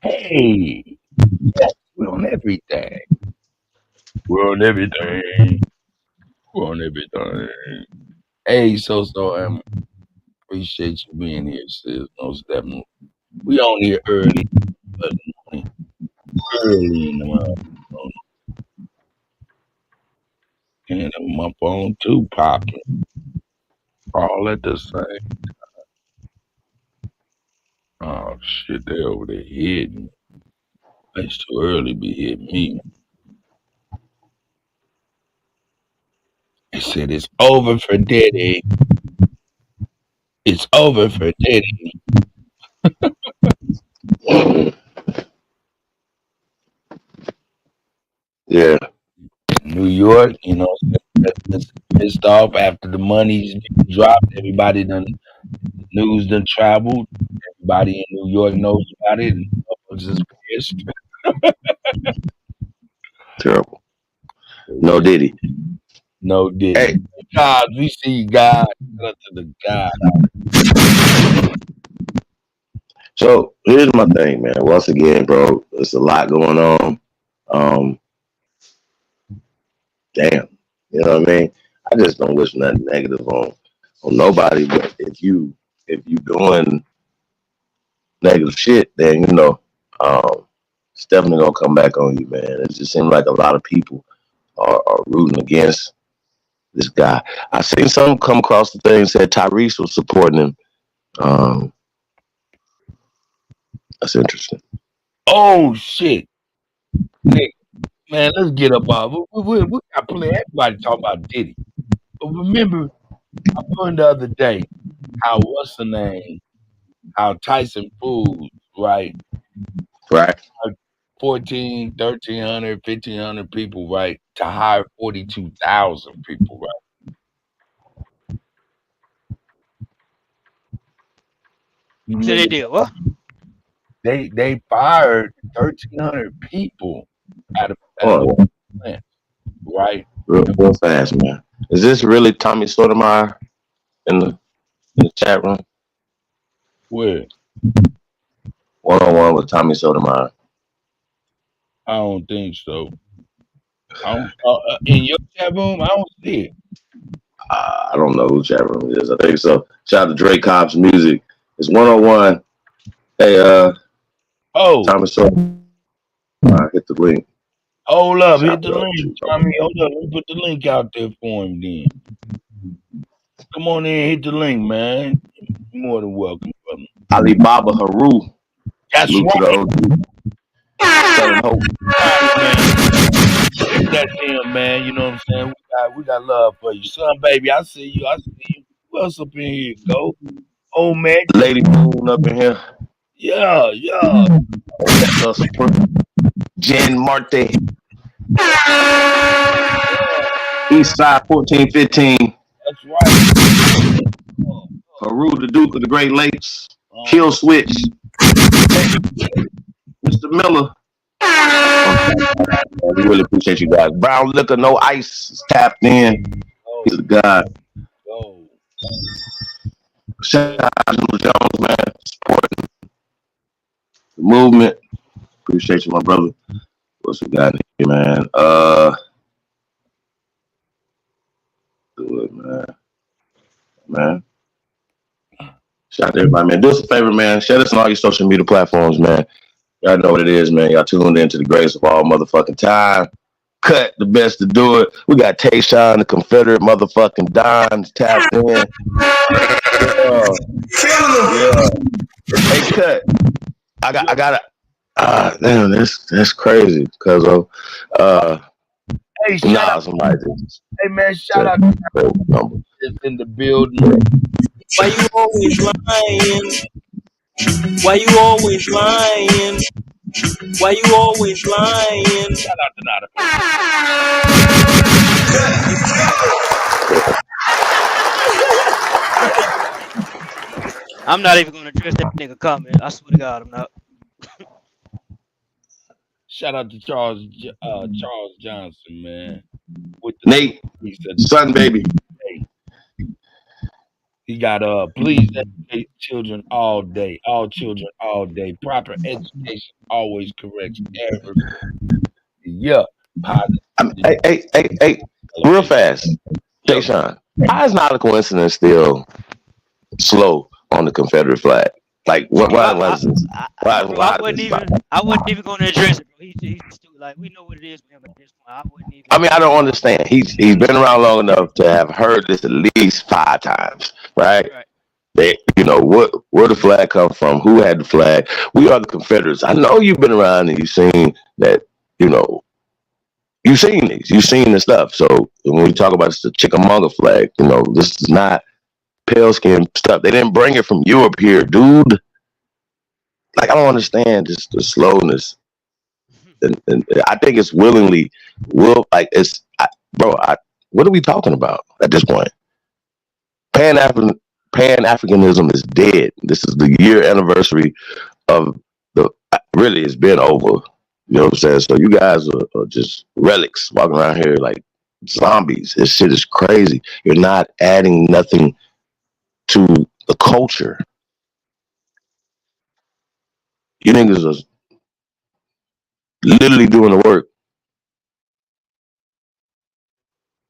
Hey, yes, we're on everything. We're on everything. We're on everything. Hey, appreciate you being here, sis. Most definitely. We on here early, but early in the morning. And my phone too popping. All at the same. Oh shit, they over there hitting. It's too early to be hitting me. They said it's over for Diddy. It's over for Diddy. Yeah, New York, that's pissed off after the money's dropped. Everybody done news done traveled. Everybody in New York knows about it. And motherfuckers is pissed. terrible. No Diddy. No Diddy. Hey, God, we see God. Shout out to the God. so here's my thing, man. Once again, bro, there's a lot going on. Um, damn, you know what I mean? I just don't wish nothing negative on nobody. But if you doing negative shit, then it's definitely gonna come back on you, man. It just seems like a lot of people are rooting against this guy. I seen some come across the thing said Tyrese was supporting him. Um, that's interesting. Oh shit. Nick, man, let's get up off. We got plenty everybody talking about Diddy. But remember, I learned the other day how what's the name? How Tyson Foods, right? Right. 14, 1,300, 1,500 people, right? To hire 42,000 people, right? You So they remember did what? they fired 1,300 people at a Oh, plant, right? real fast, man. Is this really Tommy Sotomayor in the chat room? Where? 1-on-1 with Tommy Sotomayor. I don't think so. In your chat room, I don't see it. I don't know who chat room it is. I think so. Shout out to Drake Cobb's music. It's 1-on-1. Hey, Oh, Tommy Sotomayor, hit the link. hold up, Shout hit out the to link, Tommy. Hold up, let me put the link out there for him then. Come on in, hit the link, man. You're more than welcome, brother. Alibaba Haru. That's Salute to the right. OG. Selling hope. Tommy, man. Give that to him, man. You know what I'm saying? We got love for you. Son, baby, I see you. I see you. Who else up in here? Go. Old man. Lady Moon up in here. Yeah, yeah. Jen Marte. Yeah. East Side 1415. That's right. Haru, the Duke of the Great Lakes. Uh, Kill Switch. Mr. Miller. We really appreciate you guys. Brown Liquor, no ice is tapped in. go, He's a god. go. Shout out to Jim Jones, man. Supporting the movement. Appreciate you, my brother. What's we got here, man? Do it, man. Man. Shout out to everybody, man. Do us a favor, man. Share us on all your social media platforms, man. Y'all know what it is, man. Y'all tuned into the greatest of all motherfucking time. Cut the best to do it. We got Tayshawn, the Confederate motherfucking Dons tapped in. Yeah. Hey, Cut. I got it. Damn, that's crazy. Cause of Hey, shout out. somebody Hey, man, shout said out to number. this in the building. Why you always lying? Why you always lying? Why you always lying? Shout out to Nada. I'm not even gonna address that nigga comment. I swear to God, I'm not. Shout out to Charles Johnson, man. With the Nate, he said son baby. hey, He got please educate children all day, all children all day. Proper education always corrects error. Yeah, positive. Hey, real fast. Tayshawn, how is not a coincidence still slow on the Confederate flag? Like, Bro, why is this? bro, Why is this stop? I wasn't even gonna address it, bro. He's stupid. Like we know what it is with him at this point. I wouldn't even. I mean, I don't understand. He's been around long enough to have heard this at least 5 times, right? Right. They, where the flag come from? Who had the flag? We are the Confederates. I know you've been around and you've seen that. You know, you've seen these. You've seen the stuff. So when we talk about the Chickamauga flag, this is not pale skin stuff. They didn't bring it from Europe here, dude. Like, I don't understand just the slowness. And I think it's willingly, what are we talking about at this point? Pan-Africanism is dead. This is the year anniversary of really, it's been over. You know what I'm saying? So you guys are just relics walking around here like zombies. This shit is crazy. You're not adding nothing to the culture. You niggas are literally doing the work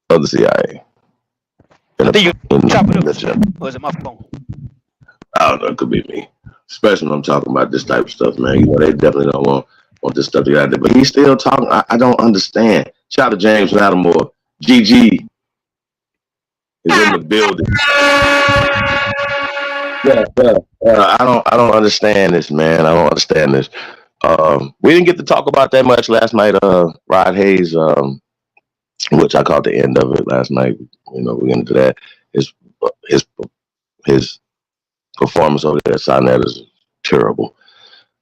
of the CIA. I think you chop it up. Or is it my phone? I don't know. It could be me. Especially when I'm talking about this type of stuff, man. They definitely don't want this stuff to get out there. But he's still talking. I don't understand. Shout out to James Lattimore. GG is in the building. I don't understand this, man. I don't understand this. We didn't get to talk about that much last night. Rod Hayes, which I caught the end of it last night. We get into that. His performance over there at Sinette is terrible.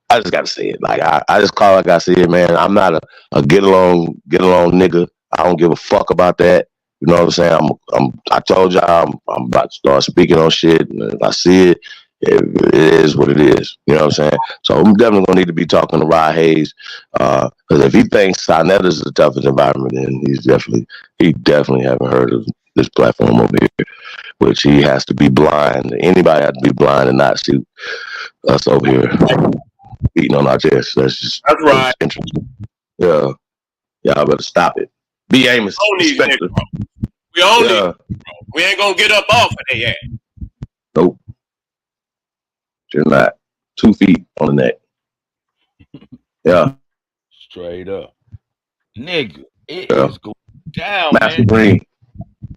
I just gotta say it. Like I just call it like I see it, man. I'm not a get along nigga. I don't give a fuck about that. You know what I'm saying? I told y'all I'm about to start speaking on shit, and if I see it, it is what it is. You know what I'm saying? So I'm definitely gonna need to be talking to Rod Hayes, because if he thinks Sinetta is the toughest environment, then he definitely haven't heard of this platform over here, which he has to be blind. Anybody has to be blind and not see us over here beating on our chest. That's right. Interesting. Yeah, y'all better stop it. Be Amos. We own it. We ain't gonna get up off of their ass. Nope. You're not 2 feet on the neck. Yeah. Straight up. Nigga, it is going down, Master man. Green.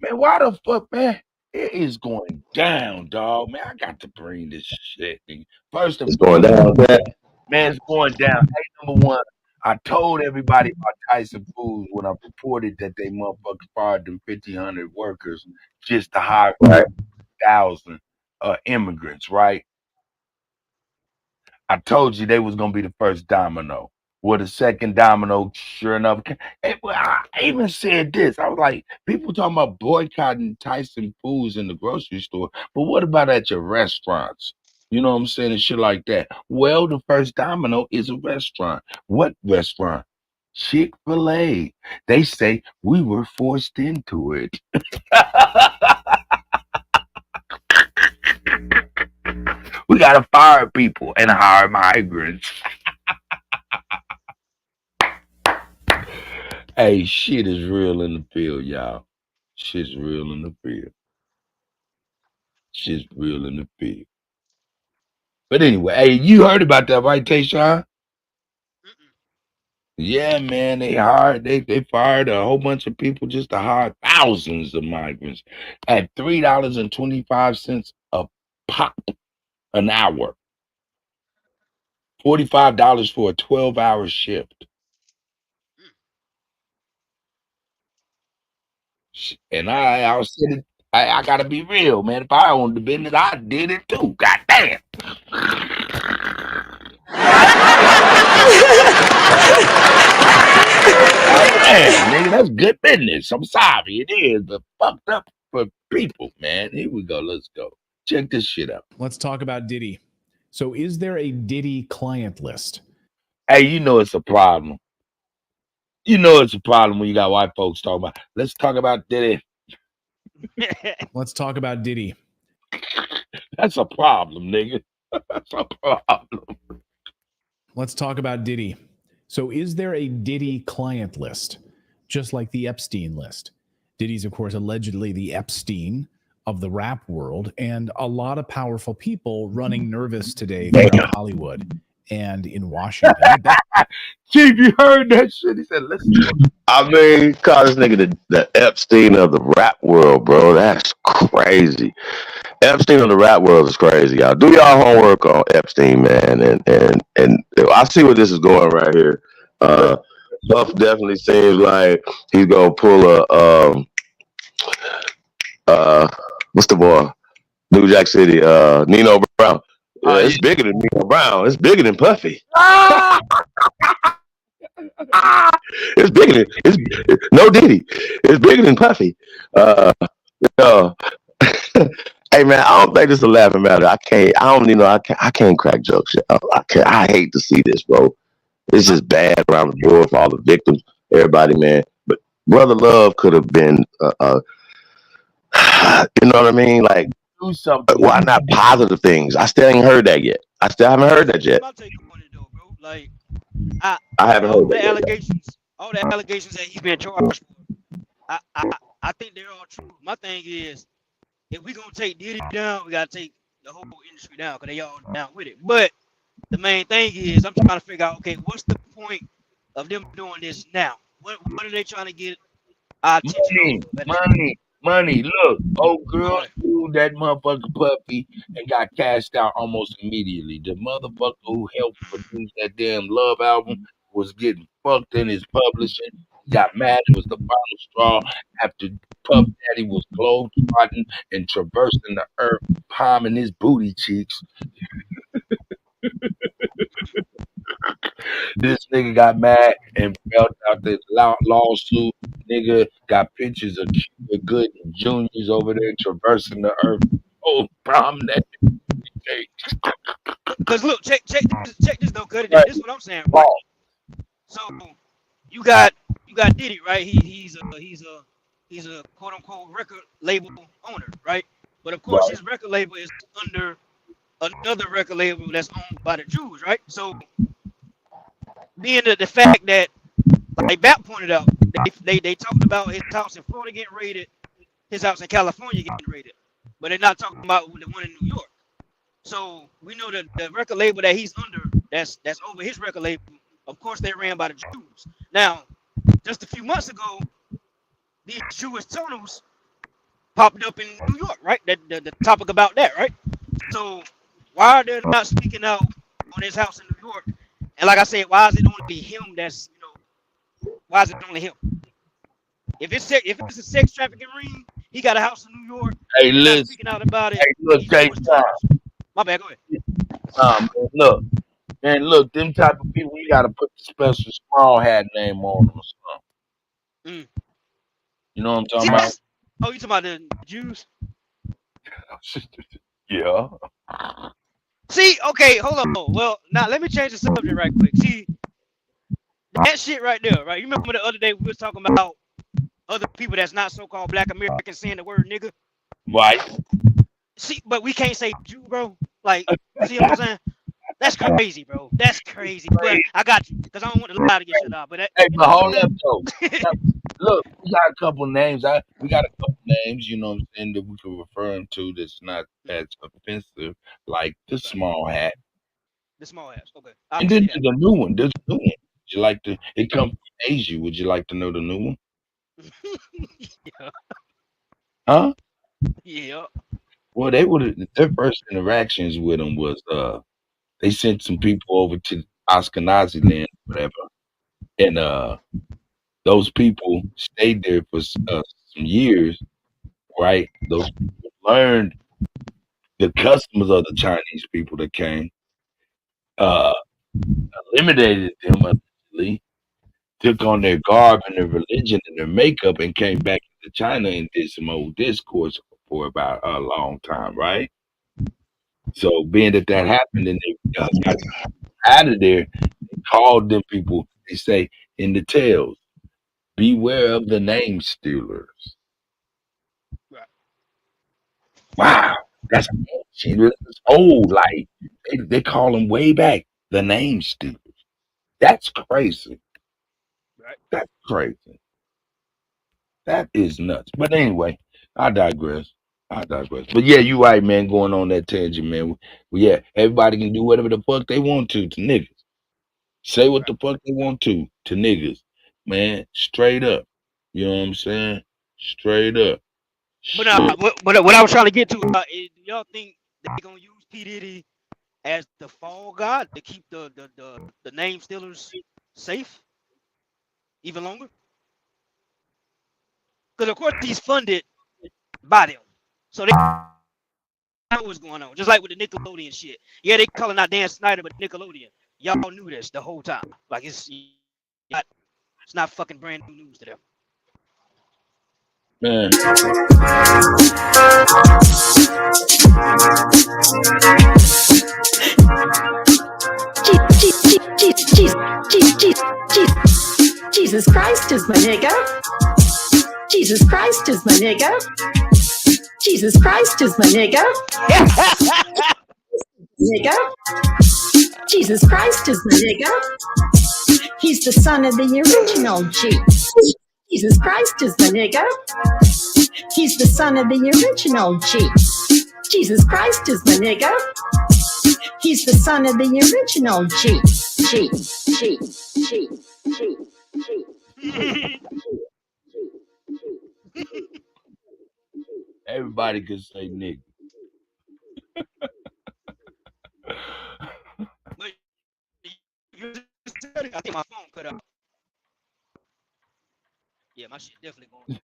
Man, why the fuck, man? It is going down, dog. Man, I got to bring this shit, nigga. First of all, it's going down, man, it's going down. Hey, number one, I told everybody about Tyson Foods when I reported that they motherfuckers fired them 1,500 workers just to hire 1,000 immigrants, right? I told you they was gonna be the first domino. Well, the second domino, sure enough, I even said this. I was like, people talking about boycotting Tyson Foods in the grocery store, but what about at your restaurants? You know what I'm saying? And shit like that. Well, the first domino is a restaurant. What restaurant? Chick-fil-A. They say we were forced into it. We gotta fire people and hire migrants. Hey, shit is real in the field, y'all. Shit's real in the field. Shit's real in the field. But anyway, hey, you heard about that, right, Tayshawn? Yeah, man, they fired a whole bunch of people just to hire thousands of migrants at $3.25 a pop an hour. $45 for a 12-hour shift. And I said it. I gotta be real, man. If I owned the business, I did it too. God damn. Man, nigga, that's good business. I'm sorry, it is, but fucked up for people, man. Here we go. Let's go. Check this shit out. Let's talk about Diddy. So, is there a Diddy client list? Hey, you know it's a problem. You know it's a problem when you got white folks talking about. Let's talk about Diddy. Let's talk about Diddy. That's a problem, nigga. That's a problem. Let's talk about Diddy. So is there a Diddy client list, just like the Epstein list? Diddy's, of course, allegedly the Epstein of the rap world, and a lot of powerful people running nervous today throughout Hollywood and in Washington. Chief, you heard that shit? He said, listen. I mean, call this nigga the Epstein of the rap world, bro. That's crazy. Epstein of the rap world is crazy, y'all. Do y'all homework on Epstein, man. And I see where this is going right here. Buff definitely seems like he's gonna pull what's the boy? New Jack City, Nino Brown. Yeah, it's bigger than Nino Brown. It's bigger than Puffy. It's bigger than no Diddy. It's bigger than Puffy. Hey man, I don't think this is a laughing matter. I can't crack jokes. I hate to see this, bro. It's just bad around the board for all the victims, everybody, man. But Brother Love could have been, you know what I mean? Like, do something. Why not positive things? I still ain't heard that yet. I still haven't heard that yet. My take on it though, bro. Like, I haven't heard the allegations, all the allegations that he's been charged for. I think they're all true. My thing is, if we gonna take Diddy down, we gotta take the whole industry down because they all down with it. But the main thing is, I'm trying to figure out, okay, what's the point of them doing this now? What are they trying to get our attention? Money. Look, old girl sued that motherfucker Puffy and got cashed out almost immediately. The motherfucker who helped produce that damn Love album was getting fucked in his publishing. He got mad. It was the final straw after Puff Daddy was globe-trotting and traversing the earth, palming his booty cheeks. This nigga got mad and felt out this lawsuit. Nigga got pictures of Cuba Gooding Juniors over there traversing the earth. Oh, problem that. Because look, check this though, Kutty. This is what I'm saying. Right? So you got Diddy, right? He's a quote unquote record label owner, right? But of course his record label is under another record label that's owned by the Jews, right? So being the fact that, like Bap pointed out, they talked about his house in Florida getting raided, his house in California getting raided, but they're not talking about the one in New York. So we know that the record label that he's under, that's over his record label, of course they ran by the Jews. Now, just a few months ago, these Jewish tunnels popped up in New York, right? The topic about that, right? So why are they not speaking out on his house in New York? And like I said, why is it only him that's, why is it only him? If it's a sex trafficking ring, he got a house in New York. Hey, listen. Speaking out about it. Hey, look, my bad, go ahead. Look, them type of people, you gotta put the special small hat name on them or something. You know what I'm talking about? Oh, you talking about the Jews? Yeah. See, okay, hold on. Well, now let me change the subject right quick. See, that shit right there, right? You remember the other day we was talking about other people that's not so-called Black Americans saying the word nigga? Right. See, but we can't say Jew, bro. Like, see what I'm saying? That's crazy, bro. That's crazy. But I got you, because I don't want to lie to get shit out. But but hold up, though. Look, we got a couple names. We got a couple names, you know what I'm saying, that we can refer them to that's not as offensive, like the small hat. The small hats, okay. And then there's a new one. Would you like to? It comes from Asia. Would you like to know the new one? Yeah. Huh? Yeah. Well, their first interactions with them was they sent some people over to Ashkenazi land, whatever, and those people stayed there for some years, right? Those people learned the customs of the Chinese people that came, eliminated them allegedly, took on their garb and their religion and their makeup, and came back to China and did some old discourse for about a long time, right? So being that happened and they got out of there, they called them people, they say in the tales, beware of the name stealers. Right. Wow. That's ancient. It's old. Like they call them way back the name stealers. That's crazy. Right. That's crazy. That is nuts. But anyway, I digress. I digress. But yeah, you right, man. Going on that tangent, man. Yeah, everybody can do whatever the fuck they want to niggas. Say what Right. the fuck they want to niggas, man. Straight up. You know what I'm saying? Straight up. Shit. What I was trying to get to is, do y'all think they gonna use P Diddy as the fall god to keep the name stealers safe even longer? Because of course he's funded by them, so they know what's going on. Just like with the Nickelodeon shit. Yeah, they calling out Dan Snyder, but Nickelodeon, y'all knew this the whole time. Like it's not fucking brand new news to them. Man. Jesus Christ is my nigga. Jesus Christ is my nigga. Jesus Christ is my nigga. Nigga. Jesus Christ is my nigga. He's the son of the original G. Jesus Christ is my nigga. He's the son of the original G. Jesus Christ is my nigga. He's the son of the original G. G. G. G. G. G. Everybody can say nigga. But I think my phone cut out. Yeah, my shit definitely going.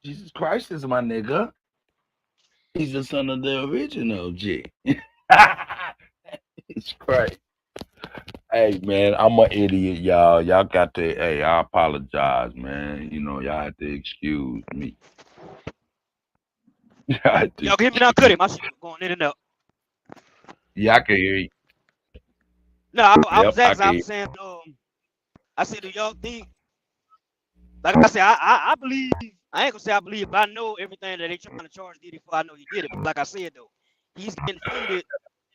Jesus Christ is my nigga. He's the son of the original G. It's crazy. Hey man, I'm an idiot, y'all. Y'all got to. Hey, I apologize, man. You know, y'all have to excuse me. Y'all have to Y'all can hear me now, Kutty. My shit going in and out. Yeah, I can hear you. No, I Yep, was I asking. can I hear was saying, I said, do y'all think? Like I said, I believe. I ain't gonna say I believe, but I know everything that they trying to charge Diddy for. I know he did it. But like I said though, he's getting funded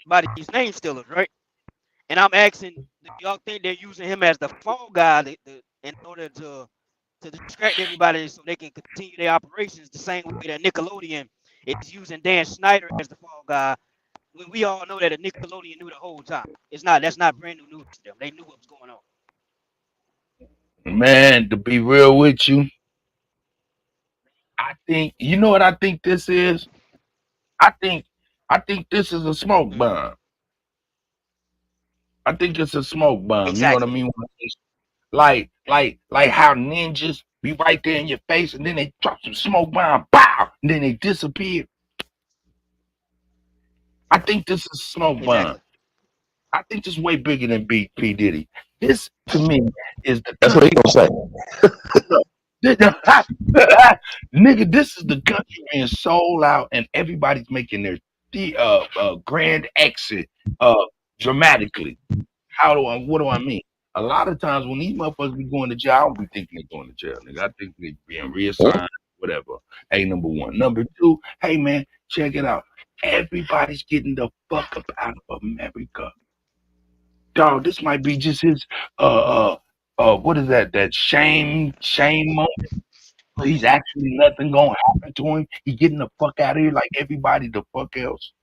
by these name stealers, right? And I'm asking, do y'all think they're using him as the fall guy in order to distract everybody so they can continue their operations the same way that Nickelodeon is using Dan Snyder as the fall guy, when we all know that Nickelodeon knew the whole time. That's not brand new news to them. They knew what was going on. Man, to be real with you, I think you know what I think this is? I think this is a smoke Mm-hmm. bomb. I think it's a smoke bomb. You know what I Exactly. mean? Like how ninjas be right there in your face and then they drop some smoke bomb, pow, and then they disappear. I think this is a smoke bomb. Exactly. I think this is way bigger than P Diddy. This to me is the That's what he gonna say. nigga. This is the country being sold out, and everybody's making their grand exit dramatically. What do I mean? A lot of times when these motherfuckers be going to jail, I don't be thinking they going to jail, nigga. I think they being reassigned, whatever. Hey, number one. Number two, hey man, check it out. Everybody's getting the fuck up out of America. Dog, this might be just his what is that? That shame moment. He's actually nothing gonna happen to him. He getting the fuck out of here like everybody the fuck else.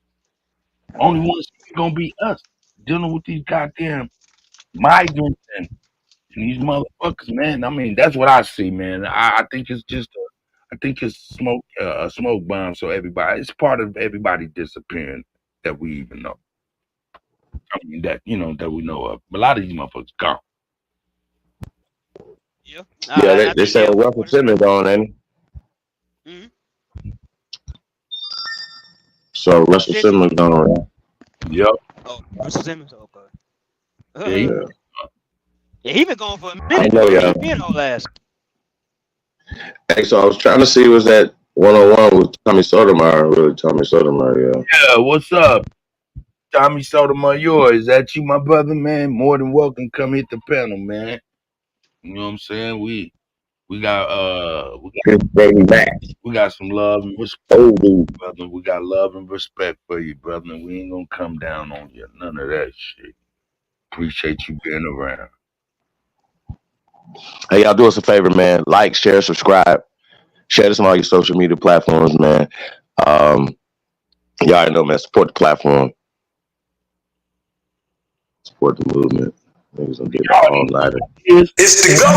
Only one's gonna be us dealing with these goddamn migrants and these motherfuckers, man. I mean, that's what I see, man. I think it's just I think it's a smoke bomb. So everybody, it's part of everybody disappearing that we even know. I mean, that that we know of. A lot of these motherfuckers gone. Yeah. Yeah, I they think say they're Russell Simmons on, ain't he? Mm-hmm. So Russell Said you Simmons what? on, right? Yep. Oh, Russell Simmons. Okay. Yeah. He, Yeah. Yeah, he been going for a I minute. know, Where y'all. he been all last? Hey, so I was trying to see was that 101 with Tommy Sotomayor, really Tommy Sotomayor, yeah. yeah. What's up, Tommy Sotomayor? Is that you, my brother, man? More than welcome. Come hit the panel, man. You know what I'm saying? We got we got some love and respect, brother. We got love and respect for you, brother. We ain't gonna come down on you. None of that shit. Appreciate you being around. Hey, y'all do us a favor, man. Like, share, subscribe. Share this on all your social media platforms, man. Y'all already know, man. Support the platform. Support the movement. Niggas gonna get all nighter. It's the go.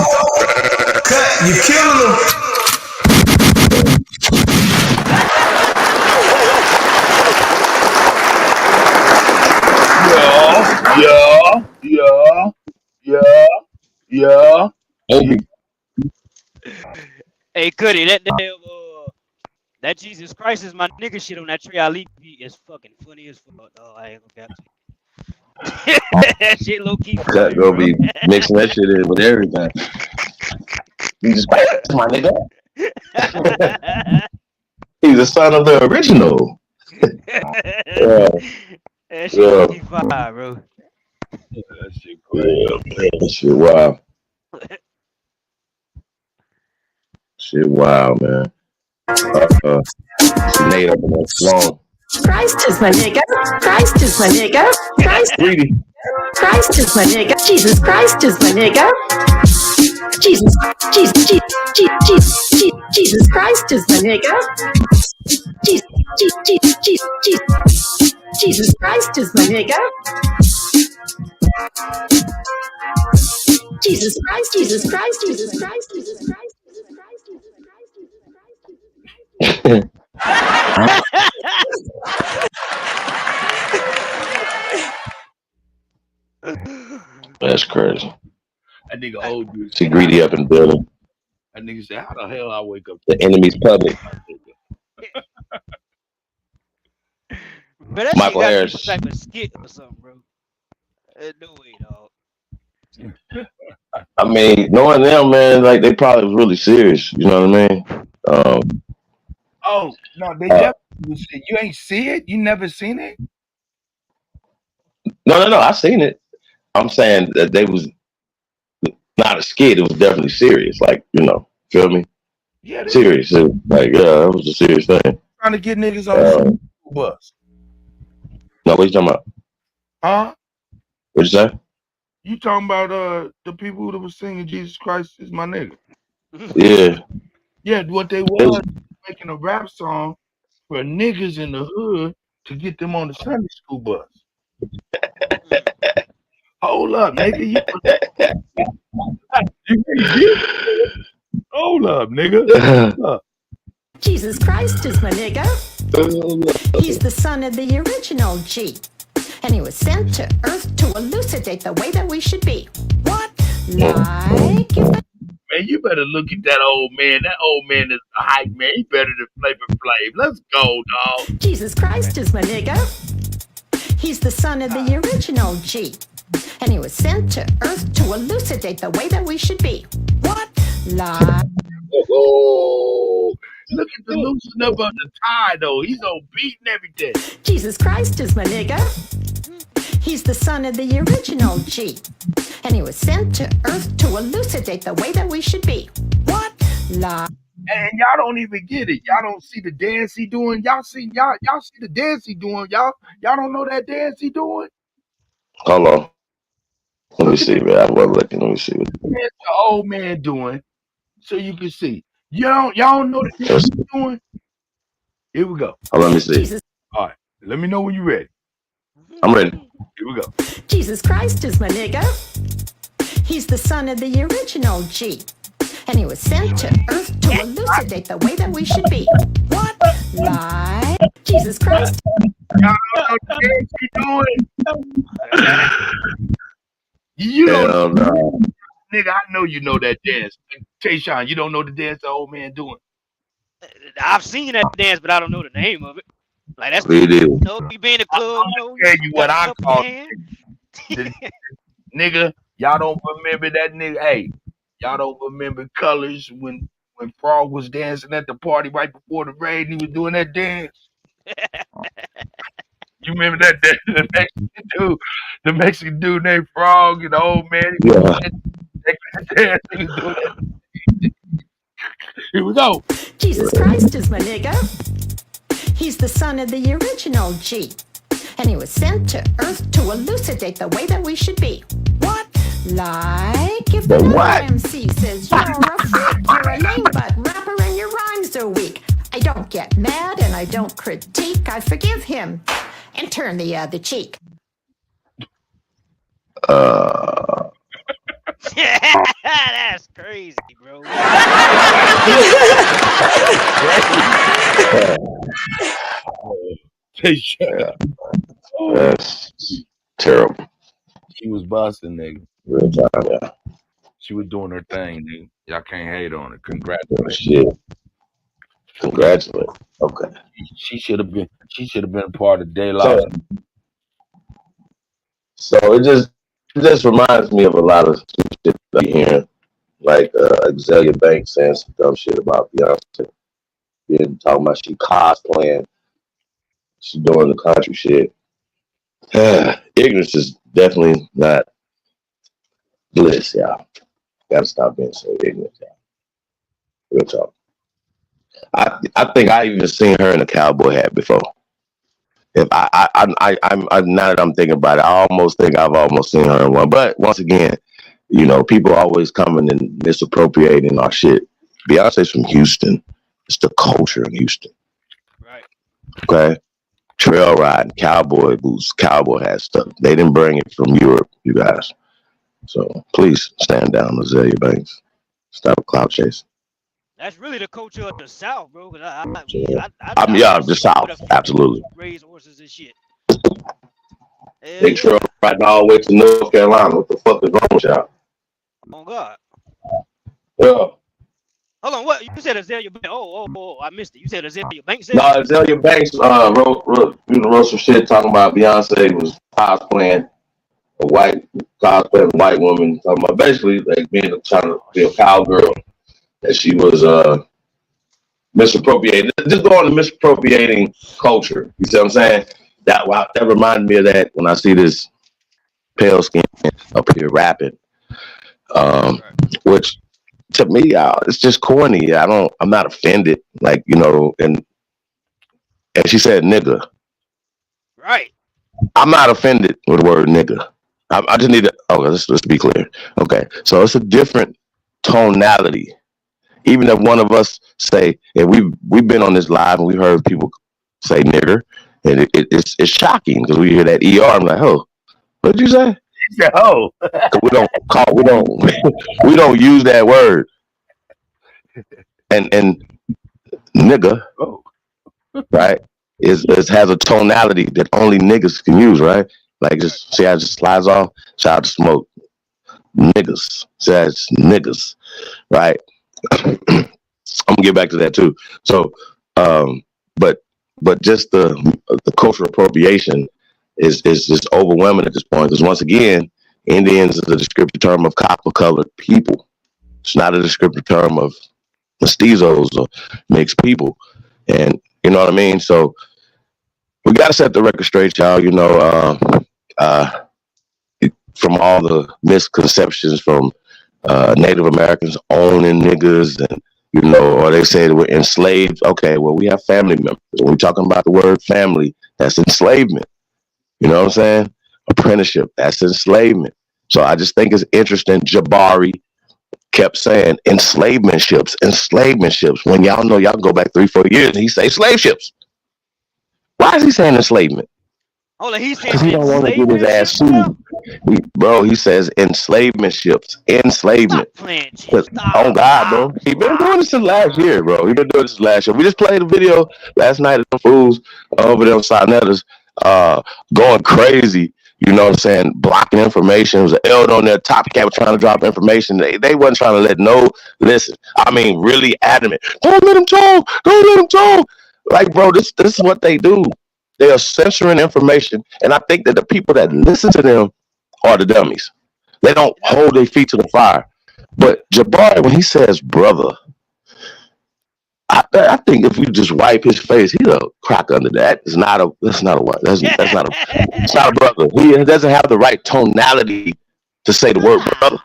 Cut, you killing them. Yeah. Hey, Kutty, that Jesus Christ is my nigga shit on that Trey Ali beat is fucking funny as fuck. Oh, I ain't gonna capture it. That shit low key funny. Cut gonna be mixing that shit in with everything. Jesus Christ, my nigga. He's the son of the original. That shit low key fire, bro. That shit crazy. That shit wild. Shit wild, man. Nate up in that long. Christ is my nigga. Christ is my nigga. Christ is my nigga. Jesus Christ is my nigga. Jesus Christ is my nigga. Jesus Christ is my nigga. Jesus Christ, Jesus Christ, Jesus Christ, Jesus Christ, Jesus Christ, Jesus Christ. That's crazy. That nigga old dude. She greedy up in the building. That nigga said, "How the hell I wake up?" The enemy's public. But that Michael shit Harris. got type of skit or something, bro. No way, dog. I mean, knowing them, man, like they probably was really serious. You know what I mean? Oh no, they definitely said, you ain't see it. You never seen it? No. I seen it. I'm saying that they was not a skit. It was definitely serious. Like, you know, feel me? Yeah, serious. Like, yeah, that was a serious thing. Trying to get niggas on the bus. No, what you talking about? Huh? What you say? You talking about the people that was singing "Jesus Christ is my nigga"? Yeah. Yeah, what they was making a rap song for niggas in the hood to get them on the Sunday school bus. Hold up, nigga. Hold up, nigga. Hold up. Jesus Christ is my nigga. He's the son of the original G. And he was sent to earth to elucidate the way that we should be. What? Like if Man, you better look at that old man. That old man is a hype man. He better than Flavor Flav. Let's go, dog. Jesus Christ is my nigga. He's the son of the original G. And he was sent to earth to elucidate the way that we should be. What? Like. Oh, look at the loosen up of the tie, though. He's on beat and everything. Jesus Christ is my nigga. He's the son of the original G. And he was sent to earth to elucidate the way that we should be. What? Like. And y'all don't even get it. Y'all don't see the dance he doing. Y'all see the dance he doing. Y'all don't know that dance he doing. Hold on. Let me see, man. I wasn't looking. Let me see what the old man doing, so you can see. Y'all don't know the dance he's doing. Here we go. Oh, let me see. Jesus. All right. Let me know when you're ready. I'm ready. Here we go. Jesus Christ is my nigga. He's the son of the original G. And he was sent to earth to elucidate the way that we should be. What? Like Jesus Christ. Y'all don't know the dance he doing. You don't know. Nigga, I know you know that dance. Tayshawn, you don't know the dance the old man doing. I've seen that dance, but I don't know the name of it. Like that's you be in the club. I'll tell you what I call it. Nigga, y'all don't remember that nigga. Hey, y'all don't remember Colors when Frog was dancing at the party right before the raid and he was doing that dance? You remember that the Mexican dude named Frog and the old man? He was dance. He was doing that. Here we go. Jesus Christ is my nigga. He's the son of the original G. And he was sent to Earth to elucidate the way that we should be. What? Like if the MC says you're a freak, you're a lame butt rapper and your rhymes are weak. I don't get mad and I don't critique. I forgive him and turn the other cheek. That's crazy, bro. That's terrible. She was busting, nigga. Real time, yeah. She was doing her thing, nigga. Y'all can't hate on her. Congratulations. Shit. Congratulations. Okay. She should have been. She should have been a part of daylight. So it just reminds me of a lot of shit I hear, like Azalea Banks saying some dumb shit about Beyonce. Talking about she cosplaying, she doing the country shit. Ignorance is definitely not bliss, y'all. Gotta stop being so ignorant, y'all. Real talk. I think I even seen her in a cowboy hat before. If I'm now that I'm thinking about it, I almost think I've almost seen her in one. But once again, you know, people always coming and misappropriating our shit. Beyonce's from Houston. It's the culture in Houston. Right. Okay. Trail riding, cowboy boots, cowboy hat stuff. They didn't bring it from Europe, you guys. So please stand down, Azalea Banks. Stop clout chasing. That's really the culture of the South, bro. Yeah, the South, absolutely. Raise horses and shit. They trail riding all the way to North Carolina. What the fuck is wrong with y'all? Oh God. Yeah. Hold on, what you said? Azalea Banks? Oh, I missed it. You said Azalea Banks? No, Azalea Banks wrote some shit talking about Beyonce was cosplaying a white woman. Talking about basically like trying to be a cowgirl. That she was misappropriating, just going to misappropriating culture. You see what I'm saying? That reminded me of that when I see this pale skin up here rapping, which to me, it's just corny. I'm not offended, like, you know. And she said nigga. Right. I'm not offended with the word nigga. I just need to. Okay, let's be clear. Okay, so it's a different tonality. Even if one of us say, and we've been on this live and we've heard people say nigger, and it's shocking because we hear that ER. I'm like, oh, what did you say? He said, oh. we don't use that word. And nigga, right, has a tonality that only niggas can use, right? Like just see how it just slides off. Shout out to Smoke. Niggas says niggas, right? I'm gonna get back to that too. So, but just the cultural appropriation is just overwhelming at this point. Because once again, Indians is a descriptive term of copper-colored people. It's not a descriptive term of mestizos or mixed people, and you know what I mean. So we gotta set the record straight, y'all. You know, from all the misconceptions from Native Americans owning niggas, and you know, or they say that we're enslaved. Okay, well, we have family members. When we're talking about the word family, that's enslavement. You know what I'm saying? Apprenticeship, that's enslavement. So I just think it's interesting. Jabari kept saying enslavement ships. When y'all know, y'all can go back 3-4 years and he say slave ships. Why is he saying enslavement? Hold on, he's saying because he don't want to get his ass sued. He says enslavement ships. Enslavement. Oh God, bro. He been doing this since last year, bro. We just played a video last night of the fools over there on Sinettas going crazy. You know what I'm saying? Blocking information. There was an Eld on there. Copycat was trying to drop information. They wasn't trying to listen. I mean, really adamant. Don't let him talk. Like, bro, this is what they do. They are censoring information, and I think that the people that listen to them are the dummies. They don't hold their feet to the fire. But Jabari, when he says brother, I think if you just wipe his face, he'll crack under that. That's not a brother. He doesn't have the right tonality to say the word brother.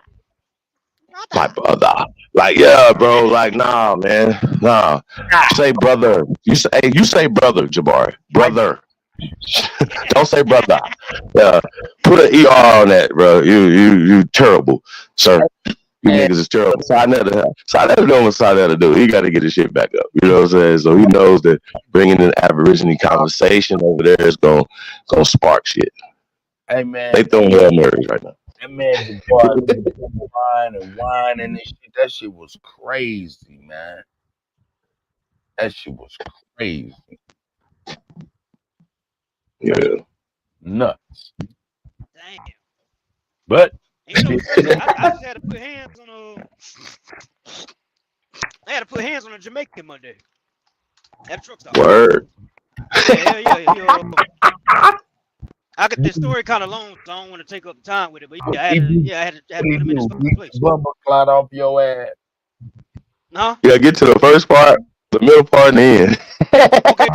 My brother. Like, yeah, bro. Like, nah, man. Nah. Say brother. You say brother, Jabari. Brother. Don't say brother. Yeah. Put an ER on that, bro. You terrible, sir. You niggas is terrible. Sinetta doing what Sinetta do. He got to get his shit back up. You know what I'm saying? So he knows that bringing an Aborigine conversation over there is gonna spark shit. Hey man, they throwing Hail Marys right now. That man wine and this shit. That shit was crazy, man. That shit was crazy. Yeah. Nuts. Damn. But you know, I just had to put hands on I had to put hands on a Jamaican Monday. At a truck stop. Word. I got this story kind of long, so I don't want to take up the time with it. But yeah, I had to put him in his place. Bumper clot off your ass. Huh? Yeah, get to the first part, the middle part, and the end. Okay,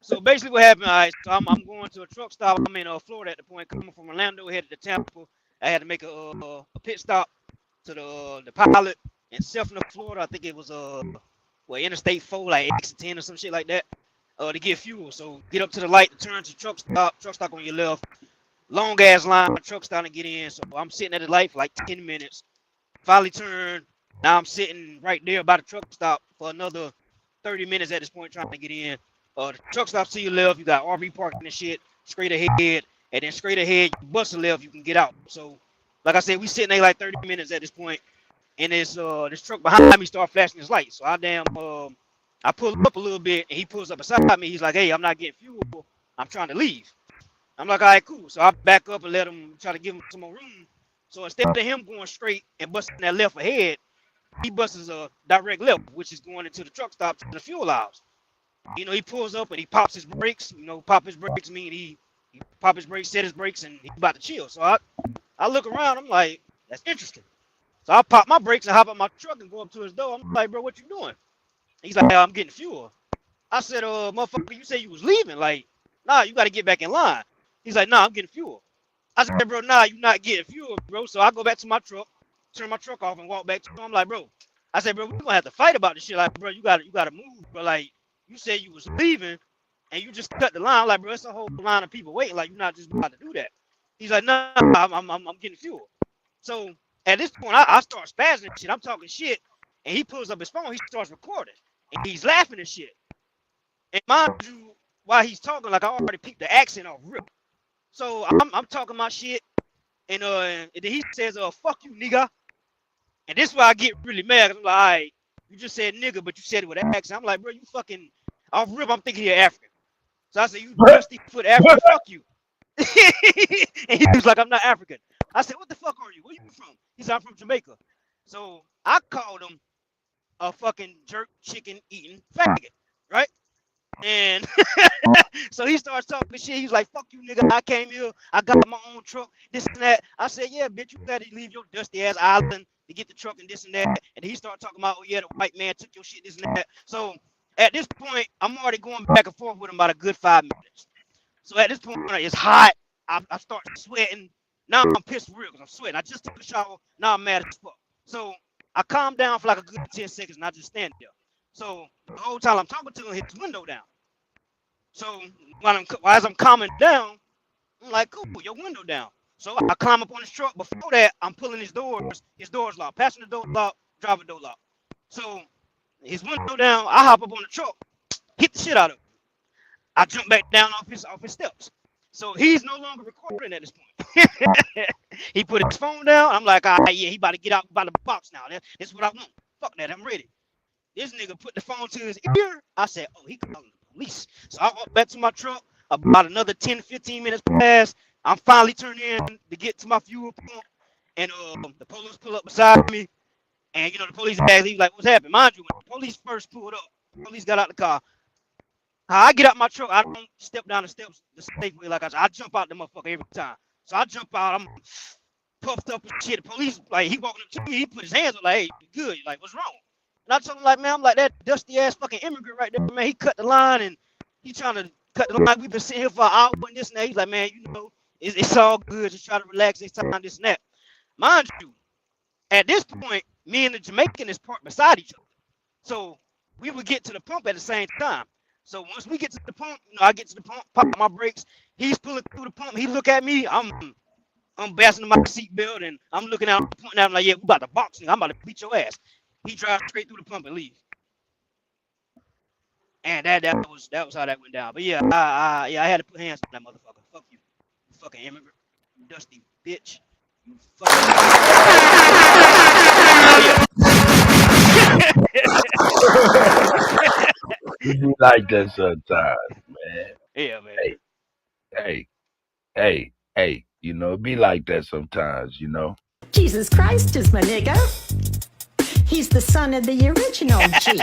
so basically what happened, all right, so I'm going to a truck stop. I'm in Florida at the point, coming from Orlando, headed to Tampa. I had to make a pit stop to the pilot in Selfner, Florida. I think it was Interstate 4, like exit 10 or some shit like that, to get fuel. So get up to the light to turn to truck stop on your left. Long ass line, truck stop to get in. So I'm sitting at the light for like 10 minutes. Finally turn. Now I'm sitting right there by the truck stop for another 30 minutes at this point trying to get in. The truck stop to your left, you got RV parking and shit straight ahead, and then straight ahead, you bust a left, you can get out. So, like I said, we sitting there like 30 minutes at this point, and this truck behind me start flashing his lights. So I pull up a little bit, and he pulls up beside me. He's like, "Hey, I'm not getting fuel. I'm trying to leave." I'm like, "All right, cool." So I back up and let him try to give him some more room. So instead of him going straight and busting that left ahead, he busts a direct left, which is going into the truck stop to the fuel aisles. You know, he pulls up and he pops his brakes. You know, pop his brakes mean he pop his brakes, set his brakes, and he's about to chill. So I look around. I'm like, that's interesting. So I pop my brakes and hop out my truck and go up to his door. I'm like, bro, what you doing? He's like, I'm getting fuel. I said, motherfucker, you said you was leaving. Like, nah, you got to get back in line. He's like, nah, I'm getting fuel. I said, bro, nah, you not getting fuel, bro. So I go back to my truck, turn my truck off, and walk back to him. I'm like, bro, I said, bro, we're going to have to fight about this shit. Like, bro, you got to move, bro. Like, you said you was leaving, and you just cut the line. I'm like, bro, it's a whole line of people waiting. Like, you're not just about to do that. He's like, nah, I'm getting fuel. So at this point, I start spazzing and shit. I'm talking shit, and he pulls up his phone. He starts recording, and he's laughing and shit. And mind you, while he's talking, like I already picked the accent off rip. So I'm talking my shit, and then he says, fuck you, nigga. And this is why I get really mad. Cause I'm like, all right, you just said nigga, but you said it with an accent. I'm like, bro, you fucking off rip. I'm thinking you're African. So I said, you dusty foot African, fuck you. And he was like, I'm not African. I said, what the fuck are you? Where you from? He said, I'm from Jamaica. So I called him a fucking jerk chicken eating faggot, right? And so he starts talking shit. He's like, fuck you, nigga. I came here. I got my own truck, this and that. I said, yeah, bitch, you gotta leave your dusty ass island to get the truck and this and that. And he started talking about, oh, yeah, the white man took your shit, this and that. So at this point, I'm already going back and forth with him about a good 5 minutes. So at this point, it's hot. I start sweating. Now I'm pissed for real because I'm sweating. I just took a shower. Now I'm mad as fuck. So I calm down for like a good 10 seconds and I just stand there. So the whole time I'm talking to him, his window down. So as I'm calming down, I'm like, cool, your window down. So I climb up on his truck. Before that, I'm pulling his doors. His door's locked. Passenger door locked, driver door locked. So his window down, I hop up on the truck, hit the shit out of him. I jump back down off his steps. So he's no longer recording at this point. He put his phone down. I'm like, all right, yeah, he about to get out by the box now. That's what I want. Fuck that, I'm ready. This nigga put the phone to his ear. I said, oh, he calling the police. So I walk back to my truck. About another 10, 15 minutes pass. I'm finally turning in to get to my fuel pump. And the police pull up beside me. And, you know, the police asked, he was like, what's happening? Mind you, when the police first pulled up, the police got out the car. I get out my truck. I don't step down the steps the safe way like I jump out the motherfucker every time. So I jump out. I'm puffed up and shit. The police, like, he walking up to me. He put his hands on, like, hey, you good? Like, what's wrong? And I told him, like, man, I'm like that dusty ass fucking immigrant right there, man. He cut the line and he trying to cut the line. We've been sitting here for an hour and this and that. He's like, man, you know, it's all good. Just try to relax this time, this and that. Mind you, At this point, me and the Jamaican is parked beside each other. So we would get to the pump at the same time. So once we get to the pump, I get to the pump, pop my brakes. He's pulling through the pump. He look at me. I'm fastening my seatbelt, and I'm looking out, pointing out, like, yeah, we about to box you. I'm about to beat your ass. He drives straight through the pump and leaves. And that was how that went down. But yeah, I had to put hands on that motherfucker. Fuck you, you fucking immigrant, you dusty bitch. You fucking. You be like that sometimes, man. Yeah, man. Hey. You know, it be like that sometimes. You know. Jesus Christ is my nigga. He's the son of the original G.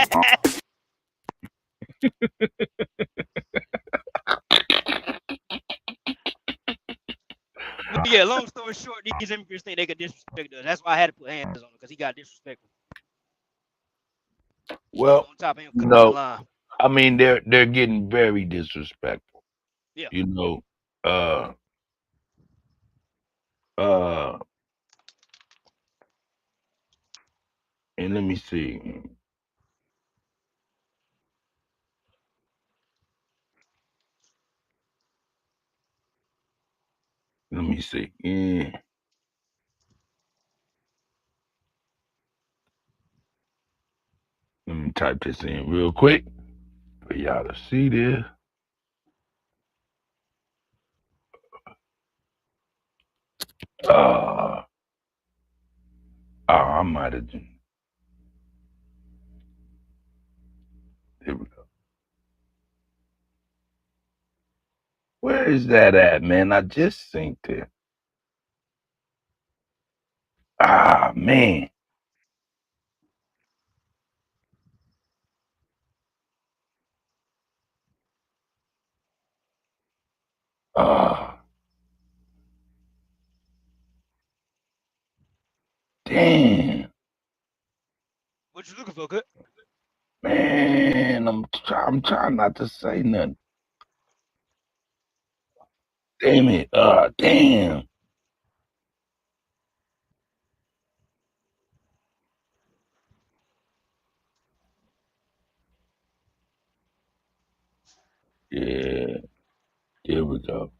But yeah, long story short, these immigrants think they could disrespect us. That's why I had to put hands on him, because he got disrespectful. Well, on top of him, I mean, they're getting very disrespectful. Yeah. You know, and let me see. Let me see. Yeah. Let me type this in real quick for y'all to see this. I might have. Here we go. Where is that at, man? I just synced it. Man. Damn. What you looking for, Kut? Man, I'm trying not to say nothing. Damn it. Damn. Yeah. Here we go.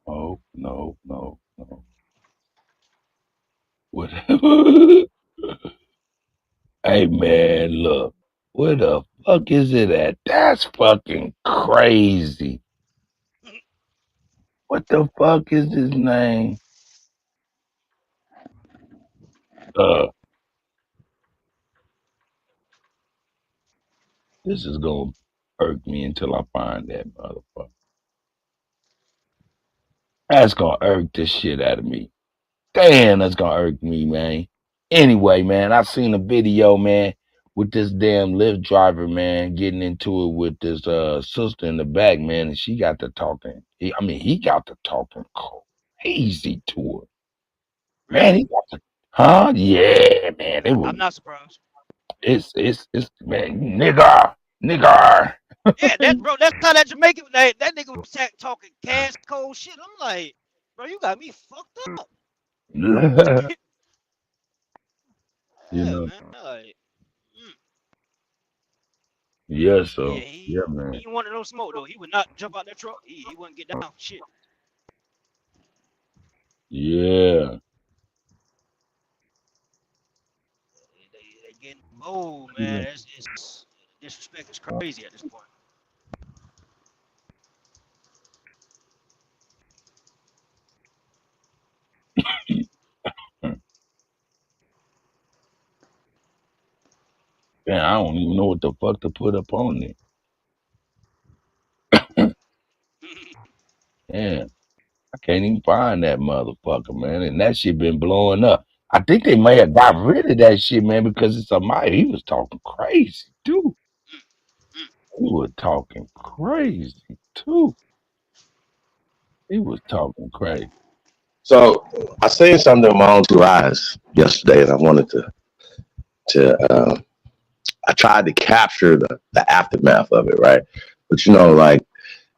Oh, no. Whatever. Hey, man, look. Where the fuck is it at? That's fucking crazy. What the fuck is his name? This is gonna irk me until I find that motherfucker. That's gonna irk the shit out of me. Damn, that's gonna irk me, man. Anyway, man, I seen a video, man, with this damn Lyft driver, man, getting into it with this sister in the back, man, and she got to talking. He got to talking crazy to her. Man, he got to, huh? Yeah, man. I'm not surprised. It's man, nigger. Yeah, that's how that Jamaican, that nigga was talking cash cold shit. I'm like, bro, you got me fucked up. You know. Man, like, Yeah, so yeah, man. He wanted no smoke though. He would not jump out that truck. He wouldn't get down. Shit. Yeah. They getting bold, man. It's disrespect is crazy at this point. Man, I don't even know what the fuck to put up on it. Yeah. I can't even find that motherfucker, man. And that shit been blowing up. I think they may have got rid of that shit, man, because it's he was talking crazy, too. He was talking crazy, too. He was talking crazy. So I seen something with my own two eyes yesterday, and I wanted to I tried to capture the aftermath of it, right? But like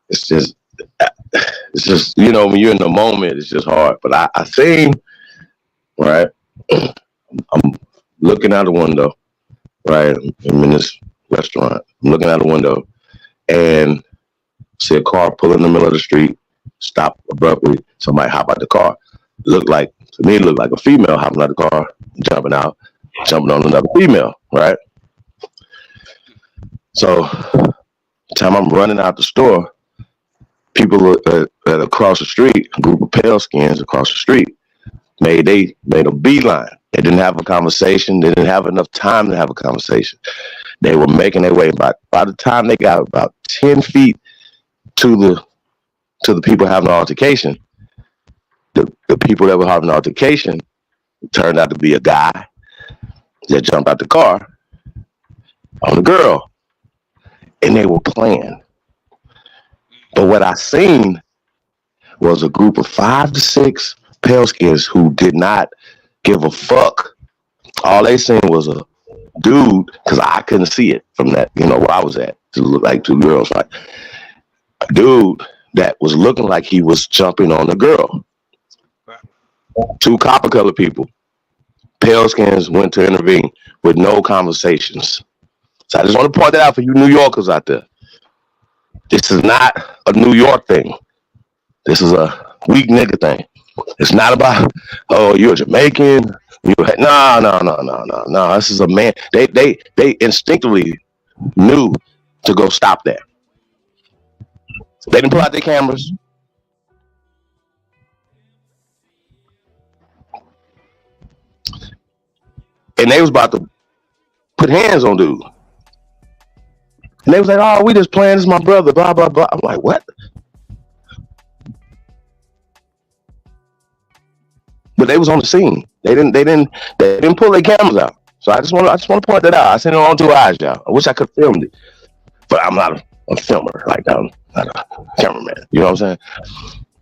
it's just when you're in the moment, it's just hard. But I seen, right, I'm looking out the window, right? I'm in this restaurant. I'm looking out the window and see a car pull in the middle of the street, stop abruptly. Somebody hop out the car. To me, it looked like a female hopping out the car, jumping on another female, right? So, time I'm running out the store, people at across the street, a group of pale skins across the street, made a beeline. They didn't have a conversation. They didn't have enough time to have a conversation. They were making their way. By the time they got about 10 feet to the people having an altercation, the people that were having an altercation turned out to be a guy that jumped out the car on a girl, and they were playing. But what I seen was a group of 5 to 6 pale skins who did not give a fuck. All they seen was a dude, because I couldn't see it from that, where I was at. It looked like 2 girls, like a dude that was looking like he was jumping on the girl. 2 copper colored people. Pale skins went to intervene with no conversations. So I just want to point that out for you New Yorkers out there. This is not a New York thing. This is a weak nigga thing. It's not about, oh, you're a Jamaican. No. This is a man. They instinctively knew to go stop that. They didn't pull out their cameras. And they was about to put hands on dude. And they was like, oh, we just playing, this is my brother, blah, blah, blah. I'm like, what? But they was on the scene. They didn't pull their cameras out. So I just want to point that out. I seen it on 2 eyes, y'all. I wish I could film it. But I'm not a filmer, like I'm not a cameraman. You know what I'm saying?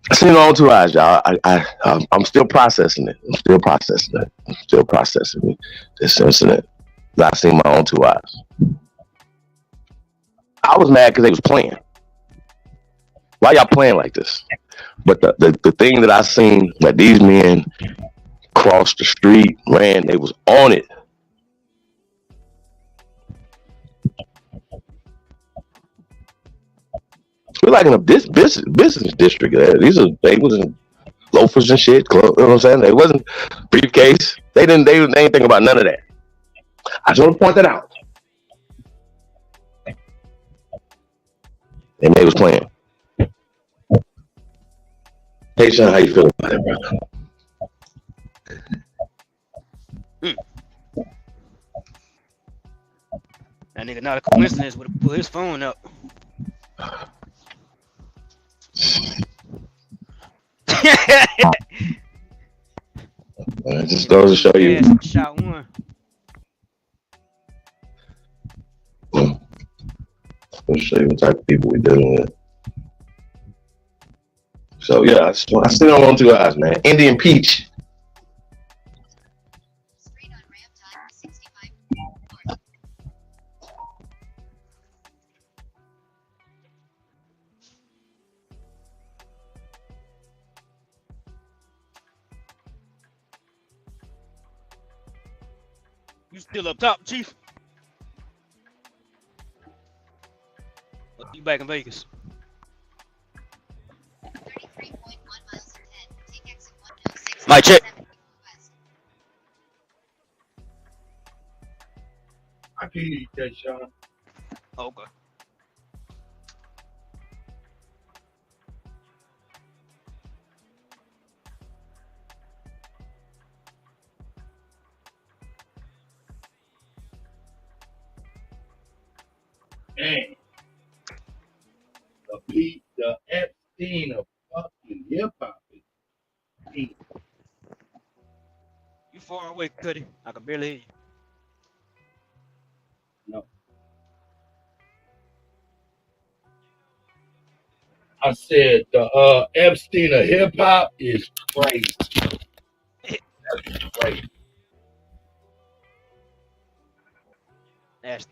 I seen it on 2 eyes, y'all. I'm still processing it. I'm still processing this incident that I seen my own 2 eyes. I was mad because they was playing. Why y'all playing like this? But the thing that I seen, that these men crossed the street, ran, they was on it. We're like in a business district. They wasn't loafers and shit. You know what I'm saying? They wasn't briefcase. They didn't think about none of that. I just want to point that out. And they was playing. Hey, Sean, how you feel about it, brother? That nigga not a coincidence would have put his phone up. It just goes to show you. Shot one. Let's show you what type of people we're dealing with. So yeah, I see them on 2 eyes, man. Indian Peach. You still up top, Chief? Or you back in Vegas? Mic check. I can hear you, that, Sean. Okay. Man, the Epstein of fucking hip hop. You far away, Kutty. I can barely hear you. No. I said the Epstein of hip hop is crazy. That's crazy. That's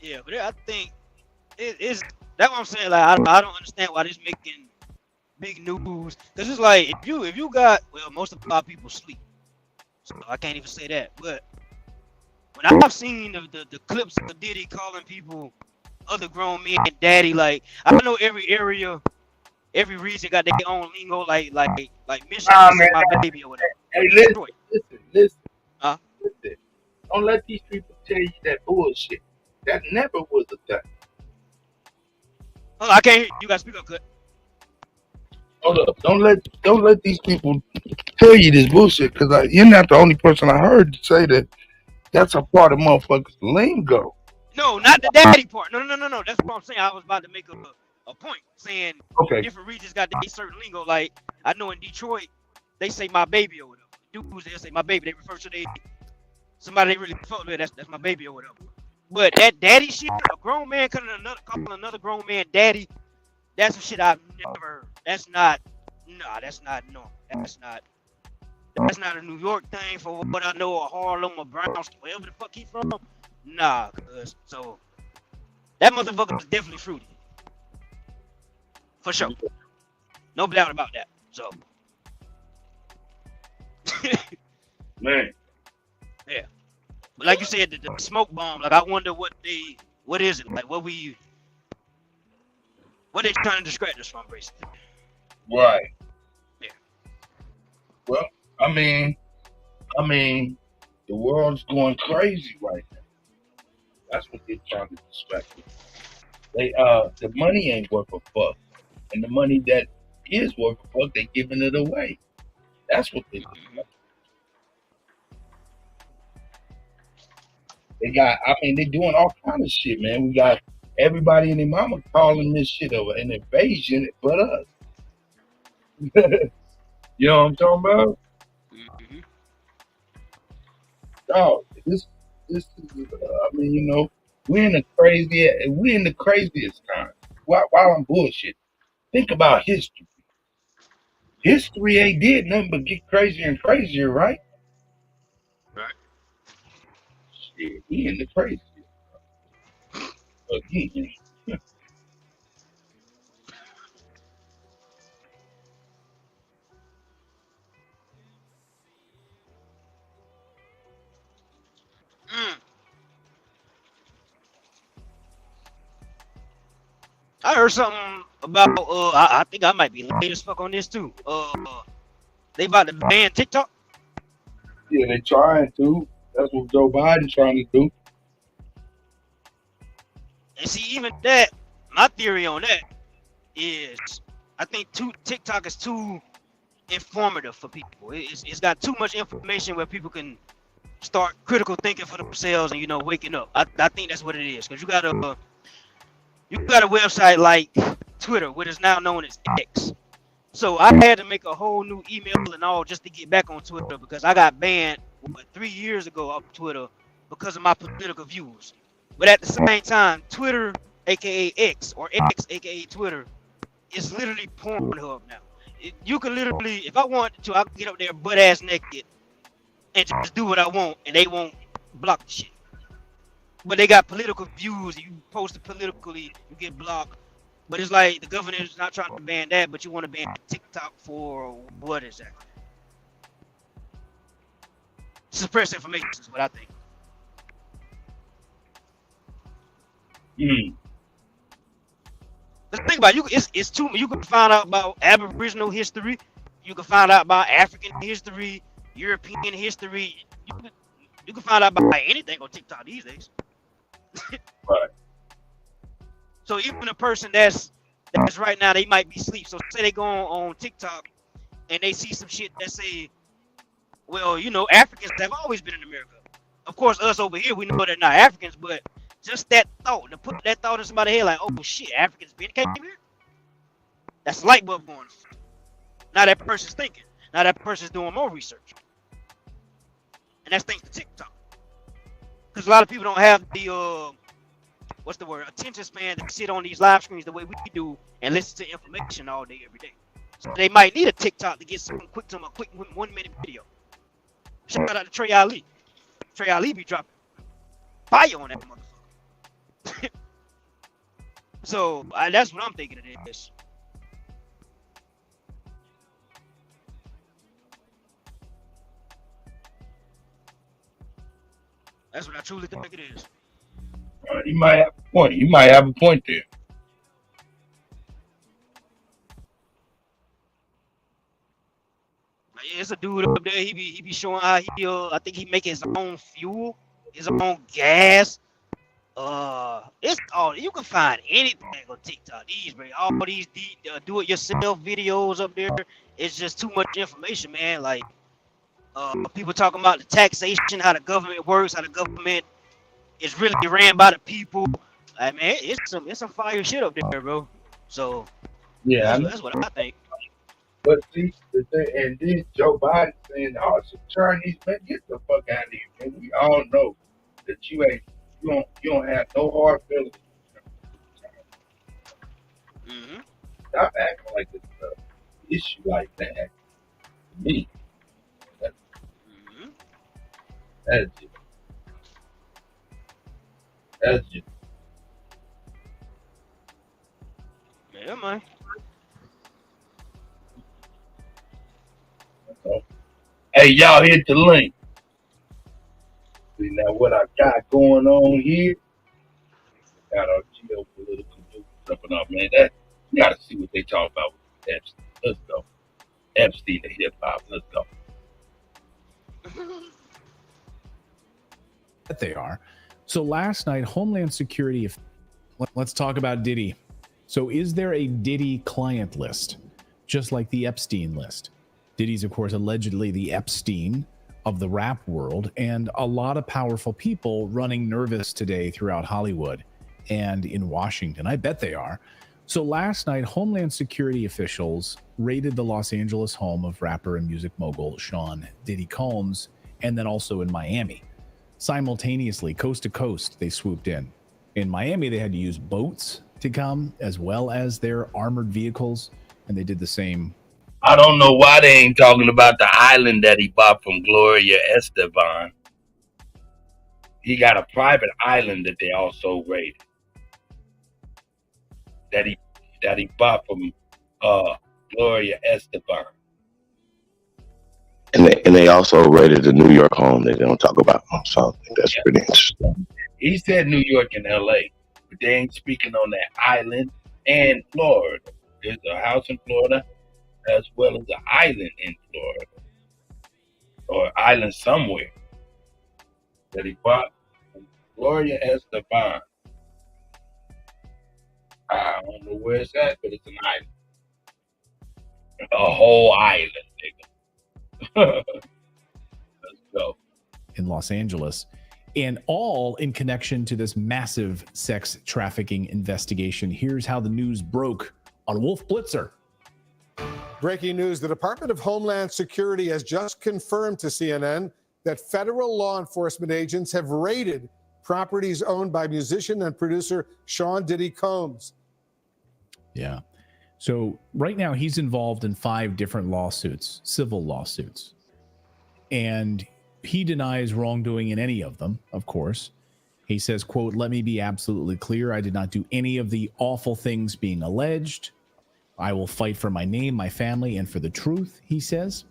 Yeah, but I think it's that's what I'm saying. Like I don't understand why this making big news. Cause it's like if you got most of our people sleep, so I can't even say that. But when I've seen the clips of Diddy calling people other grown men daddy, like I know every area, every region got their own lingo, like Michigan say my baby or whatever. Hey, Detroit. listen. Huh? Listen. Don't let these people tell you that bullshit. That never was a thing. Oh, I can't hear you. You gotta speak up, Kut. Hold up. Don't let these people tell you this bullshit, because you're not the only person I heard say that that's a part of motherfuckers' lingo. No, not the daddy part. No. That's what I'm saying. I was about to make a point saying different regions got their certain lingo. Like I know in Detroit, they say my baby or whatever. Dudes they say my baby. They refer to somebody they really fuck with. That's my baby or whatever. But that daddy shit, a grown man calling another grown man daddy, that's some shit I've never heard. That's not normal. That's not a New York thing for what I know, or Harlem or Brownsville, wherever the fuck he from. Nah, cuz so that motherfucker is definitely fruity. For sure. No doubt about that. So Man. Yeah. But like you said, the smoke bomb, like I wonder what is it? Like what they trying to distract us from, basically. Right. Yeah. Well, I mean, the world's going crazy right now. That's what they're trying to distract us. The money ain't worth a fuck, and the money that is worth a fuck, they giving it away. That's what they do. They're doing all kind of shit, man. We got everybody and their mama calling this shit an invasion, but us. You know what I'm talking about? Mm-hmm. Oh, this is. We're in the craziest time. While I'm bullshit, think about history. History ain't did nothing but get crazier and crazier, right? Right. Shit, we in the craziest. Again. I heard something about I think I might be late as fuck on this too. They about to ban TikTok. Yeah, they trying to. That's what Joe Biden trying to do. And see, even that, my theory on that is, I think TikTok is too informative for people. It's got too much information where people can start critical thinking for themselves and waking up. I think that's what it is, because you got a website like Twitter, what is now known as X. So I had to make a whole new email and all just to get back on Twitter, because I got banned 3 years ago off Twitter because of my political views. But at the same time, Twitter, aka X, or X, aka Twitter, is literally Pornhub now. You can literally, if I wanted to, I can get up there butt ass naked and just do what I want, and they won't block the shit. But they got political views. You post it politically, you get blocked. But it's like the government is not trying to ban that, but you want to ban TikTok for what exactly? Suppress information is what I think. Let's think about it. It's too. You can find out about Aboriginal history. You can find out about African history, European history. You can find out about anything on TikTok these days. Right. So even a person that's right now, they might be asleep. So say they go on TikTok and they see some shit that say, well, Africans have always been in America. Of course, us over here, we know they're not Africans, but just that thought, to put that thought in somebody's head, like, oh shit, Africans came here? That's a light bulb going off. Now that person's thinking. Now that person's doing more research. And that's thanks to TikTok. Because a lot of people don't have the attention span to sit on these live screens the way we do and listen to information all day, every day. So they might need a TikTok to get some quick 1 minute video. Shout out to Trey Ali. Trey Ali be dropping fire on that motherfucker. So that's what I'm thinking it is. That's what I truly think it is. You might have a point. You might have a point there. Like, yeah, it's a dude up there. He be showing how he I think he make his own fuel, his own gas. It's all you can find anything on TikTok. These, bro, all these do-it-yourself videos up there. It's just too much information, man. Like, people talking about the taxation, how the government works, how the government is really ran by the people. Like, man, it's some fire shit up there, bro. So Yeah, that's what I think. But see, and then Joe Biden saying, "Oh, it's a Chinese man, get the fuck out of here, man." We all know that you don't have no hard feelings. Mm-hmm. Stop acting like it's an issue like that. To me, that's just. That's just. Yeah, man. Hey, y'all hit the link. See now what I got going on here. Got our geopolitical news jumping up, man. That you gotta see what they talk about with Epstein. Let's go. Epstein the hip hop. Let's go. That they are. So last night, Homeland Security. Let's talk about Diddy. So is there a Diddy client list, just like the Epstein list? Diddy's, of course, allegedly the Epstein of the rap world, and a lot of powerful people running nervous today throughout Hollywood and in Washington. I bet they are. So last night, Homeland Security officials raided the Los Angeles home of rapper and music mogul Sean Diddy Combs, and then also in Miami. Simultaneously, coast to coast, they swooped in. In Miami, they had to use boats to come, as well as their armored vehicles, and they did the same. I don't know why they ain't talking about the island that he bought from Gloria Estefan. He got a private island that they also raided. That he bought from Gloria Estefan. And they also raided the New York home that they don't talk about. So I think that's pretty interesting. He said New York and LA, but they ain't speaking on that island and Florida. There's a house in Florida as well as an island in Florida. Or island somewhere that he bought from Gloria Estefan. I don't know where it's at, but it's an island. A whole island, nigga. Let's go. In Los Angeles, and all in connection to this massive sex trafficking investigation. Here's how the news broke on Wolf Blitzer. Breaking news, the Department of Homeland Security has just confirmed to CNN that federal law enforcement agents have raided properties owned by musician and producer Sean Diddy Combs. Yeah. So right now he's involved in 5 different lawsuits, civil lawsuits. And he denies wrongdoing in any of them, of course. He says, quote, "Let me be absolutely clear. I did not do any of the awful things being alleged. I will fight for my name, my family, and for the truth," he says.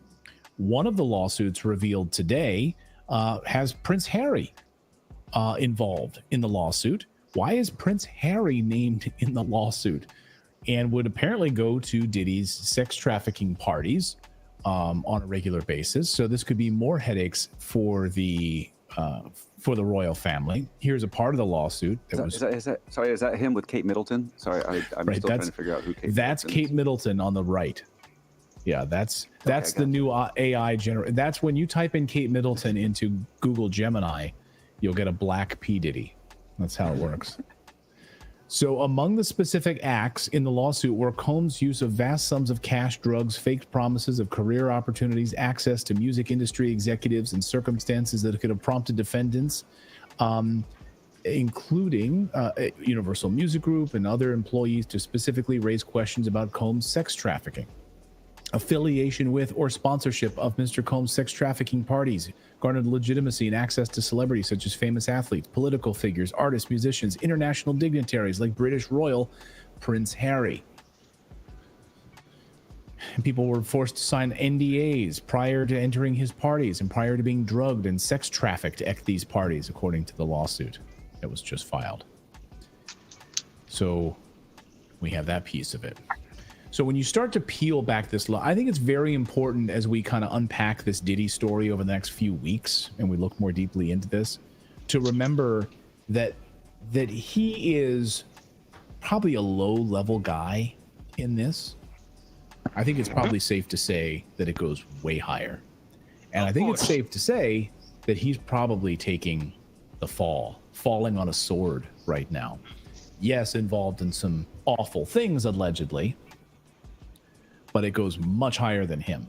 One of the lawsuits revealed today has Prince Harry involved in the lawsuit. Why is Prince Harry named in the lawsuit? And would apparently go to Diddy's sex trafficking parties on a regular basis. So this could be more headaches for the royal family. Here's a part of the lawsuit. Is that him with Kate Middleton? Sorry, I'm still trying to figure out who Kate That's Middleton Kate Middleton on the right. Yeah, that's the new AI generator. That's when you type in Kate Middleton into Google Gemini, you'll get a black P. Diddy. That's how it works. So among the specific acts in the lawsuit were Combs' use of vast sums of cash, drugs, fake promises of career opportunities, access to music industry executives, and circumstances that could have prompted defendants, including Universal Music Group and other employees, to specifically raise questions about Combs' sex trafficking. affiliation with, or sponsorship of Mr. Combs' sex trafficking parties garnered legitimacy and access to celebrities such as famous athletes, political figures, artists, musicians, international dignitaries like British Royal Prince Harry. And people were forced to sign NDAs prior to entering his parties and prior to being drugged and sex trafficked at these parties, according to the lawsuit that was just filed. So we have that piece of it. So when you start to peel back this law, I think it's very important as we kind of unpack this Diddy story over the next few weeks and we look more deeply into this, to remember that he is probably a low-level guy in this. I think it's probably safe to say that it goes way higher. And I think it's safe to say that he's probably taking the falling on a sword right now. Yes, involved in some awful things, allegedly, but it goes much higher than him.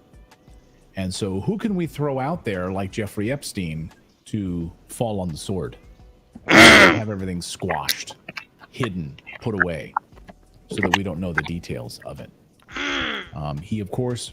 And so who can we throw out there like Jeffrey Epstein to fall on the sword? Have everything squashed, hidden, put away, so that we don't know the details of it. He, of course,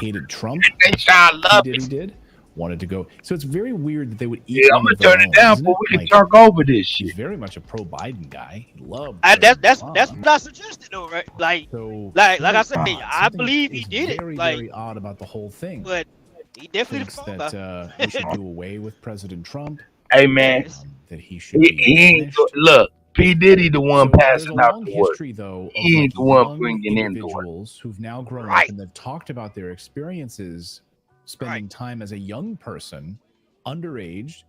hated Trump. He did. Wanted to go. So it's very weird that they would eat. Yeah, I'm gonna turn it down, but we can talk over this shit. He's very much a pro-Biden guy. He loved. That's what I suggested, though, right? Like I said, I believe he did it. Very odd about the whole thing. But he definitely thinks that we should do away with President Trump. Hey man, that he should. He look. P. Diddy the one passing out the word. History, though, he ain't the one bringing in individuals who've now grown up and they've talked about their experiences spending time as a young person, underage,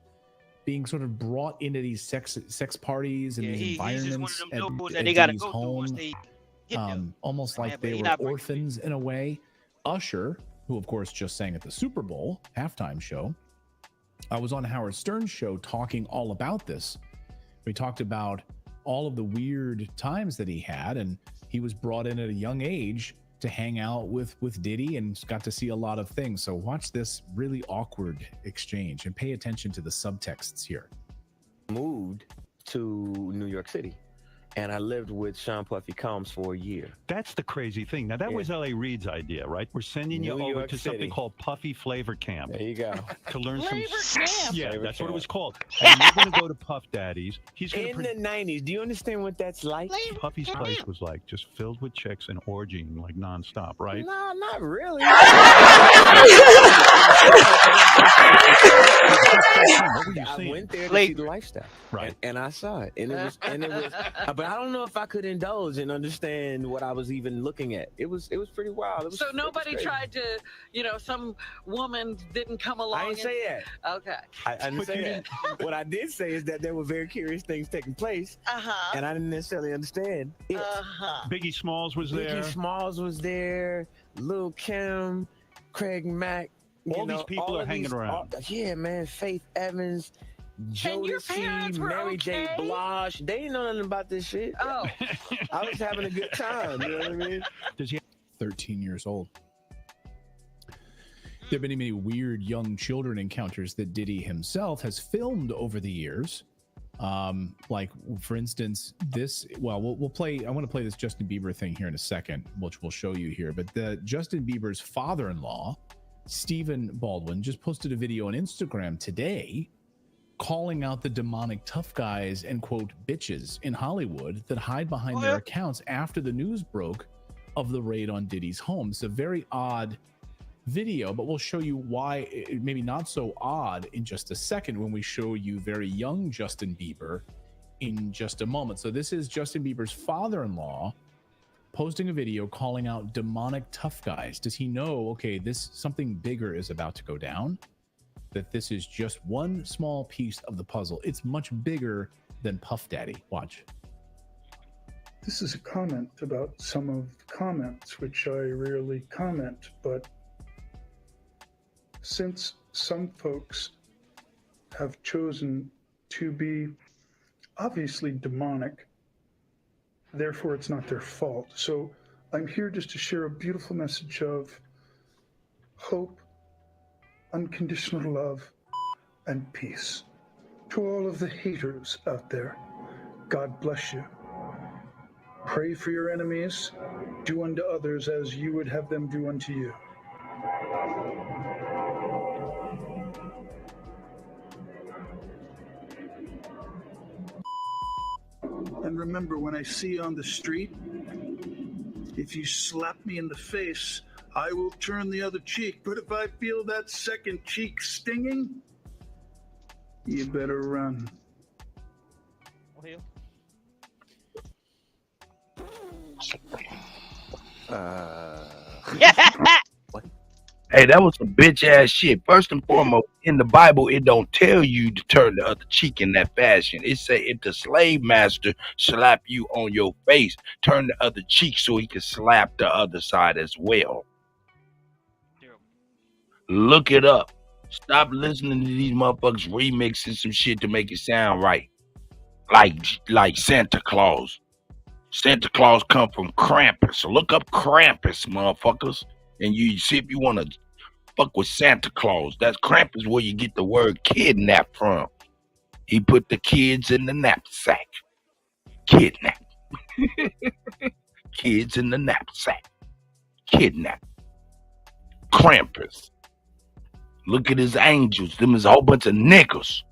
being sort of brought into these sex parties and these environments at Diddy's home, almost like they were orphans in a way. Usher, who of course just sang at the Super Bowl halftime show, I was on Howard Stern's show talking all about this. We talked about all of the weird times that he had, and he was brought in at a young age to hang out with Diddy and got to see a lot of things. So watch this really awkward exchange and pay attention to the subtexts here. Moved to New York City, and I lived with Sean Puffy Combs for a year. That's the crazy thing. Now, that was L.A. Reid's idea, right? We're sending you over to something called Puffy Flavor Camp. There you go. To learn Flavor Camp. Yeah, Flavor that's Camp. what it was called. And you're going to go to Puff Daddy's. He's in the 90s. Do you understand what that's like? Puffy's place was like just filled with chicks and orgying like nonstop, right? No, not really. I went there to see the lifestyle, right? And I saw it, and it was, but I don't know if I could indulge and understand what I was even looking at. It was pretty wild. So nobody tried to, some woman didn't come along. I didn't say that. Okay. I didn't say that. What I did say is that there were very curious things taking place, and I didn't necessarily understand it. Biggie Smalls was there. Biggie Smalls was there. Lil' Kim, Craig Mack. All these people are hanging around. Yeah, man. Faith Evans, Jodeci, Mary J. Blige. They didn't know nothing about this shit. Oh. I was having a good time. You know what I mean? Does he 13 years old? There have been many weird young children encounters that Diddy himself has filmed over the years. Like, for instance, we'll play. I want to play this Justin Bieber thing here in a second, which we'll show you here. But Justin Bieber's father-in-law, Stephen Baldwin, just posted a video on Instagram today calling out the demonic tough guys and quote bitches in Hollywood that hide behind their accounts after the news broke of the raid on Diddy's home. It's a very odd video, but we'll show you why it maybe not so odd in just a second when we show you very young Justin Bieber in just a moment. So this is Justin Bieber's father-in-law posting a video calling out demonic tough guys. Does he know, okay, something bigger is about to go down? That this is just one small piece of the puzzle. It's much bigger than Puff Daddy. Watch. This is a comment about some of the comments, which I rarely comment, but since some folks have chosen to be obviously demonic, therefore it's not their fault. So I'm here just to share a beautiful message of hope, unconditional love, and peace. To all of the haters out there, God bless you. Pray for your enemies. Do unto others as you would have them do unto you. And remember, when I see you on the street, if you slap me in the face, I will turn the other cheek. But if I feel that second cheek stinging, you better run. Hey, that was some bitch ass shit. First and foremost, in the Bible, it don't tell you to turn the other cheek in that fashion. It say if the slave master slap you on your face, turn the other cheek so he can slap the other side as well. Look it up. Stop listening to these motherfuckers remixing some shit to make it sound right. Like Santa Claus. Santa Claus come from Krampus. So look up Krampus, motherfuckers. And you see if you want to fuck with Santa Claus. That's Krampus where you get the word kidnap from. He put the kids in the knapsack. Kidnap. Kids in the knapsack. Kidnap. Krampus. Look at his angels. Them is a whole bunch of niggas.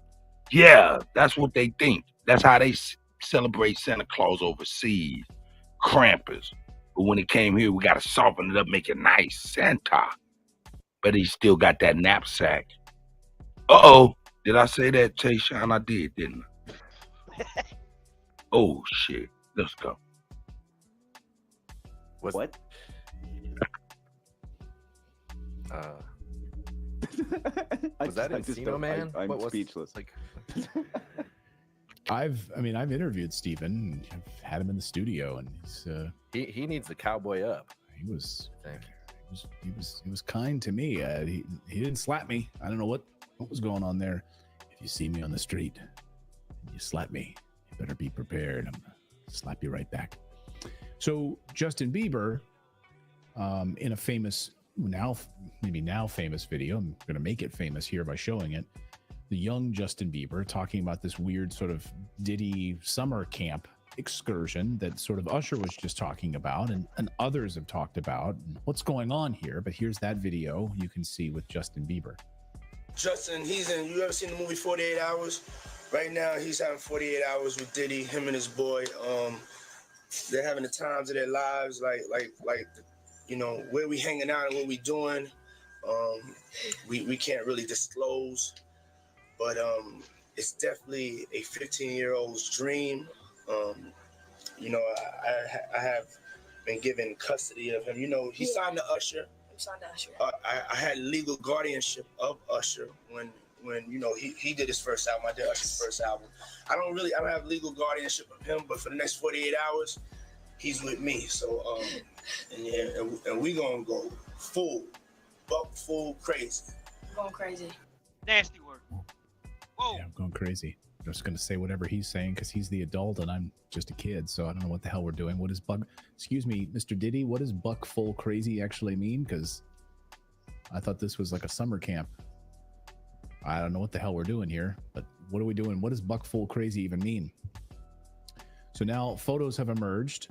Yeah, that's what they think. That's how they celebrate Santa Claus overseas. Krampus. But when it came here, we got to soften it up, make it nice. Santa. But he still got that knapsack. Uh-oh. Did I say that, Tayshawn? I did, didn't I? Oh, shit. Let's go. What? Was that Encino Man? I'm speechless. Like, I've interviewed Steven. I've had him in the studio, and he needs the cowboy up. He was kind to me. He didn't slap me. I don't know what was going on there. If you see me on the street and you slap me, you better be prepared. I'm gonna slap you right back. So Justin Bieber, in a famous now famous video, I'm gonna make it famous here by showing it. The young Justin Bieber talking about this weird sort of Diddy summer camp excursion that sort of Usher was just talking about, and others have talked about what's going on here. But here's that video you can see with Justin Bieber. Justin, you ever seen the movie 48 Hours? Right now, he's having 48 hours with Diddy, him and his boy. They're having the times of their lives, like you know, where we hanging out and what we doing. We can't really disclose. But it's definitely a 15-year-old's dream. You know, I have been given custody of him. You know, he signed to Usher. He signed to Usher. I had legal guardianship of Usher when you know he did his first album. I did Usher's first album. I don't have legal guardianship of him, but for the next 48 hours, he's with me. So and we gonna go full crazy. Going crazy. Nasty word. Whoa. Yeah, I'm going crazy. I'm just going to say whatever he's saying because he's the adult and I'm just a kid. So I don't know what the hell we're doing. What is excuse me, Mr. Diddy, what does buck full crazy actually mean? Because I thought this was like a summer camp. I don't know what the hell we're doing here, but what are we doing? What does buck full crazy even mean? So now photos have emerged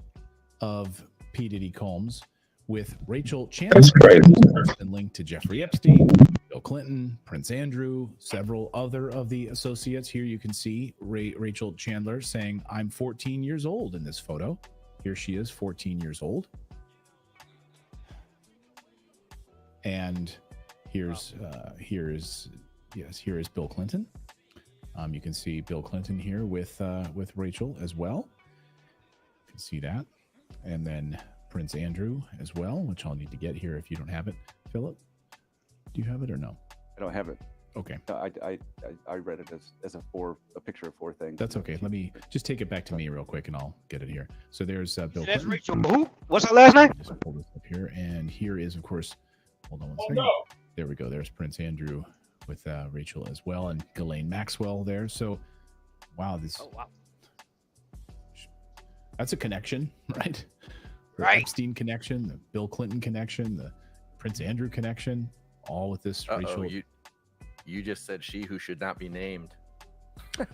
of P. Diddy Combs with Rachel Chandler. That's crazy. And linked to Jeffrey Epstein, Bill Clinton, Prince Andrew, several other of the associates. Here you can see Rachel Chandler saying, "I'm 14 years old" in this photo. Here she is, 14 years old. And here is Bill Clinton. You can see Bill Clinton here with Rachel as well. You can see that. And then Prince Andrew as well, which I'll need to get here if you don't have it. Philip, do you have it or no? I don't have it. Okay. I read it as a picture of four things. That's okay. Let me just take it back to me real quick and I'll get it here. So there's Bill That's Clinton. Rachel. Who? What's her last name? Just pull this up here. And here is, of course, hold on one second. No. There we go. There's Prince Andrew with Rachel as well, and Ghislaine Maxwell there. So, wow, this. Oh, wow. That's a connection, right? The Right. Epstein connection, the Bill Clinton connection, the Prince Andrew connection, all with this Rachel. You just said she who should not be named.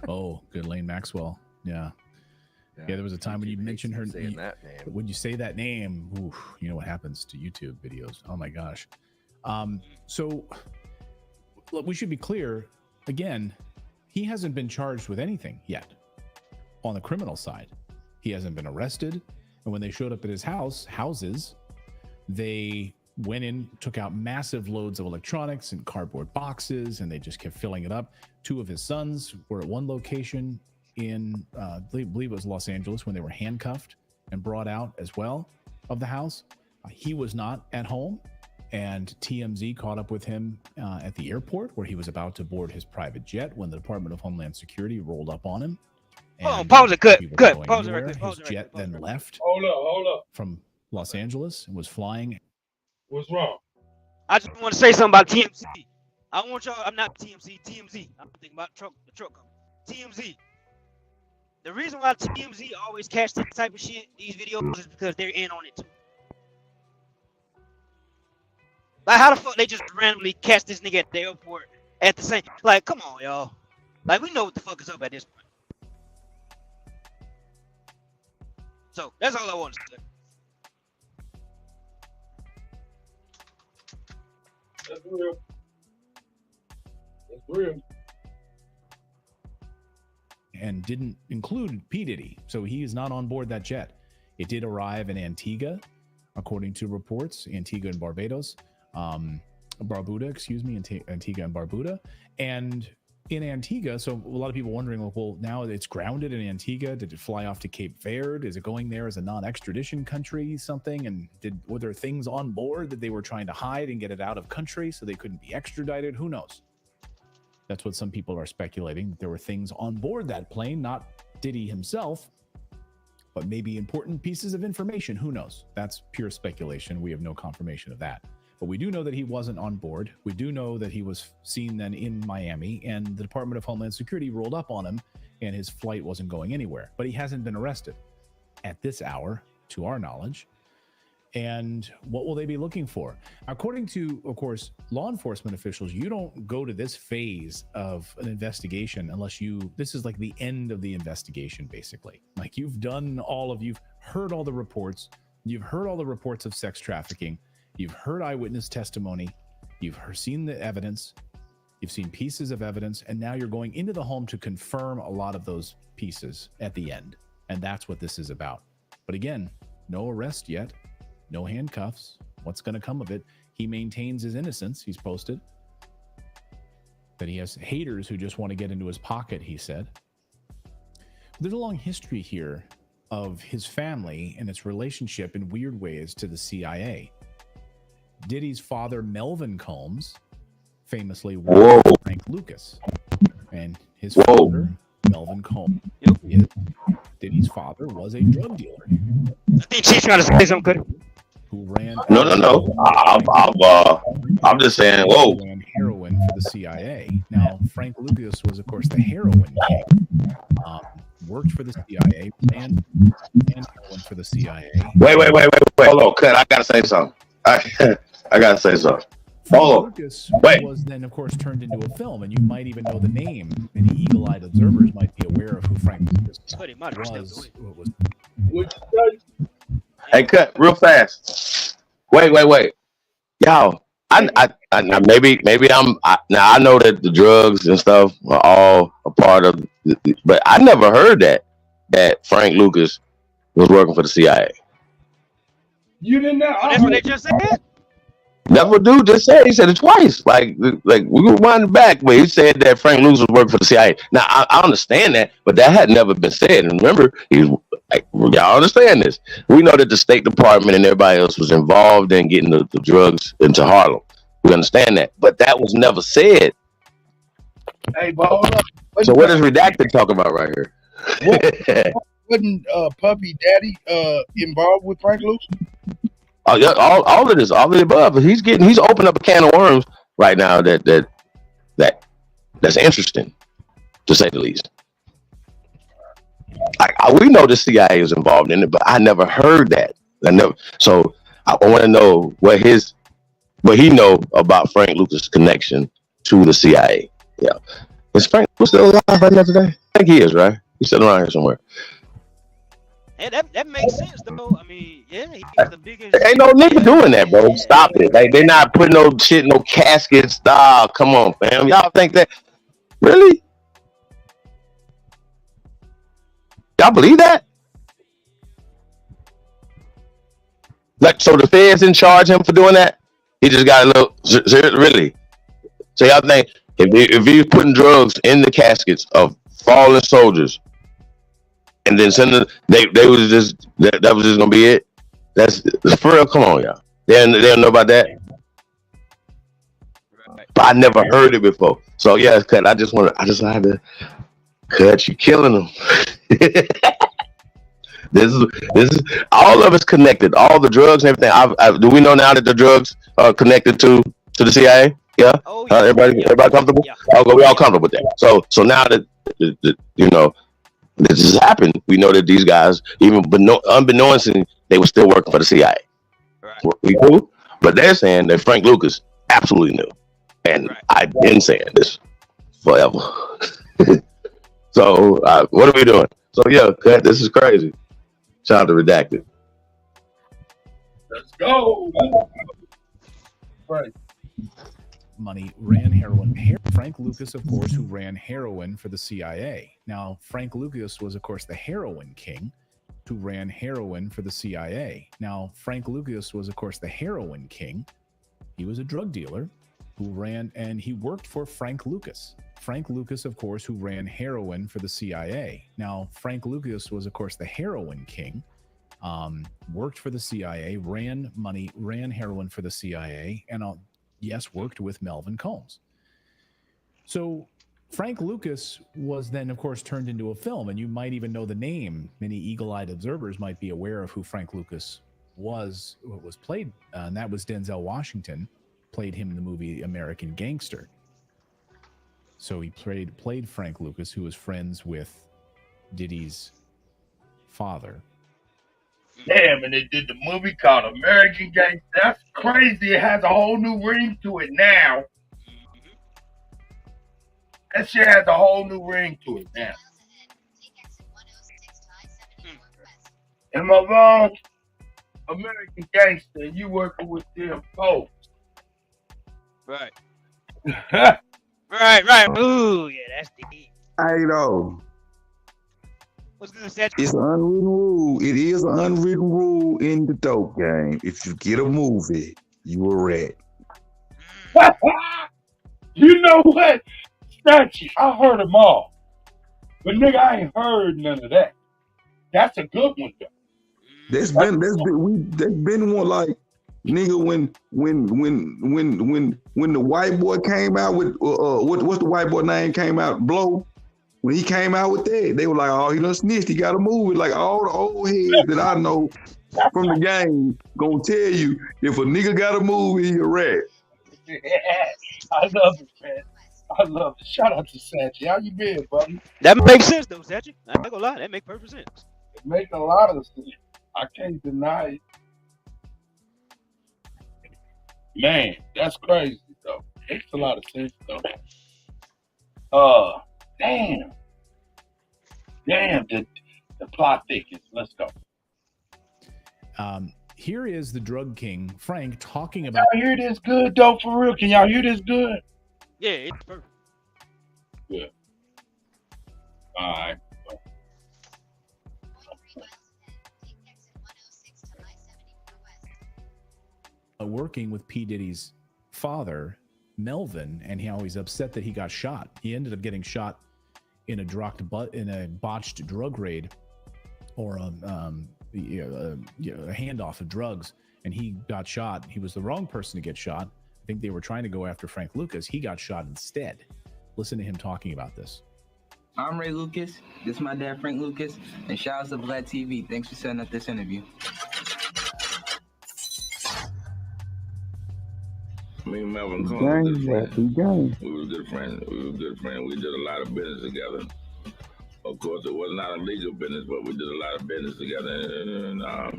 Oh, Ghislaine Maxwell. Yeah. Yeah, there was a time when you mentioned her. Saying that name. When you say that name, oof, you know what happens to YouTube videos. Oh my gosh. So look, we should be clear. Again, he hasn't been charged with anything yet on the criminal side. He hasn't been arrested. And when they showed up at his houses, they went in, took out massive loads of electronics and cardboard boxes, and they just kept filling it up. 2 of his sons were at one location in, I believe it was Los Angeles, when they were handcuffed and brought out as well of the house. He was not at home, and TMZ caught up with him at the airport where he was about to board his private jet when the Department of Homeland Security rolled up on him. Oh, pause it, good. Pause it right there. His jet then left Hold up. from Los Angeles and was flying. What's wrong? I just want to say something about TMZ. I want y'all. I'm not TMZ. I'm thinking about the truck company. TMZ. The reason why TMZ always catch this type of shit, these videos, is because they're in on it too. Like, how the fuck they just randomly catch this nigga at the airport at the same? Like, come on, y'all. Like, we know what the fuck is up at this point. So that's all I want to say. That's real. That's real. And didn't include P. Diddy. So he is not on board that jet. It did arrive in Antigua, according to reports, Antigua and Barbuda, Antigua and Barbuda. And in Antigua, so a lot of people wondering, well, now it's grounded in Antigua. Did it fly off to Cape Verde? Is it going there as a non-extradition country, something? And were there things on board that they were trying to hide and get it out of country so they couldn't be extradited? Who knows? That's what some people are speculating, that there were things on board that plane, not Diddy himself, but maybe important pieces of information. Who knows? That's pure speculation. We have no confirmation of that. But we do know that he wasn't on board. We do know that he was seen then in Miami, and the Department of Homeland Security rolled up on him, and his flight wasn't going anywhere. But he hasn't been arrested at this hour, to our knowledge. And what will they be looking for? According to, of course, law enforcement officials, you don't go to this phase of an investigation unless this is like the end of the investigation, basically. Like, you've heard all the reports. You've heard all the reports of sex trafficking. You've heard eyewitness testimony. You've seen the evidence. You've seen pieces of evidence. And now you're going into the home to confirm a lot of those pieces at the end. And that's what this is about. But again, no arrest yet. No handcuffs. What's going to come of it? He maintains his innocence. He's posted that he has haters who just want to get into his pocket, he said. There's a long history here of his family and its relationship in weird ways to the CIA. Diddy's father, Melvin Combs, famously worked with Frank Lucas. And his father, Melvin Combs, Diddy's father was a drug dealer. I think she's trying to say something good. Who ran? No. I'm just saying. Whoa. Ran heroin for the CIA. Now, Frank Lucas was, of course, the heroin king. Worked for the CIA and heroin for the CIA. Wait. Hold on, Cut. I gotta say something. I gotta say something. Hold on. Lucas was then, of course, turned into a film, and you might even know the name. Many eagle-eyed observers might be aware of who Frank Lucas was. Hey, Cut, real fast. Wait. Y'all, maybe I know that the drugs and stuff are all a part of but I never heard that Frank Lucas was working for the CIA. You didn't know? Oh, that's what they just said? Never do. Just said. He said it twice. Like we were winding back, but he said that Frank Lucas was working for the CIA. Now I understand that, but that had never been said. And remember, he was like, y'all understand this. We know that the State Department and everybody else was involved in getting the drugs into Harlem. We understand that, but that was never said. Hey, but hold up. So what is redacted talking about right here? Wasn't Puppy Daddy involved with Frank Lucas? Oh yeah, all of this, all of the above. He's opened up a can of worms right now that's interesting, to say the least. We know the CIA is involved in it, but I never heard that. So I want to know what he know about Frank Lucas' connection to the CIA. Yeah, is Frank still alive right now today? I think he is, right? He's still around here somewhere. That makes sense though. I mean, yeah, he's the biggest. Ain't no nigga doing that, bro. Stop it. They not putting no shit, no caskets. Ah, come on, fam. Y'all think that? Really? Y'all believe that? Like, so the feds didn't charge him for doing that? He just got a little, really? So y'all think if he's putting drugs in the caskets of fallen soldiers and then sending, they was just, that was just gonna be it? That's for real. Come on, y'all. They don't know about that. But I never heard it before. So yeah, Cut. I just had to Cut. You killing them. This is all of it's connected. All the drugs and everything. Do we know now that the drugs are connected to the CIA? Yeah. Oh, yeah. Everybody comfortable? Yeah. We all comfortable with that. So now that you know this has happened, we know that these guys, even unbeknownst, they were still working for the CIA. Right. We cool? But they're saying that Frank Lucas absolutely knew, and right. I've been saying this forever. So what are we doing? So yeah, Cut. This is crazy. Shout out to Redacted. Let's go. Right. Money ran heroin. Frank Lucas, of course, who ran heroin for the CIA. Now, Frank Lucas was, of course, the heroin king who ran heroin for the CIA. Now, Frank Lucas was, of course, the heroin king. He was a drug dealer who ran, and he worked for Frank Lucas. Frank Lucas, of course, who ran heroin for the CIA. Now, Frank Lucas was, of course, the heroin king, worked for the CIA, ran heroin for the CIA, and yes, worked with Melvin Combs. So Frank Lucas was then, of course, turned into a film, and you might even know the name. Many eagle-eyed observers might be aware of who Frank Lucas was played, and that was Denzel Washington, played him in the movie American Gangster. So he played Frank Lucas, who was friends with Diddy's father. Damn, and they did the movie called American Gangster. That's crazy. It has a whole new ring to it now. That shit has a whole new ring to it now. Am I wrong? American Gangster, and you working with them folks. Right. Right. Ooh, yeah, that's deep. I know. What's good, Seth? It's an unwritten rule. It is an unwritten rule in the dope game. If you get a movie, you a rat. You know what? Statue, I heard them all. But nigga, I ain't heard none of that. That's a good one though. That's been one like nigga when the white boy came out with what's the white boy name came out? Blow. When he came out with that, they were like, oh, he done snitched. He got a movie. Like all the old heads that I know from the game gonna tell you if a nigga got a movie, he a rat. Yeah, I love it, man. I love it. Shout out to Sachi. How you been, buddy? That makes sense though, Sachi. I ain't gonna lie, that makes perfect sense. It makes a lot of sense. I can't deny it. Man, that's crazy though. It makes a lot of sense though. Damn, the plot thickens. Let's go. Here is the drug king, Frank, talking about... Y'all hear this good, though, for real? Can y'all hear this good? Yeah, it's perfect. Good. All right. Working with P. Diddy's father, Melvin, and how he's upset that he got shot. He ended up getting shot in a botched drug raid, or a handoff of drugs, and he got shot. He was the wrong person to get shot. I think they were trying to go after Frank Lucas. He got shot instead. Listen to him talking about this. I'm Ray Lucas. This is my dad, Frank Lucas, and shout out to Vlad TV. Thanks for setting up this interview. Me and Melvin Combs were good friends. We did a lot of business together. Of course, it was not a legal business, but we did a lot of business together. And I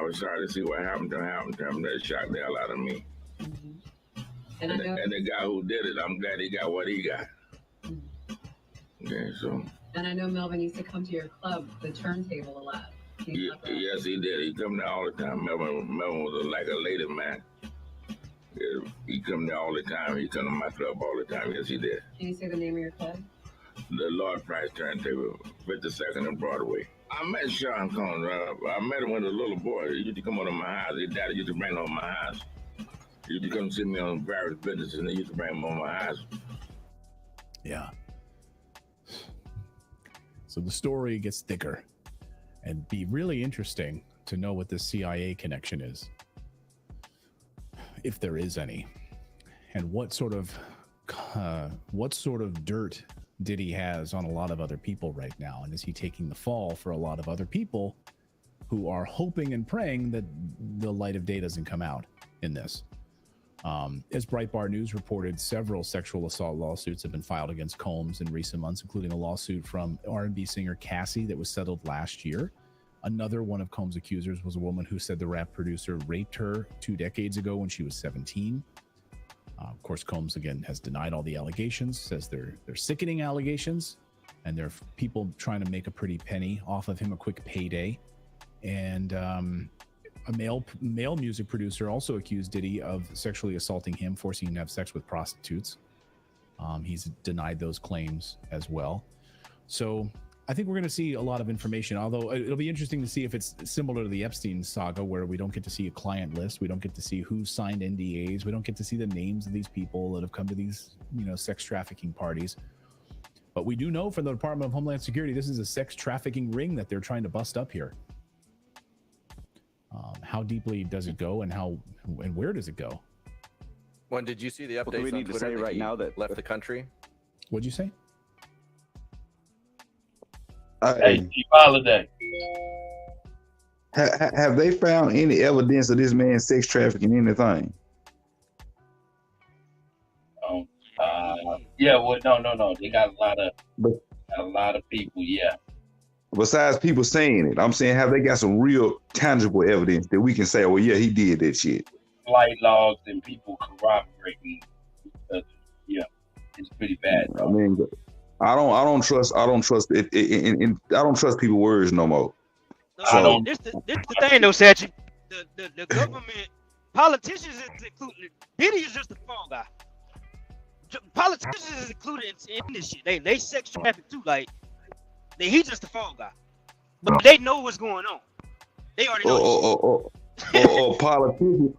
was sorry to see what happened to him. That shocked the hell out of me. And the guy who did it, I'm glad he got what he got. Okay, so. And I know Melvin used to come to your club, the turntable, a lot. Yes, he did. He come there all the time. Melvin was like a lady man. Yeah, he come there all the time. He come to my club all the time. Yes, he did. Can you say the name of your club? The Lord Price Turntable, 52nd and Broadway. I met Sean Combs. I met him when he was a little boy. He used to come over to my house. His daddy used to bring him over my house. He used to come see me on various businesses, and they used to bring him over my house. Yeah. So the story gets thicker, and be really interesting to know what this CIA connection is, if there is any, and what sort of dirt Diddy has on a lot of other people right now, and is he taking the fall for a lot of other people who are hoping and praying that the light of day doesn't come out in this? As Breitbart News reported, several sexual assault lawsuits have been filed against Combs in recent months, including a lawsuit from R&B singer Cassie that was settled last year. Another one of Combs' accusers was a woman who said the rap producer raped her 2 decades ago when she was 17. Of course, Combs, again, has denied all the allegations, says they're sickening allegations, and there are people trying to make a pretty penny off of him, a quick payday. And a male music producer also accused Diddy of sexually assaulting him, forcing him to have sex with prostitutes. He's denied those claims as well. So I think we're going to see a lot of information, although it'll be interesting to see if it's similar to the Epstein saga, where we don't get to see a client list. We don't get to see who signed NDAs. We don't get to see the names of these people that have come to these, sex trafficking parties. But we do know from the Department of Homeland Security, this is a sex trafficking ring that they're trying to bust up here. How deeply does it go, and where does it go? When did you see the updates we on need to Twitter say right he now that left the country? What'd you say? Hey, Chief Holiday. Have they found any evidence of this man sex trafficking anything? Yeah, well, no. They got a lot of people, yeah. Besides people saying it, I'm saying, have they got some real tangible evidence that we can say, oh yeah, he did that shit? Flight logs and people corroborating. Yeah, it's pretty bad. I mean, I don't trust it. I don't trust people's words no more. So this the thing though, Sachi. The government, politicians is included. Diddy is just a fall guy. Politicians is included in this shit. They sex traffic too. Like he's just a fall guy, but they know what's going on. They already know.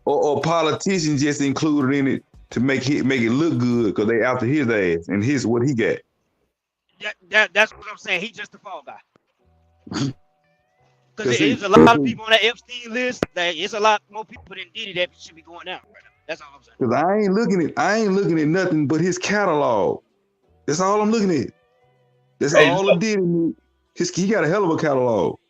Or politicians just included in it to make it look good because they after his ass and here's what he got. That's what I'm saying. He's just a fall guy. Because there's a lot of people on that Epstein list. There's a lot more people than Diddy that should be going out right now. That's all I'm saying. Because I ain't looking at nothing but his catalog. That's all I'm looking at. That's all I did. He got a hell of a catalog.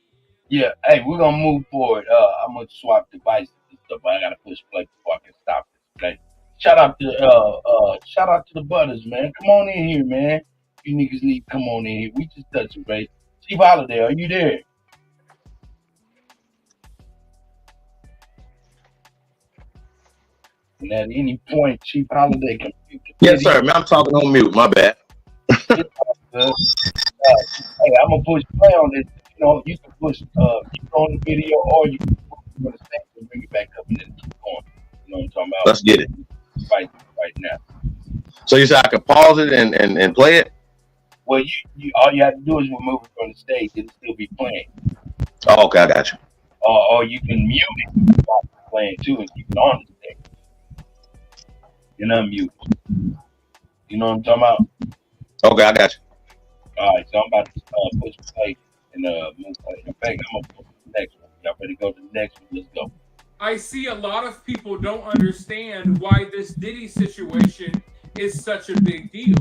Yeah, hey, we're gonna move forward. I'm gonna swap devices and stuff, but I gotta push play before I can stop this. Okay. Shout out to the Butters, man. Come on in here, man. You niggas need to come on in here. We just touching base. Chief Holiday, are you there? And at any point, Chief Holiday can. Yes, sir. Man, I'm talking on mute. My bad. Hey, I'm gonna push play on this. You can push keep on the video, or you can put the same and bring it back up and then keep going. You know what I'm talking about? Let's get it. Right now. So you said I could pause it and play it? Well, you all you have to do is remove it from the stage. It'll still be playing. Oh, okay, I got you. Or you can mute it while it's playing too and keep it on the stage. And unmute. You know what I'm talking about? Okay, I got you. All right, so I'm about to push play and move play. In fact, I'm gonna go to the next one. Y'all ready to go to the next one? Let's go. I see a lot of people don't understand why this Diddy situation is such a big deal.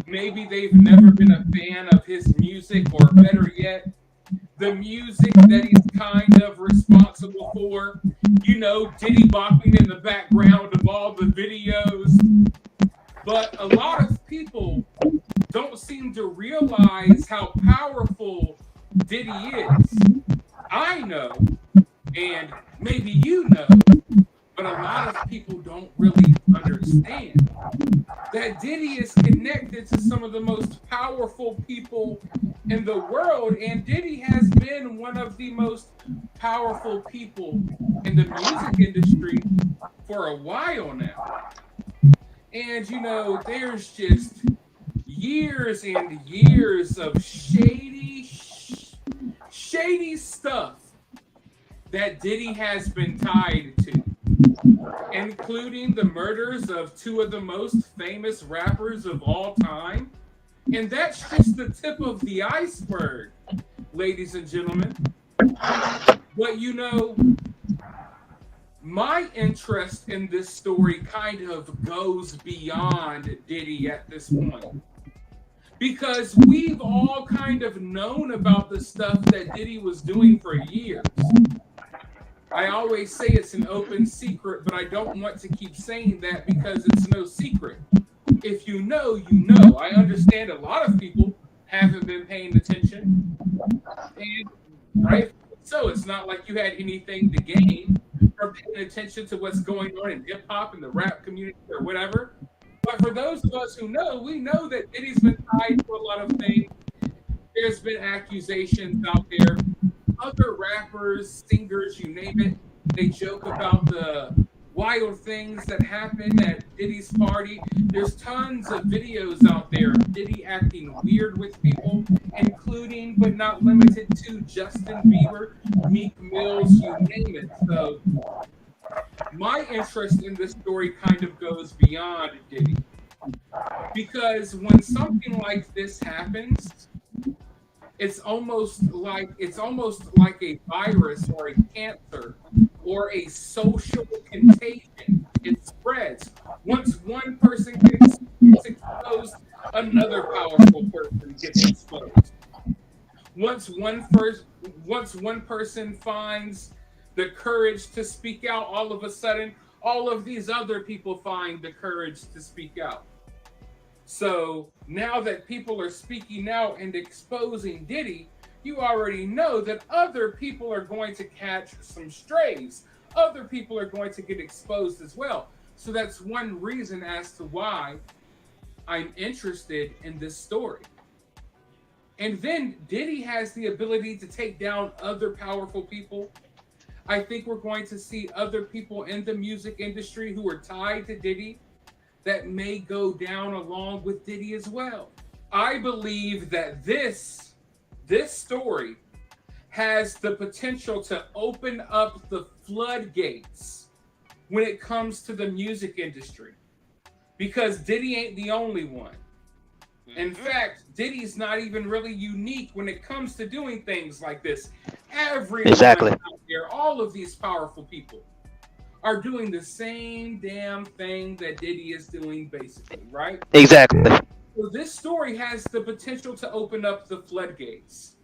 Maybe they've never been a fan of his music, or better yet, the music that he's kind of responsible for. Diddy bopping in the background of all the videos. But a lot of people don't seem to realize how powerful Diddy is. I know, and maybe you know, but a lot of people don't really understand. that Diddy is connected to some of the most powerful people in the world, and Diddy has been one of the most powerful people in the music industry for a while now. And you know, there's just years and years of shady stuff that Diddy has been tied to, including the murders of two of the most famous rappers of all time. And that's just the tip of the iceberg, ladies and gentlemen. But you know, my interest in this story kind of goes beyond Diddy at this point. Because we've all kind of known about the stuff that Diddy was doing for years. I always say it's an open secret, but I don't want to keep saying that because it's no secret. If you know, you know. I understand a lot of people haven't been paying attention. And right? So it's not like you had anything to gain from paying attention to what's going on in hip hop and the rap community or whatever. But for those of us who know, we know that Diddy's been tied to a lot of things. There's been accusations out there. Other rappers, singers, you name it, they joke about the wild things that happen at Diddy's party. There's tons of videos out there of Diddy acting weird with people, including but not limited to Justin Bieber, Meek Mills, you name it. So my interest in this story kind of goes beyond Diddy. Because when something like this happens, it's almost like a virus or a cancer or a social contagion. It spreads. Once one person gets exposed, another powerful person gets exposed. Once one person finds the courage to speak out, all of a sudden, all of these other people find the courage to speak out. So now that people are speaking out and exposing Diddy, you already know that other people are going to catch some strays. Other people are going to get exposed as well. So that's one reason as to why I'm interested in this story. And then Diddy has the ability to take down other powerful people. I think we're going to see other people in the music industry who are tied to Diddy that may go down along with Diddy as well. I believe that this story has the potential to open up the floodgates when it comes to the music industry, because Diddy ain't the only one. In fact, Diddy's not even really unique when it comes to doing things like this. Everyone out there, all of these powerful people, are doing the same damn thing that Diddy is doing, basically, right? Exactly. So this story has the potential to open up the floodgates.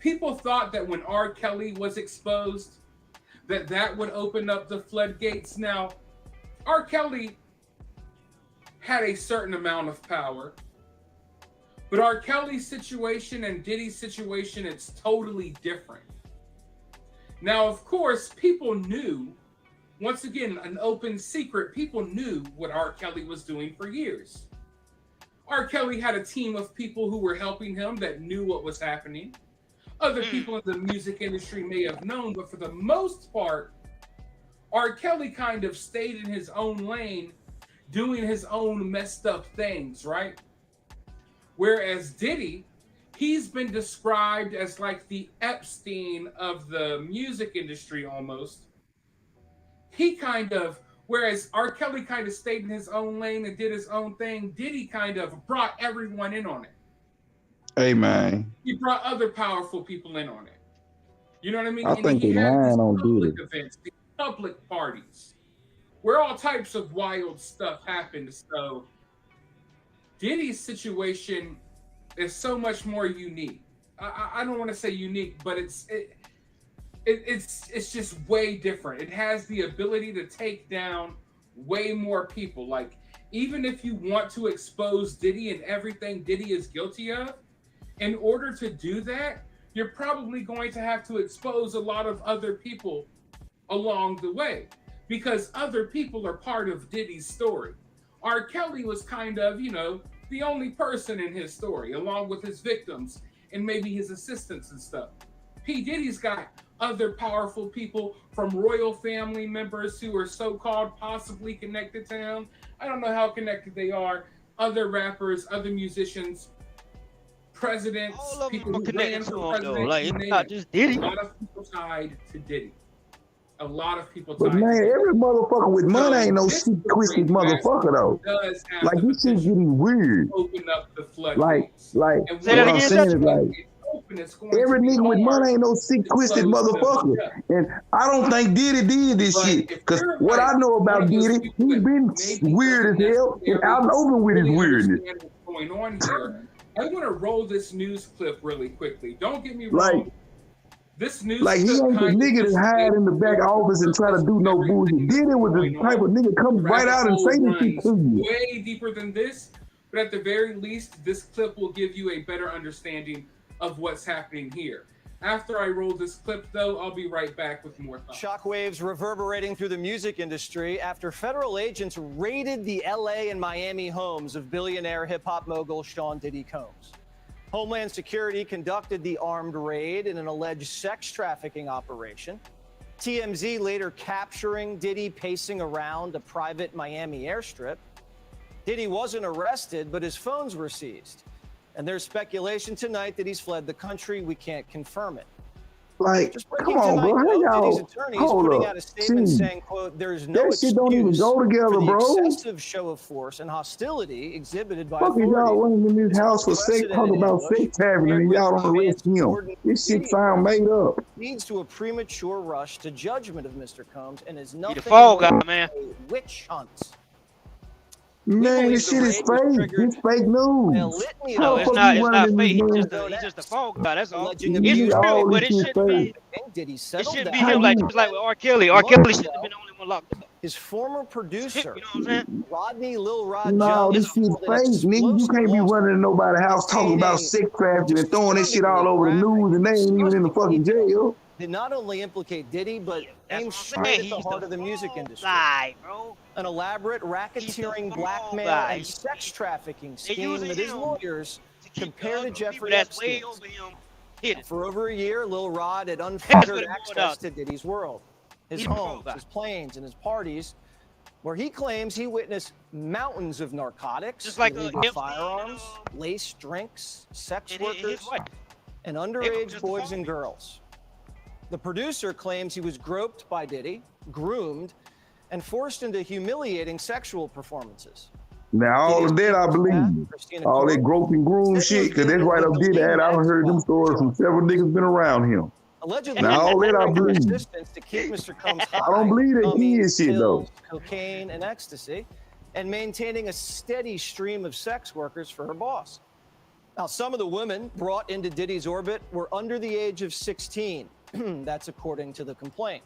People thought that when R. Kelly was exposed, that would open up the floodgates. Now, R. Kelly had a certain amount of power, but R. Kelly's situation and Diddy's situation, it's totally different. Now, of course, people knew, once again, an open secret, people knew what R. Kelly was doing for years. R. Kelly had a team of people who were helping him that knew what was happening. Other people in the music industry may have known, but for the most part, R. Kelly kind of stayed in his own lane, doing his own messed up things, right? Whereas Diddy, he's been described as like the Epstein of the music industry almost. He kind of, whereas R. Kelly kind of stayed in his own lane and did his own thing, Diddy kind of brought everyone in on it. Hey, man. He brought other powerful people in on it. You know what I mean? I think he lying on public Diddy. events, these public parties, where all types of wild stuff happened. So Diddy's situation is so much more unique. I don't want to say unique, but it's just way different. It has the ability to take down way more people. Like, even if you want to expose Diddy and everything Diddy is guilty of, in order to do that, you're probably going to have to expose a lot of other people along the way, because other people are part of Diddy's story. R. Kelly was kind of, you know, the only person in his story, along with his victims and maybe his assistants and stuff. P. Diddy's got other powerful people, from royal family members who are so-called possibly connected to him. I don't know how connected they are. Other rappers, other musicians, presidents, people who ran for president. Like, it's not just Diddy. A lot of people tied to Diddy. A lot of people But tied man, to Diddy. every motherfucker with money ain't no this shit twisted motherfucker though. does have Like the this shit getting weird. open up the Like, floodgates. like And what when I'm it saying is gets like open, it's going every to be nigga with hard money ain't no sick to twisted close them motherfucker. up. And I don't think Diddy did this But shit. if Cause you're what I like know one about of those Diddy, people he that been maybe weird as doesn't hell and out necessarily open with his really weirdness. understand what's going on here, I want to roll this news clip really quickly. Don't get me Like, wrong. This news like he clip ain't the kind of nigga just that hide in the back office and try to do no bullshit. Diddy was the type of nigga come right rabbit out and hole say this shit runs to you. way deeper than this, but at the very least, this clip will give you a better understanding of what's happening here. After I roll this clip, though, I'll be right back with more thoughts. Shockwaves reverberating through the music industry after federal agents raided the LA and Miami homes of billionaire hip-hop mogul Sean Diddy Combs. Homeland Security conducted the armed raid in an alleged sex trafficking operation. TMZ later capturing Diddy pacing around a private Miami airstrip. Diddy wasn't arrested, but his phones were seized. And there's speculation tonight that he's fled the country. We can't confirm it. Like, Just come breaking on, tonight, bro. though, How Diddy's y'all attorney is hold putting up? out a statement See, saying, quote, "There's no that shit don't even excuse go together, for the bro. excessive show of force and hostility exhibited by Fuck is y'all authorities." running in this house for sex, talking about sex trafficking, and y'all don't arrest him. This shit sound made up. Leads to a premature rush to judgment of Mr. Combs and is nothing fall more guy, than man. a witch hunt. Man, this shit is fake. It's fake news. How the it's fuck not. you It's running not in fake. this He's just a fall guy. That's all. Alleging It's abuse. true, all but this it shit shouldn't be. Diddy It settled shouldn't be down. him. Like just like with R. Kelly. R. Kelly shouldn't have been the only one locked up. His former producer, You know what I'm saying? Rodney Lil Rod No, Jones, this shit fake, nigga. You can't be running in nobody's house talking about sex trafficking and throwing this shit all over the news, and they ain't even in the fucking jail. did not only implicate Diddy, but aimed straight at the He's heart the of the music industry. guy, bro. An elaborate racketeering, blackmail, guy. and sex trafficking They scheme using that his him lawyers compared to Jeffrey That's way Epstein. over him. Hit it. For over a year, Lil Rod had That's unfettered what it access brought out. to Diddy's world, his He's a pro homes, guy. his planes, and his parties, where he claims he witnessed mountains of narcotics, Just like illegal Epstein, firearms, laced drinks, sex And his workers, wife. and They were underage just boys and girls. The producer claims he was groped by Diddy, groomed, and forced into humiliating sexual performances. Now, all of that I believe. All that grope and groom shit, because that's right up did that. I heard them stories from several niggas been around him. Allegedly, Now, all that I believe. assistance to keep Mr. Combs high. I don't believe that gummies, kid shit, though. pills, cocaine, and ecstasy, and maintaining a steady stream of sex workers for her boss. Now, some of the women brought into Diddy's orbit were under the age of 16. That's according to the complaint.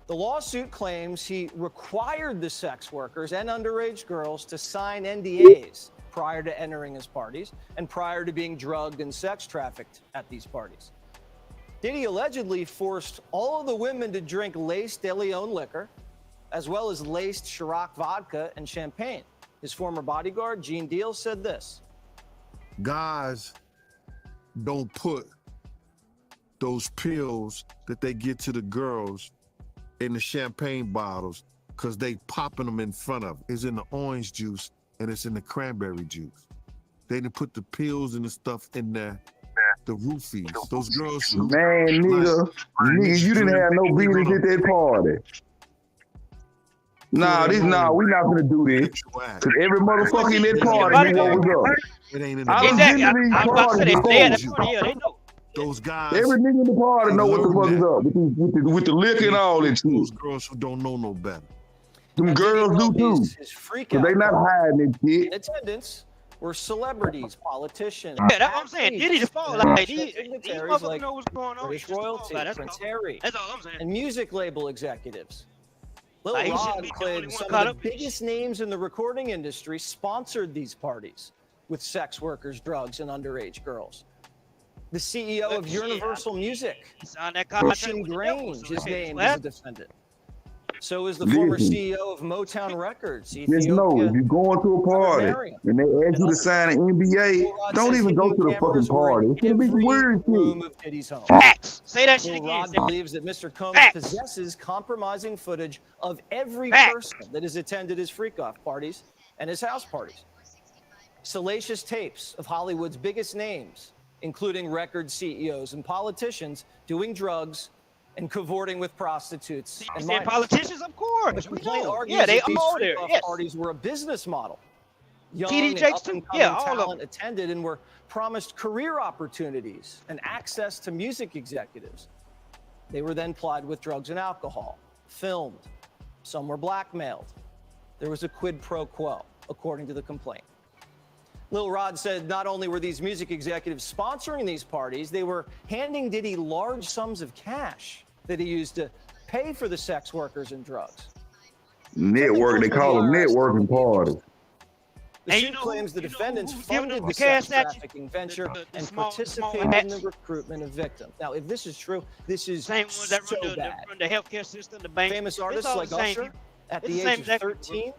The lawsuit claims he required the sex workers and underage girls to sign NDAs prior to entering his parties and prior to being drugged and sex trafficked at these parties. Diddy allegedly forced all of the women to drink laced De Leon liquor, as well as laced Ciroc vodka and champagne. His former bodyguard, Gene Deal, said this. Guys don't put those pills that they get to the girls in the champagne bottles because they popping them in front of. It's in the orange juice and it's in the cranberry juice. They didn't put the pills and the stuff in there, the roofies. Those girls. Man, nigga, you didn't have no business at that party. Nah, we not gonna do this. Cause every motherfucker in that party knew what was up. It ain't in I the done been to these parties before. Those guys. Every nigga in the party know what the fuck is up with the liquor and all that shit. Those girls who don't know no better. Them girls do too. Cause they not hiding that shit. In attendance were celebrities, politicians. Yeah, that's what I'm saying. Diddy the fall. Like, these dignitaries motherfuckers know what's going on. British royalty, That's Prince all. Harry, That's all I'm saying. and music label executives. Lil Like, he Rod shouldn't be the only claimed one some caught of the biggest names in the recording industry sponsored these parties with sex workers, drugs, and underage girls. The CEO of Universal Music, He signed that contract Christian with the devil, Grange, so is hey, named what as a happened? defendant. So is the former CEO of Motown Records. Just know, if you're going to a party and they ask you to sign an NBA, don't even go to the fucking party. It's gonna be weird room of Diddy's home. Facts. Say that shit again. Rod believes that Mr. Combs possesses compromising footage of every person that has attended his freak-off parties and his house parties. Salacious tapes of Hollywood's biggest names, including record CEOs and politicians, doing drugs and cavorting with prostitutes. And politicians, of course. The complaint argues Yeah, they that these all there. freak-off Yes. parties were a business model. Young TD and Jakes, up-and-coming all of talent attended and were promised career opportunities and access to music executives. They were then plied with drugs and alcohol, filmed. Some were blackmailed. There was a quid pro quo, according to the complaint. Lil Rod said not only were these music executives sponsoring these parties, they were handing Diddy large sums of cash that he used to pay for the sex workers and drugs. Network, they call them networking parties. The suit claims the defendants funded the sex trafficking venture and participated in the recruitment of victims. Now, if this is true, this is Same ones that so run bad. the healthcare system, the bank. Famous It's artists all like the same Usher, people. at It's the the age same of exact 13,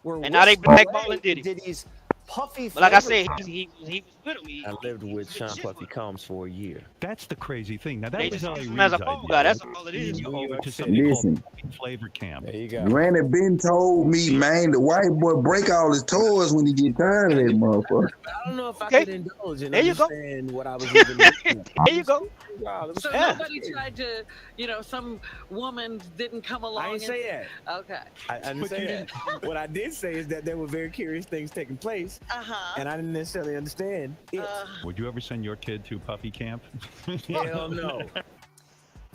were And now they whisked away blackballing Diddy. Diddy's puffy But like I flavor said, he was with him. I lived with Sean Puffy Combs for a year. That's the crazy thing. Now that They was just L.A. use Reid's him as a idea. phone guy. That's all it is. You over to something Listen. called Flavor Camp. There you go. Granny Ben told me, man, the white boy break all his toys when he get tired of that motherfucker. I don't know if I could indulge and There you go. understand what I was even looking at. There you go. Wow, it was So nobody tried to, some woman didn't come along. I didn't say and, that. Okay. I didn't say that. What I did say is that there were very curious things taking place, and I didn't necessarily understand it. Would you ever send your kid to Puffy Camp? Hell no.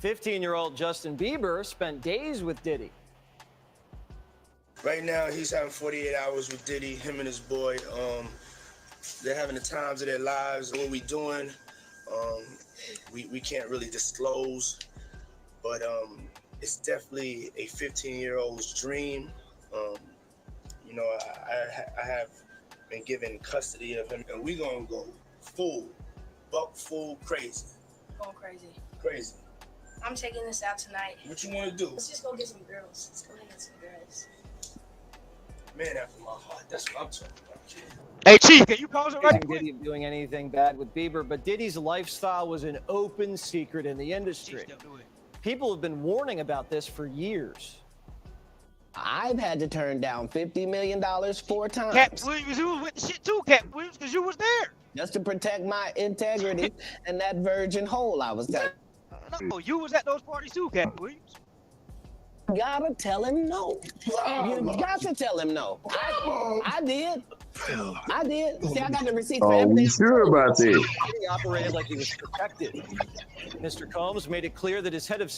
15-year-old Justin Bieber spent days with Diddy. Right now, he's having 48 hours with Diddy, him and his boy. They're having the times of their lives. What we doing, we can't really disclose, but it's definitely a 15-year-old's dream. I have been given custody of him, and we're gonna go full crazy. Going crazy. Crazy. I'm taking this out tonight. What you want to do? Let's just go get some girls. Let's go get some girls. Man after my heart. That's what I'm talking about, kid. Hey, Chief, can you pause it right Accusing Diddy of doing anything bad with Bieber, but Diddy's lifestyle was an open secret in the industry. People have been warning about this for years. I've had to turn down $50 million 4 times. Cat Williams, you was with the shit too, Cat Williams, because you was there. Just to protect my integrity and that virgin hole I was got. No, you was at those parties too, Cat Williams. Gotta tell him no. You got to tell him no. I did. I did. See, I got the receipt for Oh, everything. we sure about that? Diddy operated like he was protected. Mr. Combs made it clear that his head of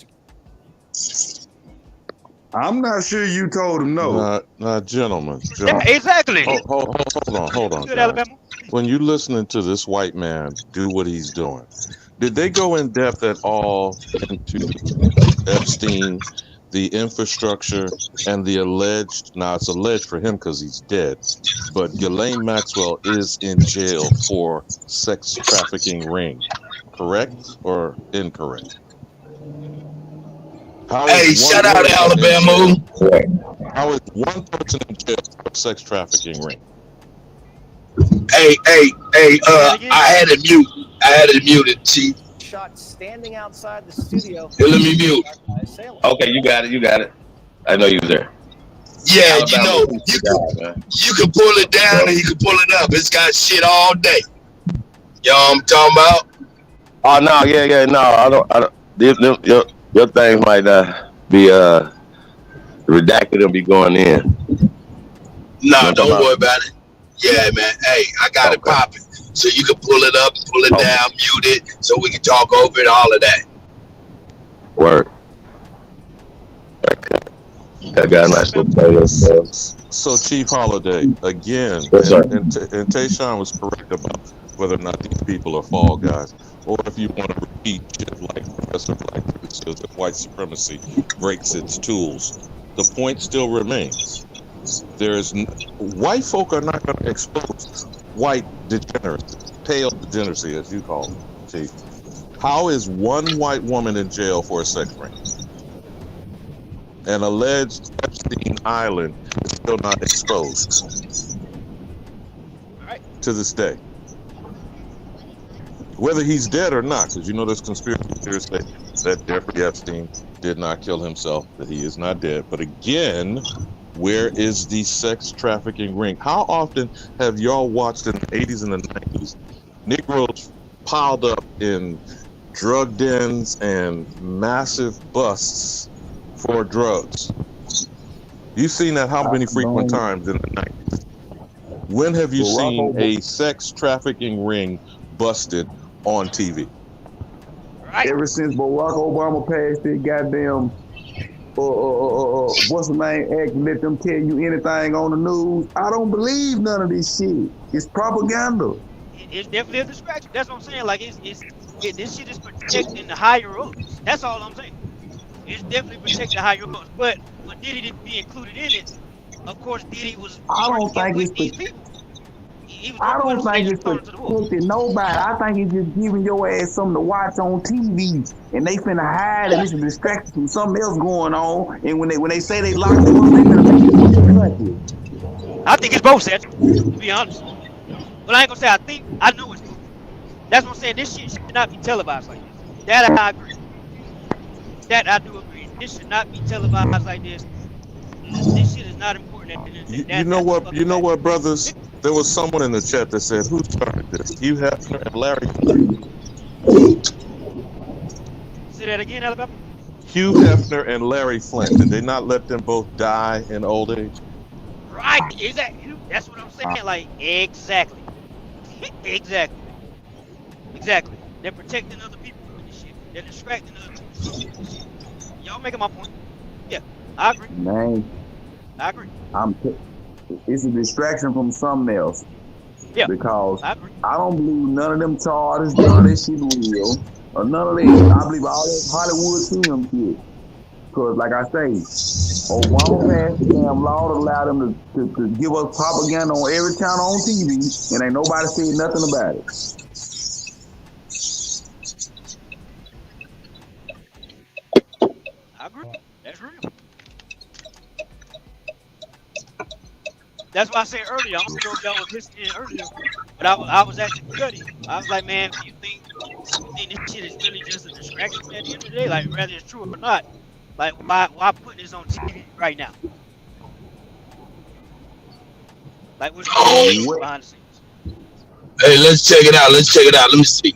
I'm not sure you told him no. Gentlemen. Yeah, exactly. Hold on. Good, guys. Alabama. When you're listening to this white man do what he's doing, did they go in depth at all into Epstein, the infrastructure, and the alleged, now it's alleged for him because he's dead, but Ghislaine Maxwell is in jail for sex trafficking ring, correct or incorrect? Hey, shout out to Alabama. How is one person in jail for a sex trafficking ring? Hey, I had it muted, Chief. shot standing outside the studio. Here, let me mute. Okay, you got it. I know you was there. Yeah, you can pull it down and you can pull it up. It's got shit all day. You know what I'm talking about? Oh no, no, I don't. Your things might be redacted and be going in. No, don't worry about it. Yeah, man. Hey, I got it popping. So you can pull it up, pull it down, mute it, so we can talk over it, all of that. Word. That guy nice little playlist. So Chief Holiday, again, and Tayshaun was correct about whether or not these people are fall guys, or if you want to repeat shit like Professor Black says that white supremacy breaks its tools. The point still remains. White folk are not going to expose white degeneracy, pale degeneracy, as you call it, Chief. How is one white woman in jail for a sex ring? and alleged Epstein Island is still not exposed to this day. Whether he's dead or not, because you know there's conspiracy theories that Jeffrey Epstein did not kill himself, that he is not dead. But again, where is the sex trafficking ring? How often have y'all watched in the 80s and the 90s Negroes piled up in drug dens and massive busts for drugs? You've seen that how many frequent times in the 90s? When have you seen a sex trafficking ring busted on TV? Ever since Barack Obama passed that goddamn what's the name act, let them tell you anything on the news, I don't believe none of this shit. It's propaganda. It's definitely a distraction. That's what I'm saying. Like this shit is protecting the higher ups. That's all I'm saying. It's definitely protecting the higher ups. But for Diddy to be included in it, of course Diddy was. I don't think it's protecting nobody. I think it's just giving your ass something to watch on TV, and they finna hide, and it's a distraction from something else going on. And when they say they locked them up, they finna make it. I think it's both sets, to be honest. But I ain't gonna say I think. I know it's both. That's what I'm saying. This shit should not be televised like this. That I agree. That I do agree. This should not be televised like this. This shit is not important. You know what, brothers? There was someone in the chat that said, "Who started this? Hugh Hefner and Larry Flint." Say that again, Alabama. Hugh Hefner and Larry Flint. Did they not let them both die in old age? Right. Exactly. That's what I'm saying. Like exactly. Exactly. They're protecting other people with this shit. They're distracting other people with this shit. Y'all making my point. Yeah, I agree. Man, I agree. It's a distraction from something else. Yeah. Because I don't believe none of them charges, none of this shit real, or none of that. I believe all that Hollywood film shit. Because, like I say, Obama passed the damn law to allow them to give us propaganda on every channel on TV, and ain't nobody saying nothing about it. I agree. That's real. That's why I said earlier. I don't know if y'all was listening earlier, but I was asking Kutty. I was like, man, do you think this shit is really just a distraction at the end of the day? Like, whether it's true or not, like, why put this on TV right now? Like, what's behind the scenes? Hey, let's check it out. Let me see.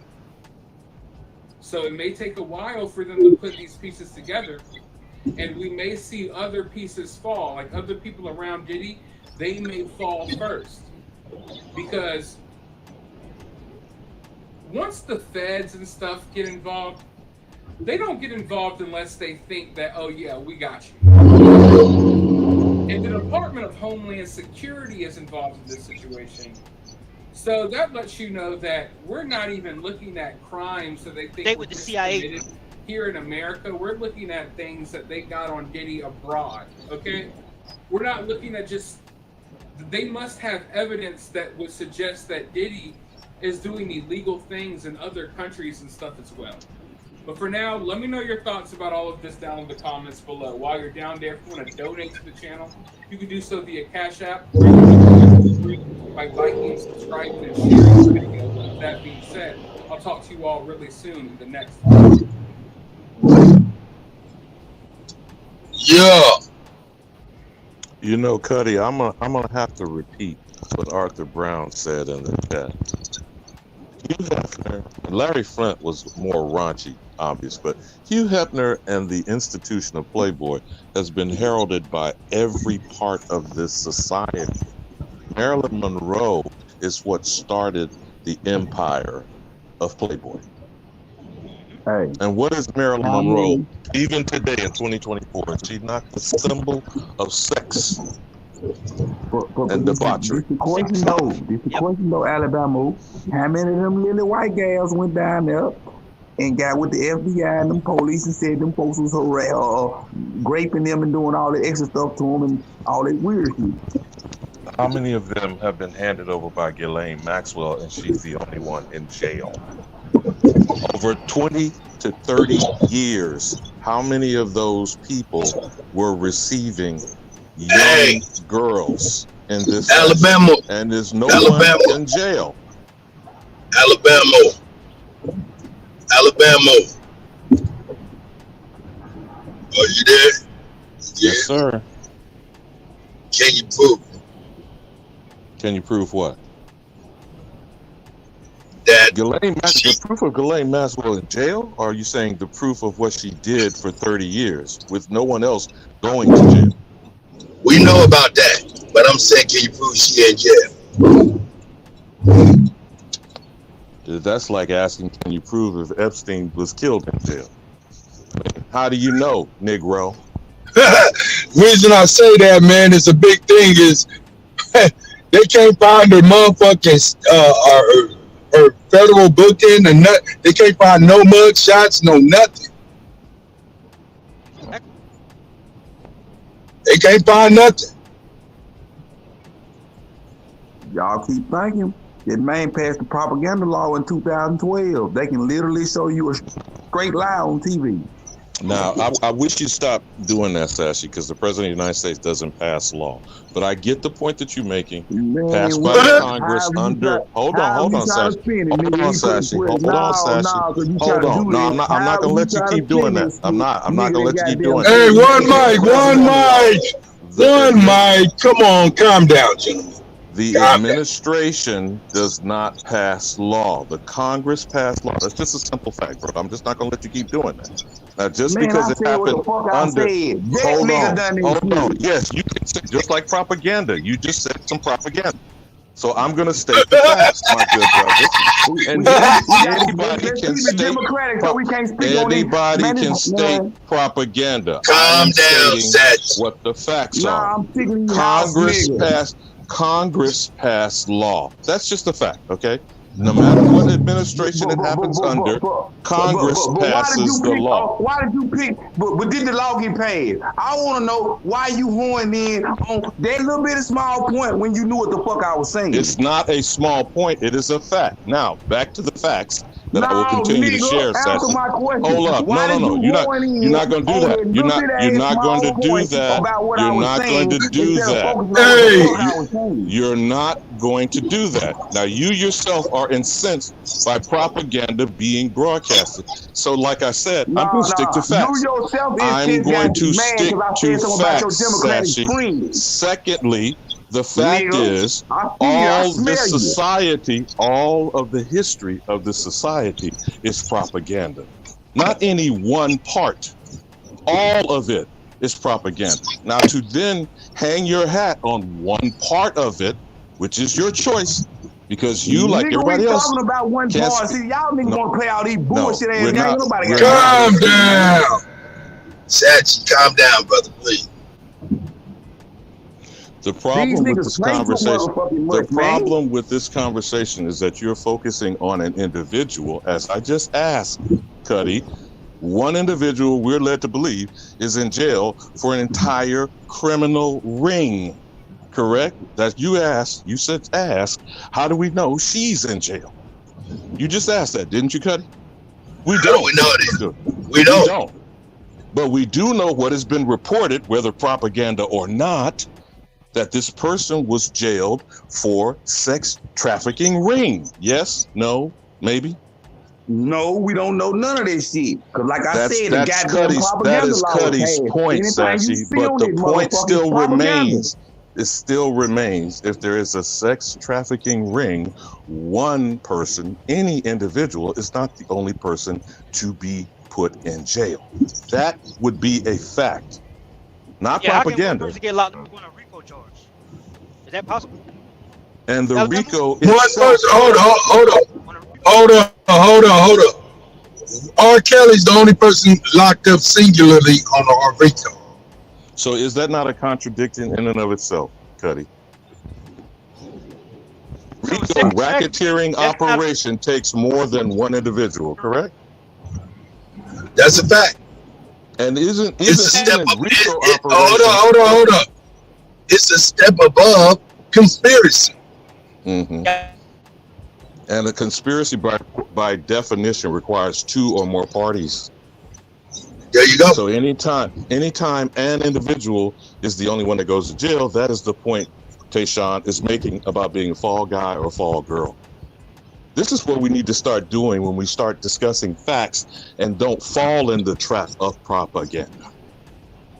So it may take a while for them to put these pieces together, and we may see other pieces fall. Like other people around Diddy, they may fall first, because once the feds and stuff get involved, they don't get involved unless they think that, oh yeah, we got you. And the Department of Homeland Security is involved in this situation. So that lets you know that we're not even looking at crimes that they think with the CIA committed here in America. We're looking at things that they got on Diddy abroad, okay? We're not looking at just, they must have evidence that would suggest that Diddy is doing illegal things in other countries and stuff as well. But for now, let me know your thoughts about all of this down in the comments below. While you're down there, if you want to donate to the channel, you can do so via Cash App, or by liking, subscribing, and sharing the video. With that being said, I'll talk to you all really soon in the next one. Yeah. You know, Kutty, I'm gonna have to repeat what Arthur Brown said in the chat. Hugh Hefner, Larry Flint was more raunchy, obvious, but Hugh Hefner and the institution of Playboy has been heralded by every part of this society. Marilyn Monroe is what started the empire of Playboy. Hey. And what is Marilyn Monroe, even today in 2024? Is she not the symbol of sex and debauchery? This the question though, Alabama. How many of them little white gals went down there and got with the FBI and them police and said them folks was raping them and doing all the extra stuff to them and all that weird shit? How many of them have been handed over by Ghislaine Maxwell and she's the only one in jail? Over 20 to 30 years. how many of those people were receiving young girls in this Alabama, session? And there's no Alabama. one in jail. Alabama. Are you there? Yes, sir. Can you prove it? Can you prove what? That the proof of Ghislaine Maxwell in jail? Or are you saying the proof of what she did for 30 years with no one else going to jail? We know about that, but I'm saying, can you prove she in jail? That's like asking, can you prove if Epstein was killed in jail? How do you know, Negro? Reason I say that, man, is a big thing is they can't find her motherfucking her federal booking and they can't find no mug shots, no nothing. They can't find nothing. Y'all keep thinking. That man passed the propaganda law in 2012. They can literally show you a straight lie on TV. Now, I wish you'd stop doing that, Sashi, because the President of the United States doesn't pass law. But I get the point that you're making. Man, passed by the Congress under... Hold on, Sashi. Hold on, Sashi. Hold on, Sashi. Hold on. No, I'm not going to let you keep doing that. I'm not going to let you keep doing that. Hey, one mic. Come on, calm down, gentlemen. The administration does not pass law. The Congress passed law. That's just a simple fact, bro. I'm just not going to let you keep doing that. Now, just because it happened under... Hold on. Yes, you can say, just like propaganda. You just said some propaganda. So I'm going to state the facts, my good brother. And anybody can state propaganda. Calm down, what the facts are. Congress passed law. That's just a fact, okay? No matter what administration it happens under, Congress passes the law. Why did you pick? But did the law get passed? I want to know why you horned in on that little bit of small point when you knew what the fuck I was saying. It's not a small point. It is a fact. Now, back to the facts that I will continue to share, Sassy. Hold up. No. You're not going to do that. You're not going to do that. You're not going to do that. You're not going to do that. Now, you yourself are incensed by propaganda being broadcasted. So, like I said, I'm going to stick to facts. I'm going to stick to facts, Sassy. Secondly, the fact is, all of the history of the society is propaganda. Not any one part. All of it is propaganda. Now, to then hang your hat on one part of it, which is your choice, because you, like everybody else, talking about one part. See, y'all niggas want to play all these bullshit ass games. Nobody got calm down. Sachi, calm down, brother, please. The problem with this conversation, with this conversation is that you're focusing on an individual, as I just asked, Kutty. One individual, we're led to believe, is in jail for an entire criminal ring. Correct? That you asked, you said ask, how do we know she's in jail? You just asked that, didn't you, Kutty? We don't. We know that. We don't. But we do know what has been reported, whether propaganda or not, that this person was jailed for sex trafficking ring. Yes? No? Maybe? No, we don't know none of this shit. Because like I said, the goddamn propaganda law that is Cuddy's point, Sashi. But the point still remains. It still remains, if there is a sex trafficking ring, one person, any individual, is not the only person to be put in jail. That would be a fact. Not propaganda. How can one person get locked up on a RICO charge? Is that possible? And the RICO Hold on. R. Kelly's the only person locked up singularly on a RICO. So is that not a contradiction in and of itself, Kutty? RICO racketeering operation takes more than one individual, correct? That's a fact. And isn't a step up? Hold on. It's a step above conspiracy. Mm-hmm. And a conspiracy, by definition, requires two or more parties. There you go. So anytime an individual is the only one that goes to jail, that is the point Tayshaun is making about being a fall guy or a fall girl. This is what we need to start doing when we start discussing facts and don't fall in the trap of propaganda.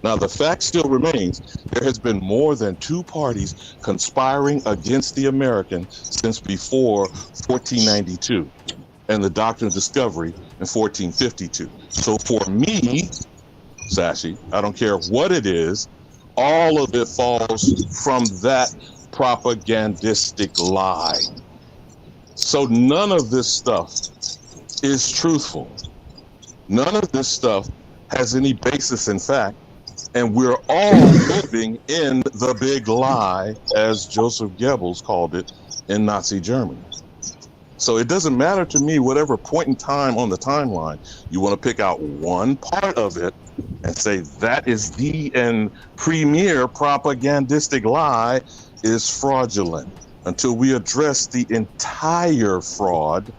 Now, the fact still remains, there has been more than 2 parties conspiring against the American since before 1492 and the Doctrine of Discovery in 1452. So for me, Sashi, I don't care what it is, all of it falls from that propagandistic lie. So none of this stuff is truthful. None of this stuff has any basis in fact, and we're all living in the big lie, as Joseph Goebbels called it in Nazi Germany. So it doesn't matter to me whatever point in time on the timeline, you want to pick out one part of it and say that is the and premier propagandistic lie is fraudulent. Until we address the entire fraud,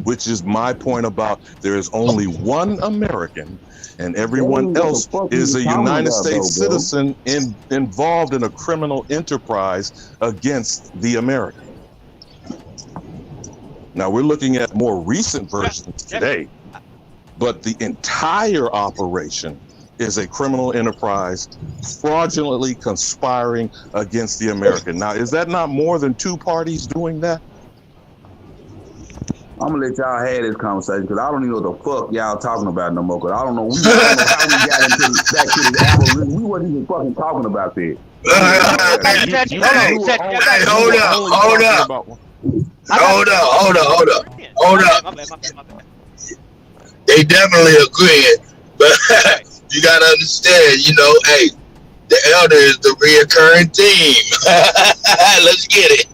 which is my point about there is only one American and everyone else is a United States citizen involved in a criminal enterprise against the American. Now we're looking at more recent versions today, but the entire operation is a criminal enterprise fraudulently conspiring against the American. Now, is that not more than 2 parties doing that? I'm gonna let y'all have this conversation because I don't even know what the fuck y'all talking about no more. Because I don't know. I don't know how we got back to this album. We wasn't even fucking talking about that. Hold up. They definitely agreeing, but you gotta understand, you know, hey, the elder is the reoccurring theme. Let's get it.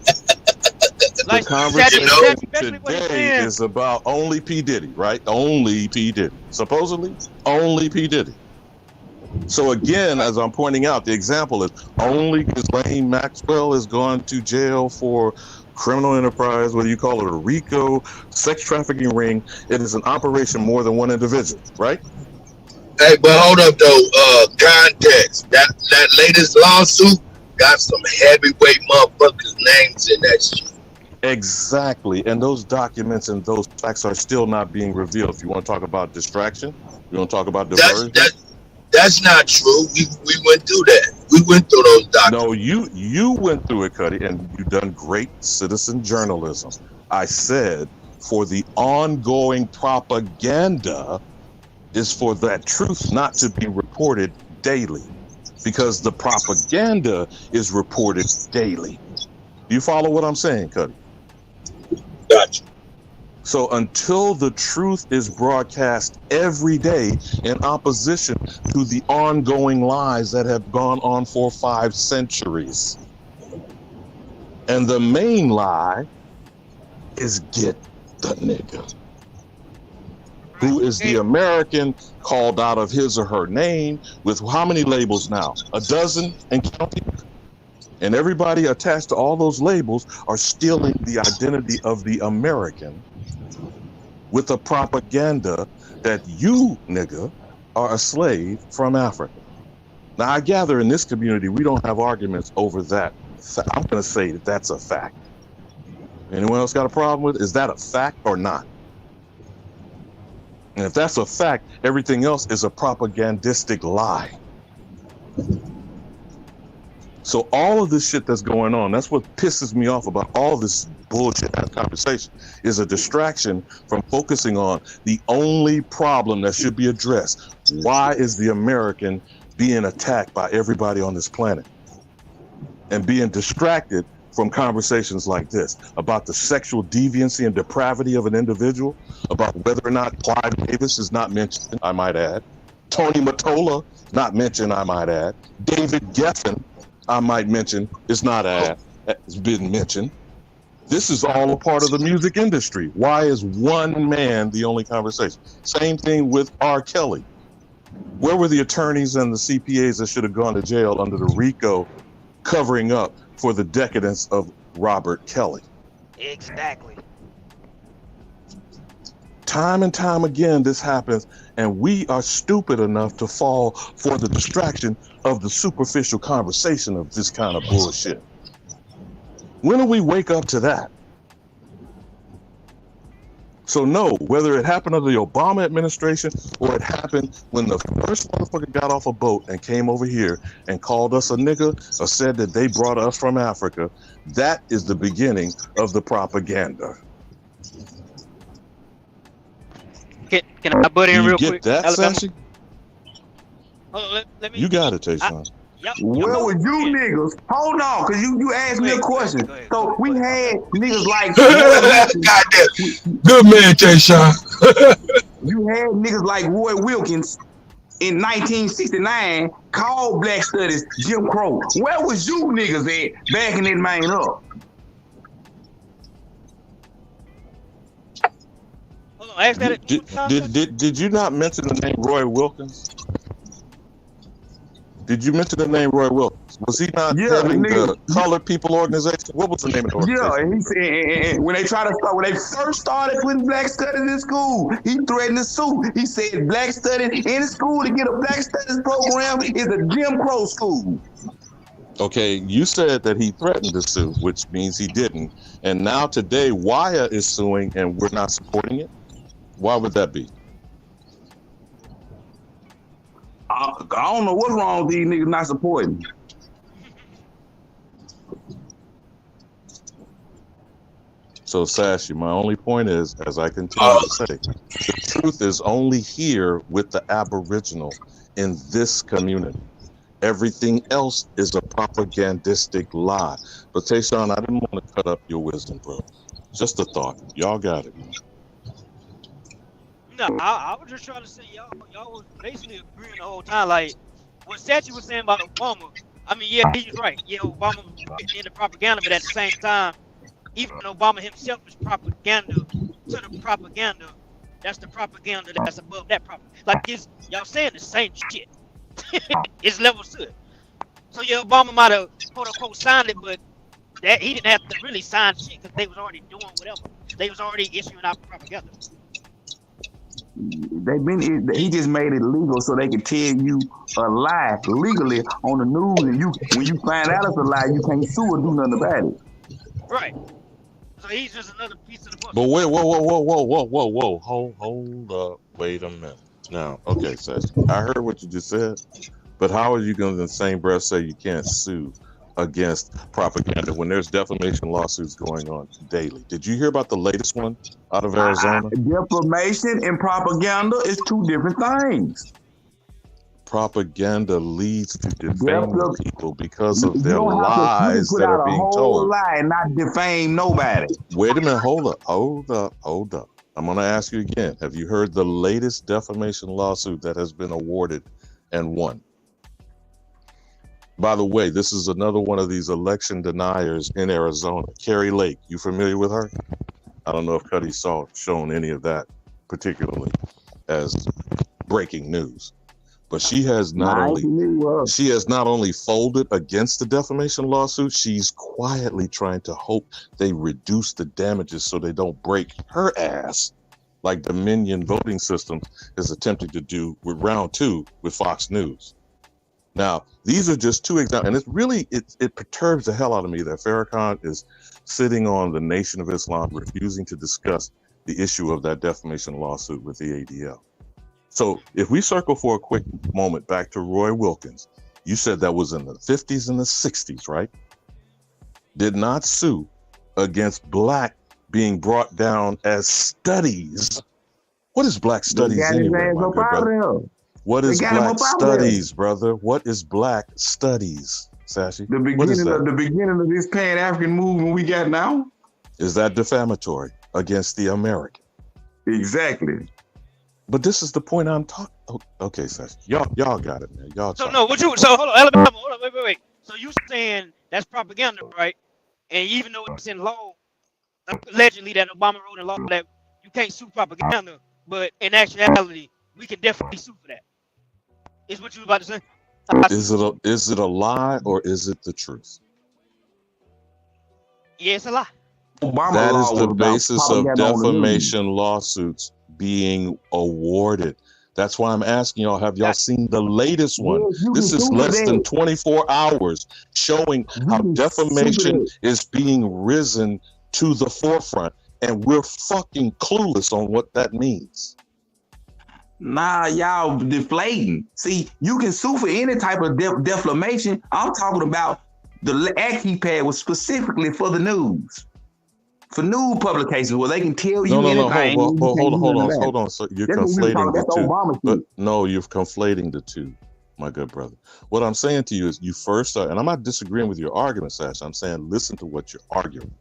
The conversation today is about only P. Diddy, right? Only P. Diddy. Supposedly, only P. Diddy. So again, as I'm pointing out, the example is only Ghislaine Maxwell has gone to jail for criminal enterprise, whether you call it a RICO, sex trafficking ring. It is an operation more than one individual, right? Hey, but hold up though, context. That latest lawsuit got some heavyweight motherfuckers' names in that shit. Exactly, and those documents and those facts are still not being revealed. If you want to talk about distraction, you want to talk about diversion. That's not true. We went through that. We went through those documents. No, you went through it, Kutty, and you've done great citizen journalism. I said for the ongoing propaganda is for that truth not to be reported daily, because the propaganda is reported daily. Do you follow what I'm saying, Kutty? Gotcha. So until the truth is broadcast every day in opposition to the ongoing lies that have gone on for 5 centuries. And the main lie is get the nigga. Who is the American called out of his or her name with how many labels now? 12 and counting? And everybody attached to all those labels are stealing the identity of the American with the propaganda that you, nigga, are a slave from Africa. Now, I gather in this community, we don't have arguments over that. I'm going to say that that's a fact. Anyone else got a problem with it? Is that a fact or not? And if that's a fact, everything else is a propagandistic lie. So all of this shit that's going on, that's what pisses me off about all this bullshit conversation, is a distraction from focusing on the only problem that should be addressed. Why is the American being attacked by everybody on this planet? And being distracted from conversations like this about the sexual deviancy and depravity of an individual, about whether or not Clive Davis is not mentioned, I might add. Tony Mottola, not mentioned, I might add. David Geffen, I might mention, is not it's been mentioned. This is all a part of the music industry. Why is one man the only conversation? Same thing with R. Kelly. Where were the attorneys and the CPAs that should have gone to jail under the RICO covering up for the decadence of Robert Kelly? Exactly. Time and time again, this happens, and we are stupid enough to fall for the distraction of the superficial conversation of this kind of bullshit. When do we wake up to that? So no, whether it happened under the Obama administration or it happened when the first motherfucker got off a boat and came over here and called us a nigga or said that they brought us from Africa, that is the beginning of the propaganda. Can I butt in real quick? You get that, Sassy? Let me. You got it, Tayshaun. Where were you niggas? Hold on, cause you asked me a question. So we had niggas like good man, Tayshaun. You had niggas like Roy Wilkins in 1969 called Black Studies Jim Crow. Where was you niggas at backing that man up? Ask that did you not mention the name Roy Wilkins? Did you mention the name Roy Wilkins? Was he not heading the Colored People Organization? What was the name of the organization? Yeah, and he said when they first started putting Black Studies in school, he threatened to sue. He said Black Studies in school to get a Black Studies program is a Jim Crow school. Okay, you said that he threatened to sue, which means he didn't. And now today, Waya is suing and we're not supporting it? Why would that be? I don't know what's wrong with these niggas not supporting. So, Sashi, my only point is, as I continue to say, the truth is only here with the Aboriginal in this community. Everything else is a propagandistic lie. But, Tayshaun, I didn't want to cut up your wisdom, bro. Just a thought. Y'all got it. No, I was just trying to say y'all was basically agreeing the whole time. Like what Sachi was saying about Obama. I mean, yeah, he's right. Yeah, Obama was into propaganda, but at the same time, even Obama himself is propaganda to the propaganda. That's the propaganda that's above that propaganda. Like y'all saying the same shit. It's levels to it. So yeah, Obama might have quote unquote signed it, but that he didn't have to really sign shit because they was already doing whatever. They was already issuing out propaganda. He just made it legal so they could tell you a lie legally on the news, and when you find out it's a lie, you can't sue or do nothing about it. Right. So he's just another piece of the puzzle. But wait, whoa, hold up, wait a minute. Now, okay, Sash, I heard what you just said, but how are you going to in the same breath say you can't sue against propaganda when there's defamation lawsuits going on daily? Did you hear about the latest one out of Arizona? Defamation and propaganda is two different things. Propaganda leads to defaming people because of their lies that are being told. Lie and not defame nobody. Wait a minute, hold up. I'm going to ask you again. Have you heard the latest defamation lawsuit that has been awarded and won? By the way, this is another one of these election deniers in Arizona. Carrie Lake, you familiar with her? I don't know if Kutty shown any of that particularly as breaking news, but she has not only folded against the defamation lawsuit, she's quietly trying to hope they reduce the damages so they don't break her ass like Dominion Voting Systems is attempting to do with round 2 with Fox News. Now, these are just two examples, and it perturbs the hell out of me that Farrakhan is sitting on the Nation of Islam, refusing to discuss the issue of that defamation lawsuit with the ADL. So if we circle for a quick moment back to Roy Wilkins, you said that was in the 50s and the 60s, right? Did not sue against black being brought down as studies. What is black studies anyway, my good brother? What is black studies, brother? What is black studies, Sashi? The beginning of this Pan-African movement we got now? Is that defamatory against the American? Exactly. But this is the point I'm talking. Okay, Sashi, y'all got it, man. Y'all. So no, hold on, Alabama, hold on, wait. So you saying that's propaganda, right? And even though it's in law, allegedly that Obama wrote in law that you can't sue propaganda, but in actuality, we can definitely sue for that. Is what you about to say? Is it a lie or is it the truth? Yeah, it's a lie. That is the basis of defamation lawsuits being awarded. That's why I'm asking y'all, have y'all seen the latest one? This is less than 24 hours showing how defamation is being risen to the forefront, and we're fucking clueless on what that means. Nah, y'all deflating. See, you can sue for any type of defamation. I'm talking about the act he passed was specifically for the news. For news publications where they can tell you anything. Hold on. So you're conflating the two. But no, you're conflating the two, my good brother. What I'm saying to you is you first and I'm not disagreeing with your argument, Sash. I'm saying listen to what you're arguing.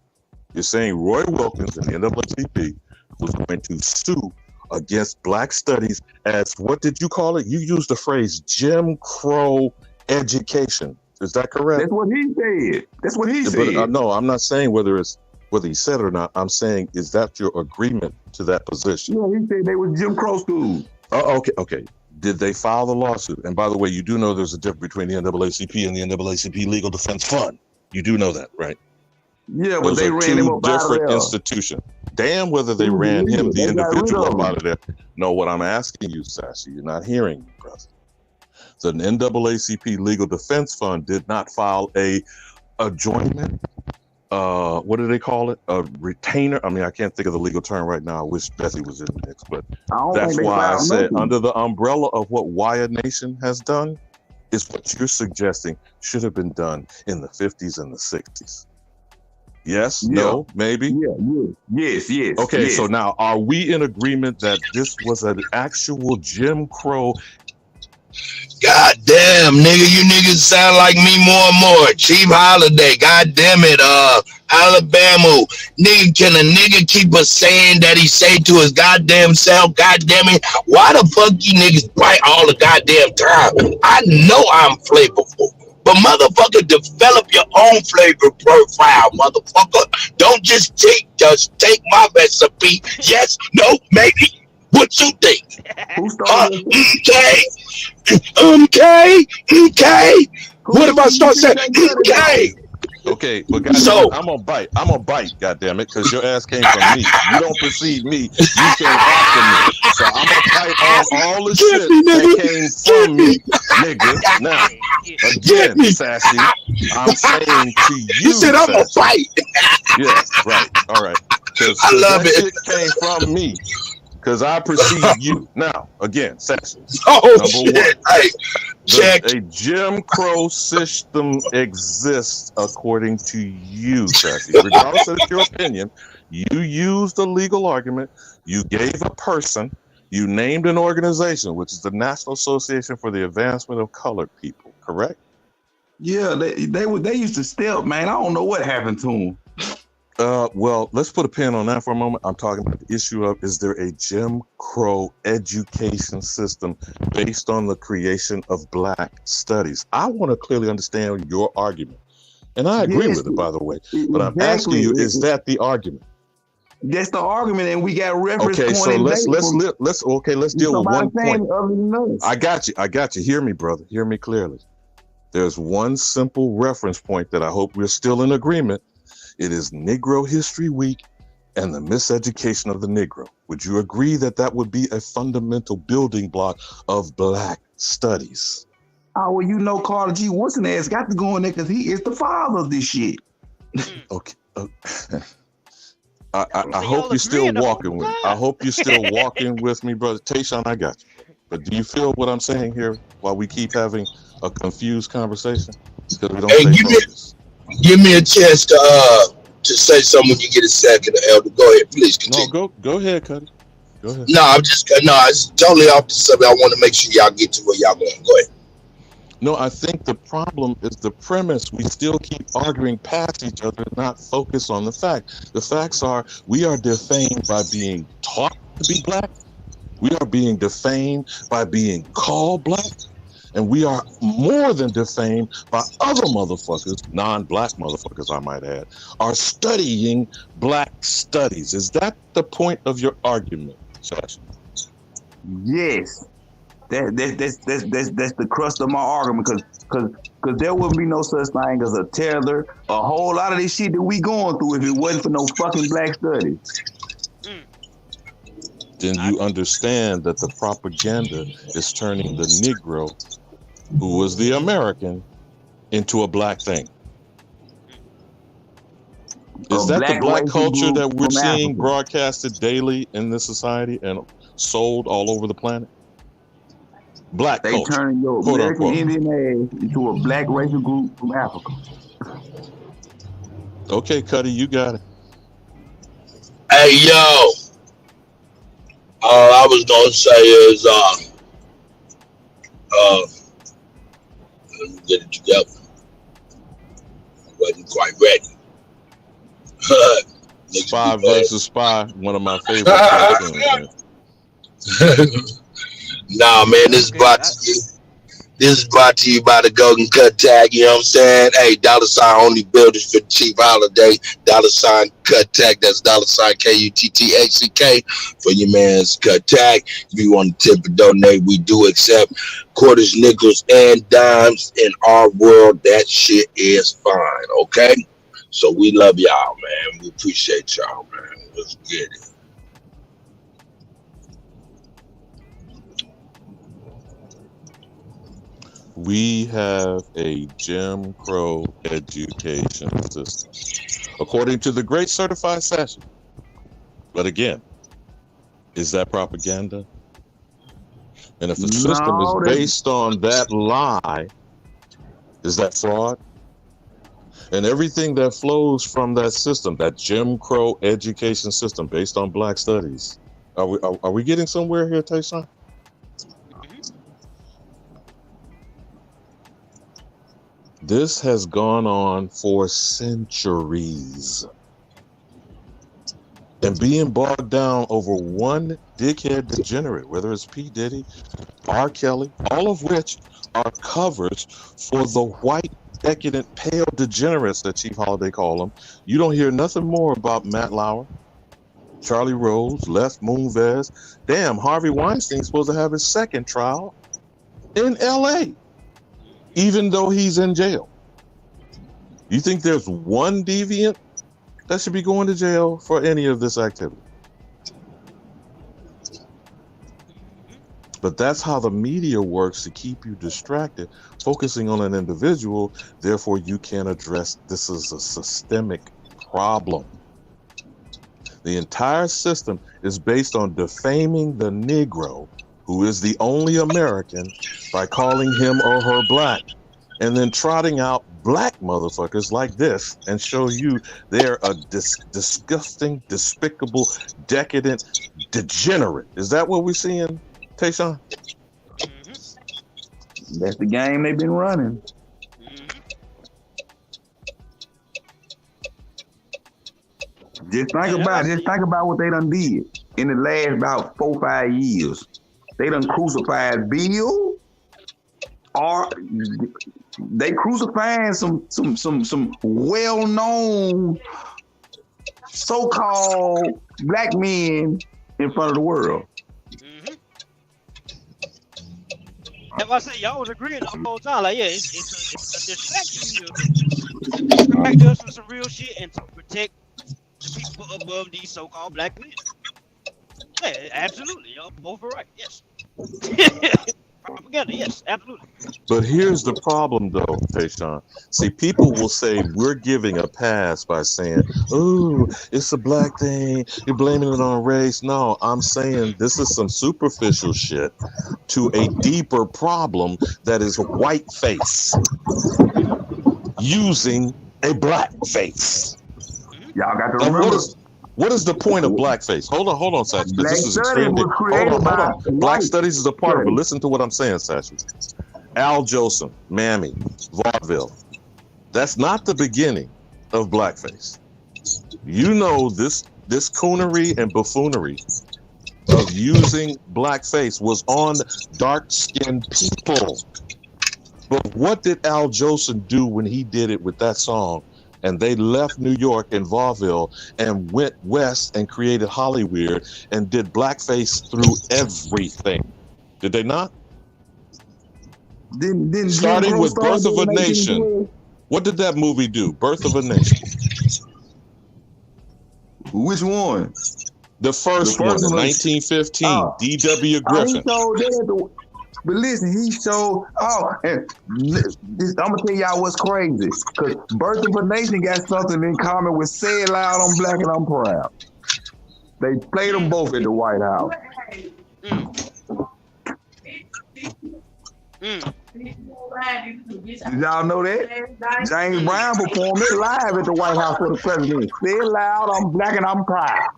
You're saying Roy Wilkins and the NAACP was going to sue against Black studies as, what did you call it? You used the phrase Jim Crow education. Is that correct? That's what he said. That's what he said. But, no, I'm not saying whether he said it or not. I'm saying, is that your agreement to that position? Yeah, he said they were Jim Crow schools. Oh, okay. Did they file the lawsuit? And by the way, you do know there's a difference between the NAACP and the NAACP Legal Defense Fund. You do know that, right? Yeah, but they ran him up out of there. Different institutions. Damn whether they ran him, the individual, up out of there. No, what I'm asking you, Sassy, you're not hearing me, brother. The NAACP Legal Defense Fund did not file a adjournment. What do they call it? A retainer. I mean, I can't think of the legal term right now. I wish Bessie was in the mix, but that's why I said under the umbrella of what Wyatt Nation has done is what you're suggesting should have been done in the 50s and the 60s. Yes, no, maybe? Yes. Okay, yes. So now are we in agreement that this was an actual Jim Crow? God damn, nigga, you niggas sound like me more and more. Chief Holiday, god damn it, Alabama. Nigga, can a nigga keep us saying that he say to his goddamn self, god damn it, why the fuck you niggas bite all the goddamn time? I know I'm flavorful. But motherfucker, develop your own flavor profile, motherfucker. Don't just take my recipe. Yes, no, maybe. What you think? Okay. What if I start saying okay? Okay, but guys, so I'm gonna bite, goddammit, because your ass came from me. You don't perceive me, you came after me. So I'm gonna bite on all the shit that came from me, nigga. Now, again, Sassy, I'm saying to you, you said I'm gonna fight. Yeah, right, all right. I love it. Shit came from me. Because I perceive you. Now, again, Sassy. Oh, shit. Hey, check. A Jim Crow system exists according to you, Sassy. Regardless of your opinion, you used a legal argument. You gave a person. You named an organization, which is the National Association for the Advancement of Colored People, correct? Yeah, they used to step, man. I don't know what happened to them. Well, let's put a pin on that for a moment. I'm talking about the issue of, is there a Jim Crow education system based on the creation of Black studies? I want to clearly understand your argument. And I agree with it, by the way. But I'm asking you, is that the argument? That's the argument, and we got reference. Okay, so let's deal with one point. I got you. Hear me, brother. Hear me clearly. There's one simple reference point that I hope we're still in agreement. It is Negro History Week and the miseducation of the Negro. Would you agree that that would be a fundamental building block of Black studies? Oh, well, you know, Carter G. Woodson has got to go in there because he is the father of this shit. Okay. I hope you're still walking with me. I hope you're still walking with me, brother. Tayshawn, I got you. But do you feel what I'm saying here while we keep having a confused conversation? Because we don't give me a chance to say something when you get a second, Elder. Go ahead, please continue. No, go ahead, Kutty. Go ahead. No, it's totally off the subject. I want to make sure y'all get to where y'all going. Go ahead. No, I think the problem is the premise. We still keep arguing past each other, not focus on the fact. The facts are we are defamed by being taught to be Black. We are being defamed by being called Black. And we are more than defamed by other motherfuckers, non-Black motherfuckers, I might add, are studying Black studies. Is that the point of your argument, Josh? Yes. That's the crust of my argument, because there wouldn't be no such thing as a tether, a whole lot of this shit that we going through if it wasn't for no fucking Black studies. then you understand that the propaganda is turning the Negro, who was the American, into a black thing. Is that the black culture that we're seeing broadcasted daily in this society and sold all over the planet? Black They culture, turning your quote American unquote. Indian ass into a black racial group from Africa. Okay, Kutty, you got it. Hey, yo. All I was gonna say is, let me get it together. I wasn't quite ready. Spy versus Spy, one of my favorite cartoons. Nah, man, this is brought to you by the Golden Kuttack. You know what I'm saying? Hey, $ only builders for Chief Holiday. $Kuttack. That's $Kuttack for your man's Kuttack. If you want to tip or donate, we do accept quarters, nickels, and dimes. In our world, that shit is fine. Okay? So we love y'all, man. We appreciate y'all, man. Let's get it. We have a Jim Crow education system, according to the great certified session. But again, is that propaganda? And if the system is based on that lie, is that fraud? And everything that flows from that system, that Jim Crow education system based on black studies, are we getting somewhere here, Tayshaun? This has gone on for centuries. And being bogged down over one dickhead degenerate, whether it's P. Diddy, R. Kelly, all of which are covers for the white, decadent, pale degenerates that Chief Holiday call them. You don't hear nothing more about Matt Lauer, Charlie Rose, Left Moonves. Damn, Harvey Weinstein's supposed to have his second trial in L.A., even though he's in jail. You think there's one deviant that should be going to jail for any of this activity? But that's how the media works to keep you distracted, focusing on an individual. Therefore, you can't address this is a systemic problem. The entire system is based on defaming the Negro, who is the only American, by calling him or her black, and then trotting out black motherfuckers like this and show you they're a disgusting, despicable, decadent degenerate. Is that what we're seeing, Tayshaun? That's the game they've been running. Just think about what they done did in the last about 4-5 years. They done crucified Bill, or they crucifying some well-known so-called black men in front of the world. If I say y'all was agreeing the whole time, like, yeah, it's a distraction to distract us from some real shit and to protect the people above these so-called black men. Yeah, absolutely, y'all both are right. Yes. Propaganda, yes, absolutely. But here's the problem, though, Tayshaun. See, people will say we're giving a pass by saying, "Oh, it's a black thing. You're blaming it on race." No, I'm saying this is some superficial shit to a deeper problem that is white face using a black face. Y'all got to remember. What is the point of blackface? Hold on, Satch, because this is extremely... Hold on. Black studies is a part of it. Listen to what I'm saying, Satch. Al Jolson, Mammy, Vaudeville. That's not the beginning of blackface. You know this coonery and buffoonery of using blackface was on dark-skinned people. But what did Al Jolson do when he did it with that song? And they left New York and vaudeville and went west and created Hollywood and did blackface through everything. Did they not? Starting with Birth of a Nation. What did that movie do? Birth of a Nation. Which one? The first one in 1915, D.W. Griffith. But listen, he showed. Oh, and I'm gonna tell y'all what's crazy. Cause Birth of a Nation got something in common with "Say It Loud, I'm Black and I'm Proud." They played them both at the White House. Did y'all know that? James Brown performed it live at the White House for the president. Say it loud, I'm black and I'm proud.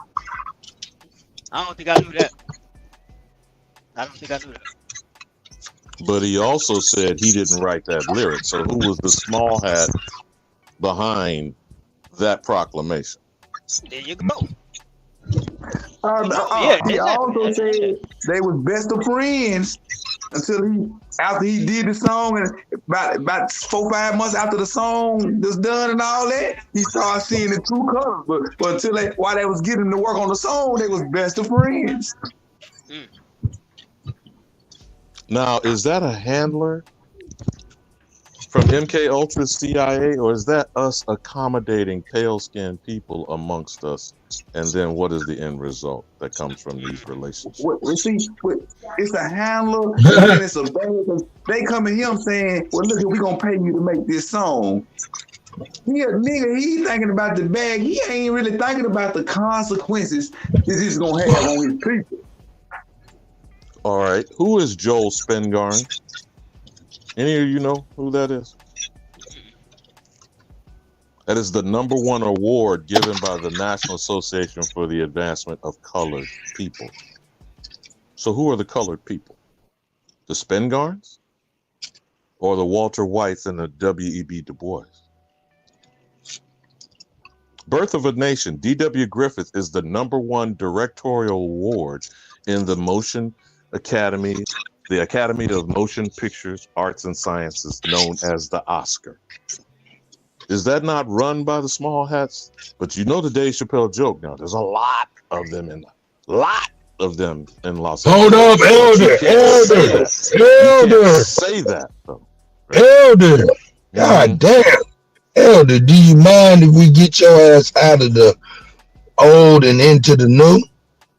I don't think I knew that. I don't think I knew that. But he also said he didn't write that lyric. So who was the small hat behind that proclamation? There you go. He also said they was best of friends until after he did the song, and about 4-5 months after the song was done and all that, he started seeing the true colors. But until while they was getting to work on the song, they was best of friends. Now, is that a handler from MK Ultra CIA, or is that us accommodating pale-skinned people amongst us? And then what is the end result that comes from these relationships? It's a handler, and it's a band. They come at him saying, well, look, we're going to pay you to make this song. He a nigga, he thinking about the bag. He ain't really thinking about the consequences this is going to have on his people. All right. Who is Joel Spengarn? Any of you know who that is? That is the #1 award given by the National Association for the Advancement of Colored People. So who are the colored people? The Spengarns? Or the Walter Whites and the W.E.B. Du Bois? Birth of a Nation, D.W. Griffith is the #1 directorial award in the Motion Academy, the Academy of Motion Pictures, Arts and Sciences, known as the Oscar. Is that not run by the small hats? But you know the Dave Chappelle joke now. There's a lot of them in Los Angeles. Hold up, Elder. Say that though. Elder. God damn. Elder, do you mind if we get your ass out of the old and into the new?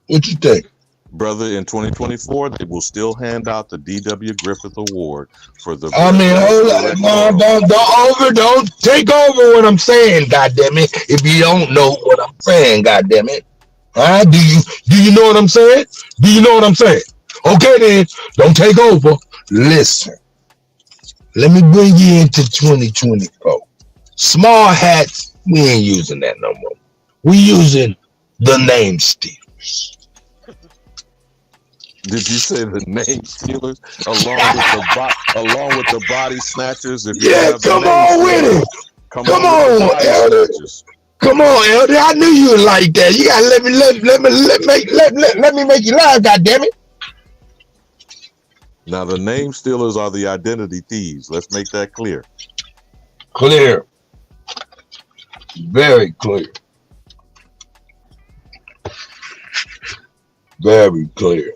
What you think? Brother, in 2024, they will still hand out the D.W. Griffith Award for the. I mean, hold on, don't take over what I'm saying, goddammit. If you don't know what I'm saying, goddammit. Do you know what I'm saying? Do you know what I'm saying? Okay then, don't take over. Listen. Let me bring you into 2024. Small hats, we ain't using that no more. We using the name stealers. Did you say the name stealers along with the body snatchers? If come on with it. Come on, Elder. Come on, Elder. I knew you would like that. You gotta let me make you laugh, goddammit. Now the name stealers are the identity thieves. Let's make that clear. Clear. Very clear. Very clear.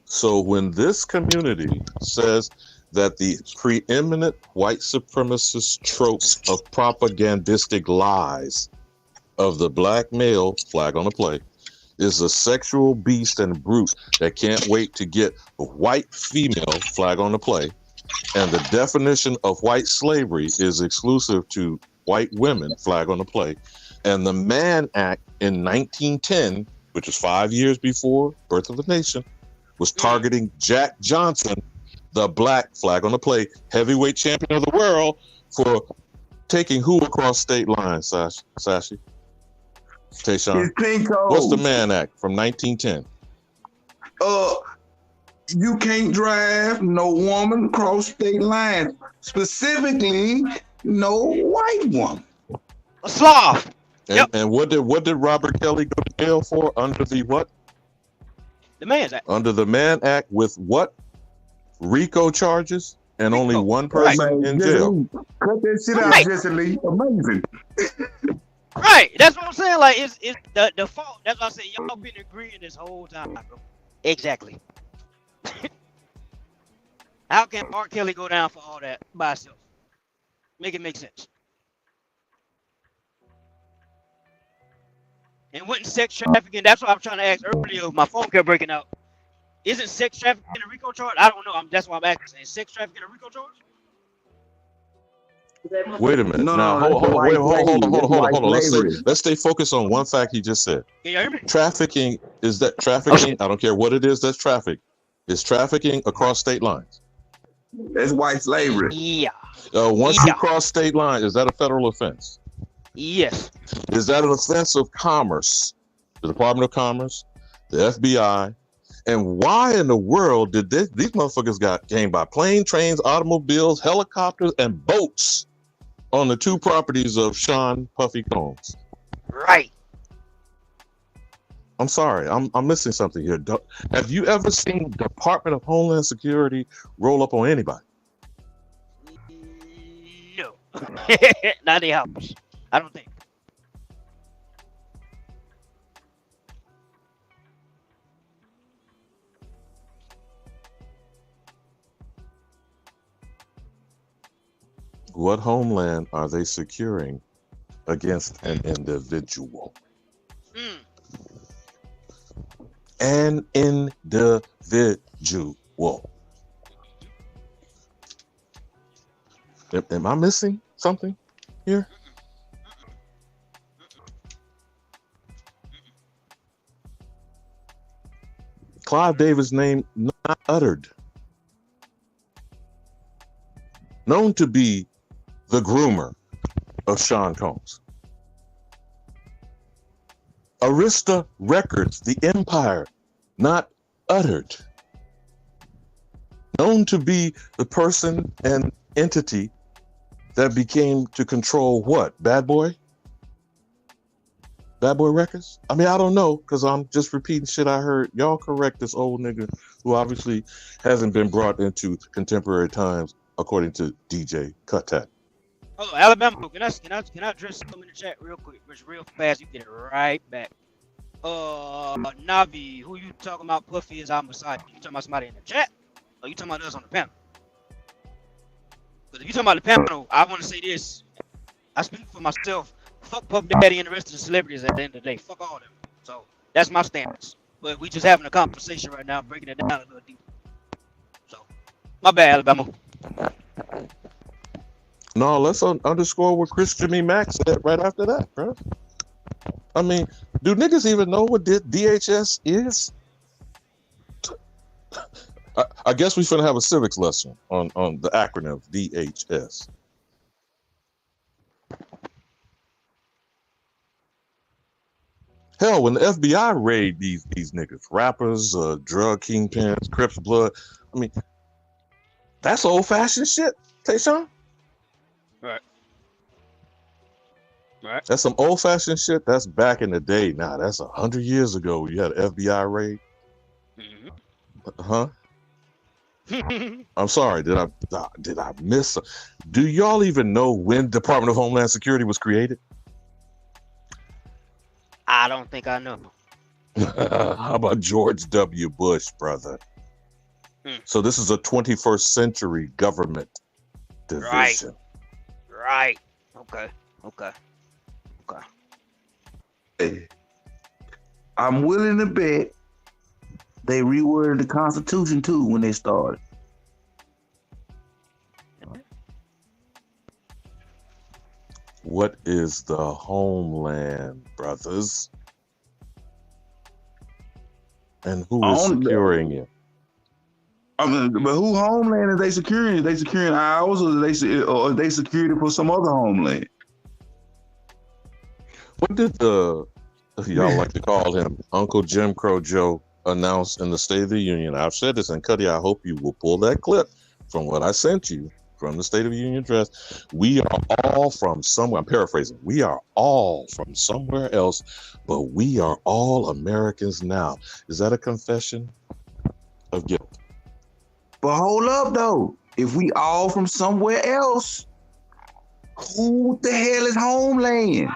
So when this community says that the preeminent white supremacist tropes of propagandistic lies of the black male, flag on the play, is a sexual beast and brute that can't wait to get a white female, flag on the play, and the definition of white slavery is exclusive to white women, flag on the play, and the Mann Act in 1910, which was 5 years before Birth of a Nation, was targeting Jack Johnson, the black, flag on the play, heavyweight champion of the world, for taking who across state lines, Sashi? Tayshaun, what's the Mann Act from 1910? You can't drive no woman across state lines, specifically no white woman. A Slav. And what did Robert Kelly go to jail for under the what? The Mann Act. Under the Mann Act with what? RICO charges and only one person in jail. Cut that shit out, Jesse Lee. Amazing. Right, that's what I'm saying. Like it's the fault. That's what I said. Y'all been agreeing this whole time, bro. Exactly. How can R. Kelly go down for all that by himself? Make it make sense. And wouldn't sex trafficking? That's what I was trying to ask earlier. My phone kept breaking out. Isn't sex trafficking a RICO charge? I don't know. That's why I'm asking. Is sex trafficking a RICO charge? Wait a minute. No, Now, no, hold on. slavery. Let's stay focused on one fact he just said. Can you hear me? Trafficking, is that trafficking? I don't care what it is, that's traffic. Is trafficking across state lines? That's white slavery. Yeah. Once you cross state lines, is that a federal offense? Yes. Is that an offense of commerce? The Department of Commerce, the FBI, and why in the world did these motherfuckers came by plane, trains, automobiles, helicopters, and boats on the two properties of Sean Puffy Combs? Right. I'm sorry, I'm missing something here. Have you ever seen Department of Homeland Security roll up on anybody? No. Not the house. I don't think. What homeland are they securing against an individual? An individual. Am I missing something here? Clive Davis' name not uttered. Known to be the groomer of Sean Combs. Arista Records, the empire, not uttered. Known to be the person and entity that became to control what? Bad Boy? Bad Boy Records? I mean, I don't know, because I'm just repeating shit I heard. Y'all correct this old nigga who obviously hasn't been brought into contemporary times, according to DjKuttack. Oh, Alabama, can I address something in the chat real quick, real fast? You get it right back. Navi, who you talking about? Puffy is our Messiah. You talking about somebody in the chat, or you talking about us on the panel? But if you talking about the panel, I want to say this. I speak for myself. Fuck Puff Daddy and the rest of the celebrities at the end of the day. Fuck all of them. So that's my stance. But we just having a conversation right now, breaking it down a little deeper. So, my bad, Alabama. No, let's underscore what Chris Jimmy Mack said right after that, bro. I mean, do niggas even know what DHS is? I guess we finna have a civics lesson on the acronym DHS. Hell, when the FBI raid these niggas, rappers, drug kingpins, Crips blood, I mean, that's old-fashioned shit, Tayshawn. Right. That's some old-fashioned shit. That's back in the day. Now, that's 100 years ago. You had an FBI raid. Huh? I'm sorry. Did I miss? Do y'all even know when Department of Homeland Security was created? I don't think I know. How about George W. Bush, brother? So this is a 21st century government division. Right. Okay. Hey, I'm willing to bet they reworded the Constitution too when they started. What is the homeland, brothers? And who is securing it? I mean, but who homeland are they securing? Are they securing ours, or are they securing it for some other homeland? What did y'all like to call him, Uncle Jim Crow Joe, announce in the State of the Union? I've said this, and Kutty, I hope you will pull that clip from what I sent you from the State of the Union address. We are all from somewhere. I'm paraphrasing. We are all from somewhere else, but we are all Americans now. Is that a confession of guilt? But hold up, though. If we all from somewhere else, who the hell is homeland?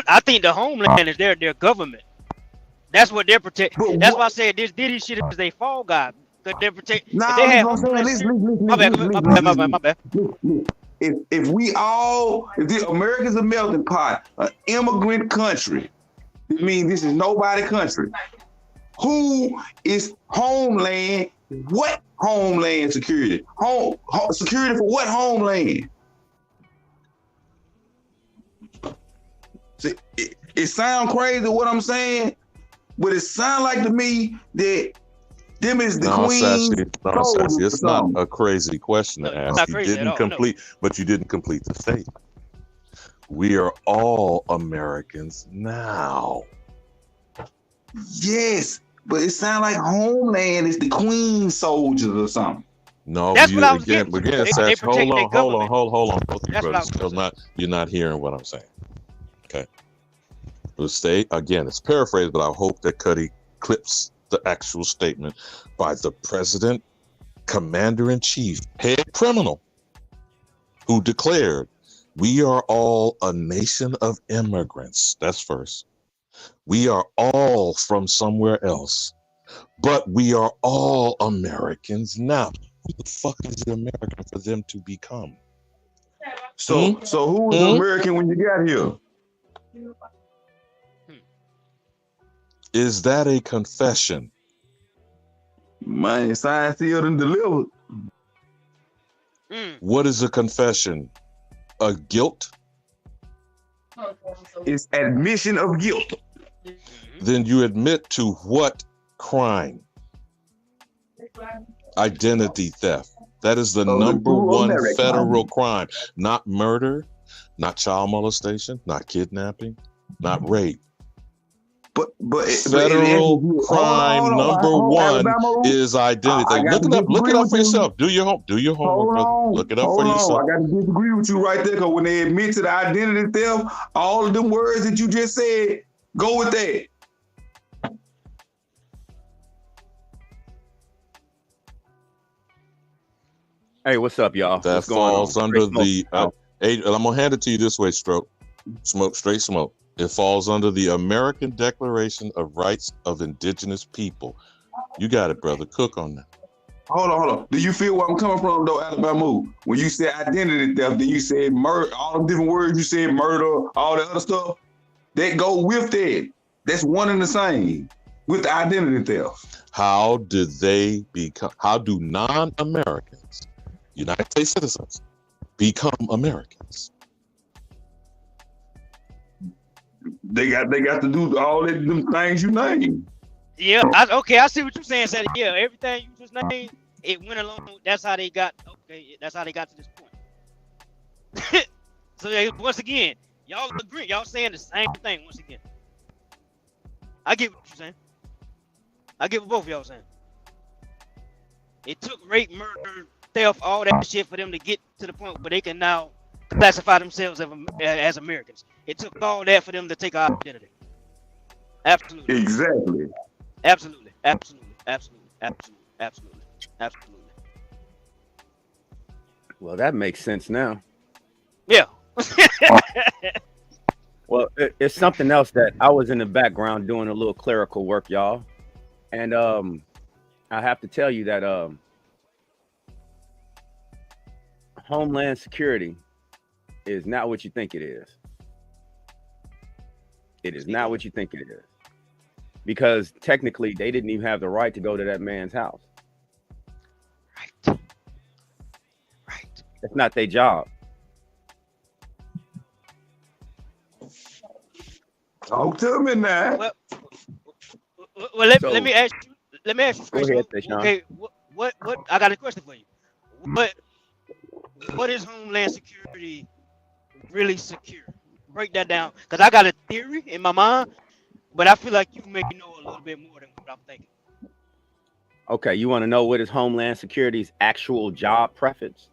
I think the homeland is their government. That's what they're protecting. That's why I said this Diddy shit is a fall guy. That they're protecting. Nah, listen. My bad. If the America's a melting pot, an immigrant country, It means this is nobody's country. Who is homeland? What homeland security? Security for what homeland? See, it sounds crazy what I'm saying, but it sounds like to me that them is the queen. Sassy, it's not a crazy question to ask. You didn't complete, but you didn't complete the statement. We are all Americans now. Yes, but it sounds like homeland is the queen soldiers or something. No, That's you, what I was again, getting to. Sash, They protect their hold on. Both of you That's what brothers, I was still you're not hearing what I'm saying. Okay. We'll stay, again, it's paraphrased, but I hope that Kutty clips the actual statement by the president, commander-in-chief, head criminal, who declared, we are all a nation of immigrants. That's first. We are all from somewhere else, but we are all Americans now. Who the fuck is it American for them to become? So who was American when you got here? Is that a confession? Man, signed, sealed, and delivered. What is a confession? A guilt? It's admission of guilt. Then you admit to what crime? Identity theft. That is the number one federal crime. Not murder, not child molestation, not kidnapping, not rape. But federal crime number one is identity. Look it up for yourself. Do your homework. Look it up for yourself. I got to disagree with you right there, because when they admit to the identity theft, all of them words that you just said go with that. Hey, what's up, y'all? That falls under the. I'm gonna hand it to you this way, Straight Smoke. It falls under the American Declaration of Rights of Indigenous People. You got it, brother. Cook on that. Hold on. Do you feel where I'm coming from, though, Alabama? When you said identity theft, then you said murder, all the different words you said, murder, all the other stuff, that go with that. That's one and the same with the identity theft. How do non-Americans, United States citizens, become Americans? They got to do all them things you named. Yeah, I see what you're saying, Sadie. Yeah, everything you just named, it went along. That's how they got. Okay, that's how they got to this point. So once again, y'all agree. Y'all saying the same thing once again. I get what you're saying. I get what both of y'all saying. It took rape, murder, theft, all that shit for them to get to the point where they can now classify themselves as Americans. It took all that for them to take our identity. Absolutely. Exactly. Absolutely. Well, that makes sense now. Yeah. Well, it's something else that I was in the background doing a little clerical work, y'all. And I have to tell you that Homeland Security is not what you think it is. It is not what you think it is. Because technically, they didn't even have the right to go to that man's house. Right. It's not their job. Talk to me now. Well, let me ask you. Let me ask you. Go ahead, okay, what? I got a question for you. What is Homeland Security really secure? Break that down, because I got a theory in my mind, but I feel like you may know a little bit more than what I'm thinking. Okay, you want to know what is Homeland Security's actual job preference?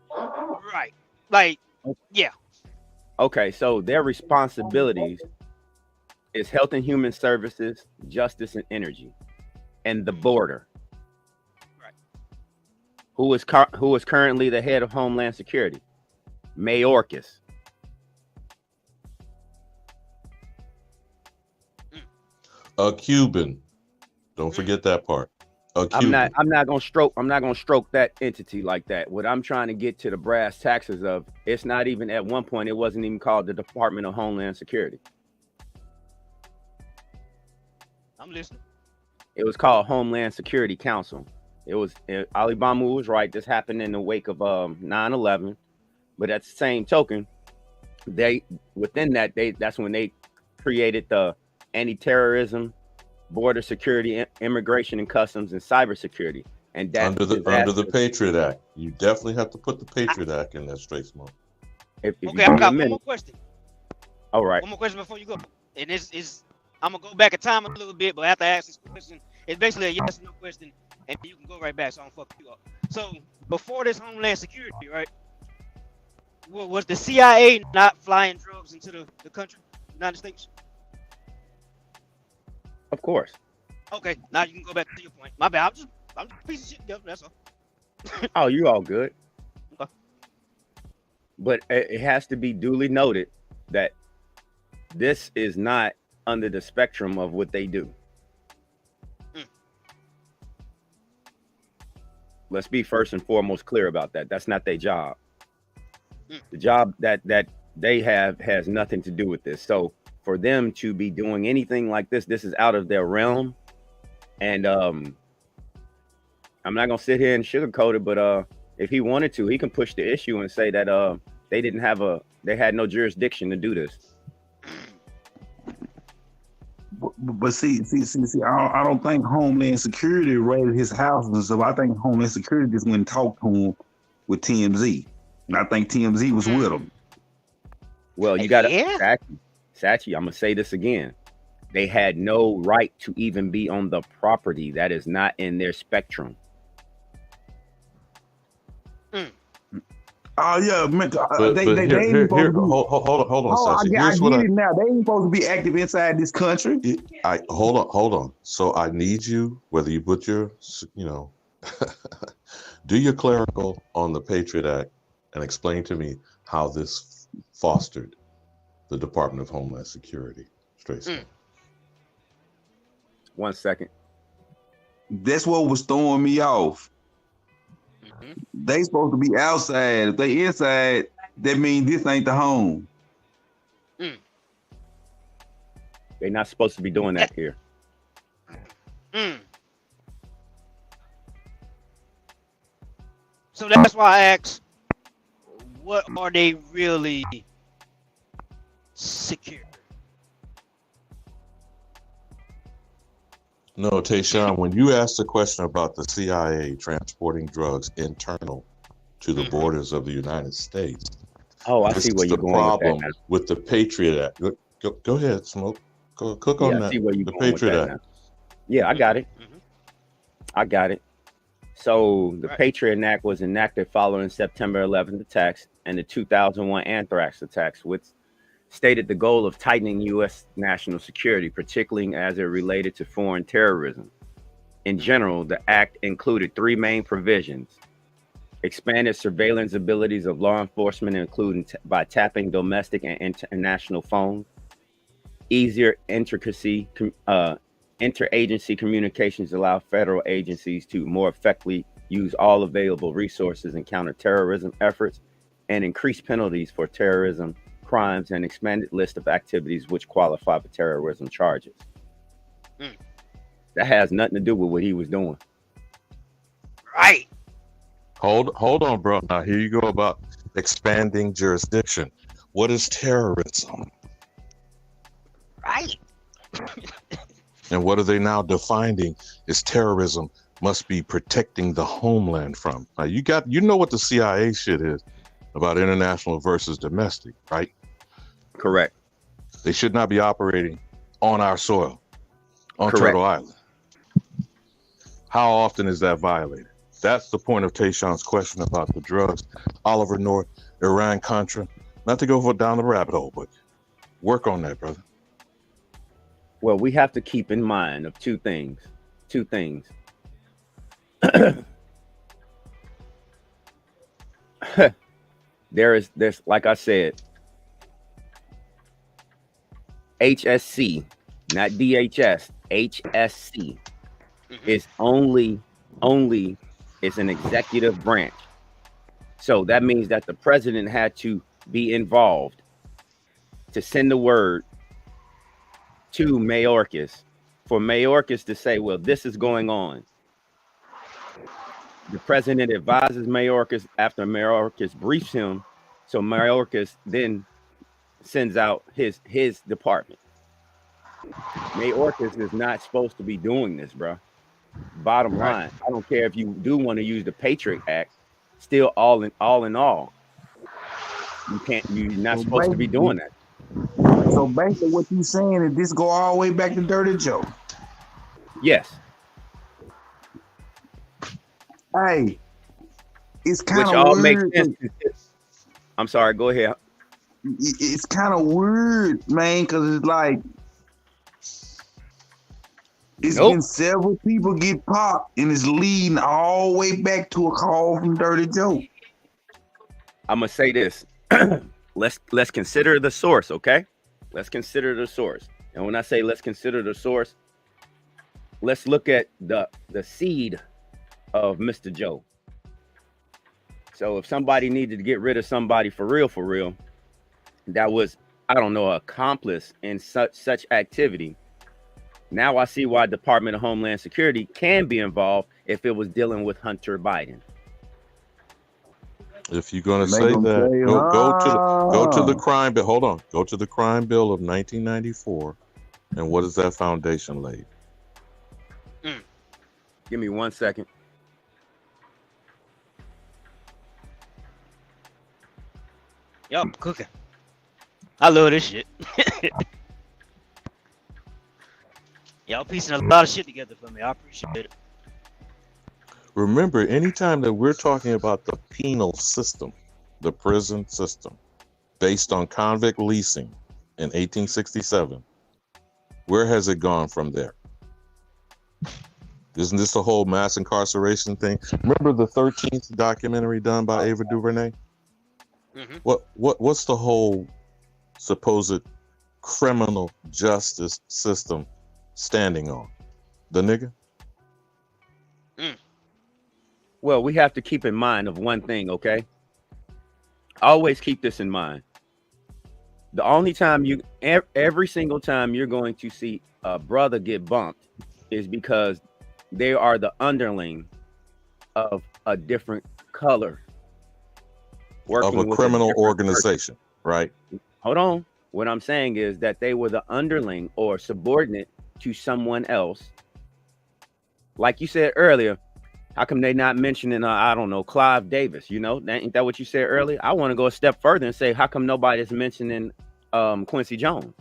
Right. Like, yeah. Okay, so their responsibilities is health and human services, justice and energy, and the border. Right. Who is currently the head of Homeland Security? Mayorkas. A Cuban. Don't forget that part. A Cuban. I'm not gonna stroke that entity like that. What I'm trying to get to the brass taxes of, it's not even, at one point it wasn't even called the Department of Homeland Security. I'm listening. It was called Homeland Security Council. Ali Bamu was right. This happened in the wake of 9/11, but at the same token, that's when they created the anti-terrorism, border security, immigration and customs, and cybersecurity. And that under the Patriot Act, you definitely have to put the Patriot Act in that straight smoke. If Okay, I got one more question. All right. One more question before you go. And this is, I'm gonna go back in time a little bit, but after I ask this question, it's basically a yes or no question, and you can go right back, so I don't fuck you up. So before this Homeland Security, right? Was the CIA not flying drugs into the country, United States? Of course. Okay, now you can go back to your point. My bad. I'm just a piece of shit. Yep, that's all. Oh, you all good. Okay. But it has to be duly noted that this is not under the spectrum of what they do. Let's be first and foremost clear about that. That's not their job. The job that they have has nothing to do with this. So for them to be doing anything like this is out of their realm. And I'm not gonna sit here and sugarcoat it, but if he wanted to, he can push the issue and say that they had no jurisdiction to do this. But see, I don't think Homeland Security raided his house and stuff. I think Homeland Security just went and talked to him with TMZ. And I think TMZ was with him. Well, you gotta Sachi, I'm gonna say this again. They had no right to even be on the property. That is not in their spectrum. Oh yeah, man. Hold on, Sachi. I get it now. They ain't supposed to be active inside this country. Hold on. So I need you, whether you put your, do your clerical on the Patriot Act and explain to me how this fostered the Department of Homeland Security. Straight. 1 second. That's what was throwing me off. They supposed to be outside. If they inside, that means this ain't the home. They're not supposed to be doing that here. So that's why I asked, what are they really secure? No, Tayshawn, when you asked the question about the CIA transporting drugs internal to the borders of the United States. Oh, I see where you're going with that now. With the Patriot Act. Go ahead, Smoke. Go cook on that. I see where you're the going Patriot with that Act. now. Yeah, I got it. I got it. So the Patriot Act was enacted following September 11th attacks and the 2001 anthrax attacks, which stated the goal of tightening U.S. national security, particularly as it related to foreign terrorism. In general, the act included three main provisions: expanded surveillance abilities of law enforcement, including by tapping domestic and international phones; easier interagency communications allow federal agencies to more effectively use all available resources in counterterrorism efforts; and increased penalties for terrorism crimes and expanded list of activities which qualify for terrorism charges. That has nothing to do with what he was doing. Right. Hold on, bro. Now here you go about expanding jurisdiction. What is terrorism? Right. And what are they now defining as terrorism must be protecting the homeland from? Now you know what the CIA shit is about international versus domestic, right? Correct. They should not be operating on our soil, on Correct. Turtle Island. How often is that violated? That's the point of Tayshawn's question about the drugs, Oliver North, Iran Contra. Not to go down the rabbit hole, but work on that, brother. Well, we have to keep in mind of two things. There's like I said, HSC, not DHS, HSC is only it's an executive branch. So that means that the president had to be involved to send the word to Mayorkas for Mayorkas to say, well, this is going on. The president advises Mayorkas after Mayorkas briefs him. So Mayorkas then sends out his department. Mayorkas is not supposed to be doing this, bro. Bottom line, I don't care if you do want to use the Patriot Act. Still, all in all, you're not supposed to be doing that. So basically, what you saying is this go all the way back to Dirty Joe. Yes. Hey, it's kind Which of all weird. makes sense. I'm sorry. Go ahead. It's kind of weird, man, because it's like it's been several people get popped, and it's leading all the way back to a call from Dirty Joe. I'm gonna say this. Let's consider the source, okay? Let's consider the source. And when I say let's consider the source, let's look at the seed of Mr. Joe. So if somebody needed to get rid of somebody for real, that was, I don't know, accomplice in such activity. Now I see why Department of Homeland Security can be involved if it was dealing with Hunter Biden. If you're gonna say that, go to the crime bill. Hold on, go to the crime bill of 1994, and what is that foundation laid? Give me 1 second. Y'all cooking. I love this shit. Y'all piecing a lot of shit together for me. I appreciate it. Remember, anytime that we're talking about the penal system, the prison system, based on convict leasing in 1867, where has it gone from there? Isn't this the whole mass incarceration thing? Remember the 13th documentary done by Ava DuVernay? What's the whole supposed criminal justice system standing on? The nigga? Well, we have to keep in mind of one thing, okay? Always keep this in mind. The only time every single time you're going to see a brother get bumped is because they are the underling of a different color. Of a criminal organization, right? Hold on. What I'm saying is that they were the underling or subordinate to someone else. Like you said earlier, how come they not mentioning, I don't know, Clive Davis? You know, ain't that what you said earlier? I want to go a step further and say, how come nobody's mentioning Quincy Jones?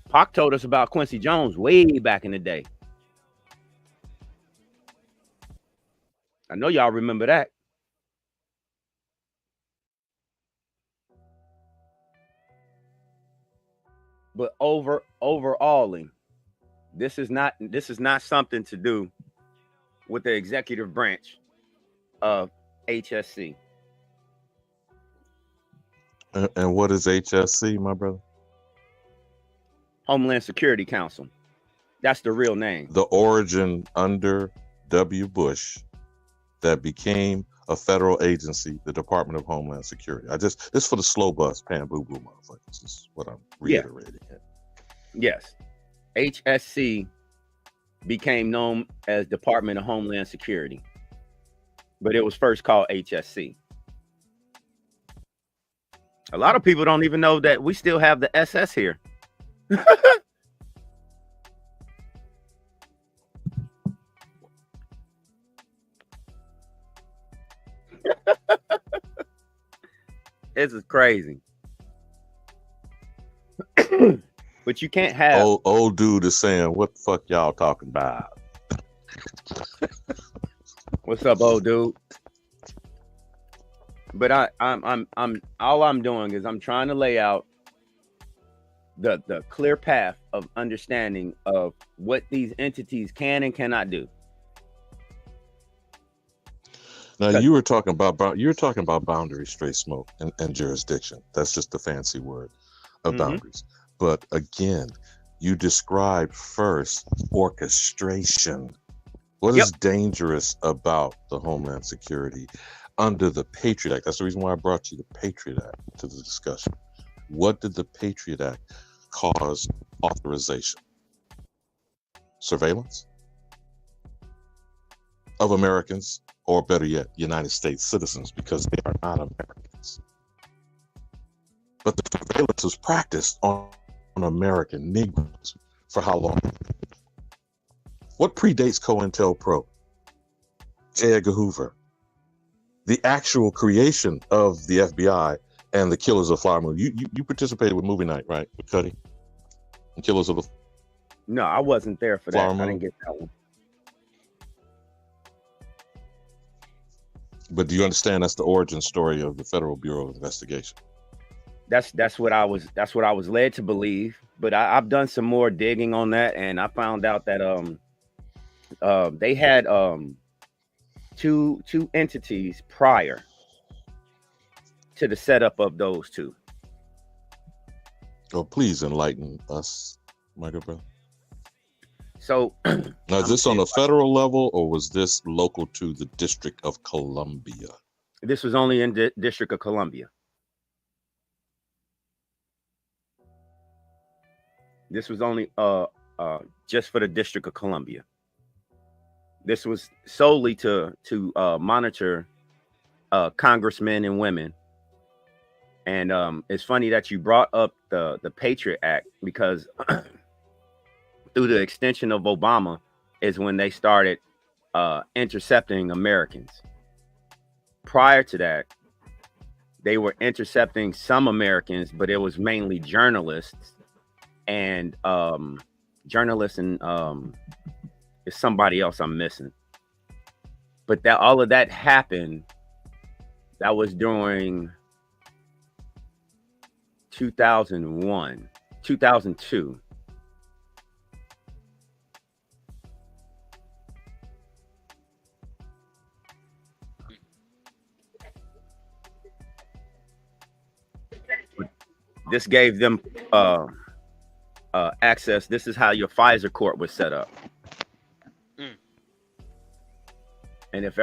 Pac told us about Quincy Jones way back in the day. I know y'all remember that. But overalling, this is not something to do with the executive branch of HSC. And what is HSC, my brother? Homeland Security Council. That's the real name. The origin under W. Bush that became a federal agency, the Department of Homeland Security. This for the slow bus, pan boo boo motherfuckers. This is what I'm reiterating. Yes. HSC became known as Department of Homeland Security, but it was first called HSC. A lot of people don't even know that we still have the SS here. This is crazy. But you can't have old dude is saying, what the fuck y'all talking about? What's up, old dude? But I'm all I'm doing is I'm trying to lay out the clear path of understanding of what these entities can and cannot do. Now you were talking about boundaries, straight smoke, and jurisdiction. That's just the fancy word of boundaries. But again, you described first orchestration. What is dangerous about the Homeland Security under the Patriot Act? That's the reason why I brought you the Patriot Act to the discussion. What did the Patriot Act cause authorization? surveillance of Americans, or better yet, United States citizens, because they are not Americans. But the surveillance was practiced on American Negroes for how long? What predates COINTELPRO? J. Edgar Hoover. The actual creation of the FBI and the Killers of the Flower Moon. You participated with movie night, right? With Kutty? And Killers of the No, I wasn't there for that. Flower Moon? I didn't get that one. But do you understand that's the origin story of the Federal Bureau of Investigation? That's what I was led to believe. But I've done some more digging on that, and I found out that they had two entities prior to the setup of those two. Oh, please enlighten us, my good brother. So now, is this on a federal level, or was this local to the District of Columbia? This was only in the District of Columbia. This was only just for the District of Columbia. This was solely to monitor congressmen and women. And it's funny that you brought up the Patriot Act, because through the extension of Obama is when they started intercepting Americans. Prior to that, they were intercepting some Americans, but it was mainly journalists and it's somebody else I'm missing. But that all of that happened, that was during 2001, 2002. This gave them access. This is how your FISA court was set up. And if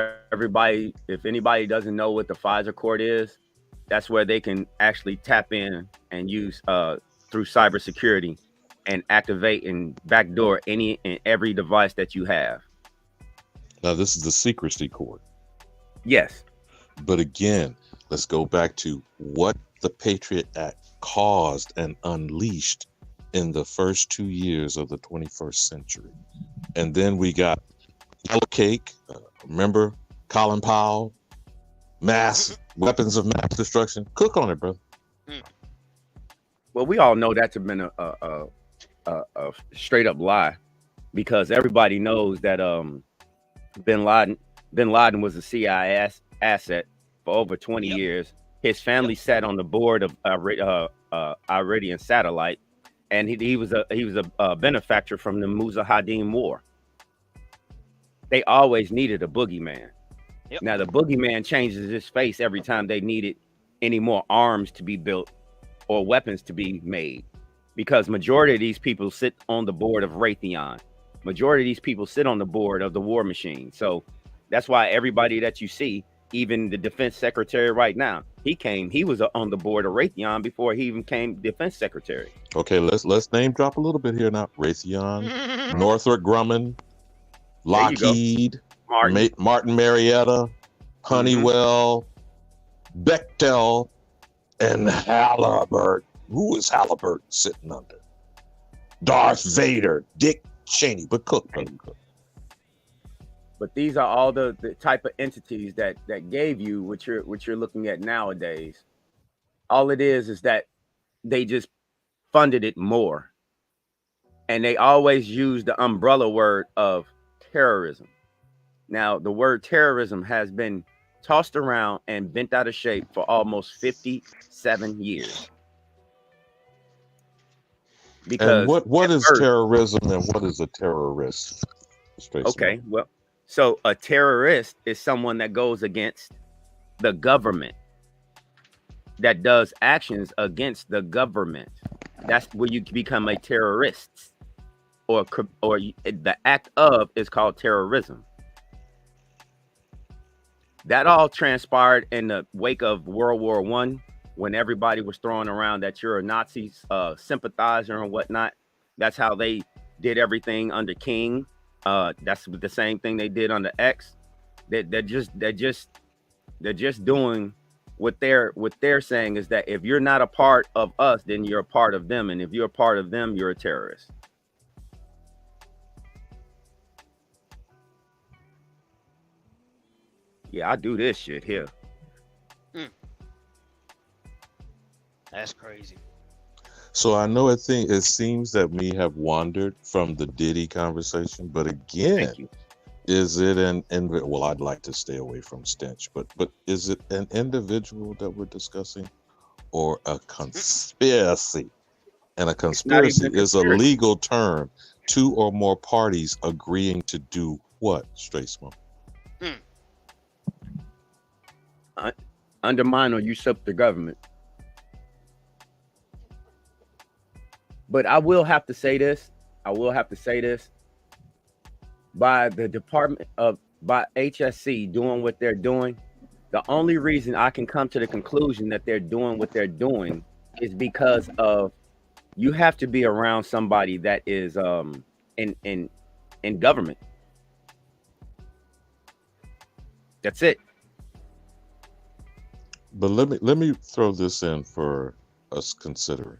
anybody doesn't know what the FISA court is, that's where they can actually tap in and use through cybersecurity and activate and backdoor any and every device that you have. Now, this is the secrecy court. Yes. But again, let's go back to what the Patriot Act caused and unleashed in the first 2 years of the 21st century. And then we got Yellow Cake, remember Colin Powell, weapons of mass destruction. Cook on it, brother. Well, we all know that to have been a straight up lie, because everybody knows that Bin Laden was a CIA asset for over 20 years. His family sat on the board of Iridium Satellite, and he was a benefactor from the Mujahideen War. They always needed a boogeyman. Now the boogeyman changes his face every time they needed any more arms to be built or weapons to be made, because majority of these people sit on the board of Raytheon. Majority of these people sit on the board of the War Machine. So that's why everybody that you see, even the defense secretary right now, he was on the board of Raytheon before he even became defense secretary. Okay, let's name drop a little bit here now. Raytheon, Northrop Grumman, Lockheed, Martin Marietta, Honeywell, Bechtel, and Halliburton. Who is Halliburton sitting under? Darth Vader, Dick Cheney, but Cook. But these are all the type of entities that gave you what you're looking at nowadays. All it is that they just funded it more. And they always use the umbrella word of terrorism. Now, the word terrorism has been tossed around and bent out of shape for almost 57 years. Because and what is terrorism and what is a terrorist? Okay, well, so a terrorist is someone that goes against the government, that does actions against the government. That's where you become a terrorist, or the act of is called terrorism. That all transpired in the wake of World War I, when everybody was throwing around that you're a Nazi sympathizer and whatnot. That's how they did everything under King. That's the same thing they did under X. They're just doing what they're saying is that if you're not a part of us, then you're a part of them, and if you're a part of them, you're a terrorist. Yeah, I do this shit here. That's crazy. So I know it seems that we have wandered from the Diddy conversation, but again, is it well, I'd like to stay away from stench, but is it an individual that we're discussing or a conspiracy? And a conspiracy is a legal term, two or more parties agreeing to do what, Straight Smoke? Undermine or usurp the government. But I will have to say this. By the Department of, by HSC doing what they're doing, the only reason I can come to the conclusion that they're doing what they're doing is because of you have to be around somebody that is in government. That's it. But let me throw this in for us considering.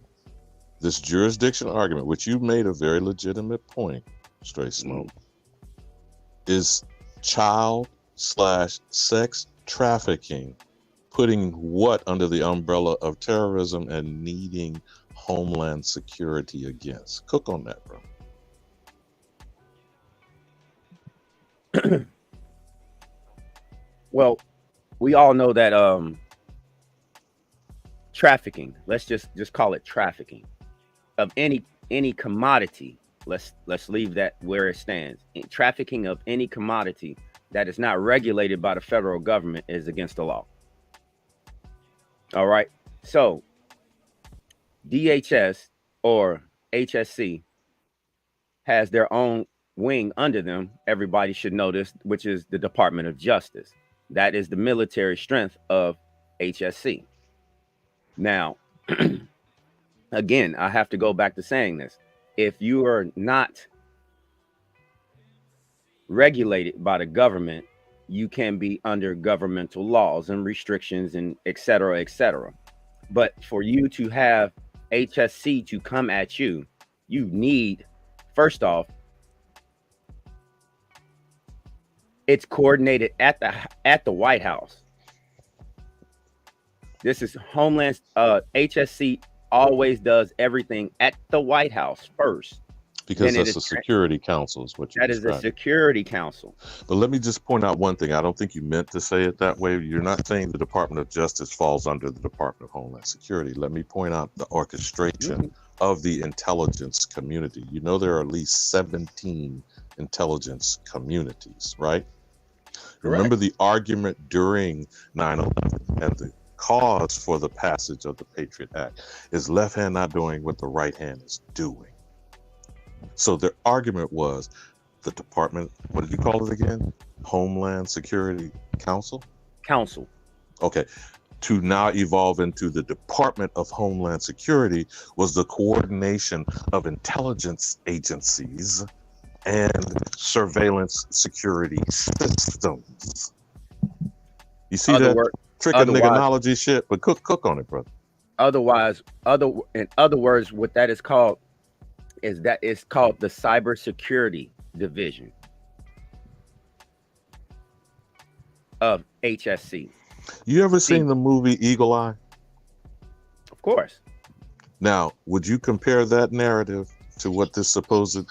This jurisdiction argument, which you made a very legitimate point, Straight Smoke, is child/sex trafficking, putting what under the umbrella of terrorism and needing homeland security against? Cook on that, bro. Well, we all know that trafficking, let's just call it trafficking of any commodity. Let's leave that where it stands. Trafficking of any commodity that is not regulated by the federal government is against the law. All right. So DHS or HSC has their own wing under them. Everybody should know this, which is the Department of Justice. That is the military strength of HSC. Now, again, I have to go back to saying this. If you are not regulated by the government, you can be under governmental laws and restrictions and et cetera, et cetera. But for you to have HSC to come at you, you need, first off, it's coordinated at the White House. This is Homeland, HSC always does everything at the White House first. Because that's a security council is what you're describing. That is a security council. But let me just point out one thing. I don't think you meant to say it that way. You're not saying the Department of Justice falls under the Department of Homeland Security. Let me point out the orchestration of the intelligence community. You know, there are at least 17 intelligence communities, right? Remember the argument during 9/11 and the cause for the passage of the Patriot Act is left hand not doing what the right hand is doing. So the argument was the department, what did you call it again? Homeland Security Council? Council. Okay. To now evolve into the Department of Homeland Security was the coordination of intelligence agencies and surveillance security systems. You see that trick-a-nigganology shit? But cook on it, brother. In other words, what that is called is that it's called the Cybersecurity Division of HSC. You ever seen the movie Eagle Eye? Of course. Now, would you compare that narrative to what this supposed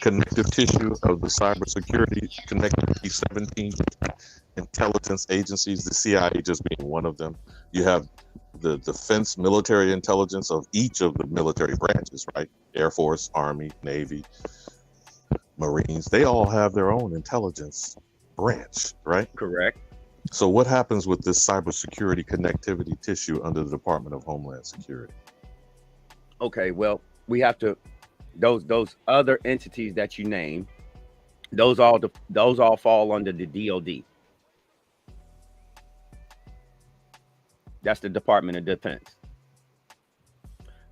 connective tissue of the cybersecurity connected to 17 intelligence agencies, the CIA just being one of them? You have the defense military intelligence of each of the military branches, right? Air Force, Army, Navy, Marines, they all have their own intelligence branch, right? Correct. So what happens with this cybersecurity connectivity tissue under the Department of Homeland Security? Okay, well, we have to, those other entities that you name, those all fall under the DOD. That's the Department of Defense.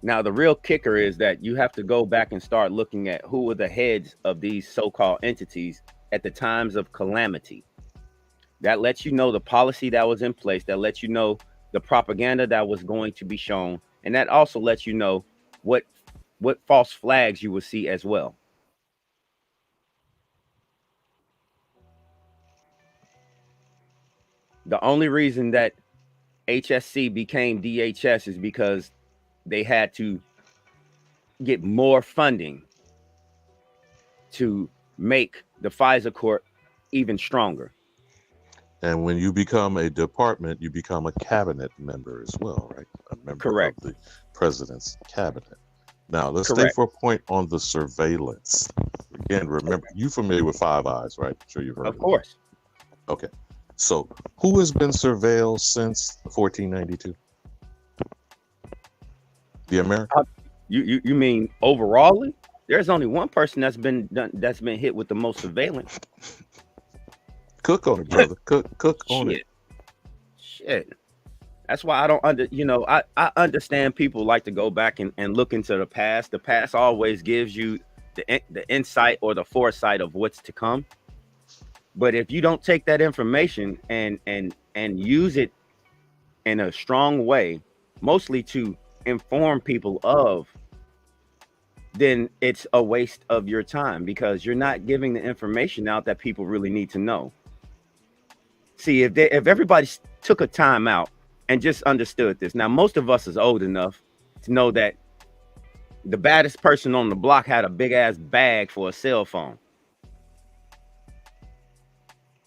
Now, the real kicker is that you have to go back and start looking at who were the heads of these so-called entities at the times of calamity. That lets you know the policy that was in place, that lets you know the propaganda that was going to be shown, and that also lets you know what false flags you will see as well. The only reason that HSC became DHS is because they had to get more funding to make the FISA court even stronger. And when you become a department, you become a cabinet member as well, right? A member of the president's cabinet. Now, let's stay for a point on the surveillance. Again, remember, you familiar with Five Eyes, right? I'm sure you've heard of it. Course. Okay. So, who has been surveilled since 1492? The American? You mean overall? There's only one person that's been hit with the most surveillance. Cook on it, brother. Cook on it. Shit. That's why I don't I understand people like to go back and look into the past. The past always gives you the insight or the foresight of what's to come. But if you don't take that information and use it in a strong way, mostly to inform people of, then it's a waste of your time because you're not giving the information out that people really need to know. See, if everybody took a time out and just understood this. Now, most of us is old enough to know that the baddest person on the block had a big ass bag for a cell phone.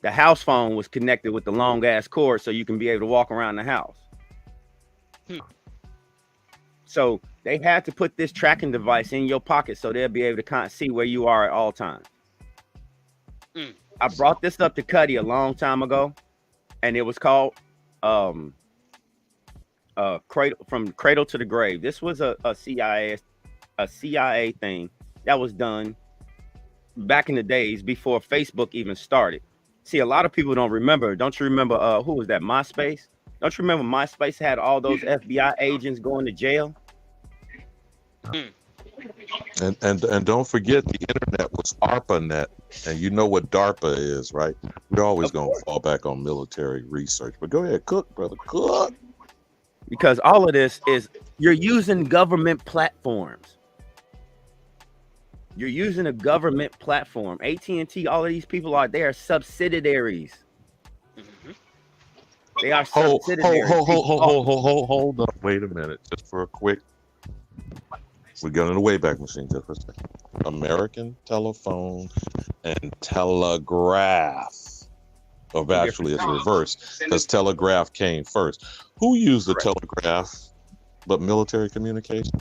The house phone was connected with the long ass cord so you can be able to walk around the house. So they had to put this tracking device in your pocket so they'll be able to kind of see where you are at all times. I brought this up to Kutty a long time ago, and it was called From Cradle to the Grave. This was a CIA thing that was done back in the days before Facebook even started. See, a lot of people don't remember. Don't you remember who was that? MySpace? Don't you remember MySpace had all those FBI agents going to jail? And don't forget the internet was ARPANET, and you know what DARPA is, right? We're always going to fall back on military research. But go ahead, cook, brother, cook. Because all of this is you're using government platforms. You're using a government platform. AT&T, all of these people they are subsidiaries. They are subsidiaries. Hold up. Wait a minute. Just for a quick. We're going to the Wayback Machine just for a second. American Telephone and Telegraph. Or actually, it's reversed because telegraph came first. Who used the telegraph but military communication?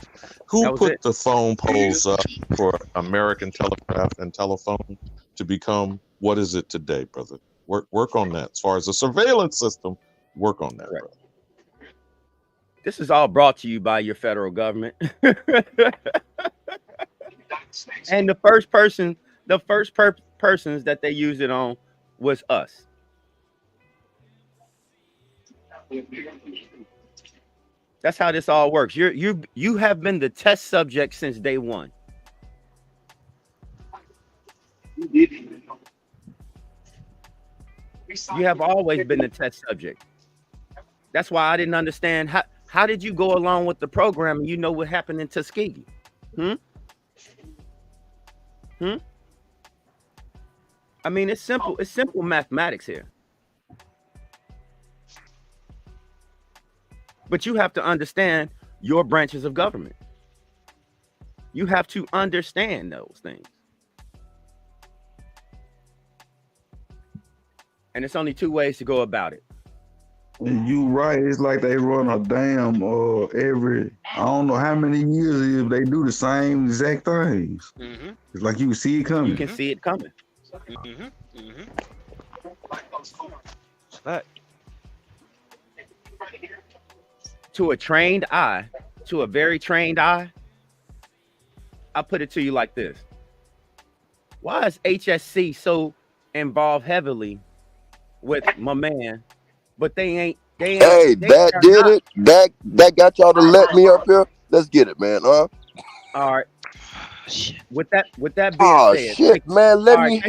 Who put the phone poles up for American Telegraph and Telephone to become what is it today, brother? Work on that. As far as the surveillance system, work on that, brother. This is all brought to you by your federal government. And the first persons that they used it on was us. That's how this all works. You have been the test subject since day one. You have always been the test subject. That's why I didn't understand how did you go along with the program and you know what happened in Tuskegee? I mean, it's simple. It's simple mathematics here. But you have to understand your branches of government. You have to understand those things. And it's only two ways to go about it. You right. It's like they run a dam every, I don't know how many years it is, they do the same exact things. It's like you can see it coming. You can see it coming. But to a trained eye, to a very trained eye, I'll put it to you like this. Why is HSC so involved heavily with my man, but they ain't Hey, that did it. That got y'all to let me up here. Let's get it, man. Huh? All right. With that being Oh said, shit, man. Let all me right,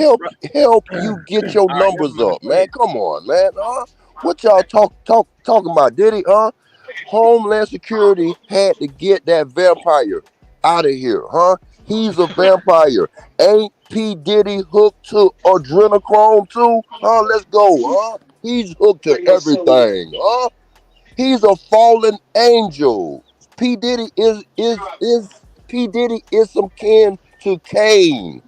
help you get your all right, numbers never mind. up, Go man. ahead. Come on, man. Huh? What y'all talking about? Diddy? Homeland Security had to get that vampire out of here, huh? He's a vampire. Ain't P. Diddy hooked to adrenochrome too? Huh? Let's go, huh? He's hooked to everything, huh? He's a fallen angel. P. Diddy is P. Diddy is some kin to Cain.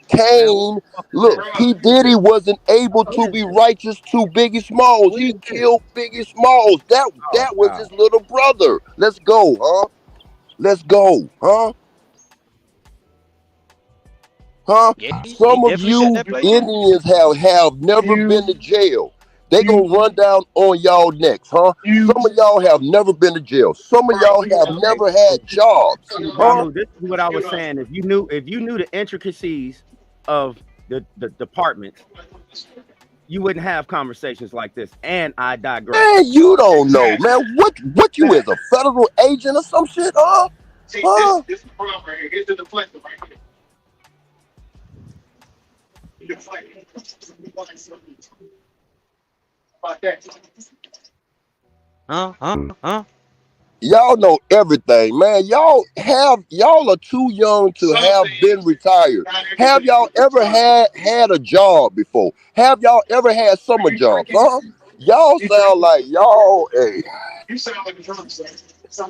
Cain, look, P. Diddy wasn't able to be righteous to Biggie Smalls. He killed Biggie Smalls. That was his little brother. Let's go, huh? Let's go, huh? Huh? Some of you Indians have never been to jail. They gonna run down on y'all next, huh? Some of y'all have never been to jail. Some of y'all have never had jobs. Huh? Ramu, this is what I was saying. If you knew the intricacies of the department, you wouldn't have conversations like this. And I digress. Man, you don't know, man. What you is, a federal agent or some shit, huh? Huh? This is the problem right here. Here's the deflector right here. About that. Y'all know everything, man. Y'all are too young to have been retired. Have y'all ever had a job before? Have y'all ever had summer jobs? Huh? Y'all sound like y'all. Hey, You sound like a drunk, sir.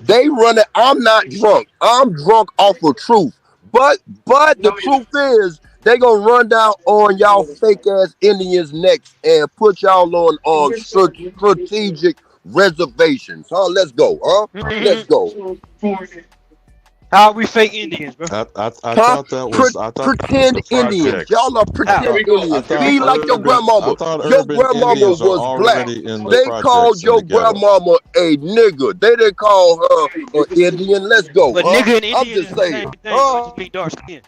they run it. I'm not drunk. I'm drunk off of truth. But the truth is, they gonna run down on y'all fake ass Indians next and put y'all on strategic reservations. Huh? Let's go. Huh? Let's go. How are we fake Indians, bro? I thought that was pretend the Indians. projects. Y'all are pretend Indians. Be like your grandmama. I thought Your urban grandmama Indians are was black. already in the They projects called in the your ghetto. grandmama a nigga. They didn't call her an Indian. Let's go. But Huh? nigga and I'm Indian just is the same saying. thing. Bro. It just mean dark skin.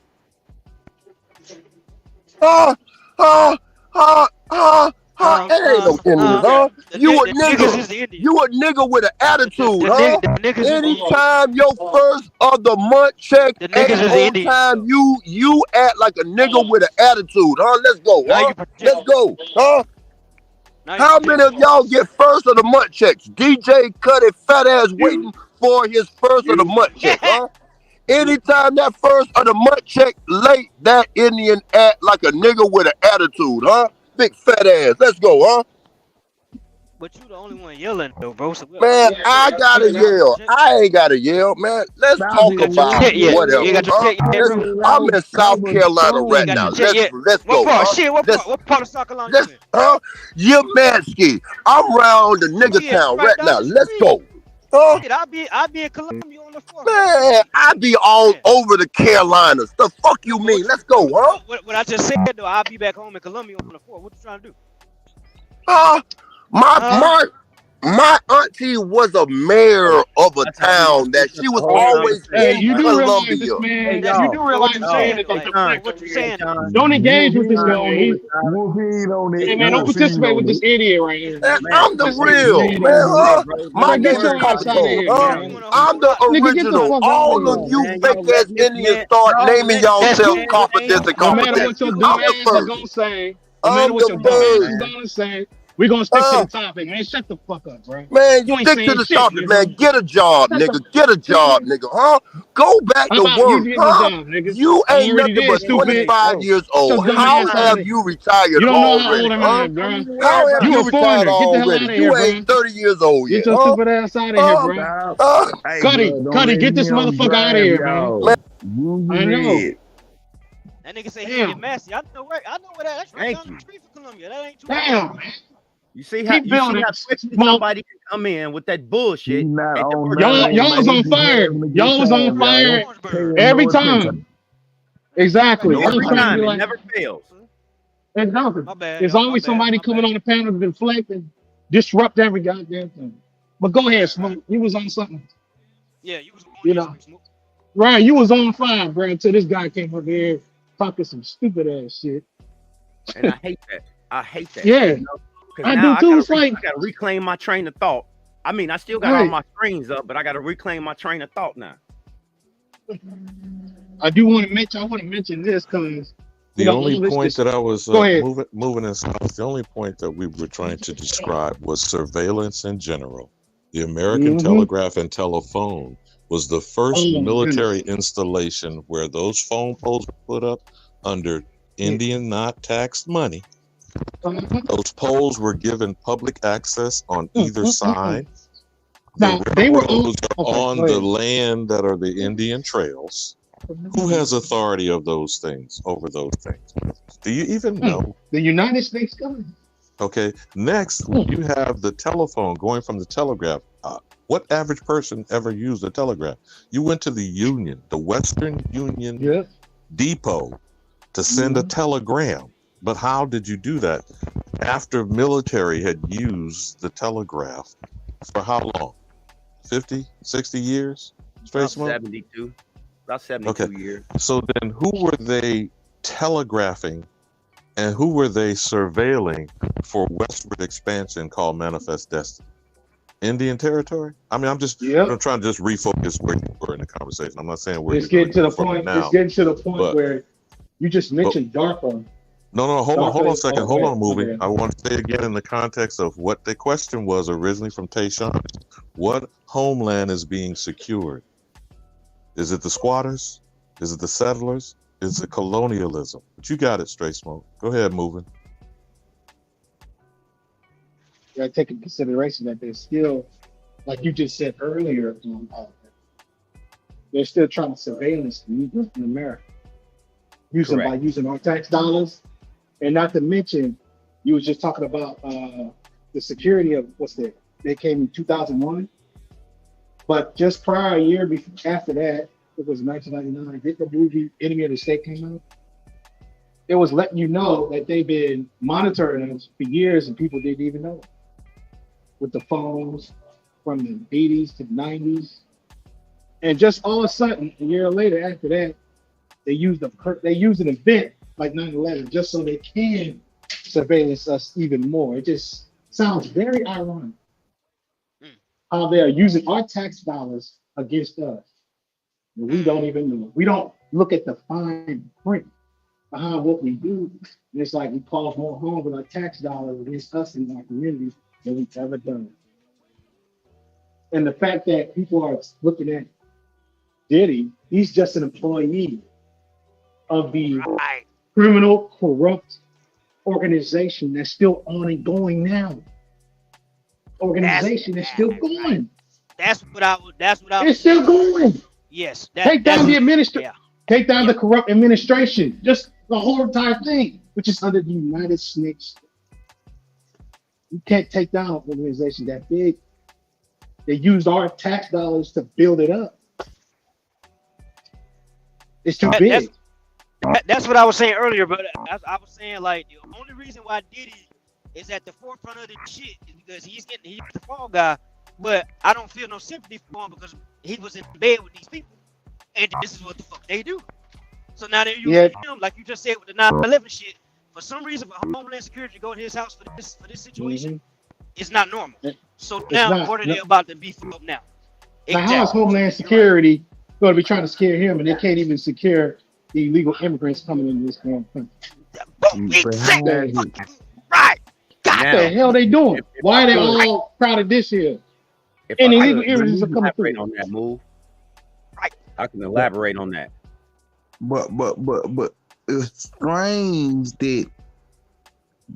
It ain't no Indians, huh? You a niggas is the nigga. Indians. You a nigga with an attitude, huh? The niggas is the Anytime your first of the month check The niggas ain't is the on Indians. time, you act like a nigga with an attitude, huh? Let's go, Now huh? you pretend. Let's go, huh? Now you How pretend. many of y'all get first of the month checks? DjKuttack fat ass waiting for his first of the month check, huh? Anytime that first of the month check late, that Indian act like a nigga with an attitude, huh? Big fat ass. Let's go, huh? But you the only one yelling though, bro. So Man, I gotta yell. I ain't gotta yell, man. Let's talk about whatever, You got your huh? check yet, bro? I'm in South Carolina right now. Let's What go, part? huh? Shit, what part of South Carolina you in? Huh? Yamansky. I'm around the nigga Shit, town right right down now. the Let's street. go. Huh? Shit, I be in Columbia on the 4th. Man, I be all over the Carolinas. The fuck you mean? Let's go, huh? What I just said though, I'll be back home in Columbia on the 4th. What you trying to do? My auntie was a mayor of a town that she was always in you do realize this Columbia. man. You do realize this man is a deflector. What you saying? Don't engage with this man. Hey man, don't participate with this idiot right here. Man, I'm the real, man, huh? My Get name is your ass out of here, Capo, man. huh? I'm the Nigga, get the original. fuck out All of of here. you fake ass Indians start naming yourselves confidence and No matter what confidence. your I'm dumb the ass is first. gonna say, no matter I'm what the your dumb ass is first. gonna say, we're gonna stick to the topic, man. Shut the fuck up, bro. Man, You ain't stick to saying the shit, topic, nigga. man. Get a job, nigga. Get a job, nigga. Huh? Go back How to about you work, getting a huh? job, nigga? You You ain't already nothing did, but stupid. 25 years Get your old. dumb How ass out of have here. you retired You don't know how already, old I huh? am, bro. How have You you a retired foreigner. Get the hell out already? of here, You bro. ain't 30 years old Get yet, your huh? stupid ass out of here, bro. Cutty, get this motherfucker out of here, man. I know. That nigga say he get messy. I know where that's right down the street from Columbia. That ain't too Damn, man. You see how twisted somebody can come in with that bullshit. Y'all was on fire. Y'all was on fire every time. Exactly. I was Every trying to time, be it like, never fails. it doesn't. My bad, There's y'all. always somebody coming on the panel to deflect and disrupt every goddamn thing. But go ahead, Smoke. You was on something. Yeah, you was on You know. Right, you was on fire, bro, until this guy came up here talking some stupid ass shit. And I hate that. I hate that. Yeah. You know? 'Cause I now do too. It's like I gotta reclaim my train of thought I mean, I still got all my screens up, but I got to reclaim my train of thought now. I want to mention this because The only point that I was Go ahead. moving in south, the only point that we were trying to describe was surveillance in general. The American Telegraph and Telephone was the first military installation where those phone poles were put up under Indian not taxed money. Those poles were given public access on either side. Now, they were on the land that are the Indian trails. Who has authority of those things, over those things? Do you even know? The United States government. Okay. Next, you have the telephone going from the telegraph. What average person ever used a telegraph? You went to the Union, the Western Union Depot, to send a telegram. But how did you do that? After military had used the telegraph for how long? 50, 60 years? Straight smoke? 72. About 72 years. So then who were they telegraphing and who were they surveilling for westward expansion called Manifest Destiny? Indian territory? I mean, I'm trying to just refocus where you were in the conversation. I'm not saying where It's getting to the point. now. It's getting to the point where you just mentioned DARPA. No, hold on a second. Hold on, moving. I want to say again in the context of what the question was originally from Tayshawn. What homeland is being secured? Is it the squatters? Is it the settlers? Is it colonialism? But you got it, Straight Smoke. Go ahead, moving. You got to take into consideration that they're still, like you just said earlier, they're still trying to surveillance the Negroes in America, by using our tax dollars, and not to mention, you was just talking about the security of they came in 2001, but just prior year after that, it was 1999. Did the movie Enemy of the State came out? It was letting you know that they've been monitoring us for years, and people didn't even know. With the phones from the 80s to the 90s, and just all of a sudden, a year later after that, they used an event like 9/11 just so they can surveillance us even more. It just sounds very ironic how they are using our tax dollars against us. And we don't even know. We don't look at the fine print behind what we do. And it's like we cause more harm with our tax dollars against us in our communities than we've ever done. And the fact that people are looking at Diddy, he's just an employee of the criminal, corrupt organization that's still on and going now. Organization is still going. That's what I It's still going. Yes. Take down the administration. Take down the corrupt administration. Just the whole entire thing, which is under the United States. You can't take down an organization that big. They used our tax dollars to build it up. It's too big. That's what I was saying earlier, but I was saying like the only reason why Diddy is at the forefront of this shit is because he's the fall guy, but I don't feel no sympathy for him because he was in bed with these people, and this is what the fuck they do. So now they're using him, like you just said with the 9/11 shit. For some reason, for Homeland Security to go to his house for this situation, it's not normal. So now, what are they about to beef up now? Now, how is Homeland Security going to be trying to scare him, and they can't even secure the illegal immigrants coming into this country? Exactly. Right. What the hell are they doing? Why are they all crowded this year? And illegal immigrants are coming through. On that move, right? I can elaborate on that. But it's strange that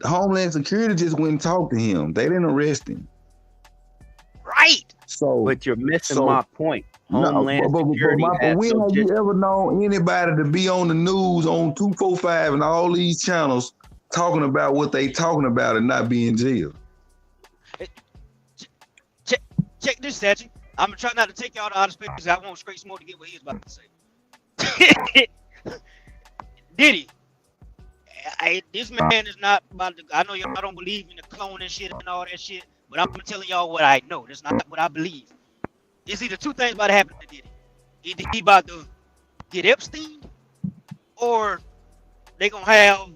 Homeland Security just went and talked to him. They didn't arrest him. Right. So, but you're missing my point. Homeland Security. When have you ever known anybody to be on the news on 245 and all these channels talking about what they talking about and not be in jail? Check this, statue. I'm gonna try not to take y'all to outer space because I want Straight Smoke to get what he was about to say. Diddy, this man is not about to. I know y'all don't believe in the cloning shit and all that shit, but I'm telling y'all what I know. That's not what I believe. It's either two things about to happen to Diddy. Either he about to get Epstein, or they gonna have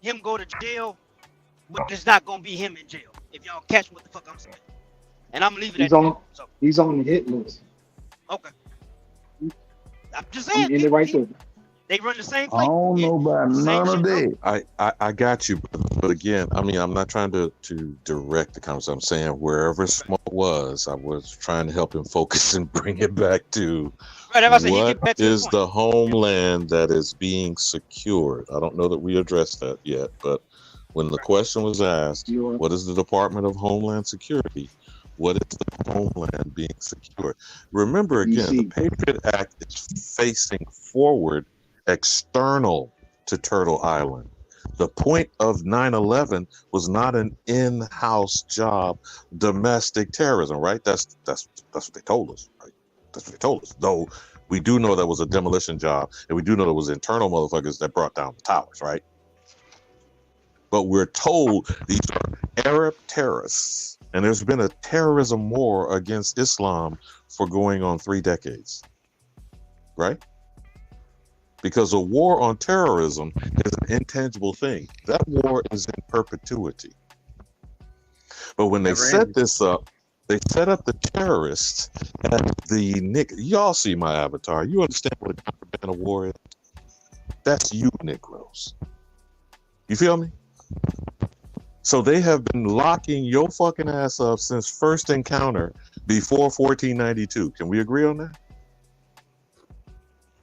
him go to jail, but it's not gonna be him in jail. If y'all catch what the fuck I'm saying. And I'm leaving He's that. on. He's on the hit list. Okay. I'm just I'm saying. in it right there. They run the same I play. don't know about none of that. I got you, but again, I mean, I'm not trying to direct the conversation. I'm saying wherever Smoke was, I was trying to help him focus and bring it back to what is the homeland that is being secured. I don't know that we addressed that yet, but when the question was asked, what is the Department of Homeland Security? What is the homeland being secured? Remember again, the Patriot Act is facing forward, external to Turtle Island. The point of 9/11 was not an in-house job, domestic terrorism, right? That's what they told us, right? That's what they told us. Though we do know that was a demolition job, and we do know there was internal motherfuckers that brought down the towers, right? But we're told these are Arab terrorists, and there's been a terrorism war against Islam for going on 3 decades, right? Because a war on terrorism is an intangible thing. That war is in perpetuity. But when they set this up, they set up the terrorists as the Nick. Y'all see my avatar. You understand what a contraband war is? That's you, Negroes. You feel me? So they have been locking your fucking ass up since first encounter before 1492. Can we agree on that?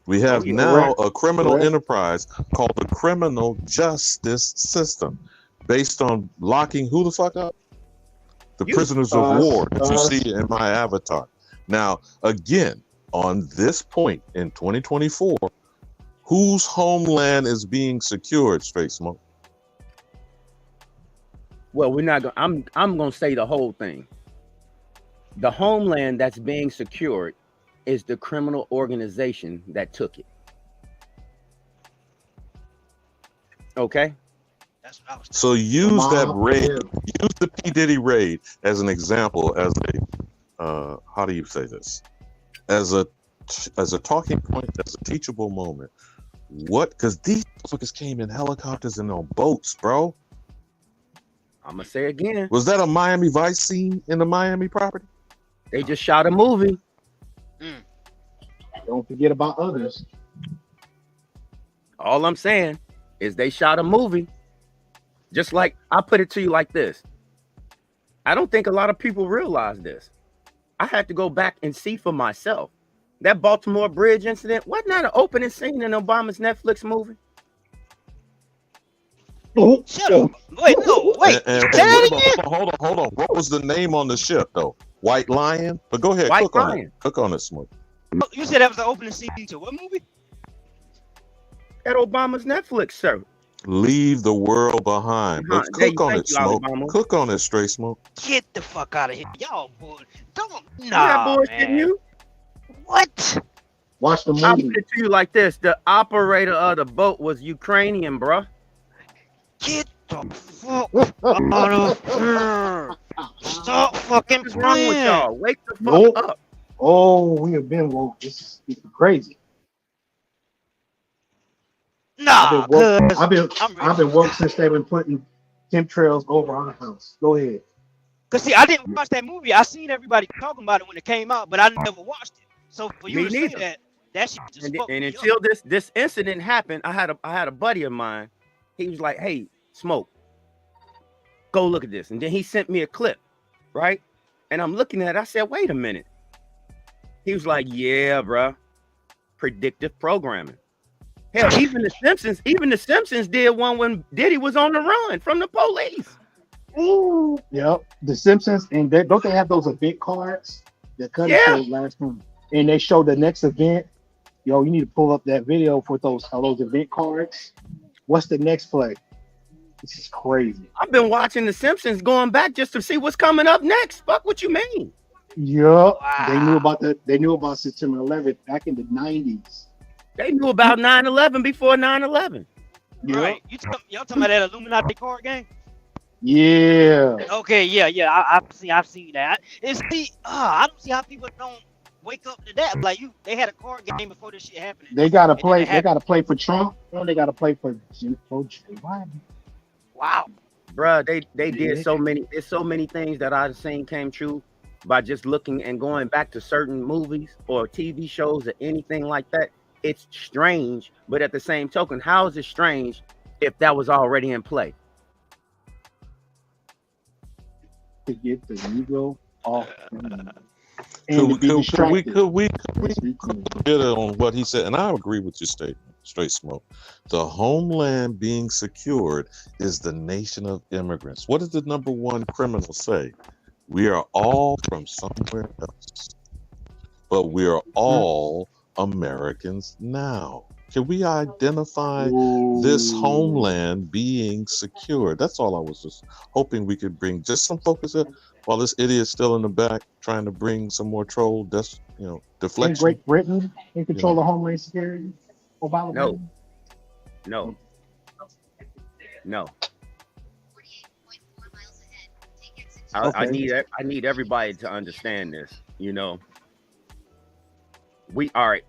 We have now a criminal enterprise called the criminal justice system, based on locking who the fuck up? The prisoners of war that you see in my avatar. Now, again, on this point in 2024, whose homeland is being secured, Straight Smoke? Well, we're not going. I'm going to say the whole thing. The homeland that's being secured is the criminal organization that took it. Okay. That's what I was. So use that raid, use the P. Diddy raid as an example, as a how do you say this? As a talking point, as a teachable moment. What? Because these motherfuckers came in helicopters and on boats, bro. I'm gonna say again. Was that a Miami Vice scene in the Miami property? They just shot a movie. Don't forget about others. All I'm saying is they shot a movie. Just like, I put it to you like this. I don't think a lot of people realize this. I had to go back and see for myself. That Baltimore Bridge incident, wasn't that an opening scene in Obama's Netflix movie? Shut up. Wait, no, wait. Hold on. What was the name on the ship, though? White Lion? But go ahead, cook on it. Cook on it, Smoke. You said that was the opening scene to what movie? At Obama's Netflix, sir. Leave the world behind. But cook on it, Smoke. Cook on it, Straight Smoke. Get the fuck out of here. Y'all boy. Don't. Nah, man. You? What? Watch the movie. I'll put it to you like this. The operator of the boat was Ukrainian, bruh. Get the fuck out of here. Stop fucking What's wrong with playing. y'all? Wake the fuck up. Oh, we have been woke. This is crazy. Nah, I've been woke since they've been putting chemtrails over our house. Go ahead. Cause see, I didn't watch that movie. I seen everybody talking about it when it came out, but I never watched it. So for you Me to say neither. that shit just fucked And me until up. this incident happened, I had a buddy of mine. He was like, "Hey, Smoke, go look at this." And then he sent me a clip, right? And I'm looking at it. I said, "Wait a minute." He was like, "Yeah, bro, predictive programming." Hell, even the Simpsons did one when Diddy was on the run from the police. Ooh. Yep. The Simpsons, and don't they have those event cards that Kutty showed last time? And they show the next event. Yo, you need to pull up that video for those event cards. What's the next play? This is crazy. I've been watching the Simpsons going back just to see what's coming up next. Fuck what you mean? Yep. Wow. They knew about September 11th back in the 90s. They knew about 9/11 before 9/11. Yep. Right. Y'all talking about that Illuminati card game? Yeah. Okay, yeah. I've seen that. And see, I don't see how people don't wake up to that. Like they had a card game before this shit happened. They gotta play. They gotta play for Trump. Or they gotta play for Joe Biden. Wow. Bruh, they did so many. There's so many things that I've seen came true. by just looking and going back to certain movies or TV shows or anything like that, it's strange. But at the same token, how is it strange if that was already in play? To get the Negro off. Could we get on what he said? And I agree with your statement, Straight Smoke. The homeland being secured is the nation of immigrants. What does the number one criminal say? We are all from somewhere else, but we are all Americans now. Can we identify this homeland being secured? That's all I was just hoping we could bring just some focus in while this idiot's still in the back trying to bring some more troll, deflection. And Great Britain in control of Homeland Security? Obama? No. I need everybody to understand this. We are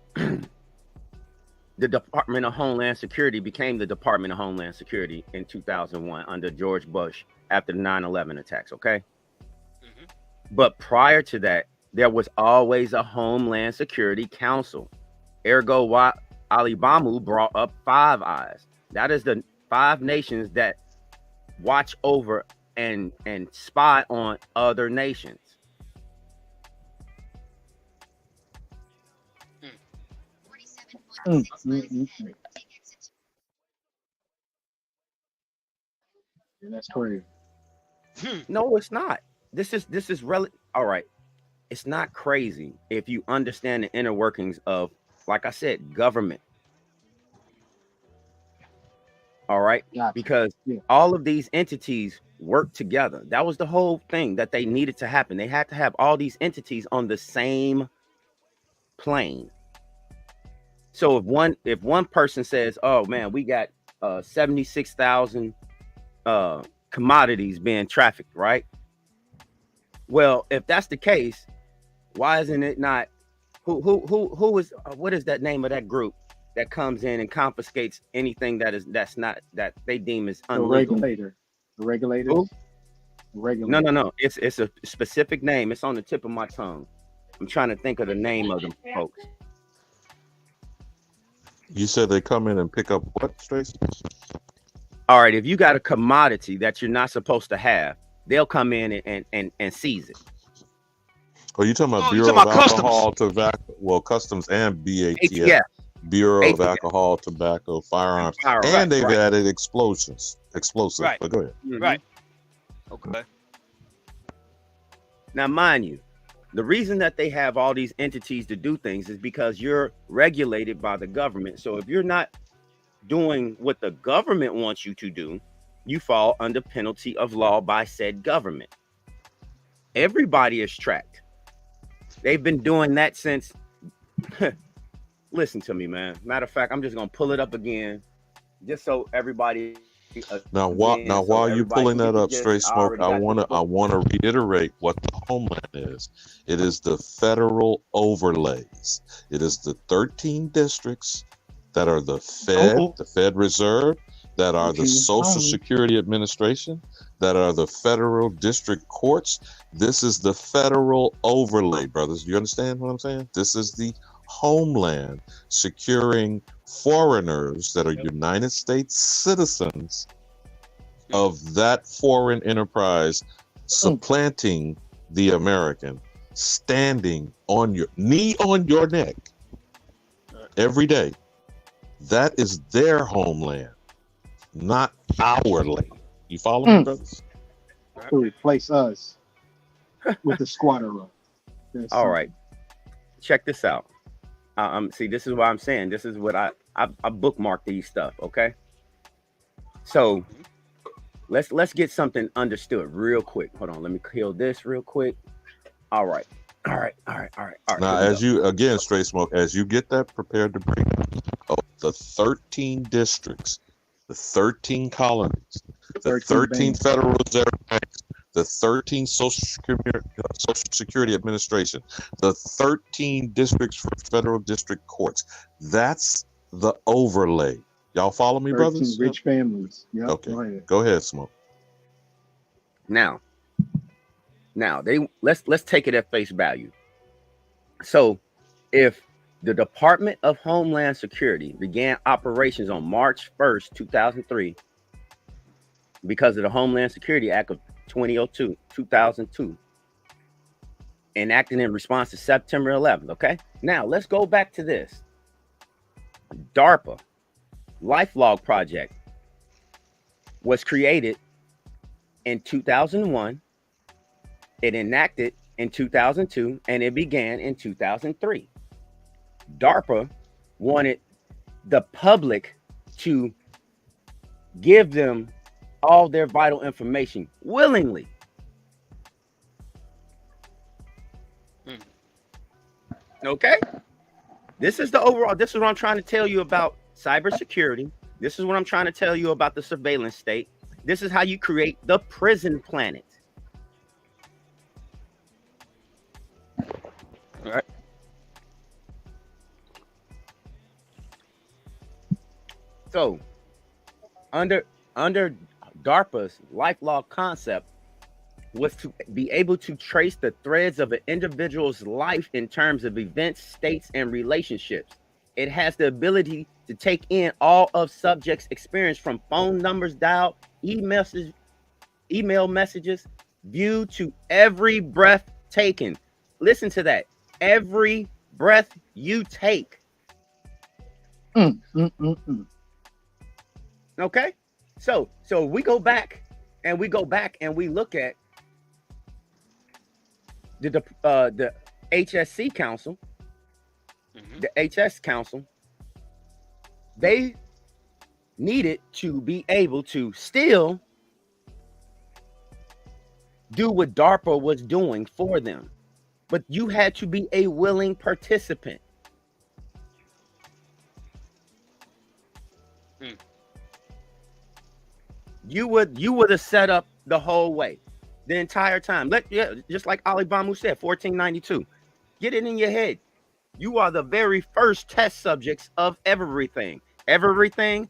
the Department of Homeland Security became the Department of Homeland Security in 2001 under George Bush after the 9/11 attacks. Okay. But prior to that, there was always a Homeland Security Council. Ergo, Ali Bamu brought up Five Eyes. That is the 5 nations that watch over and spy on other nations. Yeah, that's crazy. No, it's not. This is really all right. It's not crazy if you understand the inner workings of, like I said, government. All right, because all of these entities work together. That was the whole thing that they needed to happen. They had to have all these entities on the same plane. So if one person says, "Oh man, we got 76,000 commodities being trafficked," right? Well, if that's the case, why isn't it not? Who is? What is that name of that group that comes in and confiscates anything that they deem as illegal? The regulator. Who? No. It's a specific name. It's on the tip of my tongue. I'm trying to think of the name of them folks. You said they come in and pick up what, Tracy? All right, if you got a commodity that you're not supposed to have, they'll come in and seize it. Oh, you're talking about Bureau of Alcohol, Tobacco, Customs and BATF. Yeah. Bureau of Alcohol, Tobacco, Firearms, and they've added explosives. Right. But go ahead. Right. Okay. Now, mind you, the reason that they have all these entities to do things is because you're regulated by the government. So if you're not doing what the government wants you to do, you fall under penalty of law by said government. Everybody is tracked. They've been doing that since. Listen to me, man. Matter of fact, I'm just gonna pull it up again, just so everybody. While you're pulling that up, Straight Smoke, I wanna reiterate what the homeland is. It is the federal overlays. It is the 13 districts that are the Fed Reserve, that are the Social Security Administration, that are the federal district courts. This is the federal overlay, brothers. You understand what I'm saying? This is the homeland securing foreigners that are United States citizens of that foreign enterprise, supplanting the American, standing on your knee on your neck every day. That is their homeland, not our land. You follow me, brothers? To replace us with the squatter role. All right, check this out. See, this is what I'm saying. This is what I bookmarked these stuff. Okay, so let's get something understood real quick. Hold on, let me kill this real quick. All right. Now, as you again, Straight Smoke, as you get that prepared to bring the 13 districts, the 13 colonies, the 13 Federal Reserve Banks, the 13 Social Security Administration, the 13 districts for federal district courts. That's the overlay. Y'all follow me, brothers? Rich families. Yep. Okay. Go ahead, Smoke. Now, Now let's take it at face value. So if the Department of Homeland Security began operations on March 1st, 2003, because of the Homeland Security Act of 2002, enacted in response to September 11th. Okay, now let's go back to this. DARPA LifeLog project was created in 2001. It enacted in 2002, and it began in 2003. DARPA wanted the public to give them all their vital information willingly. Okay, this is the overall. This is what I'm trying to tell you about cybersecurity. This is what I'm trying to tell you about the surveillance state. This is how you create the prison planet. All right. So, under DARPA's LifeLog concept was to be able to trace the threads of an individual's life in terms of events, states, and relationships. It has the ability to take in all of subjects' experience from phone numbers dialed, email messages, viewed to every breath taken. Listen to that. Every breath you take. Okay? So we go back and we look at the HSC Council, the HS Council. They needed to be able to still do what DARPA was doing for them, but you had to be a willing participant. You would have set up the whole way, the entire time. Just like Ali Bamu said, 1492. Get it in your head. You are the very first test subjects of everything. Everything.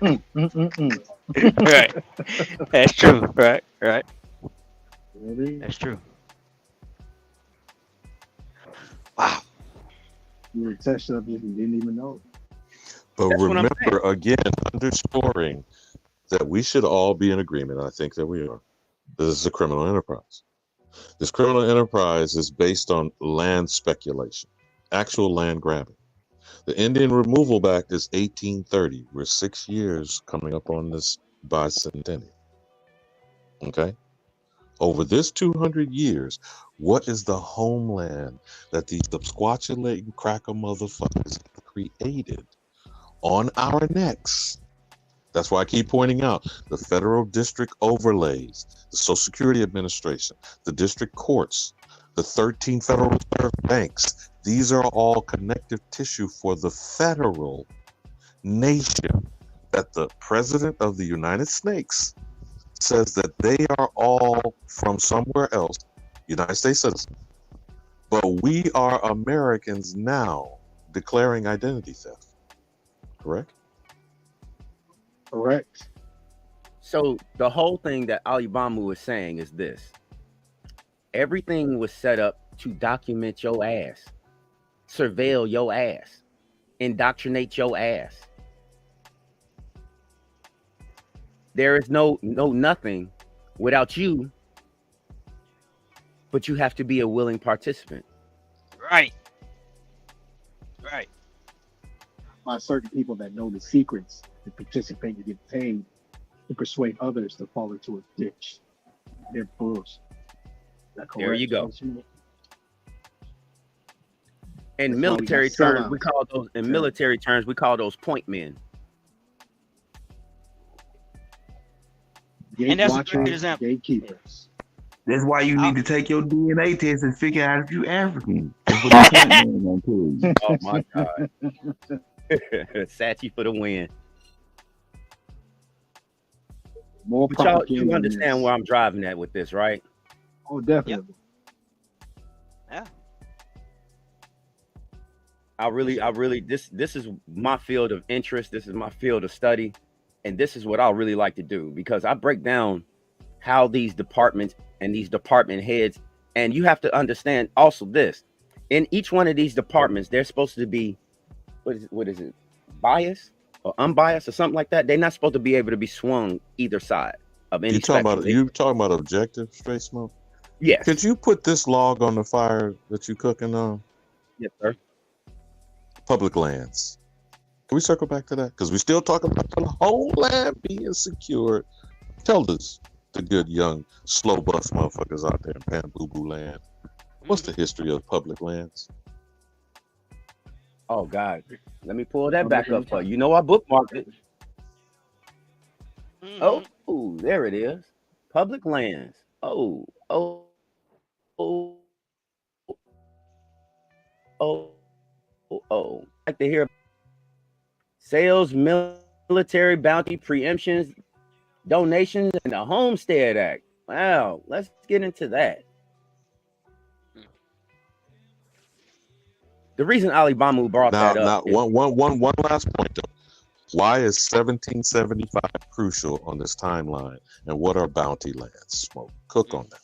Right. That's true. Right. That's true. Wow. You were test subject and didn't even know. But remember, again, underscoring that we should all be in agreement. I think that we are. This is a criminal enterprise. This criminal enterprise is based on land speculation, actual land grabbing. The Indian Removal Act is 1830. We're 6 years coming up on this bicentennial. Okay? Over this 200 years, what is the homeland that these subsquatulating cracker motherfuckers created on our necks? That's why I keep pointing out the federal district overlays, the Social Security Administration, the district courts, the 13 Federal Reserve banks. These are all connective tissue for the federal nation that the President of the United States says that they are all from somewhere else, United States citizens. But we are Americans now declaring identity theft. Correct? Correct. So the whole thing that Ali Bamu is saying is this. Everything was set up to document your ass, surveil your ass, indoctrinate your ass. There is no nothing without you, but you have to be a willing participant. Right. By certain people that know the secrets to participate and get paid to persuade others to fall into a ditch. They're bullshit. There you go. In military terms, we call those point men. And that's a great example. Gatekeepers. That's why you need to take your DNA test and figure out if you're African. That's what the point man gonna tell you. Oh my God. Sachi for the win. But you understand where I'm driving at with this, right? Oh, definitely. Yeah. I really, this is my field of interest. This is my field of study. And this is what I really like to do, because I break down how these departments and these department heads, and you have to understand also this, in each one of these departments, they're supposed to be, what is it, biased or unbiased or something like that. They're not supposed to be able to be swung either side of any spectrum. You talking about objective, Straight Smoke? Yes. Could you put this log on the fire that you cooking on? Yes, sir. Public lands. Can we circle back to that? Because we're still talking about the homeland being secured. Tell us, the good young slow bus motherfuckers out there in Pan Boo Boo land, what's the history of public lands? Oh God, let me pull that back up for you. You know I bookmarked it. Oh, there it is. Public lands. Oh. I'd like to hear sales, military bounty, preemptions, donations, and the Homestead Act. Wow, let's get into that. The reason Ali Bamu brought that up. Now, one last point though. Why is 1775 crucial on this timeline? And what are bounty lands? Smoke. Cook on that.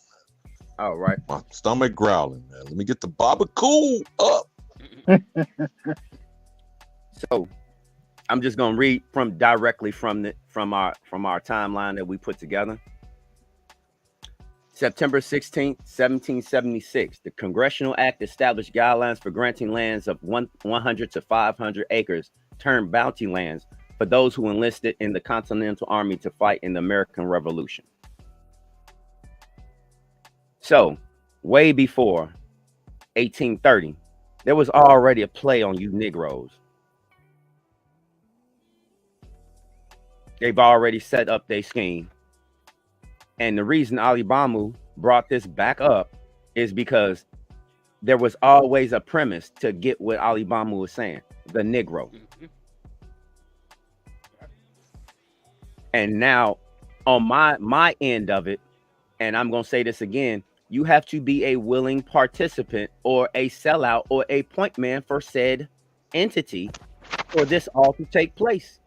All right. My stomach growling, man. Let me get the barbecue up. So I'm just gonna read directly from our timeline that we put together. September 16th, 1776, the Congressional Act established guidelines for granting lands of 100 to 500 acres, termed bounty lands, for those who enlisted in the Continental Army to fight in the American Revolution. So, way before 1830, there was already a play on you Negroes. They've already set up their scheme. And the reason Ali Bamu brought this back up is because there was always a premise to get what Ali Bamu was saying, the Negro. And now on my end of it, and I'm going to say this again, you have to be a willing participant or a sellout or a point man for said entity for this all to take place.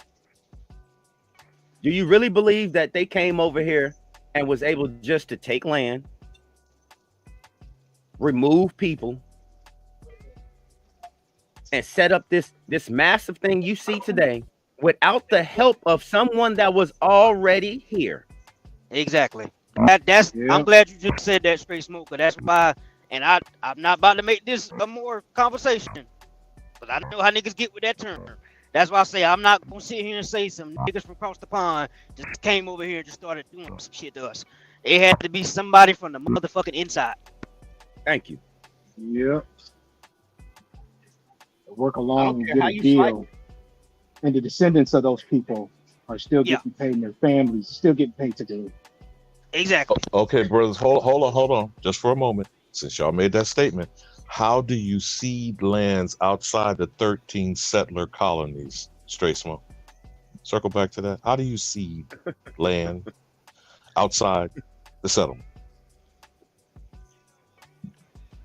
Do you really believe that they came over here and was able just to take land, remove people, and set up this massive thing you see today without the help of someone that was already here? Exactly. I'm glad you just said that, Straight Smoker. That's why, and I'm not about to make this a more conversation, but I know how niggas get with that term. That's why I say I'm not gonna sit here and say some niggas from across the pond just came over here and just started doing some shit to us. It had to be somebody from the motherfucking inside. Thank you. Yep. Work along and get a deal. And the descendants of those people are still getting paid, and their families still getting paid today. Exactly. Okay, brothers, hold on, just for a moment. Since y'all made that statement, how do you cede lands outside the 13 settler colonies? Straight Smoke. Circle back to that. How do you cede land outside the settlement?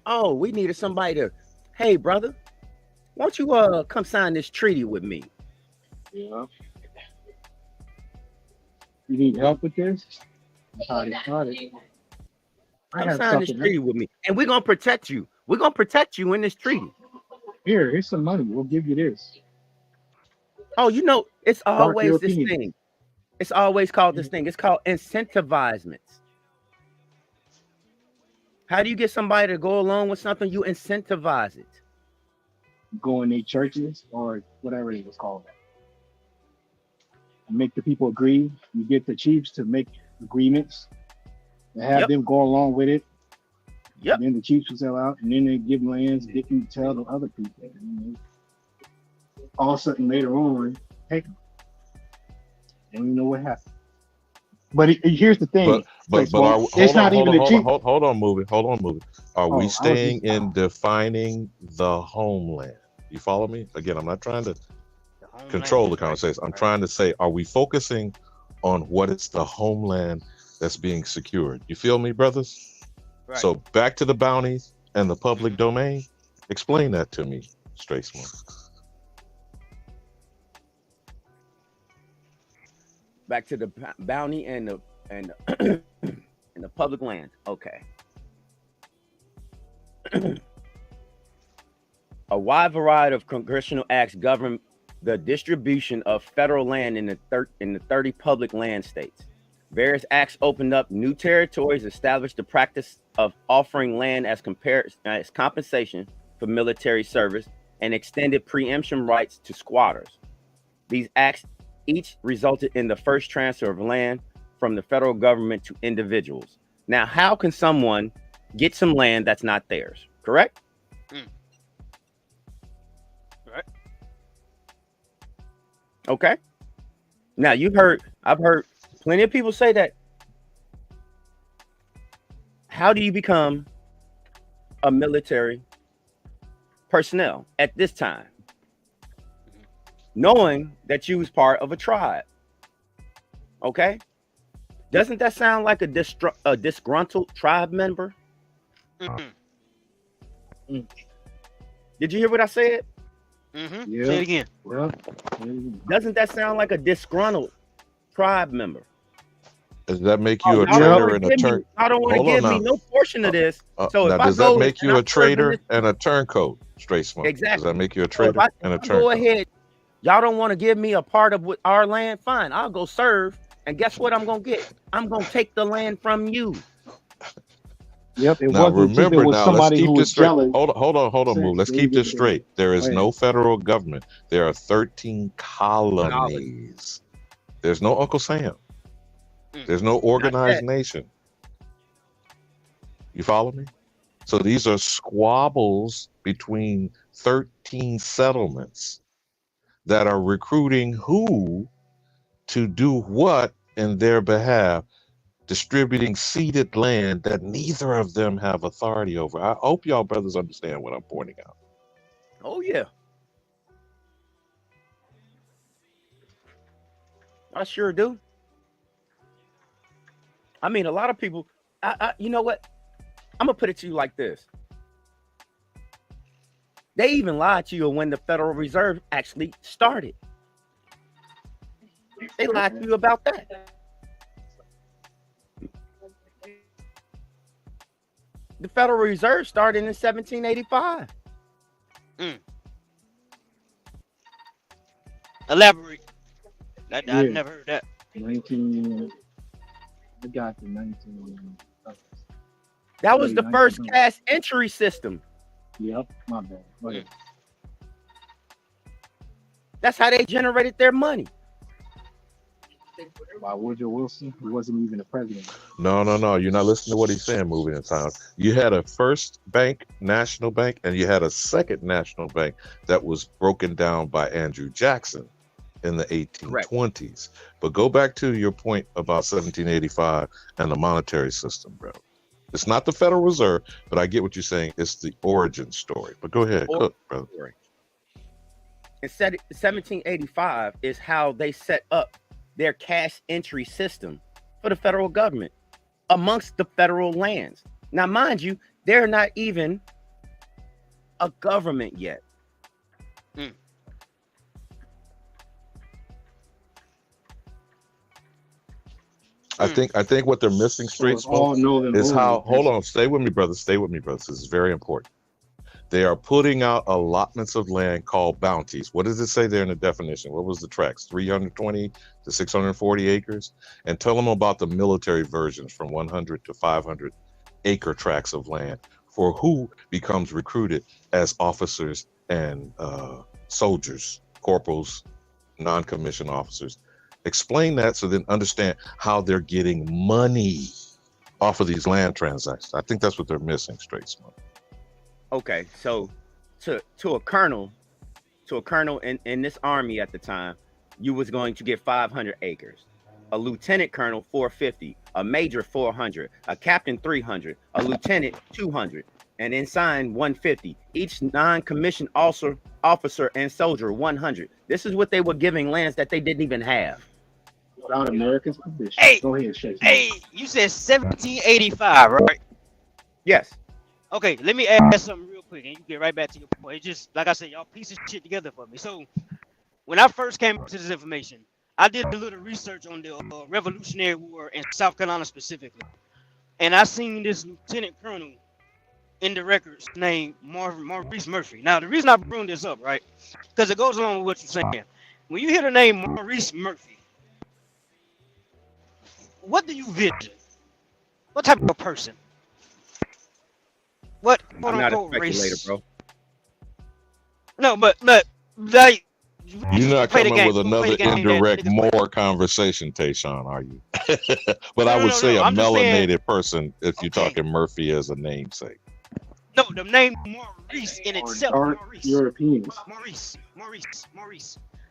Oh, we needed somebody to, hey, brother, why don't you come sign this treaty with me? Yeah. You need help with this? Come sign this treaty with me, and we're gonna protect you. We're gonna protect you in this treaty. Here's some money. We'll give you this. Oh, you know, it's always this thing. It's always called this thing. It's called incentivisements. How do you get somebody to go along with something? You incentivize it. Go in their churches or whatever it was called. Make the people agree. You get the chiefs to make agreements and have them go along with it. Yep. And then the chiefs will sell out, and then they give lands. They can tell the other people. And all of a sudden, later on, take them. They don't even know what happened. But here's the thing. But hold on, movie. Are we staying in defining the homeland? You follow me? Again, I'm not trying to control the conversation. I'm trying to say, are we focusing on what is the homeland that's being secured? You feel me, brothers? Right. So back to the bounties and the public domain. Explain that to me, Straight Smoke. Back to the bounty and the And in the public land. Okay. A wide variety of congressional acts govern the distribution of federal land in the 30 public land states. Various acts opened up new territories, established the practice of offering land as compensation for military service, and extended preemption rights to squatters. These acts each resulted in the first transfer of land from the federal government to individuals. Now, how can someone get some land that's not theirs? Correct? Right. Okay. Now I've heard plenty of people say that. How do you become a military personnel at this time, knowing that you was part of a tribe? Okay. Doesn't that sound like a disgruntled tribe member? Did you hear what I said? Yeah. Say it again. Yeah. Doesn't that sound like a disgruntled tribe member? Does that make you a traitor and a turn? I don't want to give me no portion of this. So now, if does I go that make you and a I serve in traitor this- and a turncoat? Straight smoke. Exactly. Does that make you a So if traitor and a go turncoat? ahead, y'all don't want to give me a part of our land. Fine, I'll go serve, and guess what I'm gonna get? I'm gonna take the land from you. Yep. It Now wasn't just remember, it was now let's somebody keep who this was straight. jealous. Hold on, move. Let's keep this straight. There is Go ahead. no federal government. There are 13 colonies. There's no Uncle Sam. There's no organized nation. You follow me? So these are squabbles between 13 settlements that are recruiting who to do what in their behalf, distributing ceded land that neither of them have authority over. I hope y'all brothers understand what I'm pointing out. Oh yeah, I sure do. I mean, a lot of people. You know what? I'm gonna put it to you like this. They even lied to you when the Federal Reserve actually started. They lied to you about that. The Federal Reserve started in 1785. Elaborate. I Yeah. never heard that. 19. I got the 19. That was the Early first 1900s. cash entry system. Yep. My bad. Go ahead. That's how they generated their money. By Woodrow Wilson, who wasn't even the president. No. You're not listening to what he's saying, moving in time. You had a first bank, national bank, and you had a second national bank that was broken down by Andrew Jackson in the 1820s. But go back to your point about 1785 and the monetary system, bro. It's not the Federal Reserve, but I get what you're saying. It's the origin story. But go ahead, cook, brother. In 1785 is how they set up their cash entry system for the federal government amongst the federal lands. Now, mind you, they're not even a government yet. I think what they're missing, straight it's all smoke, Northern is how. Rule. Hold on, stay with me, brother. Stay with me, brothers. This is very important. They are putting out allotments of land called bounties. What does it say there in the definition? What was the tracks? 320 to 640 acres? And tell them about the military versions from 100 to 500 acre tracts of land for who becomes recruited as officers and soldiers, corporals, non-commissioned officers. Explain that so then understand how they're getting money off of these land transactions. I think that's what they're missing, straight smoke. Okay, so to a colonel in this army at the time, you was going to get 500 acres. A lieutenant colonel 450, a major 400, a captain 300, a lieutenant 200, an ensign 150. Each non-commissioned officer and soldier 100. This is what they were giving lands that they didn't even have. Without Americans' permission. Hey, go ahead, Shay. Hey, you said 1785, right? Yes. Okay, let me add something real quick, and you get right back to your point. It's just like I said, y'all piece of shit together for me. So, when I first came to this information, I did a little research on the Revolutionary War in South Carolina specifically, and I seen this lieutenant colonel in the records named Maurice Murphy. Now, the reason I bring this up, right, because it goes along with what you're saying. When you hear the name Maurice Murphy, what do you vision? What type of person? What quote I'm not a unquote speculator, race? bro. No, but like You're not play the coming game. with We're gonna play another the game that indirect niggas play. more conversation, Tayshaun, are you? But No, I no, would no, say no. a I'm just saying. melanated person if you're Okay. talking Murphy as a namesake. No, the name Maurice in itself. Dark Europeans. Maurice.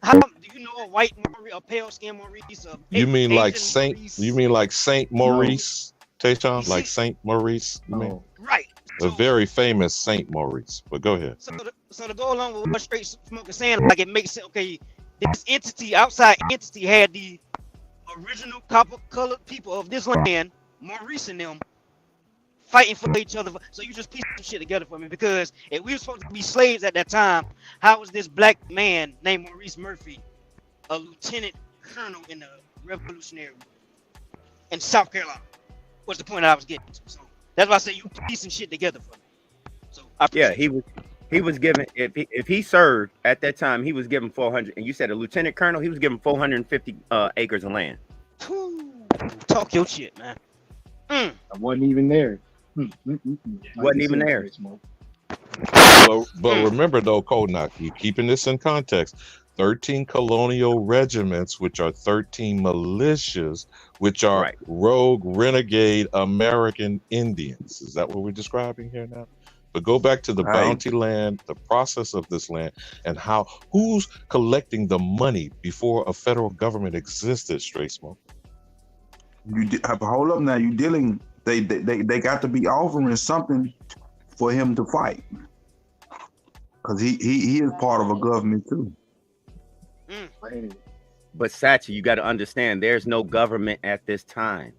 How do you know a white Maurice, a pale skinned Maurice, a You mean like Asian Saint? Maurice? You mean like Saint Maurice, Tayshaun? Like Saint Maurice? You mean Right. a very famous Saint Maurice? But go ahead. So to go along with what Straight Smoke is saying, like it makes sense. Okay, this entity, outside entity, had the original copper-colored people of this land, Maurice and them, fighting for each other. So you just piece some shit together for me, because if we were supposed to be slaves at that time, how was this black man named Maurice Murphy a lieutenant colonel in the Revolutionary War in South Carolina? What's the point that I was getting to? So that's why I say you piece some shit together for me. So Yeah, he was given, if he served at that time, he was given 400, and you said a lieutenant colonel, he was given 450 acres of land. Talk your shit, man. I wasn't even there. Wasn't even there. But remember though, Kuttack, you keeping this in context. 13 colonial regiments, which are 13 militias, which are rogue, renegade American Indians. Is that what we're describing here now? But go back to the bounty land, the process of this land, and who's collecting the money before a federal government existed, Straight Smoke? Hold up now. You dealing? They got to be offering something for him to fight, because he is part of a government too. But Satcher, you got to understand, there's no government at this time.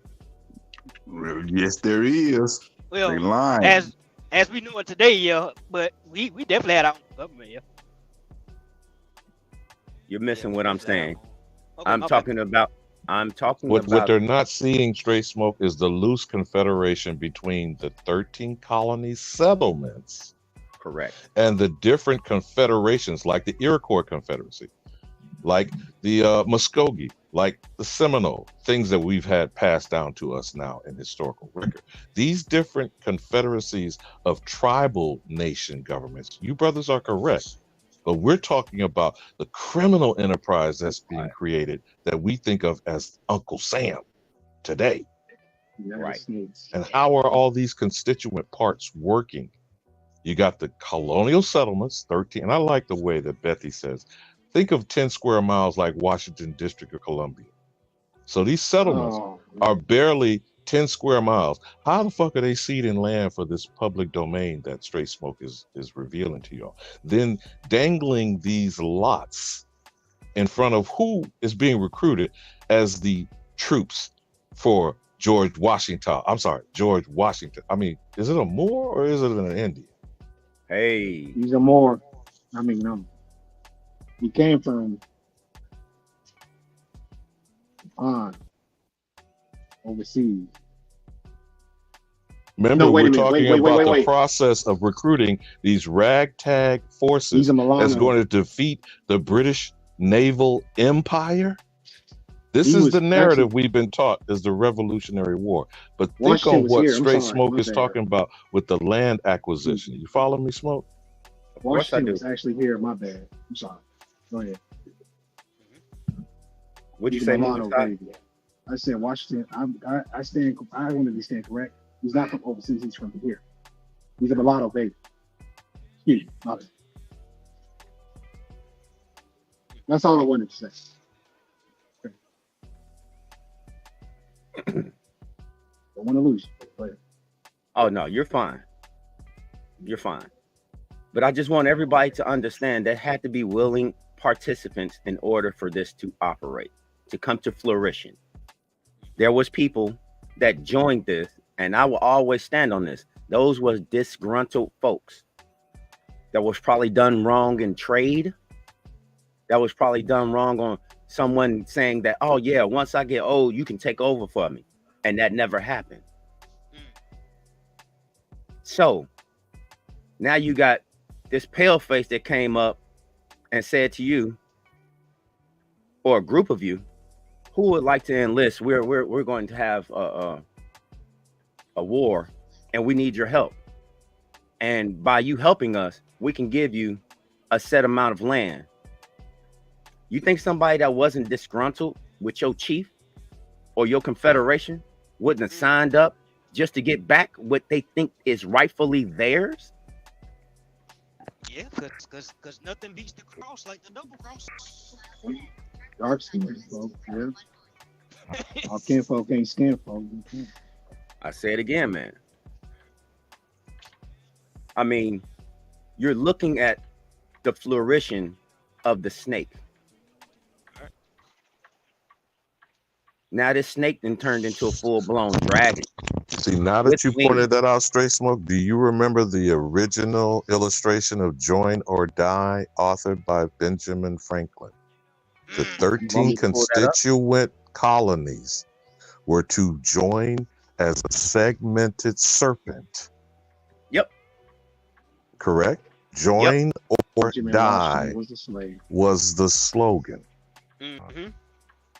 Yes, there is. Well, they lying. As we know it today, yeah, but we definitely had our own government, yeah. You're missing what I'm saying. Okay, I'm talking about. What they're not seeing, Straight Smoke, is the loose confederation between the 13 colony settlements. Correct. And the different confederations, like the Iroquois Confederacy, like the Muskogee, like the Seminole, things that we've had passed down to us now in historical record. These different confederacies of tribal nation governments, you brothers are correct. But we're talking about the criminal enterprise that's being created that we think of as Uncle Sam today. Right. And how are all these constituent parts working? You got the colonial settlements, 13. And I like the way that Bethy says, think of 10 square miles like Washington District of Columbia. So these settlements are barely 10 square miles. How the fuck are they seeding land for this public domain that Straight Smoke is revealing to y'all? Then dangling these lots in front of who is being recruited as the troops for George Washington. I'm sorry, George Washington. I mean, is it a Moor or is it an Indian? Hey. He's a Moor. I mean, no. He came from overseas. Remember, we're talking about the process of recruiting these ragtag forces that's going to defeat the British naval empire. This is the narrative we've been taught is the Revolutionary War. But think on what Straight Smoke is talking about with the land acquisition. You follow me, Smoke? Washington was actually here. My bad. I'm sorry. Go ahead. What'd you say? I said Washington. I stand. I want to be stand correct. He's not from overseas. He's from here. He's a mulatto baby. Excuse me. My bad. That's all I wanted to say. Don't want to lose you. Go ahead. Oh no, you're fine. You're fine. But I just want everybody to understand there had to be willing participants in order for this to operate, to come to fruition. There was people that joined this, and I will always stand on this. Those was disgruntled folks that was probably done wrong in trade. That was probably done wrong on someone saying that, oh yeah, once I get old, you can take over for me. And that never happened. So now you got this pale face that came up and said to you, or a group of you, who would like to enlist? We're going to have a war, and we need your help. And by you helping us, we can give you a set amount of land. You think somebody that wasn't disgruntled with your chief or your confederation wouldn't have signed up just to get back what they think is rightfully theirs? Yeah, cause nothing beats the cross like the double cross. Dark skin folk, yeah. All kinfolk ain't skin folk. I say it again, man. I mean, you're looking at the flourishing of the snake. Now this snake then turned into a full-blown dragon. See, now that you pointed that out, Straight Smoke, do you remember the original illustration of Join or Die, authored by Benjamin Franklin? The 13 constituent colonies were to join as a segmented serpent. Yep. Correct? Join or Benjamin die was the slogan.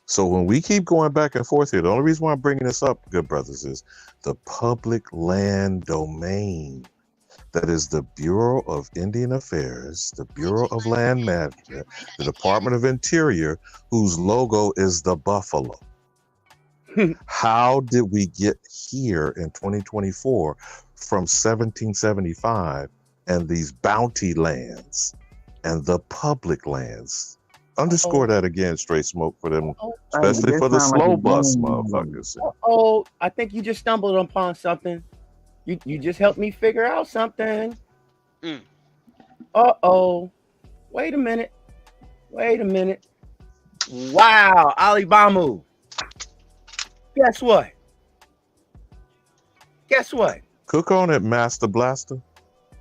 So when we keep going back and forth here, the only reason why I'm bringing this up, good brothers, is the public land domain. That is the Bureau of Indian Affairs, the Bureau of Land Management, the Department of Interior, whose logo is the buffalo. How did we get here in 2024 from 1775 and these bounty lands and the public lands? Underscore that again, Straight Smoke, for them, especially for the slow bus motherfuckers. Oh, I think you just stumbled upon something. You just helped me figure out something. Uh-oh. Wait a minute. Wow, Alibamu. Guess what? Cook on it, Master Blaster.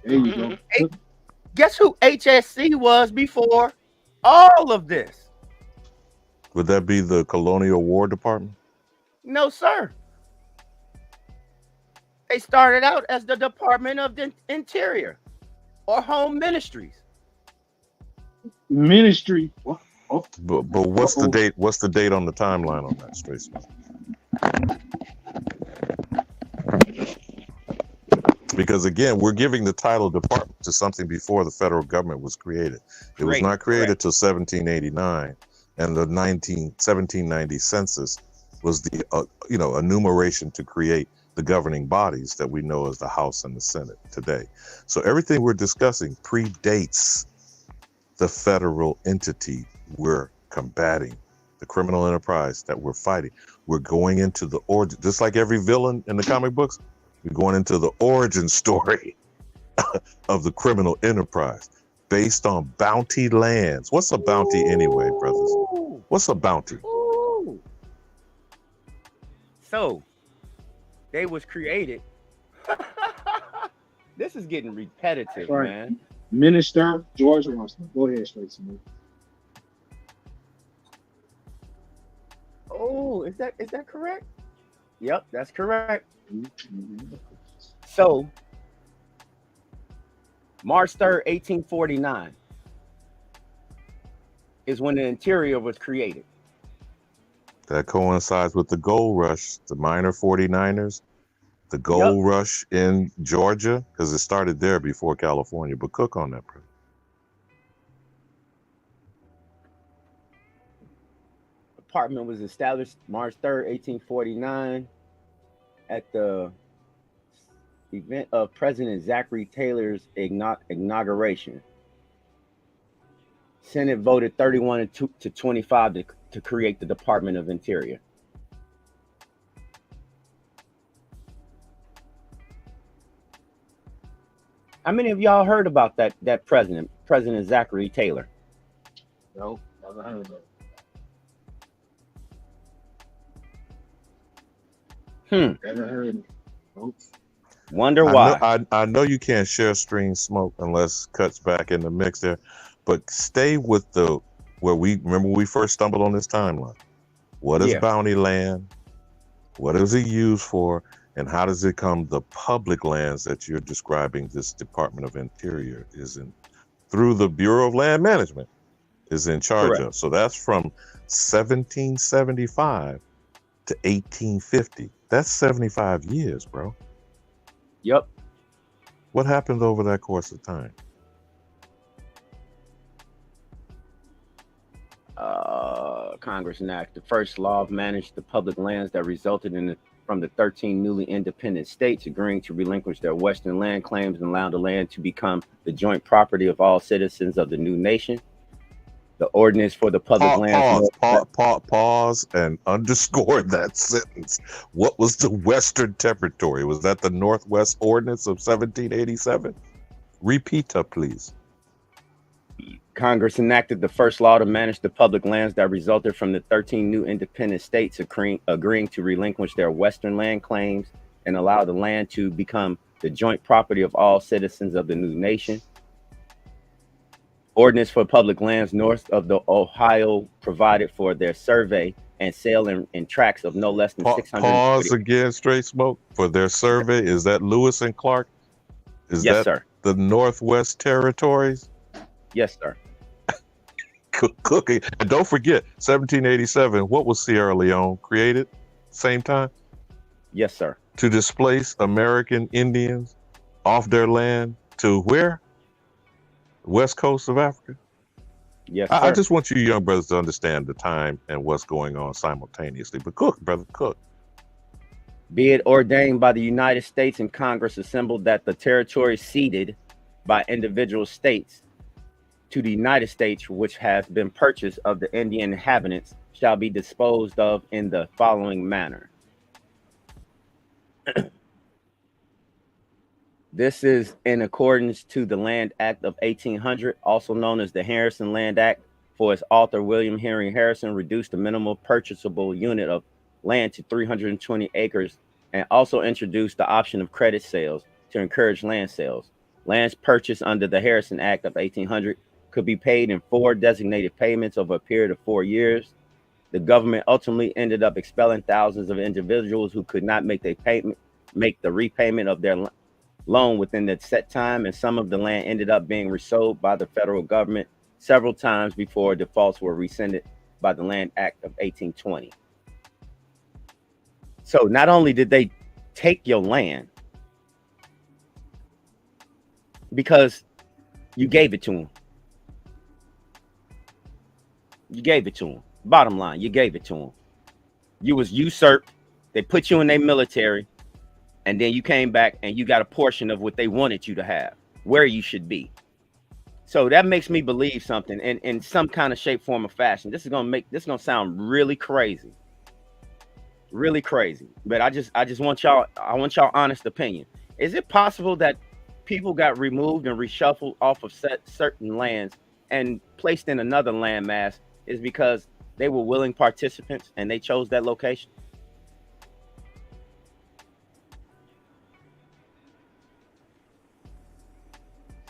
There you go. Hey, guess who HSC was before all of this? Would that be the Colonial War Department? No, sir. They started out as the Department of the Interior or Home Ministries. Ministry. But what's the date? What's the date on the timeline on that, Straight Smoke? Because again, we're giving the title department to something before the federal government was created. It was not created till 1789, and the 1790 census was the enumeration to create the governing bodies that we know as the House and the Senate today. So everything we're discussing predates the federal entity we're combating, the criminal enterprise that we're fighting. We're going into the origin, just like every villain in the comic books. We're going into the origin story of the criminal enterprise based on bounty lands. What's a bounty anyway, brothers? What's a bounty? So they was created. This is getting repetitive, man. Minister George Washington. Go ahead, Straight Smoke. Oh, is that correct? Yep, that's correct. So, March 3rd, 1849 is when the Interior was created. That coincides with the gold rush, the minor 49ers, the gold rush in Georgia, because it started there before California. But cook on that, bro. Department was established March 3rd, 1849 at the event of President Zachary Taylor's inauguration. Senate voted 31 to 25 to create the Department of Interior. How many of y'all heard about that President Zachary Taylor? No, never heard of it. Never heard of it. Nope. Wonder why. I know you can't share Stream Smoke unless Kutt's back in the mix there, but stay with where we remember we first stumbled on this timeline. What is Yeah. bounty land? What is it used for? And how does it come the public lands that you're describing this Department of Interior is in through the Bureau of Land Management is in charge Correct. of. So that's from 1775 to 1850. That's 75 years, bro. Yep. What happened over that course of time? Congress enacted the first law of managed the public lands that resulted from the 13 newly independent states agreeing to relinquish their western land claims and allow the land to become the joint property of all citizens of the new nation. The ordinance for the public lands. Pause and underscore that sentence. What was the Western Territory? Was that the Northwest Ordinance of 1787? Repeat, please. Congress enacted the first law to manage the public lands that resulted from the 13 new independent states agreeing to relinquish their western land claims and allow the land to become the joint property of all citizens of the new nation. Ordinance for public lands north of the Ohio provided for their survey and sale in tracts of no less than 600. Pause again, straight smoke. For their survey, is that Lewis and Clark? Yes, sir. The Northwest Territories? Yes, sir. Cooking. And don't forget, 1787, what was Sierra Leone created? Same time? Yes, sir. To displace American Indians off their land to where? West coast of Africa? Yes, I sir. just want you young brothers to understand the time and what's going on simultaneously. But cook, brother, cook. Be it ordained by the United States and Congress assembled that the territory ceded by individual states to the United States, which has been purchased of the Indian inhabitants, shall be disposed of in the following manner. This is in accordance to the Land Act of 1800, also known as the Harrison Land Act, for its author, William Henry Harrison, reduced the minimal purchasable unit of land to 320 acres and also introduced the option of credit sales to encourage land sales. Lands purchased under the Harrison Act of 1800 could be paid in 4 designated payments over a period of 4 years. The government ultimately ended up expelling thousands of individuals who could not make the repayment of their loan within the set time, and some of the land ended up being resold by the federal government several times before defaults were rescinded by the Land Act of 1820. So not only did they take your land because you gave it to them. You gave it to them. Bottom line, you gave it to them. You was usurped. They put you in their military, and then you came back and you got a portion of what they wanted you to have, where you should be. So that makes me believe something in some kind of shape, form, or fashion. This is gonna sound really crazy. Really crazy. But I just want y'all honest opinion. Is it possible that people got removed and reshuffled off of certain lands and placed in another landmass is because they were willing participants and they chose that location?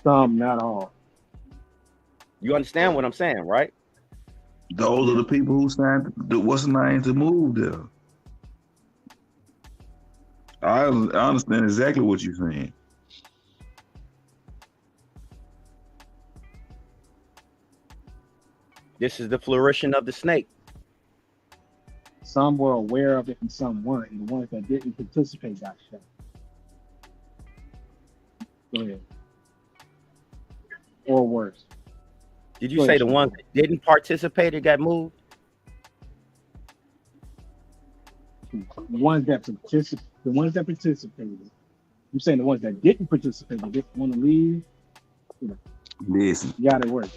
Some, not all. You understand what I'm saying, right? Those are the people who signed what's the name to move there. I understand exactly what you're saying. This is the flourishing of the snake. Some were aware of it and some weren't. And the ones that didn't participate got shot. Go ahead. Or worse. Did you say the ones that didn't participate got moved? The ones that participated. I'm saying the ones that didn't participate, they didn't want to leave. Listen, you got it worse.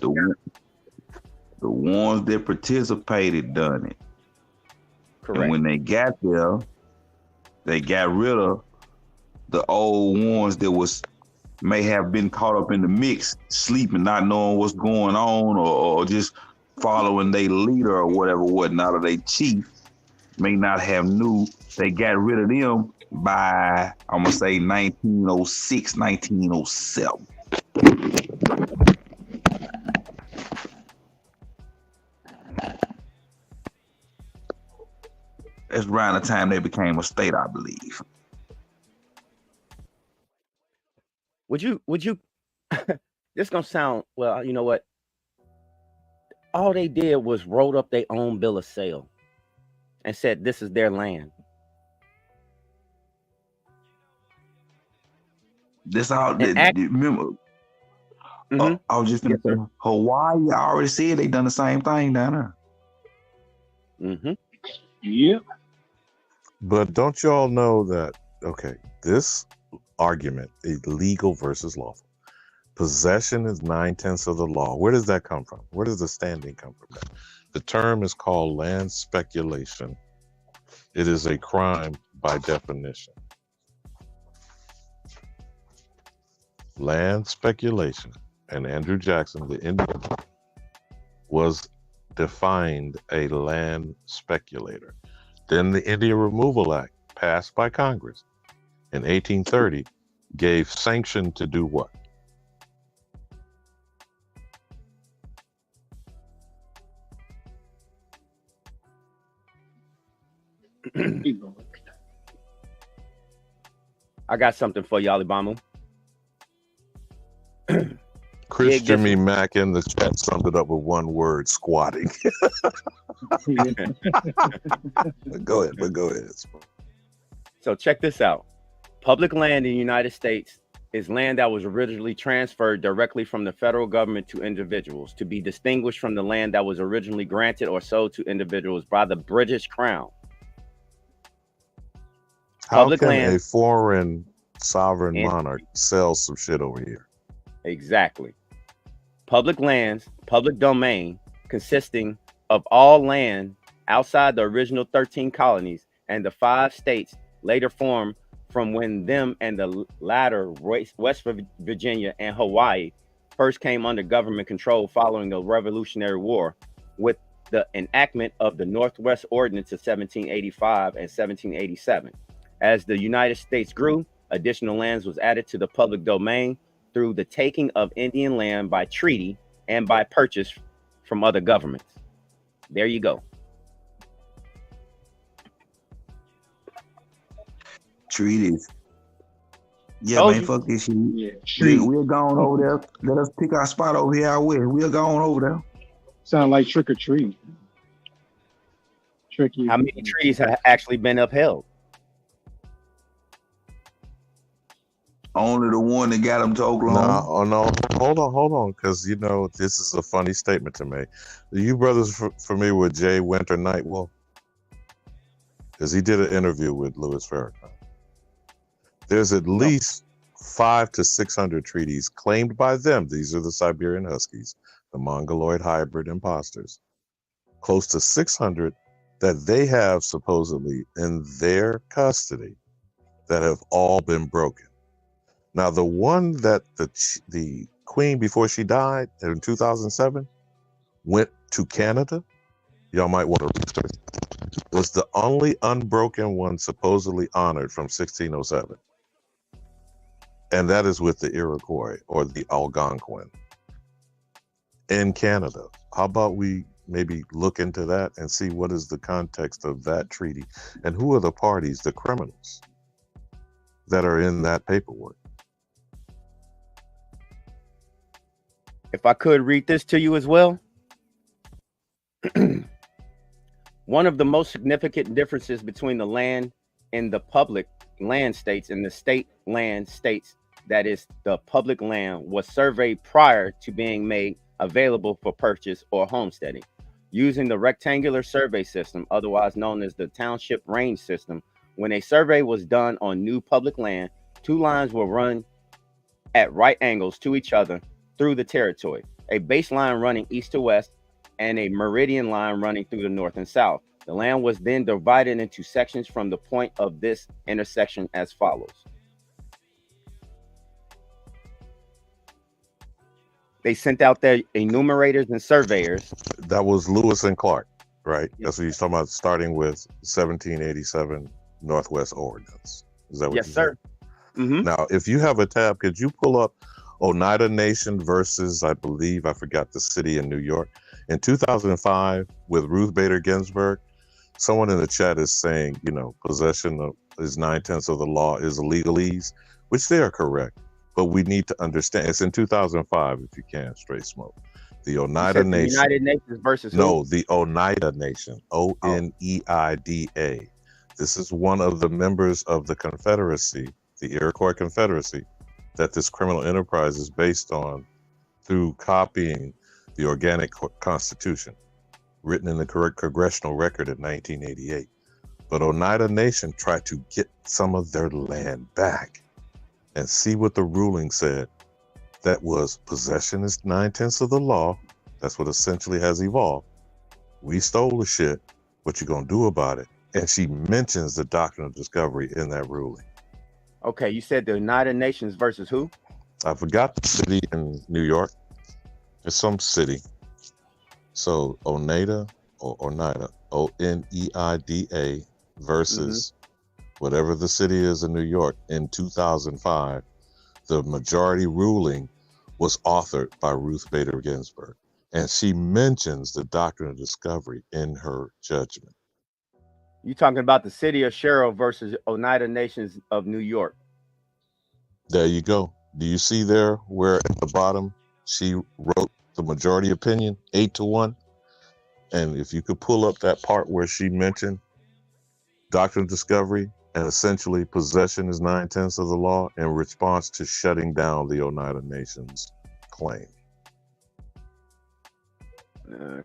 The ones that participated done it. Correct. And when they got there, they got rid of the old ones that may have been caught up in the mix, sleeping, not knowing what's going on, or just following their leader or whatever, whatnot, or their chief may not have knew. They got rid of them by, I'm gonna say 1906, 1907. That's around the time they became a state, I believe. Would you this gonna sound, well, you know what? All they did was wrote up their own bill of sale and said this is their land. This all remember. I was just gonna say Hawaii. I already said they done the same thing down there. Mm-hmm. Yep. But don't you all know that, okay, this argument is legal versus lawful. Possession is 9/10 of the law. Where does that come from? Where does the standing come from? The term is called land speculation. It is a crime by definition. Land speculation, and Andrew Jackson, the Indian, was defined a land speculator. Then the Indian Removal Act, passed by Congress in 1830, gave sanction to do what? I got something for you, Alibamu. Chris Jimmy Mack in the chat summed it up with one word: squatting. Go ahead. So check this out. Public land in the United States is land that was originally transferred directly from the federal government to individuals, to be distinguished from the land that was originally granted or sold to individuals by the British Crown. How Public can land, a foreign sovereign monarch sell some shit over here? exactly. Public lands, public domain, consisting of all land outside the original 13 colonies and the 5 states later formed from when them and the latter West Virginia and Hawaii first came under government control following the Revolutionary War, with the enactment of the Northwest Ordinance of 1785 and 1787. As the United States grew, additional lands was added to the public domain through the taking of Indian land by treaty and by purchase from other governments. There you go. Treaties. Yeah, man, fuck this shit. Yeah, we're going over there. Let us pick our spot over here out west. We're going over there. Sound like trick or treat. Tricky. How many trees have actually been upheld? Only the one that got them to Oklahoma. No, hold on, because you know this is a funny statement to make. Are you brothers familiar with Jay Winter Nightwolf? Because he did an interview with Louis Farrakhan. There's at least 500 to 600 treaties claimed by them. These are the Siberian Huskies, the Mongoloid hybrid imposters. Close to 600 that they have supposedly in their custody that have all been broken. Now, the one that the queen, before she died in 2007, went to Canada, y'all might want to research, was the only unbroken one supposedly honored from 1607. And that is with the Iroquois or the Algonquin in Canada. How about we maybe look into that and see what is the context of that treaty and who are the parties, the criminals that are in that paperwork? If I could read this to you as well. One of the most significant differences between the land in the public land states and the state land states, that is the public land, was surveyed prior to being made available for purchase or homesteading. Using the rectangular survey system, otherwise known as the township range system, when a survey was done on new public land, 2 lines were run at right angles to each other through the territory, a baseline running east to west and a meridian line running through the north and south. The land was then divided into sections from the point of this intersection as follows. They sent out their enumerators and surveyors. That was Lewis and Clark, right? That's what he's talking about, starting with 1787 Northwest Ordinance. Is that what Yes, you sir. said? Mm-hmm. Now, if you have a tab, could you pull up Oneida Nation versus, I forgot the city in New York, in 2005 with Ruth Bader Ginsburg? Someone in the chat is saying, possession is 9/10 of the law is legalese, which they are correct. But we need to understand, it's in 2005, if you can, straight smoke. The Oneida The Nation. United Nations versus who? No, the Oneida Nation, Oneida. This is one of the members of the Confederacy, the Iroquois Confederacy, that this criminal enterprise is based on through copying the Organic Constitution, written in the Congressional Record in 1988. But Oneida Nation tried to get some of their land back. And see what the ruling said. That was possession is 9/10 of the law. That's what essentially has evolved. We stole the shit. What you gonna do about it? And she mentions the doctrine of discovery in that ruling. Okay, you said the United Nations versus who? I forgot the city in New York. It's some city. So Oneida or Oneida, Oneida versus whatever the city is in New York in 2005. The majority ruling was authored by Ruth Bader Ginsburg. And she mentions the doctrine of discovery in her judgment. You talking about the city of Sherrill versus Oneida Nations of New York. There you go. Do you see there where at the bottom she wrote the majority opinion 8-1? And if you could pull up that part where she mentioned doctrine of discovery and essentially possession is 9/10 of the law in response to shutting down the Oneida Nation's claim.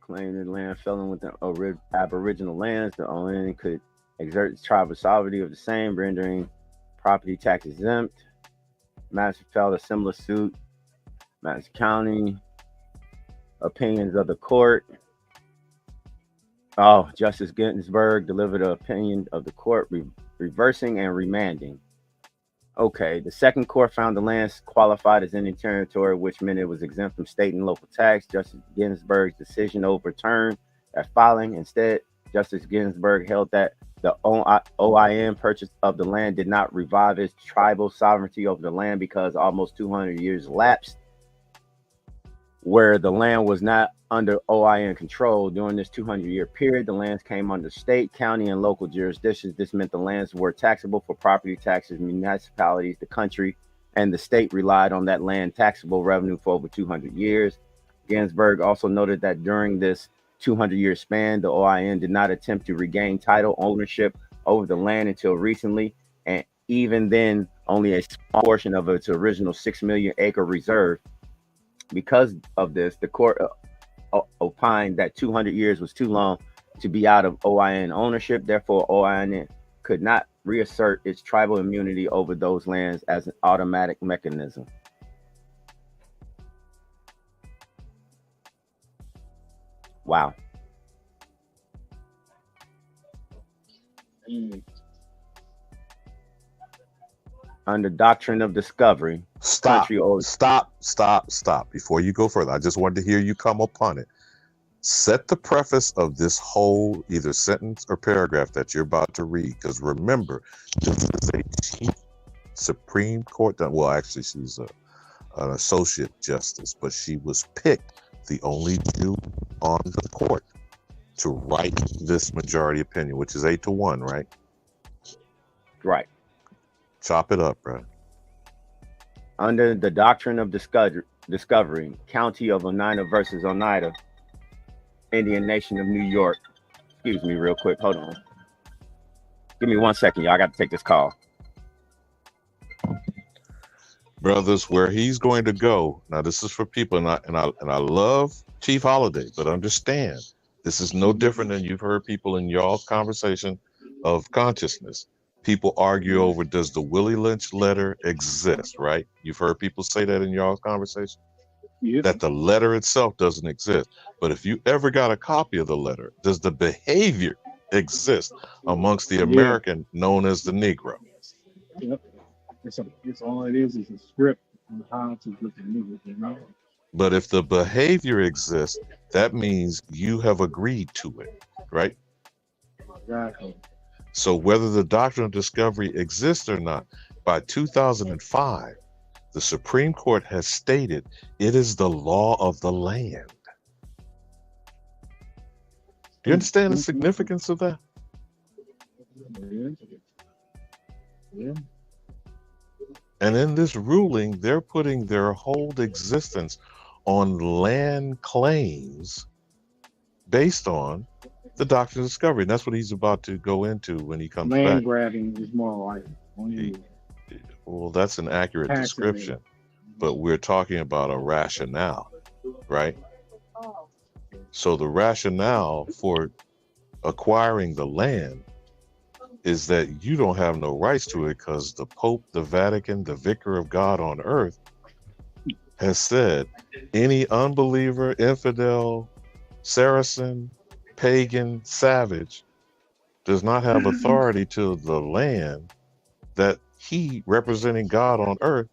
Claim that land fell in with the Aboriginal lands, the ON could exert its tribal sovereignty of the same, rendering property tax exempt. Madison filed a similar suit. Madison County. Opinions of the court. Justice Ginsburg delivered an opinion of the court reversing and remanding. Okay, the second court found the lands qualified as Indian territory, which meant it was exempt from state and local tax. Justice Ginsburg's decision overturned that filing. Instead, Justice Ginsburg held that the OIN purchase of the land did not revive its tribal sovereignty over the land because almost 200 years lapsed where the land was not under OIN control. During this 200-year period, the lands came under state, county, and local jurisdictions. This meant the lands were taxable for property taxes. Municipalities, the country, and the state relied on that land taxable revenue for over 200 years. Ginsburg also noted that during this 200-year span, the OIN did not attempt to regain title ownership over the land until recently, and even then, only a small portion of its original 6 million acre reserve. Because of this, the court opined that 200 years was too long to be out of OIN ownership. Therefore, OIN could not reassert its tribal immunity over those lands as an automatic mechanism. Wow. Under doctrine of discovery, Stop. Before you go further, I just wanted to hear you come upon it. Set the preface of this whole either sentence or paragraph that you're about to read, because remember, this is a chief Supreme Court. Well, actually, she's an associate justice, but she was picked the only Jew on the court to write this majority opinion, which is 8-1, right? Right. Chop it up, bro. Under the doctrine of discovery, County of Oneida versus Oneida, Indian Nation of New York. Excuse me real quick. Hold on. Give me 1 second, y'all. I got to take this call. Brothers, where he's going to go. Now, this is for people, and I love Chief Holiday, but understand, this is no different than you've heard people in y'all's conversation of consciousness. People argue over, does the Willie Lynch letter exist, right? You've heard people say that in y'all's conversation? Yep. That the letter itself doesn't exist. But if you ever got a copy of the letter, does the behavior exist amongst the American known as the Negro? Yep. It's all it is a script on how to look at Negro, you know? But if the behavior exists, that means you have agreed to it, right? Exactly. So whether the doctrine of discovery exists or not, by 2005, the Supreme Court has stated it is the law of the land. Do you understand the significance of that? And in this ruling, they're putting their whole existence on land claims based on the doctrine of discovery. And that's what he's about to go into when he comes Land back. grabbing is more like Well, that's an accurate Passively. description, but we're talking about a rationale, right? So the rationale for acquiring the land is that you don't have no rights to it because the Pope, the Vatican, the Vicar of God on earth has said any unbeliever, infidel, Saracen, pagan, savage does not have authority to the land that he, representing God on earth,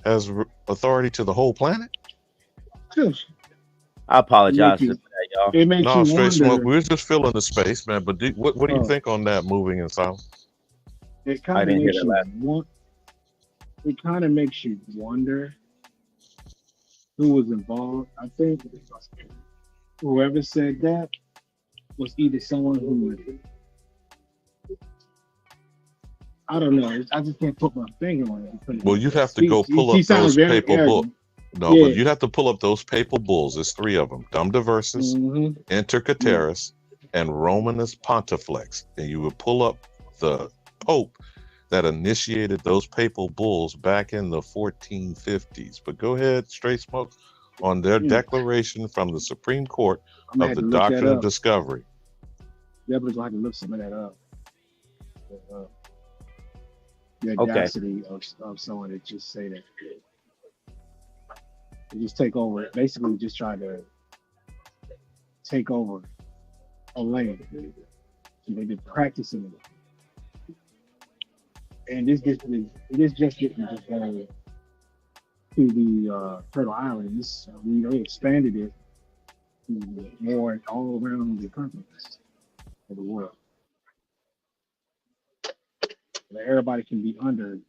has authority to the whole planet. I apologize It for makes that, y'all. It makes No, you straight wonder. smoke. We're just filling the space, man. But what do you Oh. think on that moving in silence? It I kind of didn't hear makes that you last. want. It kind of makes you wonder who was involved. I think whoever said that was either someone who, I don't know. I just can't put my finger on it. Because Well, you'd have to go pull he up sounds those very papal books. arrogant. No, Yeah. but you'd have to pull up those papal bulls. There's 3 of them: Dum Diversus, Inter Cateris, and Romanus Pontifex. And you would pull up the Pope that initiated those papal bulls back in the 1450s. But go ahead, straight smoke, on their declaration from the Supreme Court I'm gonna of have the to look that doctrine of up. discovery. Definitely gonna have to look some of that up. The Okay. audacity of someone to just say that. To just take over, basically just try to take over a land. They've been practicing it. And it is just getting just to the Turtle Island. They expanded it to more all around the continents of the world. That everybody can be under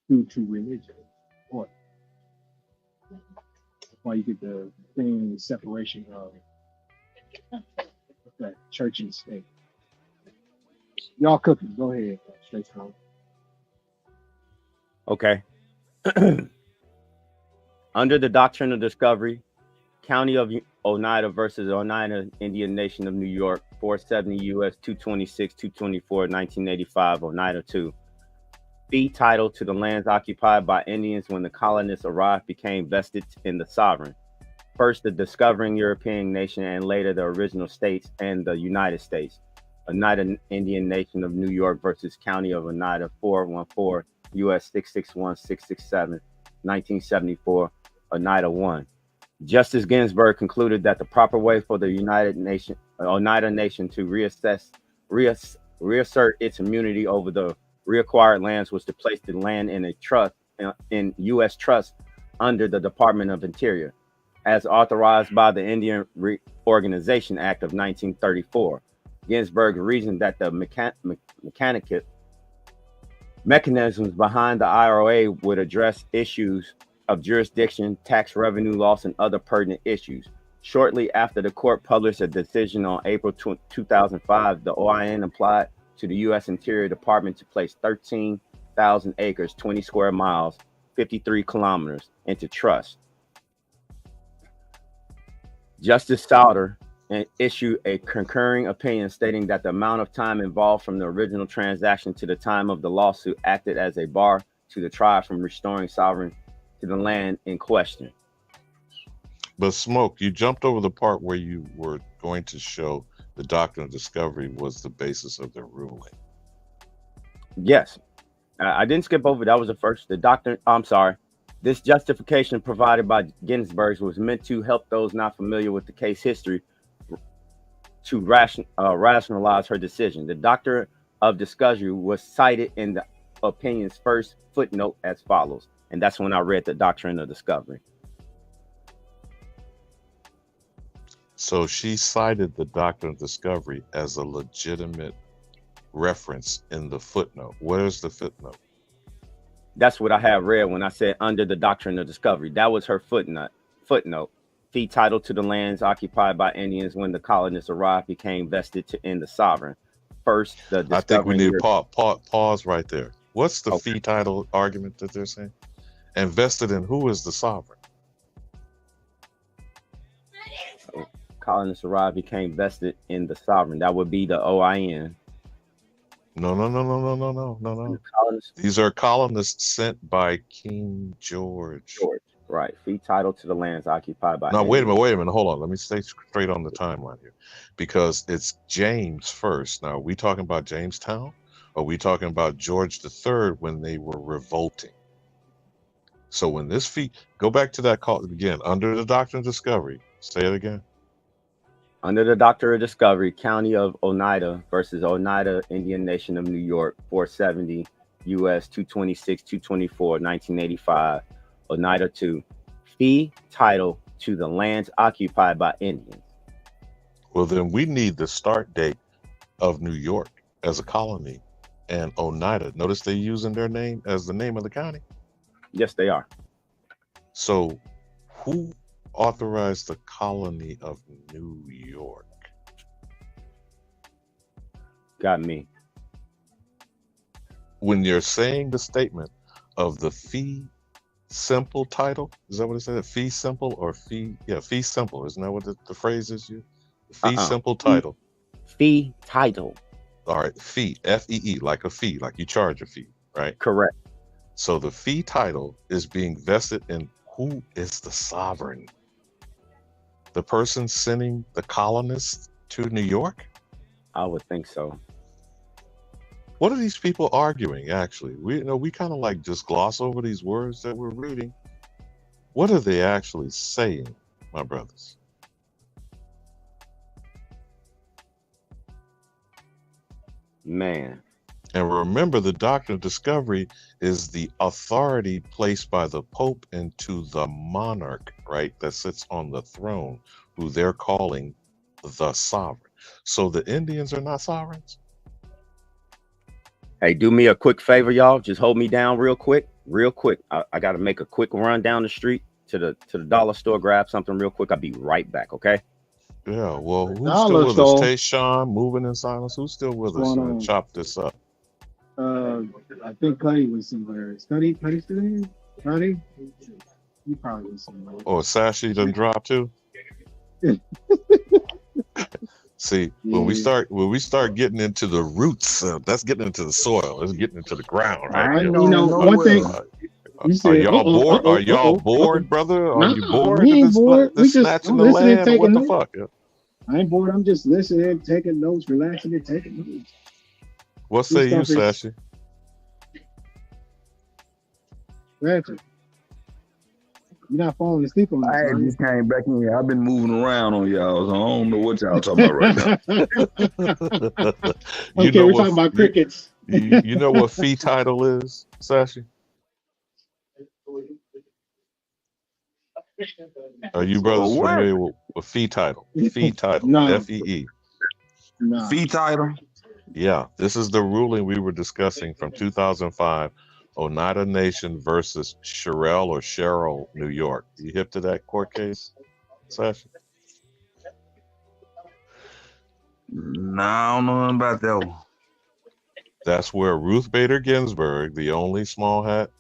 due to religion. Or that's why you get the thing, the separation of that church and state. Y'all cooking. Go ahead. Straight from. Okay. Under the doctrine of discovery, County of Oneida versus Oneida Indian Nation of New York, 470 U.S. 226, 224, 1985, Oneida 2. Fee title to the lands occupied by Indians when the colonists arrived became vested in the sovereign. First, the discovering European nation and later the original states and the United States. Oneida Indian Nation of New York versus County of Oneida, 414 U.S. 661, 667, 1974, Oneida 1. Justice Ginsburg concluded that the proper way for the Oneida Nation to reassert its immunity over the reacquired lands was to place the land in a trust, in U.S. trust under the Department of Interior, as authorized by the Indian Reorganization Act of 1934. Ginsburg reasoned that the mechanisms behind the IRA would address issues of jurisdiction, tax revenue loss, and other pertinent issues. Shortly after the court published a decision on April 2005, the OIN applied to the U.S. Interior Department to place 13,000 acres, 20 square miles, 53 kilometers into trust. Justice Souter issued a concurring opinion stating that the amount of time involved from the original transaction to the time of the lawsuit acted as a bar to the tribe from restoring sovereignty to the land in question. But Smoke, you jumped over the part where you were going to show the doctrine of discovery was the basis of the ruling. Yes, I didn't skip over. That was the first. This justification provided by Ginsburg was meant to help those not familiar with the case history to rationalize her decision. The doctrine of discovery was cited in the opinion's first footnote as follows, and that's when I read the doctrine of discovery. So she cited the doctrine of discovery as a legitimate reference in the footnote. Where's the footnote? That's what I had read when I said under the doctrine of discovery. That was her footnote. Fee title to the lands occupied by Indians when the colonists arrived became vested in the sovereign. First, the discovery. I think we need to pause right there. What's the fee title argument that they're saying? And vested in who is the sovereign? Colonists arrived, became vested in the sovereign. That would be the OIN. No. These are colonists sent by King George. Right. Fee title to the lands occupied by. Now, wait a minute. Hold on. Let me stay straight on the timeline here, because it's James first. Now, are we talking about Jamestown? Or are we talking about George III when they were revolting? So when this fee, go back to that call again, under the Doctrine of Discovery. Say it again. Under the Doctrine of Discovery, County of Oneida versus Oneida Indian Nation of New York, 470 U.S. 226, 224, 1985. Oneida 2. Fee title to the lands occupied by Indians. Well, then we need the start date of New York as a colony and Oneida. Notice they're using their name as the name of the county. Yes, they are. So who authorized the colony of New York? Got me. When you're saying the statement of the fee simple title, is that what it said? Fee simple or fee? Yeah, fee simple. Isn't that what the phrase is? Fee simple title. Fee title. All right, fee, F-E-E, like a fee, like you charge a fee, right? Correct. So the fee title is being vested in who is the sovereign? The person sending the colonists to New York? I would think so. What are these people arguing, actually? We kind of like just gloss over these words that we're reading. What are they actually saying, my brothers? Man. And remember, the Doctrine of Discovery is the authority placed by the Pope into the monarch, right, that sits on the throne, who they're calling the sovereign. So the Indians are not sovereigns? Hey, do me a quick favor, y'all. Just hold me down real quick. I got to make a quick run down the street to the dollar store, grab something real quick. I'll be right back, okay? Yeah, well, who's still with us? Tayshawn, moving in silence. Who's still with us? Chop this up. I think Kutty was somewhere. Is Kutty still in? Kutty? He probably was somewhere. Oh, Sashi done dropped too? See, when we start getting into the roots, that's getting into the soil. It's getting into the ground, right? One thing. Are y'all bored? Are y'all bored, brother? Are you bored? We ain't bored. We just snatching the listening, land. taking What the notes. fuck? Yeah. I ain't bored. I'm just listening, taking notes, relaxing, and taking notes. What say you, Sashi? Ratchet. You're not falling asleep on I us, are you? just came back in here. I've been moving around on y'all, so I don't know what y'all talking about right now. Okay, we're talking about crickets. You know what fee title is, Sashi? Are you brothers familiar with fee title? Fee title, No. F-E-E. No. Fee title? Yeah, this is the ruling we were discussing from 2005, Oneida Nation versus Sherrill, New York. You hip to that court case, Sashi? No, I don't know nothing about that one. That's where Ruth Bader Ginsburg, the only small hat,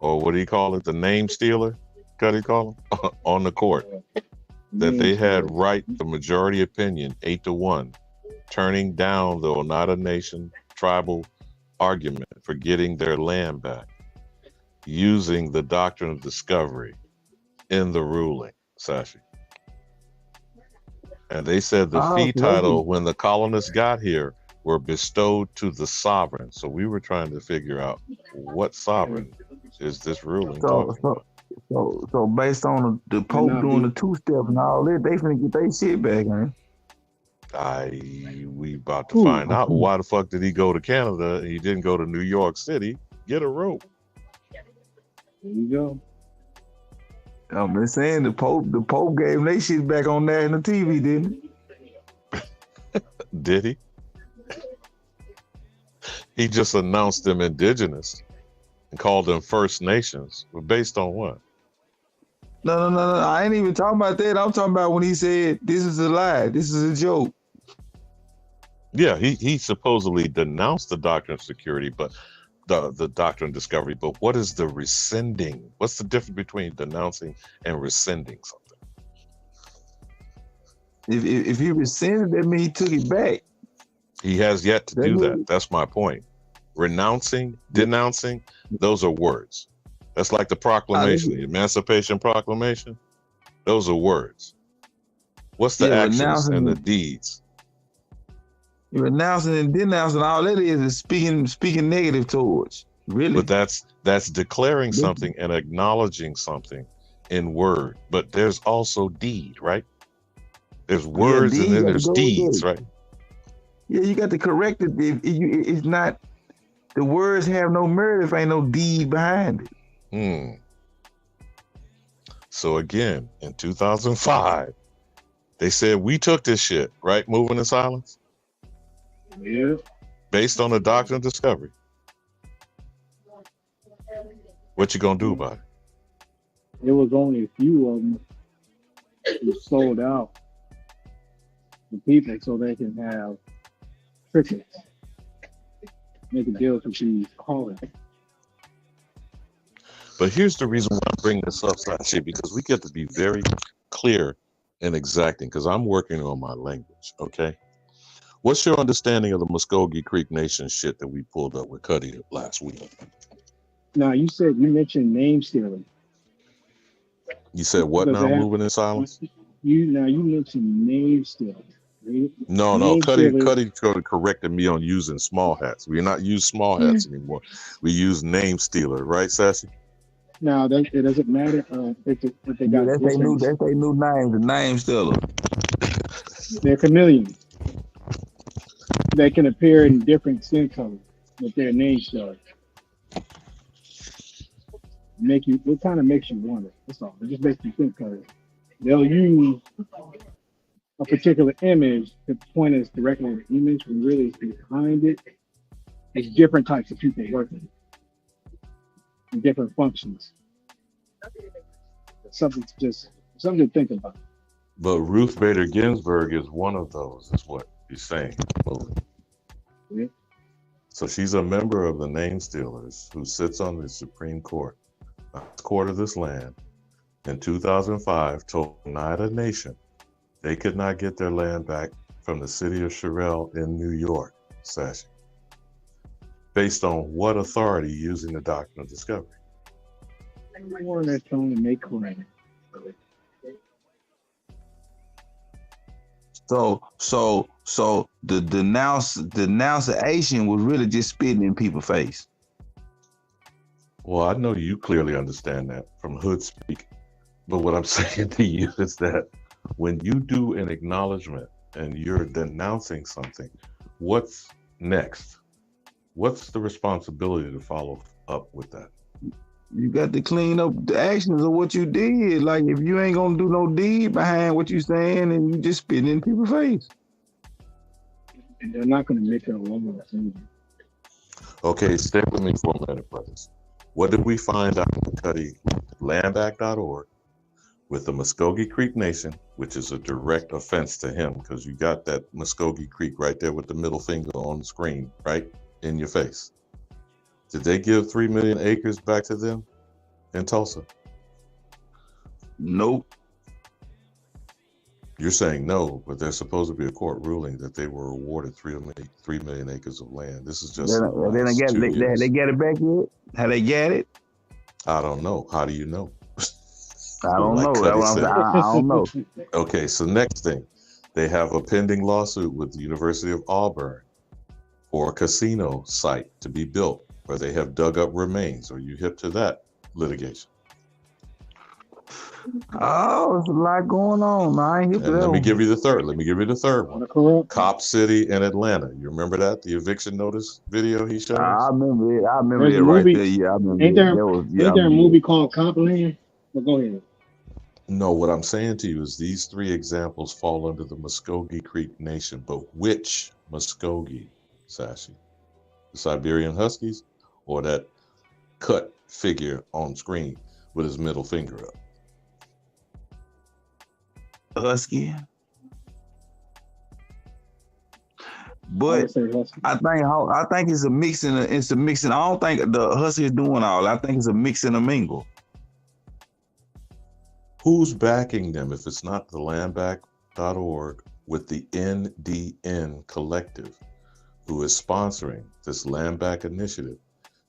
or what do you call it, the name stealer, what do you call him, on the court, that they had the majority opinion, 8-1, turning down the Oneida Nation tribal argument for getting their land back, using the Doctrine of Discovery in the ruling, Sashi. And they said the fee title, when the colonists got here, were bestowed to the sovereign. So we were trying to figure out what sovereign is this ruling talking about. So based on the Pope doing the two-step and all that, they finna get their shit back, man. We about to find out. Why the fuck did he go to Canada and he didn't go to New York City? Get a rope. There you go. I'm just saying the Pope gave them their shit back on there in the TV, didn't he? Did he? He just announced them indigenous and called them First Nations. But based on what? No. I ain't even talking about that. I'm talking about when he said, this is a lie. This is a joke. Yeah, he supposedly denounced the Doctrine of Security, but the doctrine of discovery, but what is the rescinding? What's the difference between denouncing and rescinding something? If he rescinded, that means he took it back. He has yet to do that. That's my point. Renouncing, denouncing, those are words. That's like the proclamation, the Emancipation Proclamation. Those are words. What's the actions and the deeds? You're renouncing and denouncing. All that is speaking negative towards. Really? But that's declaring something and acknowledging something in word. But there's also deed, right? There's words and then there's deeds, right? Yeah, you got to correct it. It's not, the words have no merit if ain't no deed behind it. So again, in 2005, they said we took this shit, right? Moving in silence. Yeah. Based on the doctrine of discovery. What you gonna do about it? It was only a few of them who sold out the people so they can have crickets. Make a deal with these callers. But here's the reason why I bring this up, Sachi, because we get to be very clear and exacting, because I'm working on my language, okay? What's your understanding of the Muskogee Creek Nation shit that we pulled up with Kutty last week? Now, you mentioned name stealing. You said what now, moving in silence? You mentioned name stealing. No, Kutty corrected me on using small hats. We're not use small hats anymore. We use name stealer, right, Sassy? No, it doesn't matter if they got. That's their new name, the name stealer. They're chameleons. They can appear in different skin colors with their name stealer. It kind of makes you wonder. That's all. It just makes you think colors. They'll use a particular image to point us directly at the image when really behind it. It's different types of people working in different functions. Something to think about. But Ruth Bader Ginsburg is one of those, is what he's saying. Yeah. So she's a member of the name stealers who sits on the Supreme Court of this land. In 2005, told Oneida Nation they could not get their land back from the city of Sherrill in New York, Sashi. Based on what authority using the doctrine of discovery? Or they're trying to make claim. So the denunciation was really just spitting in people's face. Well, I know you clearly understand that from hood speak, but what I'm saying to you is that when you do an acknowledgement and you're denouncing something, what's next? What's the responsibility to follow up with that? You got to clean up the actions of what you did. Like, if you ain't gonna do no deed behind what you saying, and you just spitting in people's face. And they're not gonna make it alone. Okay, stay with me for a minute, brothers. What did we find out in Kutty landback.org with the Muskogee Creek Nation, which is a direct offense to him, because you got that Muskogee Creek right there with the middle finger on the screen, right in your face. Did they give 3 million acres back to them in Tulsa? Nope. You're saying no, but there's supposed to be a court ruling that they were awarded 3 million acres of land. This is just they get it back yet? How they get it? I don't know. How do you know? I don't know. I don't know. Okay, so next thing, they have a pending lawsuit with the University of Auburn for a casino site to be built where they have dug up remains. Are you hip to that litigation? Oh, there's a lot going on. I ain't hip to that. Let me give you the third one. Cop City in Atlanta. You remember that? The eviction notice video he showed us? I remember it. I remember There's it right there. Yeah, I remember Ain't there it. a movie called Copland? Well, go ahead. No, what I'm saying to you is these three examples fall under the Muskogee Creek Nation, but which Muskogee, Sashi? The Siberian Huskies or that cut figure on screen with his middle finger up? Husky. But I think it's a mixing. It's a mixing. I don't think the Husky is doing all. I think it's a mix and a mingle. Who's backing them if it's not the landback.org with the NDN Collective, who is sponsoring this land back initiative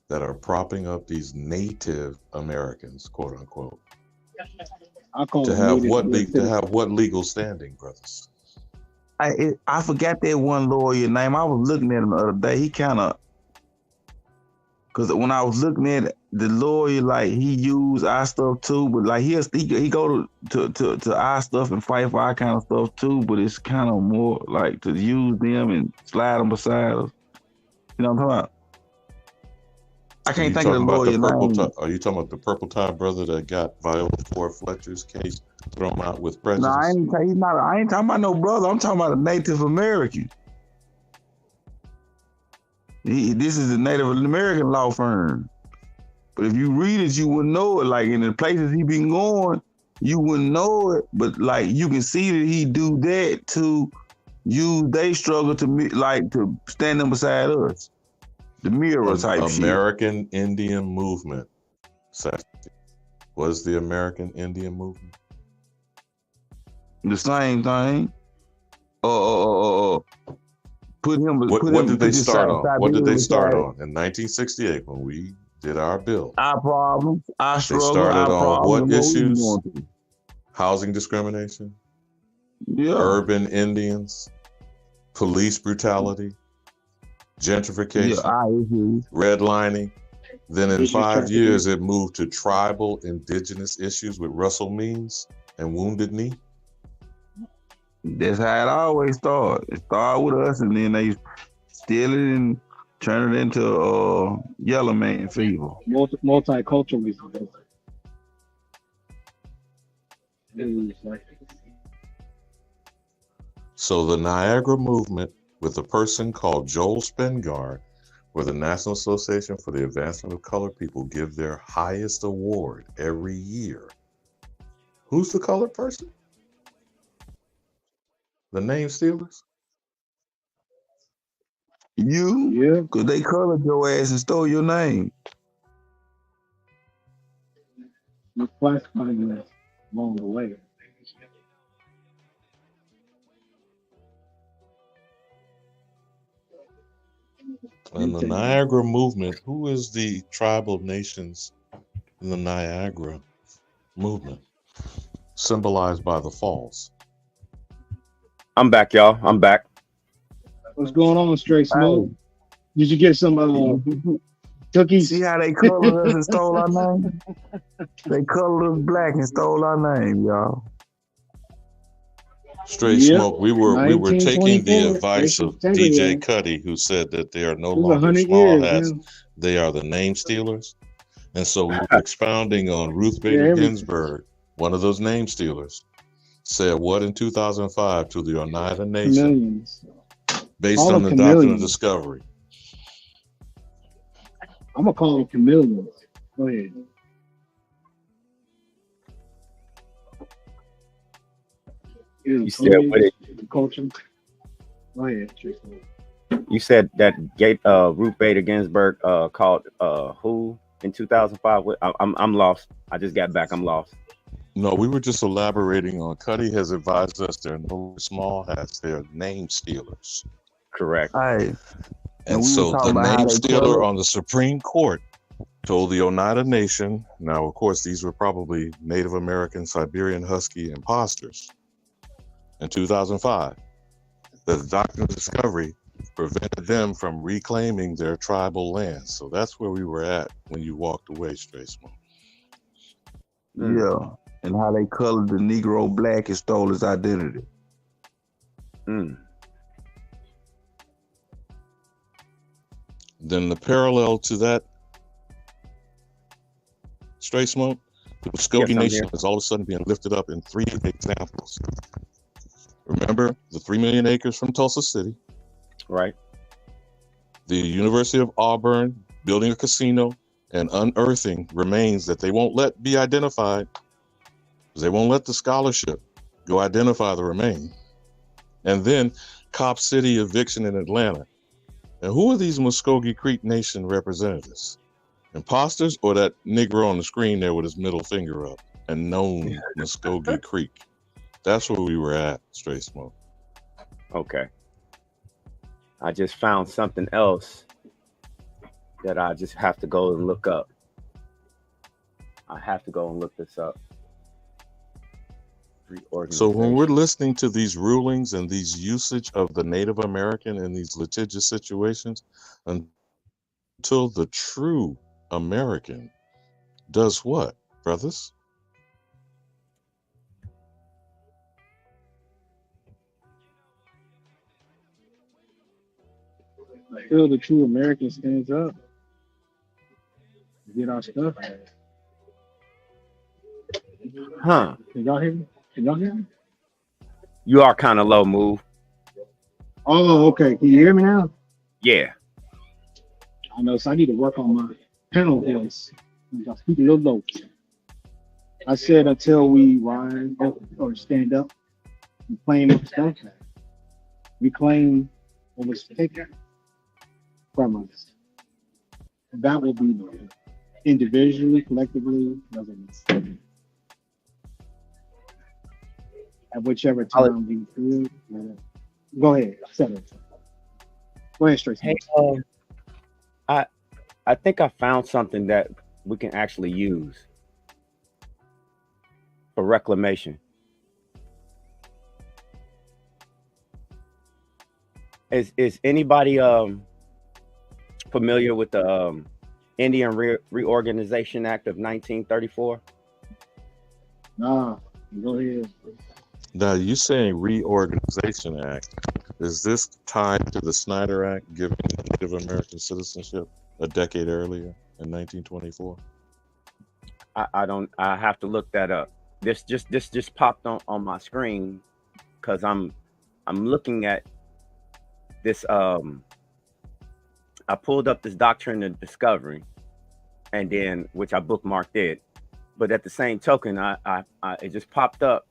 that are propping up these Native Americans, quote unquote, to have what legal standing, brothers? I forgot that one lawyer name. I was looking at him the other day. He kind of, because when I was looking at the lawyer, like he used our stuff too, but like he go to our stuff and fight for our kind of stuff too. But it's kind of more like to use them and slide them beside us. You know what I'm talking about? I can't think of the lawyer name. Are you talking about the purple tie brother that got Viola Ford Fletcher's case thrown out with prejudice? No, I ain't talking about no brother. I'm talking about a Native American. This is a Native American law firm. But if you read it, you wouldn't know it. Like in the places he been going, you wouldn't know it. But like you can see that he do that to use they struggle to stand them beside us. The mirror type shit. American Indian movement. Was the American Indian movement the same thing? What did they start on? What did they start on in 1968 when we did our bill? Our problems, our struggle. They started on what issues? What Housing discrimination. Yeah. Urban Indians. Police brutality. Gentrification, redlining. Then in 5 years, it moved to tribal indigenous issues with Russell Means and Wounded Knee. That's how it always started. It started with us, and then they steal it and turn it into yellow man fever. Multiculturalism. So the Niagara movement, with a person called Joel Spengard, where the National Association for the Advancement of Colored People give their highest award every year. Who's the colored person? The name stealers? You? Yeah. Because they colored your ass and stole your name. You're classifying that along the way. And the Niagara movement, who is the tribal nations in the Niagara movement? Symbolized by the falls. I'm back, y'all. I'm back. What's going on, Straight Smoke? Did you get some cookies? See how they colored us and stole our name? They colored us black and stole our name, y'all. Straight Smoke. We were taking the advice of DjKuttack, who said that they are no longer small hats; they are the name stealers. And so we were expounding on Ruth Bader Ginsburg, one of those name stealers, said what in 2005 to the Oneida Nation, based on the doctrine of discovery. I'm gonna call them chameleons. Go ahead. You said what it, culture. Go ahead, you said that Ruth Bader Ginsburg called who in 2005? I'm lost. I just got back. I'm lost. No, we were just elaborating on Kutty has advised us they're no small hats, they're name stealers. Correct. And so the name stealer on the Supreme Court told the Oneida Nation, now of course these were probably Native American Siberian Husky imposters, in 2005, that the doctrine of discovery prevented them from reclaiming their tribal lands. So that's where we were at when you walked away, Straight Smoke. Yeah, and how they colored the Negro black and stole his identity. Then the parallel to that, Straight Smoke, the Muskogee Nation is all of a sudden being lifted up in 3 examples. Remember the 3 million acres from Tulsa City, right? The University of Auburn building a casino and unearthing remains that they won't let be identified because they won't let the scholarship go identify the remain. And then Cop City eviction in Atlanta. And who are these Muskogee Creek Nation representatives? Imposters or that nigger on the screen there with his middle finger up and known Muskogee Creek? That's where we were at, Straight Smoke. Okay. I just found something else that I just have to go and look up. I have to go and look this up. So when we're listening to these rulings and these usage of the Native American in these litigious situations, until the true American does what, brothers? Until the true American stands up, get our stuff. Huh. Can y'all hear me? Can y'all hear me? You are kind of low, Move. Oh, okay. Can you hear me now? Yeah. I know, so I need to work on my panel voice. I'll speak a little low. I said until we rise up or stand up and claim our stuff, we claim what was taken from us. And that will be individually, collectively, residents. At whichever time we feel. Go ahead. Go ahead, Straight. Hey, I think I found something that we can actually use for reclamation. Is anybody familiar with the Indian Reorganization Act of 1934? Nah, go ahead. Now, you saying Reorganization Act, is this tied to the Snyder Act giving Native American citizenship a decade earlier in 1924? I have to look that up. This just popped on my screen because I'm looking at this. I pulled up this Doctrine of Discovery, and then which I bookmarked it, but at the same token, it just popped up.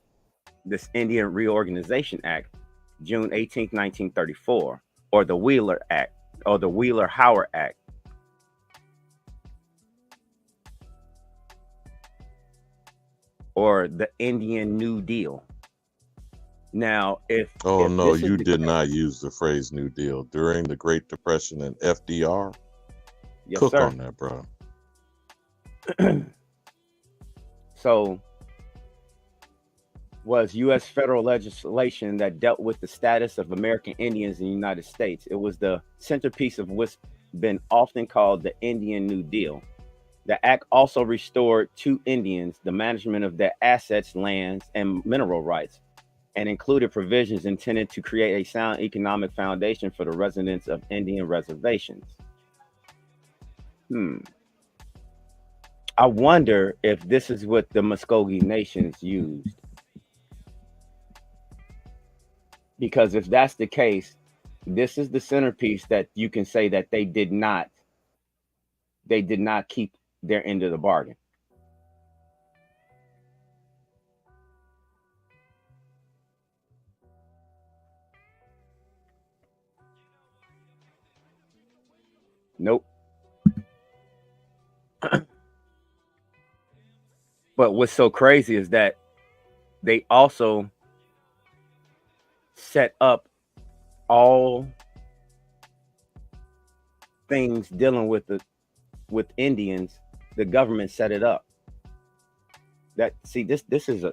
This Indian Reorganization Act, June 18th, 1934, or the Wheeler Act, or the Wheeler-Howard Act. Or the Indian New Deal. Now, if no, you did not use the phrase New Deal during the Great Depression and FDR. Yes, Cook sir. on that, bro. So, was U.S. federal legislation that dealt with the status of American Indians in the United States. It was the centerpiece of what's been often called the Indian New Deal. The act also restored to Indians the management of their assets, lands, and mineral rights, and included provisions intended to create a sound economic foundation for the residents of Indian reservations. I wonder if this is what the Muskogee Nations used. Because if that's the case, this is the centerpiece that you can say that they did not keep their end of the bargain. Nope. But what's so crazy is that they also set up all things dealing with Indians. The government set it up. That see this is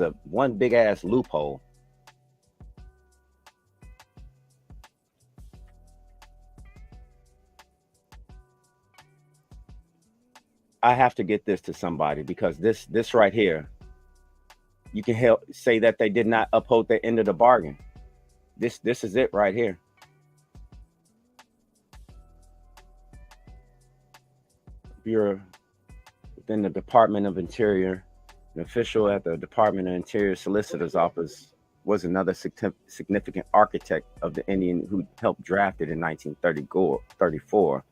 a one big ass loophole. I have to get this to somebody because this right here, you can say that they did not uphold their end of the bargain. This is it right here. Bureau within the Department of Interior, an official at the Department of Interior Solicitor's Office was another significant architect of the Indian who helped draft it in 1934.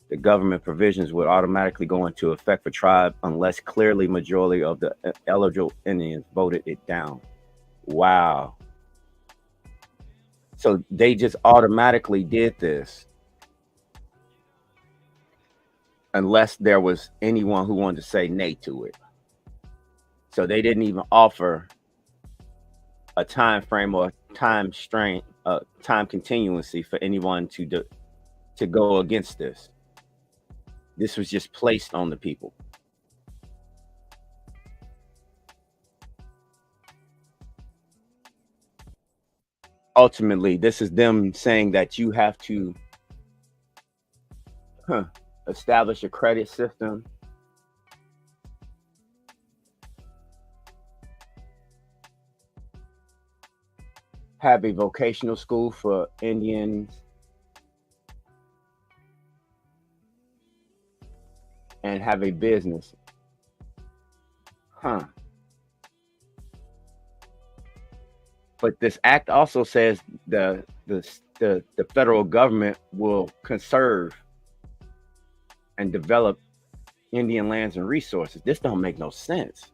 The government provisions would automatically go into effect for tribe unless clearly majority of the eligible Indians voted it down. Wow. So they just automatically did this unless there was anyone who wanted to say nay to it. So they didn't even offer a time frame or time strain, time continuancy for anyone to go against this. This was just placed on the people. Ultimately, this is them saying that you have to establish a credit system, have a vocational school for Indians, and have a business. But this act also says the federal government will conserve and develop Indian lands and resources. This don't make no sense.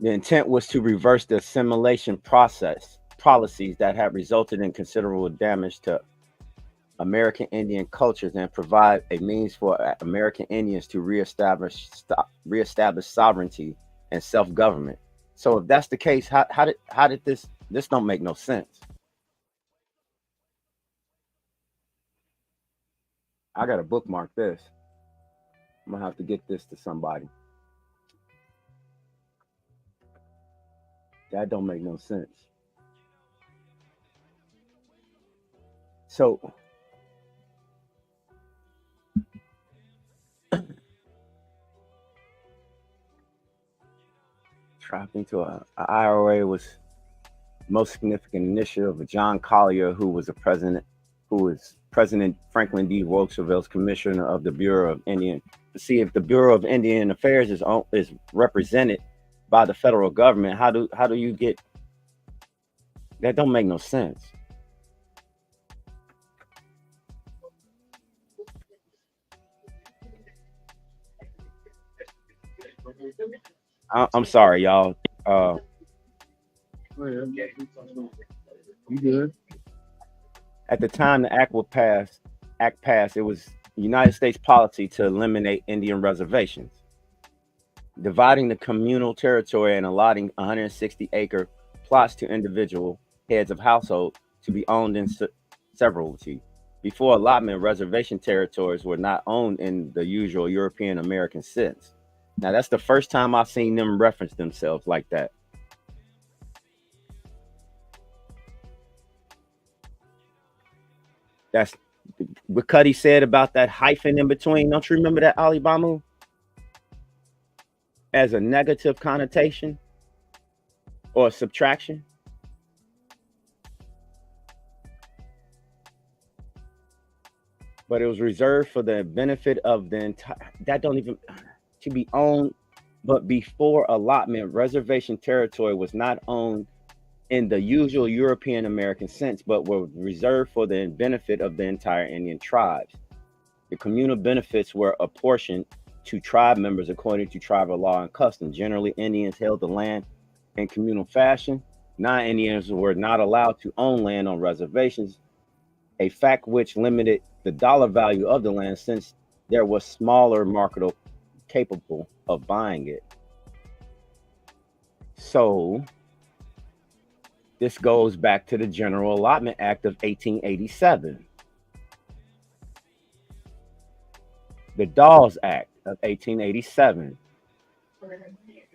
The intent was to reverse the assimilation policies that have resulted in considerable damage to American Indian cultures and provide a means for American Indians to reestablish sovereignty and self-government. So if that's the case, how did this don't make no sense. I gotta bookmark this. I'm gonna have to get this to somebody. That don't make no sense. So trapping to a IRA was most significant initiative of John Collier, who was President Franklin D. Roosevelt's commissioner of the Bureau of Indian. To see if the Bureau of Indian Affairs is represented by the federal government, how do you get that? Don't make no sense. I'm sorry, y'all. You good? At the time the act passed, it was United States policy to eliminate Indian reservations, dividing the communal territory and allotting 160-acre plots to individual heads of household to be owned in severalty. Before allotment, reservation territories were not owned in the usual European American sense. Now, that's the first time I've seen them reference themselves like that. That's what Kutty said about that hyphen in between. Don't you remember that, Alibamu? As a negative connotation or a subtraction. But it was reserved for the benefit of the entire, that don't even, to be owned. But before allotment, reservation territory was not owned in the usual European American sense, but were reserved for the benefit of the entire Indian tribes. The communal benefits were apportioned to tribe members according to tribal law and custom. Generally, Indians held the land in communal fashion. Non-Indians were not allowed to own land on reservations, a fact which limited the dollar value of the land since there was smaller market capable of buying it. So this goes back to the General Allotment Act of 1887. The Dawes Act of 1887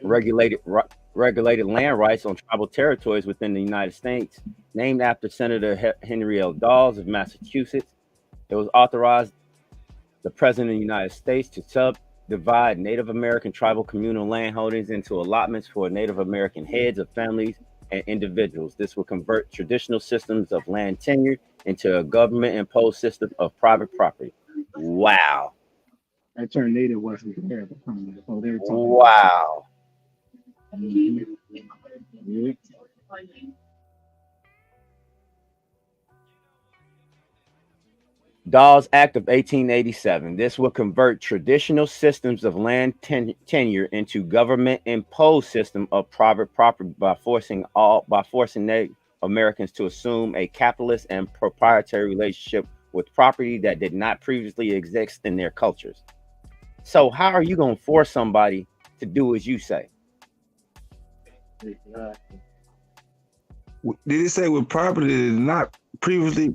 regulated land rights on tribal territories within the United States, named after Senator Henry L. Dawes of Massachusetts. It was authorized the President of the United States to subdivide Native American tribal communal land holdings into allotments for Native American heads of families and individuals. This will convert traditional systems of land tenure into a government-imposed system of private property. Wow. That term native wasn't there. So they were talking wow. Yeah. Dawes Act of 1887. This will convert traditional systems of land tenure into government-imposed system of private property by forcing Native Americans to assume a capitalist and proprietary relationship with property that did not previously exist in their cultures. So how are you going to force somebody to do as you say? Did it say with property that did not previously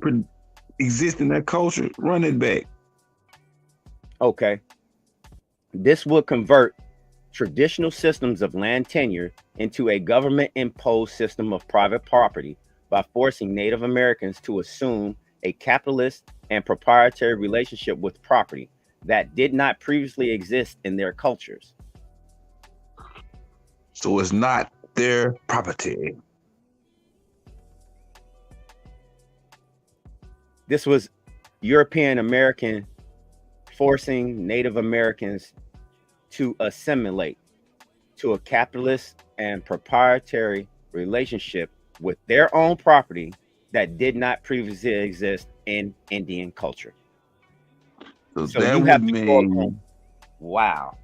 exist in that culture? Run it back. Okay. This would convert traditional systems of land tenure into a government-imposed system of private property by forcing Native Americans to assume a capitalist and proprietary relationship with property that did not previously exist in their cultures. So it's not their property. This was European American forcing Native Americans to assimilate to a capitalist and proprietary relationship with their own property that did not previously exist in Indian culture. So that you have to mean, wow.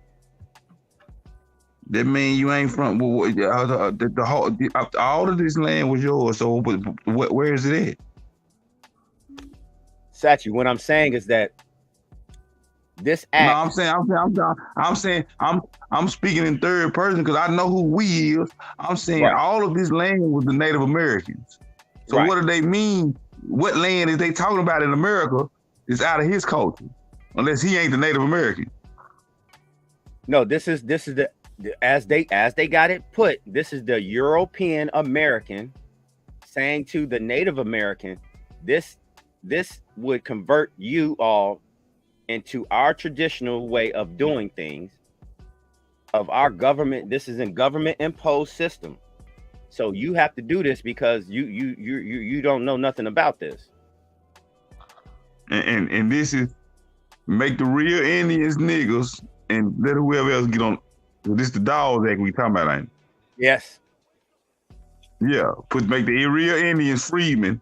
That means you ain't from the whole. All of this land was yours. So where is it at? Sachi, what I'm saying is that this act. No, I'm speaking in third person because I know who we is. I'm saying all of this land was the Native Americans. So what do they mean? What land is they talking about in America is out of his culture, unless he ain't the Native American. No, this is the as they got it put. This is the European American saying to the Native American, this would convert you all into our traditional way of doing things, of our government. This is a government imposed system. So you have to do this because you don't know nothing about this. And this is make the real Indians niggas and let whoever else get on. This the Dawes Act we talking about, ain't it? Yes. Yeah. Make the real Indians freedmen,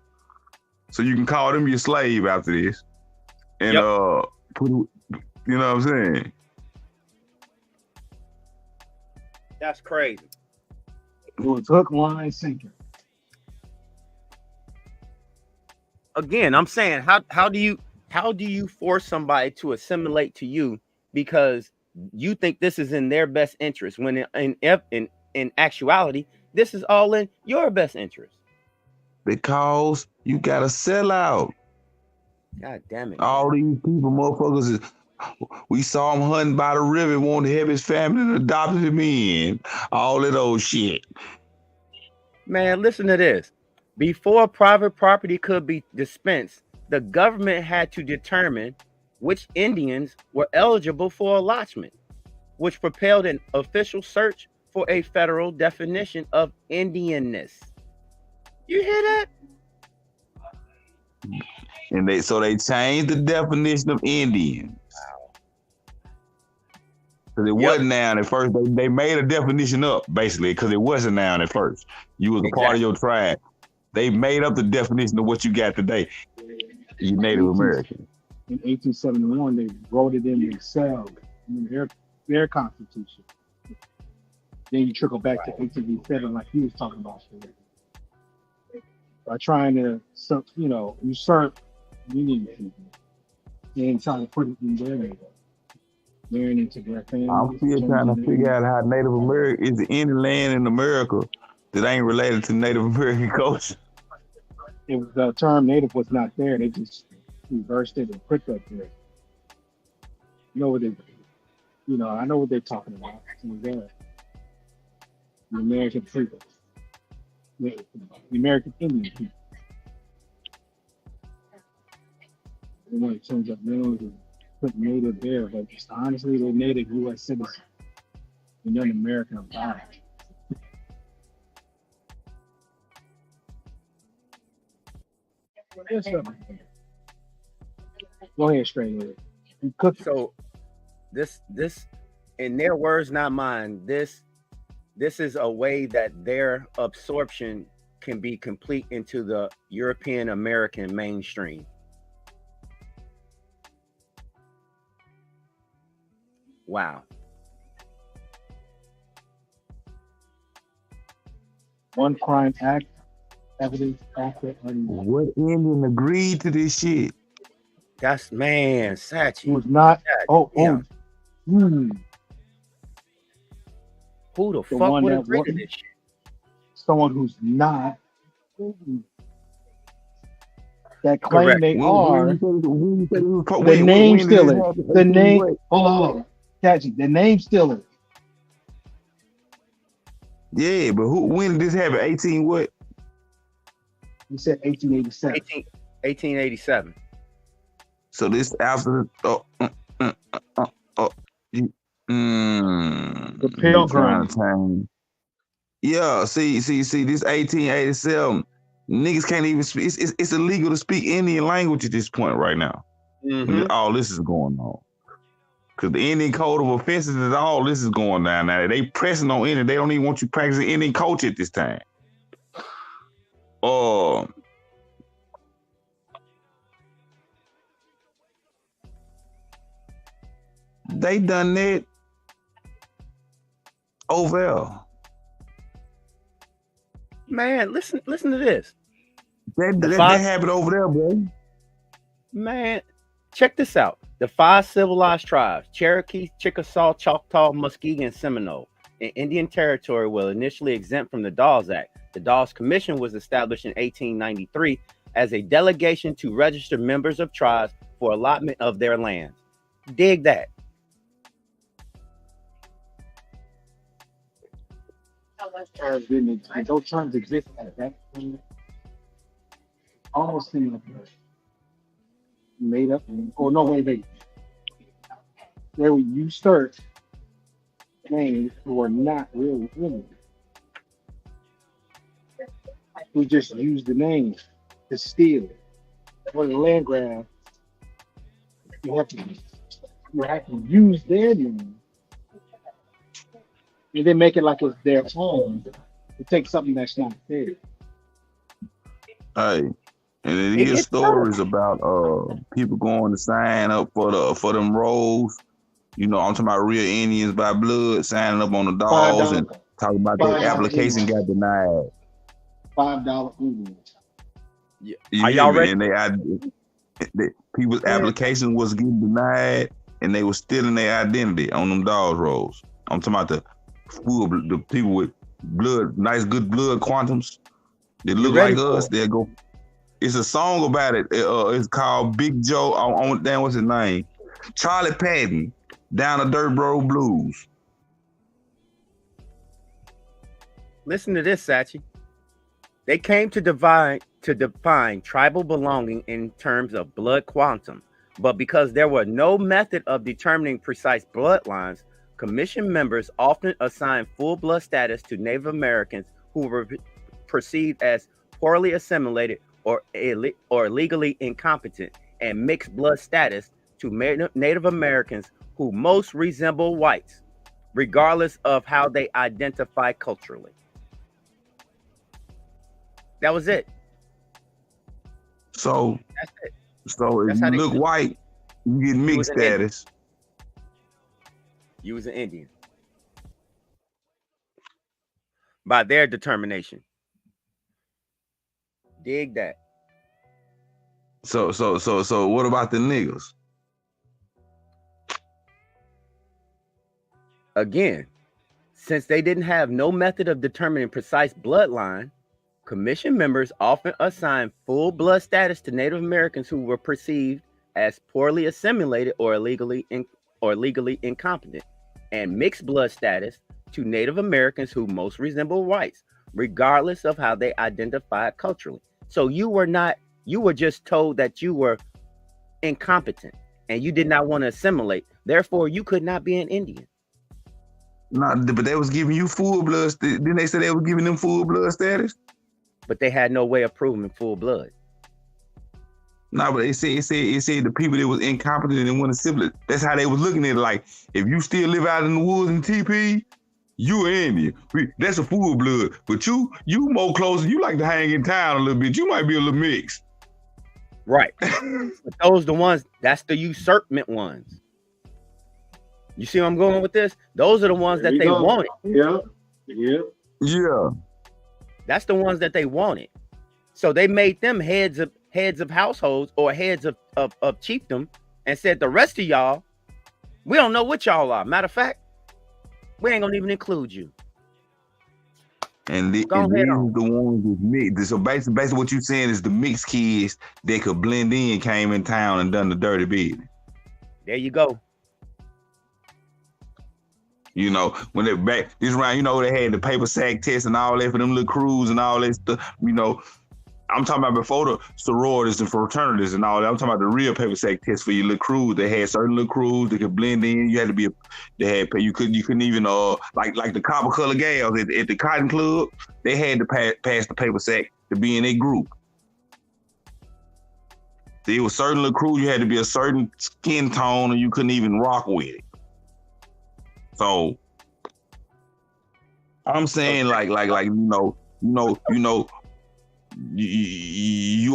so you can call them your slave after this. And you know what I'm saying? That's crazy. It was hook, line, sinker. Again, I'm saying, how do you force somebody to assimilate to you because you think this is in their best interest when in actuality this is all in your best interest? Because you gotta sell out. God damn it! All these people, motherfuckers, we saw him hunting by the river, wanted to have his family and adopted him in. All that old shit. Man, listen to this. Before private property could be dispensed, the government had to determine which Indians were eligible for allotment, which propelled an official search for a federal definition of Indianness. You hear that? And they changed the definition of Indian. Because it wasn't noun at first. They made a definition up, basically, because it wasn't noun at first. You was a part of your tribe. They made up the definition of what you got today. You Native American. In 1871, they wrote it in themselves, in their constitution. Then you trickle back to 1887, like he was talking about. By trying to, usurp Indian people and trying to put it in their marrying into their family. I'm still trying to figure out how Native American is there any land in America that ain't related to Native American culture. The term Native was not there. They just reversed it and put that there. I know what they're talking about. The American people. The American Indian people. They want to change up names and put Native there, but just honestly, they're Native U.S. citizens. They're not American about it. Go ahead, straight with it. So, this, in their words, not mine. This is a way that their absorption can be complete into the European American mainstream. Wow. One crime act, evidence after What Indian agreed to this shit? That's man, Sachi. Who's not? God, Who the fuck one would that agree to wouldn't- this shit? Someone who's not. That claim Correct. they When are. you said it was The when name did this stealer. happen? The name. What? Hold on. Catchy. The name stealer. Yeah, but when did this happen? 18 what? You said 1887. 1887. So this after the Pilgrim. Yeah, see, this 1887. Niggas can't even speak. It's illegal to speak Indian language at this point right now. When all this is going on. Because the Indian code of offenses is all this is going down now. They pressing on Indian. They don't even want you practicing Indian culture at this time. They done that over there. Man, listen to this. That happened over there, bro. Man, check this out. The 5 civilized tribes, Cherokee, Chickasaw, Choctaw, Muskegon, and Seminole, in Indian Territory were initially exempt from the Dawes Act. The Dawes Commission was established in 1893 as a delegation to register members of tribes for allotment of their lands. Dig that. Those terms exist at that point. Almost seem like made up. Oh no, wait. Where you start names who are not real women. Who just use the name to steal. For the land grab, you have to use their name. And then make it like it's their own. To take something that's not theirs. Hey, and then here's stories about people going to sign up for them roles. You know, I'm talking about real Indians by blood signing up on the dolls and talking about their application got denied. $5. Are y'all ready? And people's application was getting denied, and they were stealing their identity on them dolls rolls. I'm talking about the people with blood, nice good blood quantums. They look like us. They go. It's a song about it. It's called Big Joe. Damn, what's his name? Charlie Patton, Down the Dirt Road Blues. Listen to this, Sachi. They came to define tribal belonging in terms of blood quantum, but because there were no method of determining precise bloodlines, commission members often assigned full blood status to Native Americans who were perceived as poorly assimilated or legally incompetent, and mixed blood status to Native Americans who most resemble whites, regardless of how they identify culturally. That was it. So that's it. So if you look white, you get mixed status. You was an Indian. By their determination. Dig that. So what about the niggas? Again, since they didn't have no method of determining precise bloodline, commission members often assigned full blood status to Native Americans who were perceived as poorly assimilated or legally incompetent, and mixed blood status to Native Americans who most resemble whites, regardless of how they identify culturally. So you were just told that you were incompetent and you did not want to assimilate. Therefore, you could not be an Indian. No, but they was giving you full blood. Didn't they say they were giving them full blood status? But they had no way of proving full blood. No, but it said the people that was incompetent and wouldn't assimilate. That's how they was looking at it. Like, if you still live out in the woods in TP, you an Indian. That's a full blood. But you more closer. You like to hang in town a little bit. You might be a little mixed. Right. But those the ones, that's the usurpment ones. You see where I'm going with this? Those are the ones that they wanted. Yeah. That's the ones that they wanted. So they made them heads of households or heads of chiefdom and said the rest of y'all, we don't know what y'all are. Matter of fact, we ain't gonna even include you. And these are the ones that mixed. So basically what you're saying is the mixed kids that could blend in came in town and done the dirty business. There you go. You know, when they're back this round, you know, they had the paper sack test and all that for them little crews and all that stuff. You know, I'm talking about before the sororities and fraternities and all that. I'm talking about the real paper sack test for your little crews. They had certain little crews that could blend in. You had to be, you couldn't even like the copper color gals at the Cotton Club. They had to pass the paper sack to be in a group. See, it was certain little crews you had to be a certain skin tone, or you couldn't even rock with it. So I'm saying like you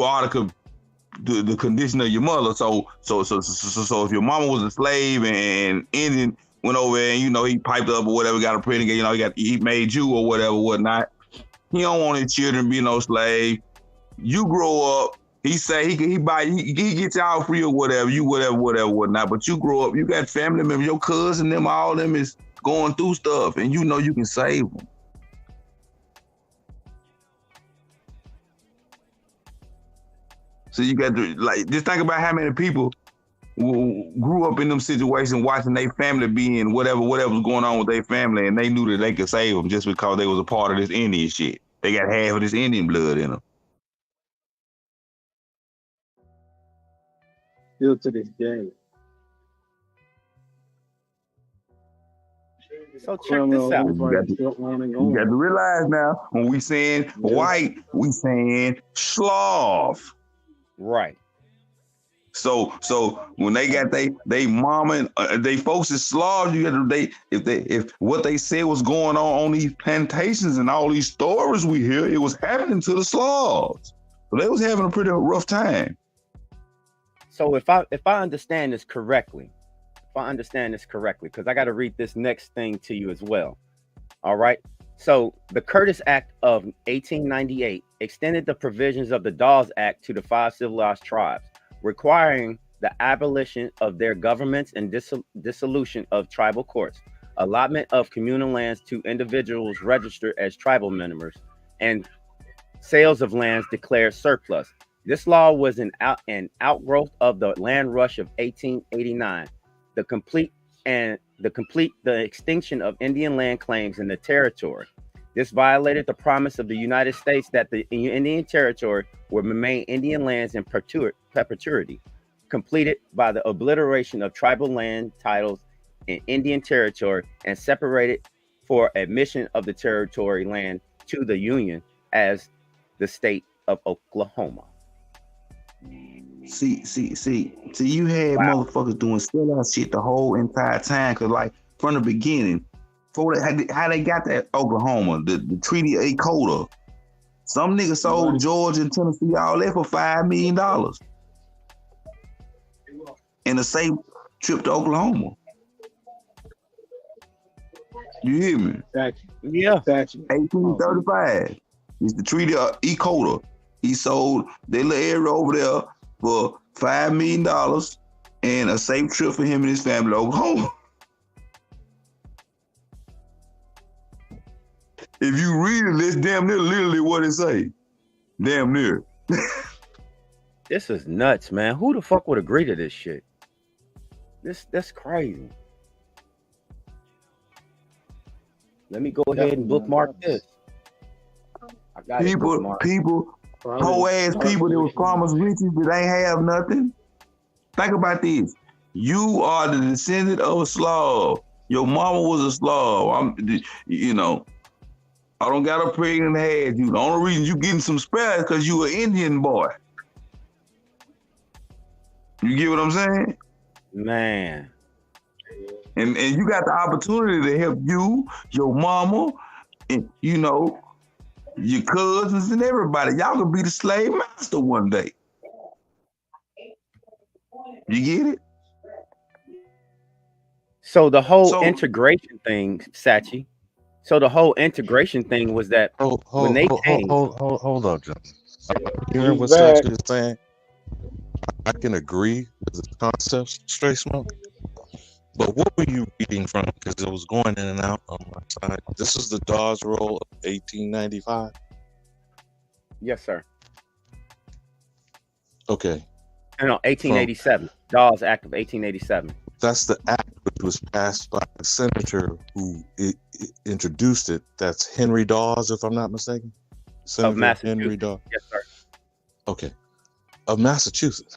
are the condition of your mother. So if your mama was a slave and Indian went over there and he piped up or whatever, got a pretty girl, he made you or whatnot. He don't want his children to be no slave. You grow up. He say he gets y'all free or whatever, whatnot. But you grow up, you got family members, your cousin, them, all them is going through stuff, and you know you can save them. So you got to just think about how many people grew up in them situations, watching their family be in whatever was going on with their family, and they knew that they could save them just because they was a part of this Indian shit. They got half of this Indian blood in them. Still to this day. So check this out. You got to realize now, when we saying white, we saying Slav. Right. So when they got they mama and they folks is Slavs, you got to if what they said was going on these plantations and all these stories we hear, it was happening to the Slavs. So they was having a pretty rough time. So if I understand this correctly, because I got to read this next thing to you as well. All right. So the Curtis Act of 1898 extended the provisions of the Dawes Act to the 5 civilized tribes, requiring the abolition of their governments and dissolution of tribal courts, allotment of communal lands to individuals registered as tribal members, and sales of lands declared surplus. This law was an outgrowth of the land rush of 1889, the extinction of Indian land claims in the territory. This violated the promise of the United States that the Indian territory would remain Indian lands in perpetuity, completed by the obliteration of tribal land titles in Indian territory and separated for admission of the territory land to the Union as the state of Oklahoma. See, you had motherfuckers doing sellout shit the whole entire time, cause like from the beginning, how they got that Oklahoma, the Treaty of Dakota. Some niggas sold Georgia and Tennessee all that for $5 million in a safe trip to Oklahoma. You hear me? Yeah. 1835. It's the Treaty of Dakota. He sold their little area over there for $5 million and a safe trip for him and his family to Oklahoma. If you read it, that's damn near literally what it say. Damn near. This is nuts, man. Who the fuck would agree to this shit? That's crazy. Let me go ahead and bookmark this. I got people, whole ass people that was promised riches that ain't have nothing. Think about this. You are the descendant of a Slav. Your mama was a Slav. I don't got a pregnant had you. The only reason you getting some spare is because you an Indian boy. You get what I'm saying? Man. And you got the opportunity to help you, your mama, and your cousins and everybody. Y'all gonna be the slave master one day. You get it? So the whole integration thing, Sachi. So the whole integration thing was that when they came. Hold up, John. You hear He's what back. Sachi is saying? I can agree with the concepts, Straight Smoke. But what were you reading from? Because it was going in and out on my side. This is the Dawes Roll of 1895. Yes, sir. Okay. No, 1887. Dawes Act of 1887. That's the act which was passed by the senator who introduced it. That's Henry Dawes, if I'm not mistaken. Senator Henry Dawes. Yes, sir. Okay. Of Massachusetts.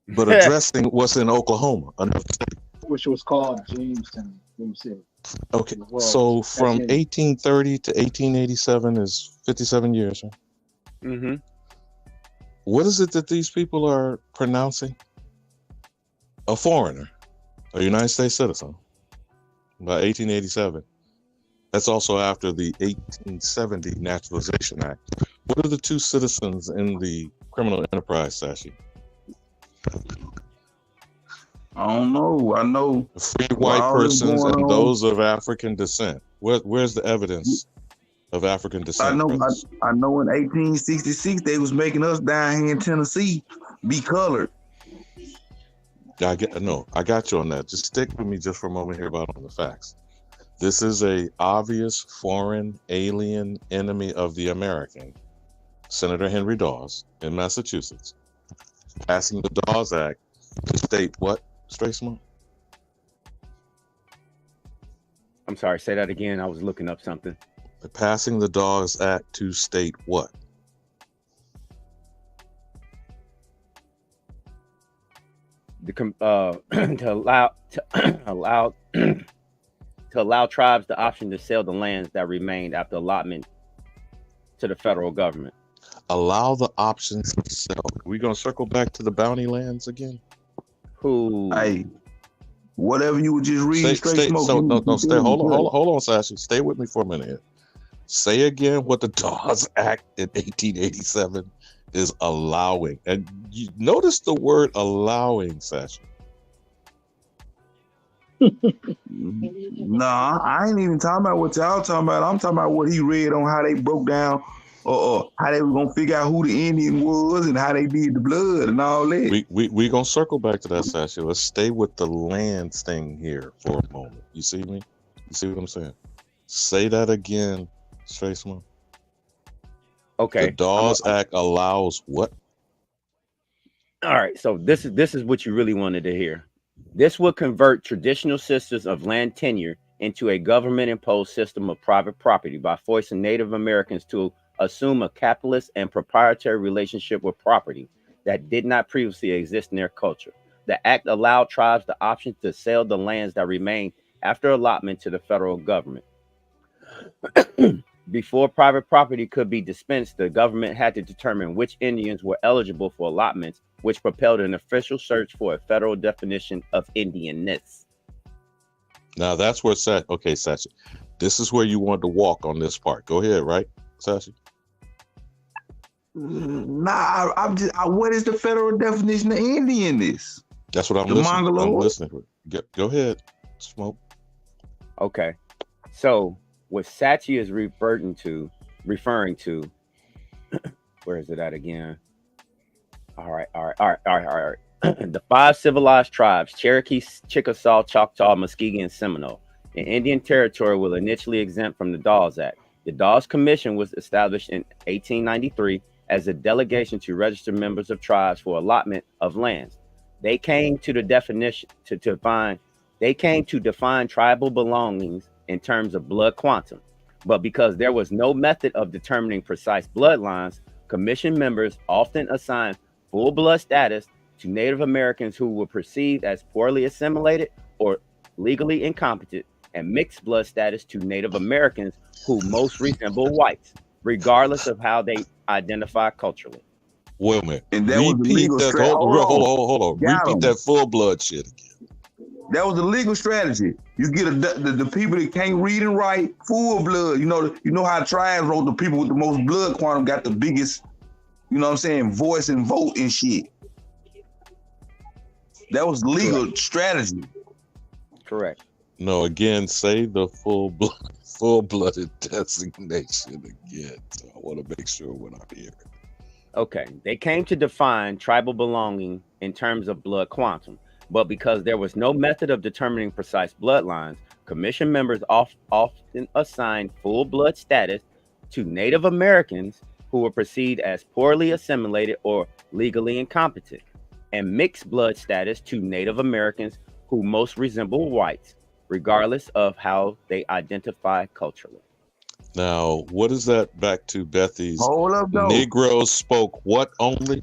But addressing what's in Oklahoma, another state. Which was called Jamestown. Okay. So from 1830 to 1887 is 57 years, right? Mm-hmm. What is it that these people are pronouncing? A foreigner, a United States citizen, by 1887. That's also after the 1870 Naturalization Act. What are the two citizens in the criminal enterprise, Sashi? I don't know. I know free white persons and those of African descent. Where's the evidence of African descent? I know in 1866 they was making us down here in Tennessee be colored. I got you on that. Just stick with me just for a moment here about on the facts. This is a obvious foreign alien enemy of the American, Senator Henry Dawes in Massachusetts, passing the Dawes Act to state what, Straight Smoke? I'm sorry, say that again. I was looking up something. Passing the Dawes Act to state what? To allow tribes the option to sell the lands that remained after allotment to the federal government. Allow the options to sell. We gonna circle back to the bounty lands again? Hey, whatever you would just read, Straight Smoke. Stay. Hold on, Sashi. Stay with me for a minute here. Say again what the Dawes Act in 1887 is allowing. And you notice the word allowing, Sashi. Nah, I ain't even talking about what y'all talking about. I'm talking about what he read on how they broke down or how they were gonna figure out who the Indian was and how they did the blood and all that. We gonna circle back to that, Sashi. Let's stay with the lands thing here for a moment. You see me? You see what I'm saying? Say that again, Straight Smoke. Okay. The Dawes Act allows what? All right. So this is what you really wanted to hear. This would convert traditional systems of land tenure into a government-imposed system of private property by forcing Native Americans to assume a capitalist and proprietary relationship with property that did not previously exist in their culture. The act allowed tribes the option to sell the lands that remained after allotment to the federal government. Before private property could be dispensed, the government had to determine which Indians were eligible for allotments, which propelled an official search for a federal definition of Indianness. Now that's where okay, Sashi. This is where you want to walk on this part. Go ahead, right, Sashi? Nah, what is the federal definition of Indianness? That's what I'm listening for. Go ahead, Smoke. Okay. So what Sachi is referring to, where is it at again? All right. The 5 civilized tribes, Cherokee, Chickasaw, Choctaw, Muskegon, and Seminole, in Indian Territory were initially exempt from the Dawes Act. The Dawes Commission was established in 1893 as a delegation to register members of tribes for allotment of lands. They came to define tribal belongings in terms of blood quantum. But because there was no method of determining precise bloodlines, commission members often assigned full blood status to Native Americans who were perceived as poorly assimilated or legally incompetent, and mixed blood status to Native Americans who most resemble whites, regardless of how they identify culturally. Wait a minute. And that was the legal strategy. Hold on. Repeat that full blood shit again. That was the legal strategy. You get the people that can't read and write, full blood. You know how tribes wrote, the people with the most blood quantum got the biggest, you know what I'm saying, voice and vote and shit. That was legal strategy. Correct. No, again, say the full-blooded designation again. So I want to make sure what I'm hearing. Okay. They came to define tribal belonging in terms of blood quantum, but because there was no method of determining precise bloodlines, commission members often assigned full blood status to Native Americans who were perceived as poorly assimilated or legally incompetent, and mixed blood status to Native Americans who most resemble whites, regardless of how they identify culturally. Now, what is that back to Bethy's? Hold up, though. Negroes spoke what only?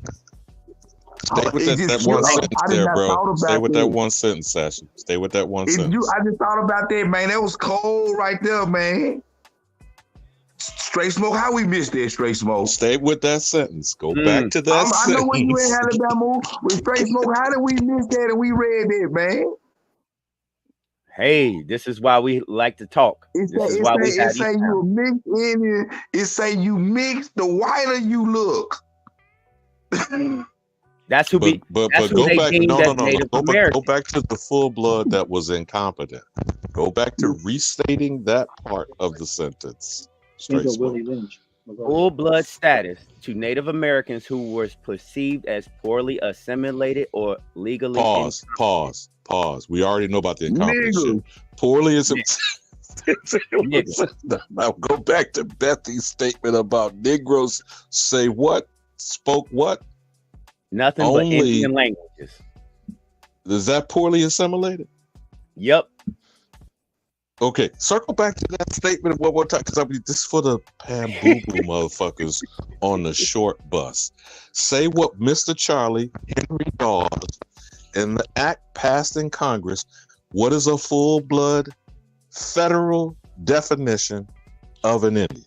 Stay with that one sentence there, bro. Stay with that one sentence, Sasha. Stay with that one sentence. I just thought about that, man. That was cold right there, man. Straight Smoke, how we missed that, Straight Smoke? Stay with that sentence. Go back to that sentence. I know when you in Alabama with Straight Smoke, how did we miss that and we read that, man? Hey, this is why we like to talk. It say you a mixed Indian. It say you mix, the whiter you look. That's who but that's go who they back. deemed No, as no. Native Go American. back to the full blood that was incompetent. Go back to restating that part of the sentence. Straight Smoke. Full blood status to Native Americans who were perceived as poorly assimilated or legally Pause. We already know about the incompetent shit. Poorly Now go back to Bethy's statement about Negroes say what? Spoke what? Nothing but Indian languages. Is that poorly assimilated? Yep. Okay, circle back to that statement one more time, because this is for the Pam Boo Boo motherfuckers on the short bus. Say what Mr. Charlie Henry Dawes in the act passed in Congress. What is a full-blood federal definition of an Indian?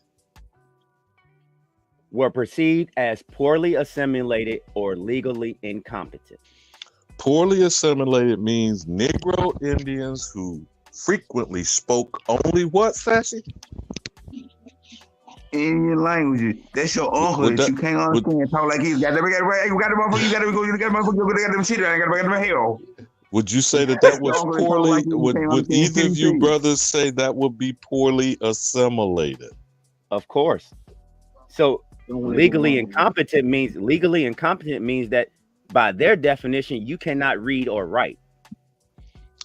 Were perceived as poorly assimilated or legally incompetent. Poorly assimilated means Negro Indians who frequently spoke only what, Sassy? Indian languages. That's your uncle that you can't understand. Talk like he's got the motherfucker. You got them shit. I got them hell. Would you say that was poorly? Would either of you brothers say that would be poorly assimilated? Of course. So legally incompetent means that by their definition you cannot read or write.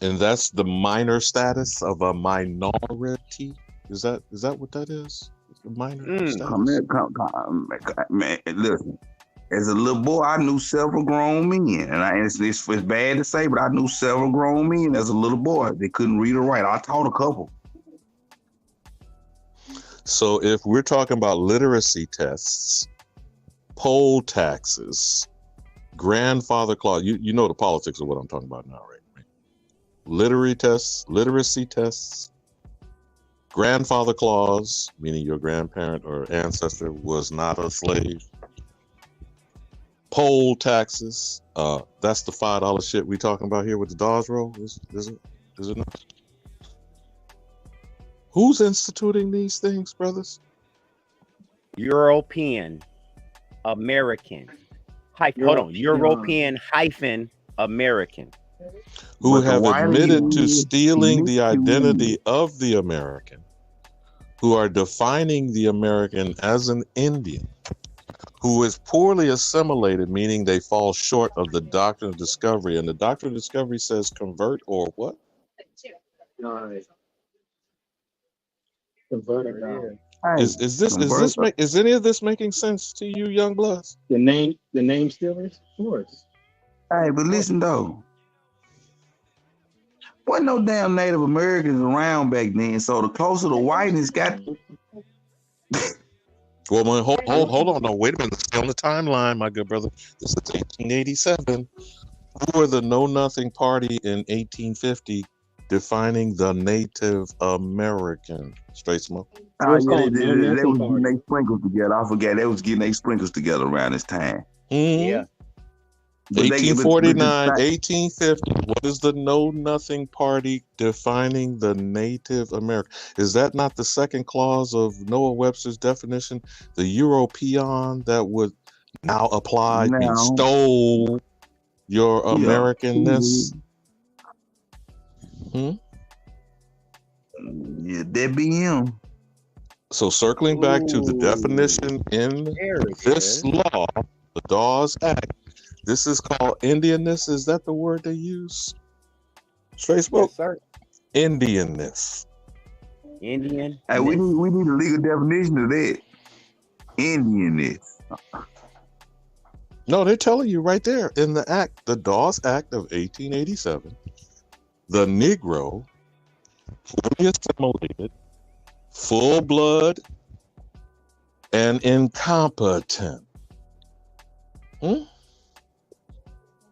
And that's the minor status of a minority. Is that what that is? Minor status. Man, listen. As a little boy, I knew several grown men, and it's bad to say, but I knew several grown men as a little boy. They couldn't read or write. I taught a couple. So if we're talking about literacy tests, poll taxes, grandfather clause, you know the politics of what I'm talking about now, right? Literacy tests, grandfather clause, meaning your grandparent or ancestor was not a slave. Poll taxes, that's the $5 shit we talking about here with the Dawes roll. Is it not? Who's instituting these things, brothers? European American. European hyphen American. Who have admitted to stealing the identity of the American, who are defining the American as an Indian, who is poorly assimilated, meaning they fall short of the doctrine of discovery. And the doctrine of discovery says convert or what? Is any of this making sense to you, young bloods? The name stealers, of course. Hey, but listen though, wasn't no damn Native Americans around back then. So the closer the whiteness got. Well, hold on. No, wait a minute. Stay on the timeline, my good brother. This is 1887. Who were the Know Nothing Party in 1850 defining the Native American? Straight Smoke. They was getting their sprinkles together. I forget. They was getting their sprinkles together around this time. Mm-hmm. Yeah. 1849, 1850. What is the Know Nothing Party defining the Native American? Is that not the second clause of Noah Webster's definition? The European that would now apply, mean stole your Americanness? Yeah, that be him. So circling back to the definition in this law, the Dawes Act, this is called Indianness. Is that the word they use? Facebook? Yes, sir. Indianness. Indian. Hey, we need a legal definition of that. Indianness. No, they're telling you right there in the act, the Dawes Act of 1887, the Negro, fully assimilated, full blood, and incompetent.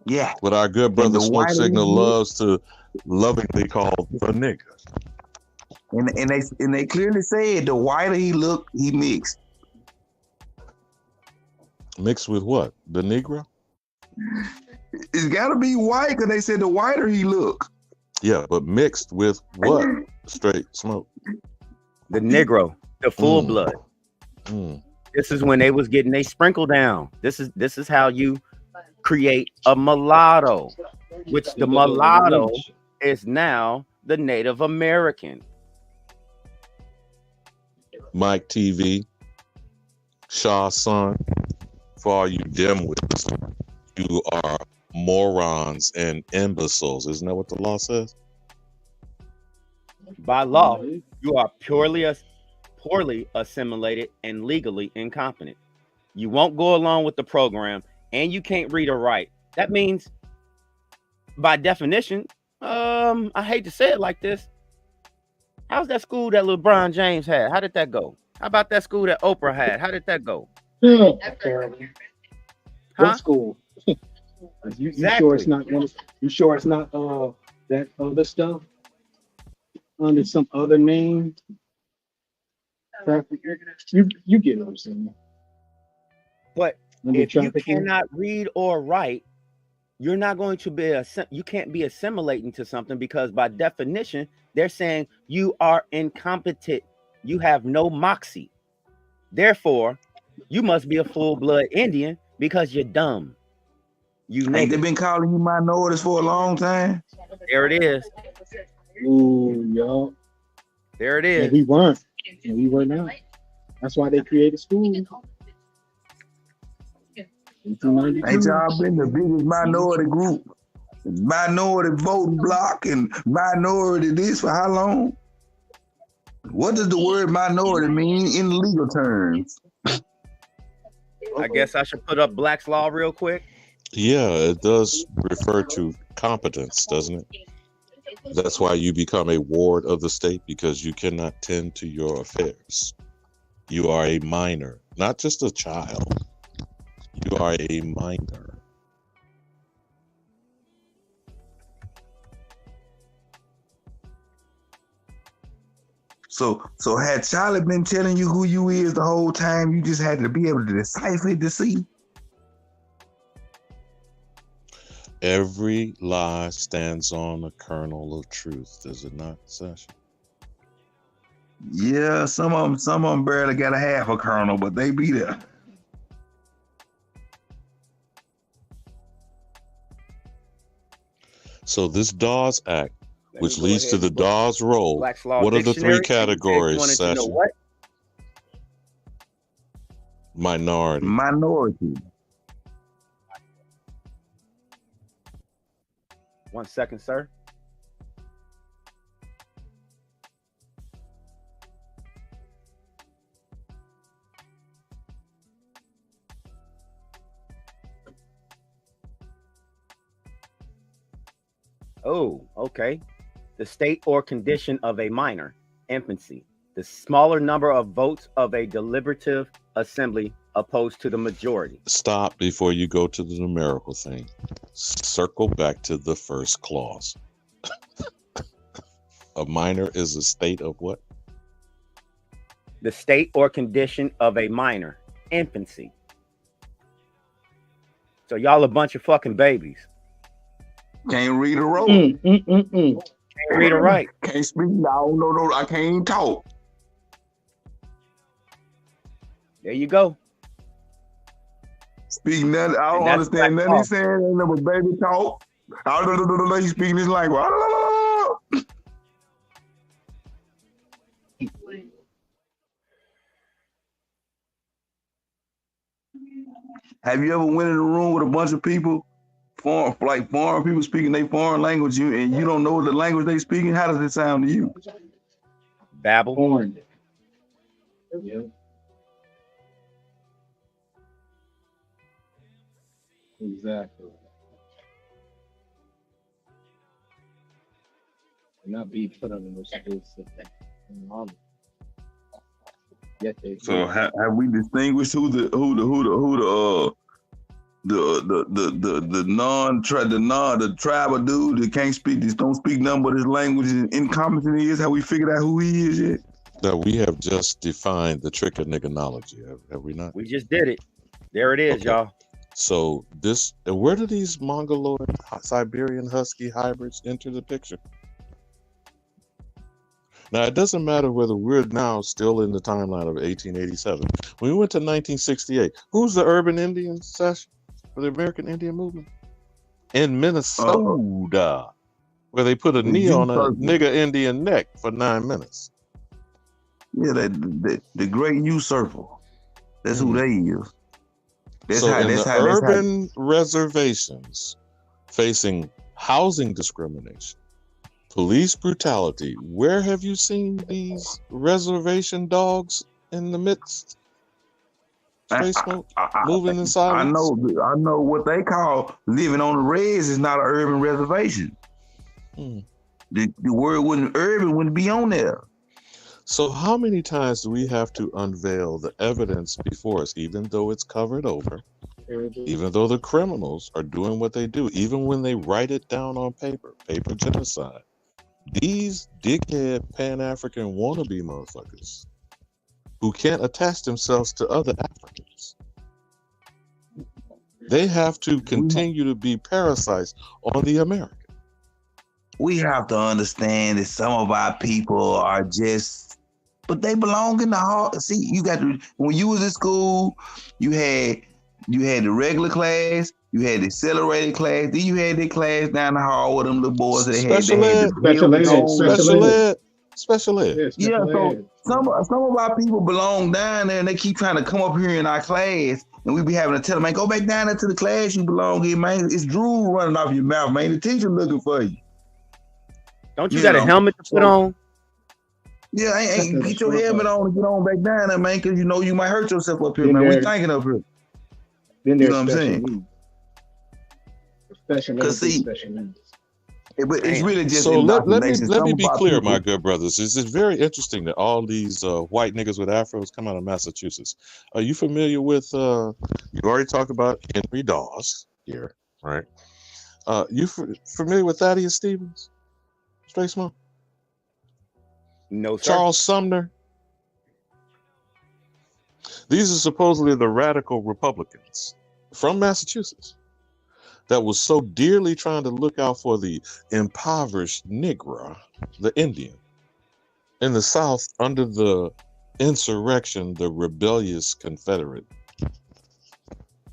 Yeah. What our good brother Smoke whiter Signal he loves to lovingly call the nigga. And they clearly said the whiter he looked, he mixed. Mixed with what? The Negro? It's got to be white because they said the whiter he looked. Yeah, but mixed with what? Straight Smoke. The Negro, the full blood. This is when they was getting they sprinkle down. This is how you create a mulatto, which the mulatto is now the Native American. Mike TV, Shaw's son, for all you dimwits, you are morons and imbeciles. Isn't that what the law says? By law, you are poorly assimilated and legally incompetent. You won't go along with the program, and you can't read or write. That means, by definition, I hate to say it like this. How's that school that LeBron James had? How did that go? How about that school that Oprah had? How did that go? Yeah, terrible. Huh? What school? You sure it's not? You sure it's not that other stuff under some other name? You get what I'm saying. But if you cannot read or write, you're not going to be you can't be assimilating to something, because by definition, they're saying you are incompetent. You have no moxie. Therefore, you must be a full-blood Indian because you're dumb. Ain't they been calling you minorities for a long time? There it is. Ooh, yo. There it is. And we weren't. And we were not. That's why they created schools. Ain't y'all been the biggest minority group, minority voting block, and minority this for how long? What does the word minority mean in legal terms? I guess I should put up Black's Law real quick. Yeah, it does refer to competence, doesn't it? That's why you become a ward of the state, because you cannot tend to your affairs. You are a minor, not just a child. You are a minor. So had Charlie been telling you who you is the whole time, you just had to be able to decipher it to see? Every lie stands on a kernel of truth, does it not, Sasha? Yeah, some of them barely got a half a kernel, but they be there. So this Dawes Act, which leads to the Dawes Roll, what are the three categories, Sasha? Minority. Minority. 1 second, sir. Oh, okay. The state or condition of a minor, infancy. The smaller number of votes of a deliberative assembly opposed to the majority. Stop before you go to the numerical thing. Circle back to the first clause. A minor is a state of what? The state or condition of a minor, infancy. So y'all a bunch of fucking babies. Can't read or write. Can't read or write. Can't speak. No, I can't even talk. There you go. Speak nothing. I don't understand nothing he's saying. Ain't no baby talk. He's speaking this language. Have you ever went in a room with a bunch of people, foreign people speaking their foreign language, and you don't know the language they speaking? How does it sound to you? Babble. Foreign. Yeah. Exactly. And not be put under those schools. So have we distinguished who the tribal dude that don't speak nothing but his language and incompetent he is? Have we figured out who he is yet? That we have just defined the trick of niggernology, have we not? We just did it. There it is, Okay. y'all. So where do these Mongoloid Siberian Husky hybrids enter the picture? Now, it doesn't matter whether we're now still in the timeline of 1887. When we went to 1968, who's the urban Indians, Sash, for the American Indian movement? In Minnesota, where they put a knee on a nigger Indian neck for 9 minutes. Yeah, the great usurper. That's who they is. Urban reservations facing housing discrimination, police brutality, where have you seen these reservation dogs in the midst? Moving in silence. I know what they call living on the res is not an urban reservation. The word urban wouldn't be on there. So how many times do we have to unveil the evidence before us, even though it's covered over, even though the criminals are doing what they do, even when they write it down on paper genocide? These dickhead Pan-African wannabe motherfuckers who can't attach themselves to other Africans, they have to continue to be parasites on the American. We have to understand that some of our people are but they belong in the heart. See, you got to, when you was in school, you had the regular class, you had the accelerated class, then you had the class down the hall with them little boys that Special ed. Yeah, so some of our people belong down there and they keep trying to come up here in our class and we be having to tell them, man, go back down there to the class you belong in, man. It's drool running off your mouth, man. The teacher looking for you. Don't you got a helmet to put on? Yeah, ain't get your helmet on and get on back down there, man, because you know you might hurt yourself up here, man. We thinking up here. Then you there's know what I'm saying? Because but it's really just so let me be clear, my good brothers. It's very interesting that all these white niggas with afros come out of Massachusetts. Are you familiar with? You already talked about Henry Dawes here, right? You familiar with Thaddeus Stevens? Straight Smoke? No, sir. Charles Sumner. These are supposedly the radical Republicans from Massachusetts that was so dearly trying to look out for the impoverished Negro, the Indian, in the South under the insurrection, the rebellious Confederate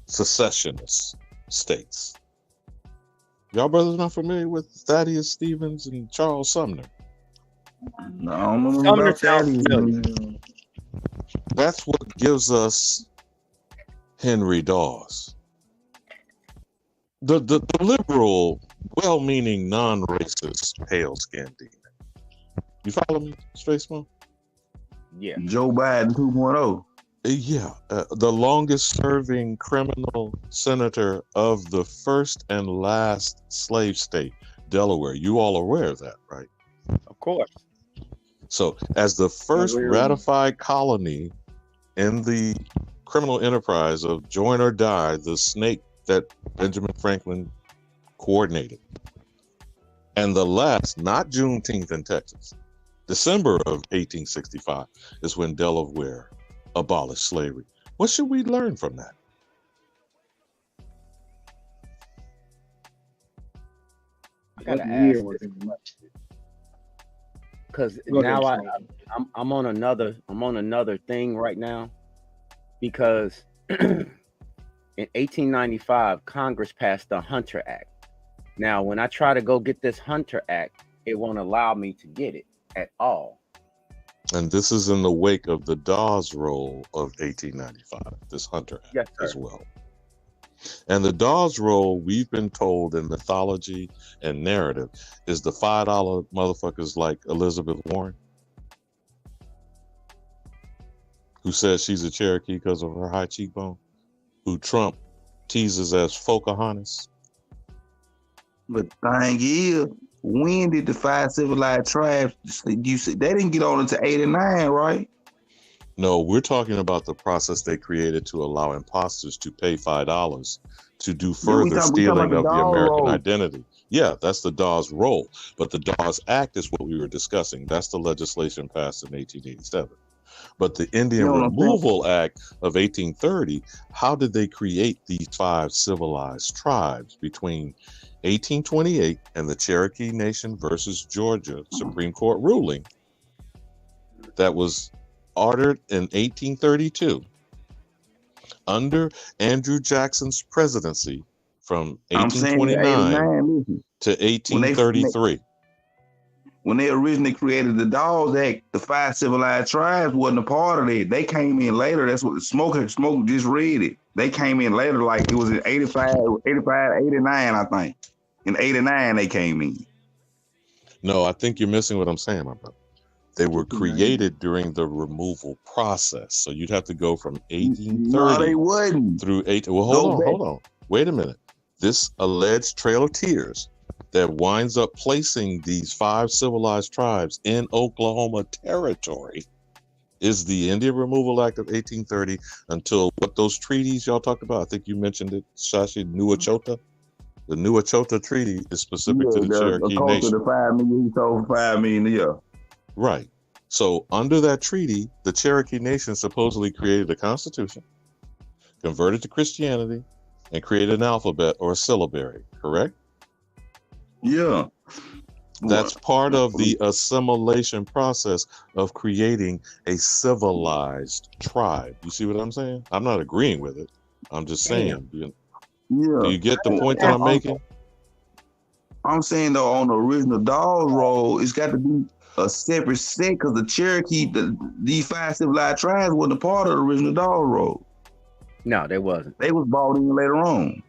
secessionist states. Y'all brothers not familiar with Thaddeus Stevens and Charles Sumner? No, I don't know about Thaddeus. That's what gives us Henry Dawes. The liberal, well-meaning, non-racist, pale-skinned demon. You follow me, Straight Smoke? Yeah. Joe Biden 2.0. Yeah, the longest-serving criminal senator of the first and last slave state, Delaware. You all are aware of that, right? Of course. So, as the first ratified colony in the criminal enterprise of join or die, the snake that Benjamin Franklin coordinated, and the last, not Juneteenth in Texas, December of 1865 is when Delaware abolished slavery. What should we learn from that? I gotta ask because now I'm on another thing right now, because in 1895 Congress passed the Hunter Act. Now when I try to go get this Hunter Act, it won't allow me to get it at all. And this is in the wake of the Dawes Roll of 1895, this Hunter Act Yes, as sir. well. And the Dawes Roll, we've been told in mythology and narrative, is the $5 motherfuckers like Elizabeth Warren, who says she's a Cherokee because of her high cheekbone, who Trump teases as Pocahontas. But the thing is, when did the 5 civilized tribes, you see, they didn't get on until 89, right? No, we're talking about the process they created to allow imposters to pay $5 to do further stealing of the American identity. Yeah, that's the Dawes Roll. But the Dawes Act is what we were discussing. That's the legislation passed in 1887. But the Indian Removal Act of 1830, how did they create these 5 civilized tribes between 1828 and the Cherokee Nation versus Georgia Supreme Court ruling that was ordered in 1832 under Andrew Jackson's presidency from 1829 to 1833. When they originally created the Dawes Act, the 5 civilized tribes wasn't a part of it. They came in later. That's what Smoke just read it. They came in later, like it was in 89, I think. In 89, they came in. No, I think you're missing what I'm saying, my brother. They were created during the removal process. So you'd have to go from 1830 No, they wouldn't. through 18. Well, hold on. Wait a minute. This alleged Trail of Tears that winds up placing these 5 civilized tribes in Oklahoma territory is the Indian Removal Act of 1830 until what those treaties y'all talked about. I think you mentioned it, Shashi, Nuachota. The Nuachota Treaty is specific to the Cherokee Nation. The 5 million, he sold for 5 million a year. Right. So under that treaty, the Cherokee Nation supposedly created a constitution, converted to Christianity, and created an alphabet or a syllabary, correct? Yeah. That's part of the assimilation process of creating a civilized tribe. You see what I'm saying? I'm not agreeing with it. I'm just saying. Do you get the point that I'm making? I'm saying, though, on the original Dawes Roll, it's got to be a separate set because the Cherokee, these 5 civilized tribes wasn't a part of the original Dawes Roll. No, they wasn't. They was bought in later on.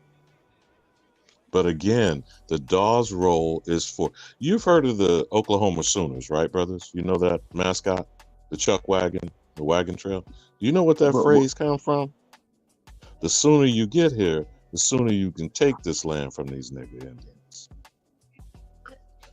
But again, the Dawes Roll is for, you've heard of the Oklahoma Sooners, right, brothers? You know that mascot, the Chuck Wagon, the Wagon Trail. Do you know what that phrase comes from? The sooner you get here, the sooner you can take this land from these nigger Indians.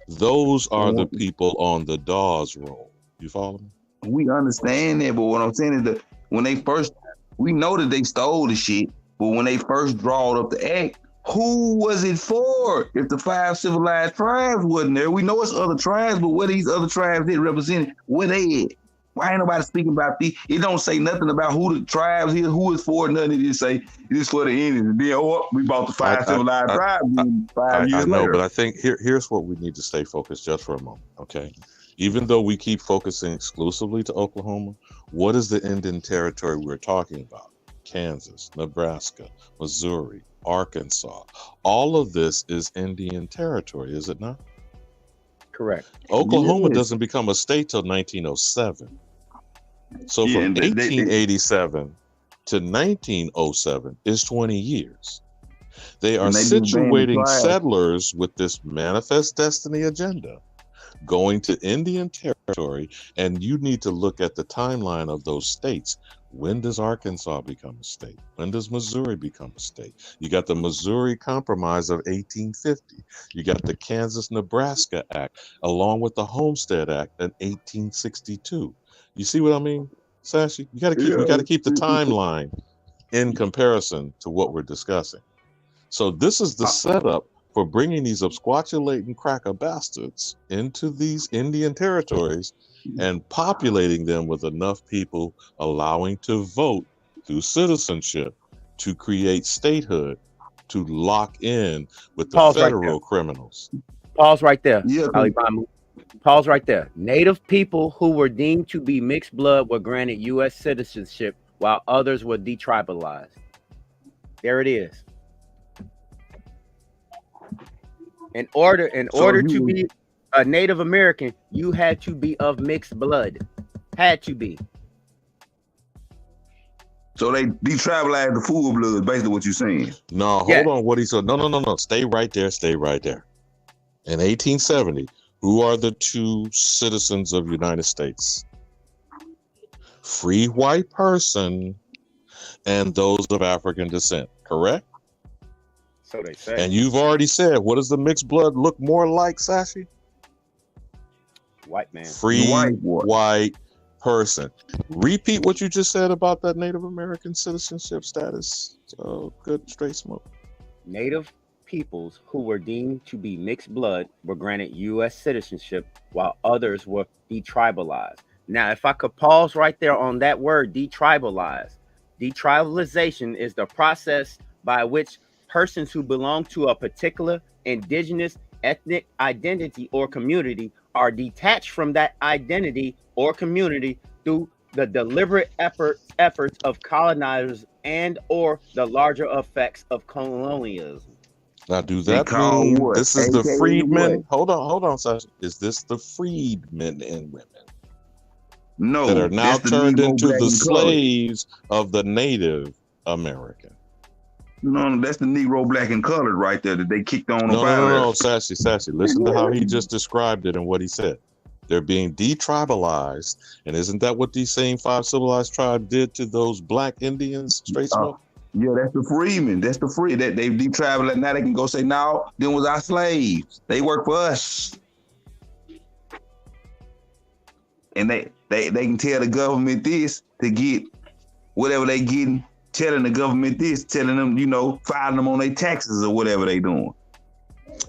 Those are the people on the Dawes Roll. You follow me? We understand that, but what I'm saying is that when they first, we know that they stole the shit, but when they first drawed up the act, who was it for? If the 5 civilized tribes wasn't there, we know it's other tribes, but where these other tribes that represented, where they at? Why ain't nobody speaking about these? It don't say nothing about who the tribes is, who is for, nothing. It just say it is for the Indians. And then we bought the 5 civilized tribes 5 years later. But I think here's what we need to stay focused just for a moment, okay? Even though we keep focusing exclusively to Oklahoma, what is the Indian territory we're talking about? Kansas, Nebraska, Missouri, Arkansas. All of this is Indian territory, is it not? Correct. Oklahoma doesn't become a state till 1907. So from 1887 to 1907 is 20 years. They are situating settlers with this manifest destiny agenda, going to Indian territory, and you need to look at the timeline of those states. When does Arkansas become a state? When does Missouri become a state? You got the Missouri Compromise of 1850. You got the Kansas-Nebraska Act, along with the Homestead Act in 1862. You see what I mean, Sashi? We got to keep the timeline in comparison to what we're discussing. So this is the setup for bringing these absquatulating cracker bastards into these Indian territories and populating them with enough people allowing to vote through citizenship to create statehood, to lock in with the federal criminals. Pause right there. Pause right there. Native people who were deemed to be mixed blood were granted U.S. citizenship while others were detribalized. There it is. In order to be a Native American, you had to be of mixed blood. Had to be. So they detribalized the full blood, basically what you're saying. No, hold on. What he said? No. Stay right there. Stay right there. In 1870, who are the two citizens of the United States? Free white person and those of African descent, correct? So they say. And you've already said, what does the mixed blood look more like, Sashi? White man. Free white person. Repeat what you just said about that Native American citizenship status. Good straight smoke. Native peoples who were deemed to be mixed blood were granted U.S. citizenship, while others were detribalized. Now, if I could pause right there on that word, detribalized. Detribalization is the process by which persons who belong to a particular indigenous ethnic identity or community are detached from that identity or community through the deliberate efforts of colonizers and or the larger effects of colonialism. Now, do that mean this is the freedmen? Hold on, Sasha. Is this the freedmen and women? No, that are now turned into the slaves of the Native American. No, that's the Negro, black, and colored right there that they kicked on. No, Sassy. Listen to how he just described it and what he said. They're being detribalized, and isn't that what these same 5 civilized tribes did to those black Indians? Straight smoke. Yeah, that's the freemen. That's the free that they've detribalized. Now they can go say, "No, them was our slaves. They work for us," and they can tell the government this to get whatever they getting. Telling the government this, telling them, filing them on their taxes or whatever they doing.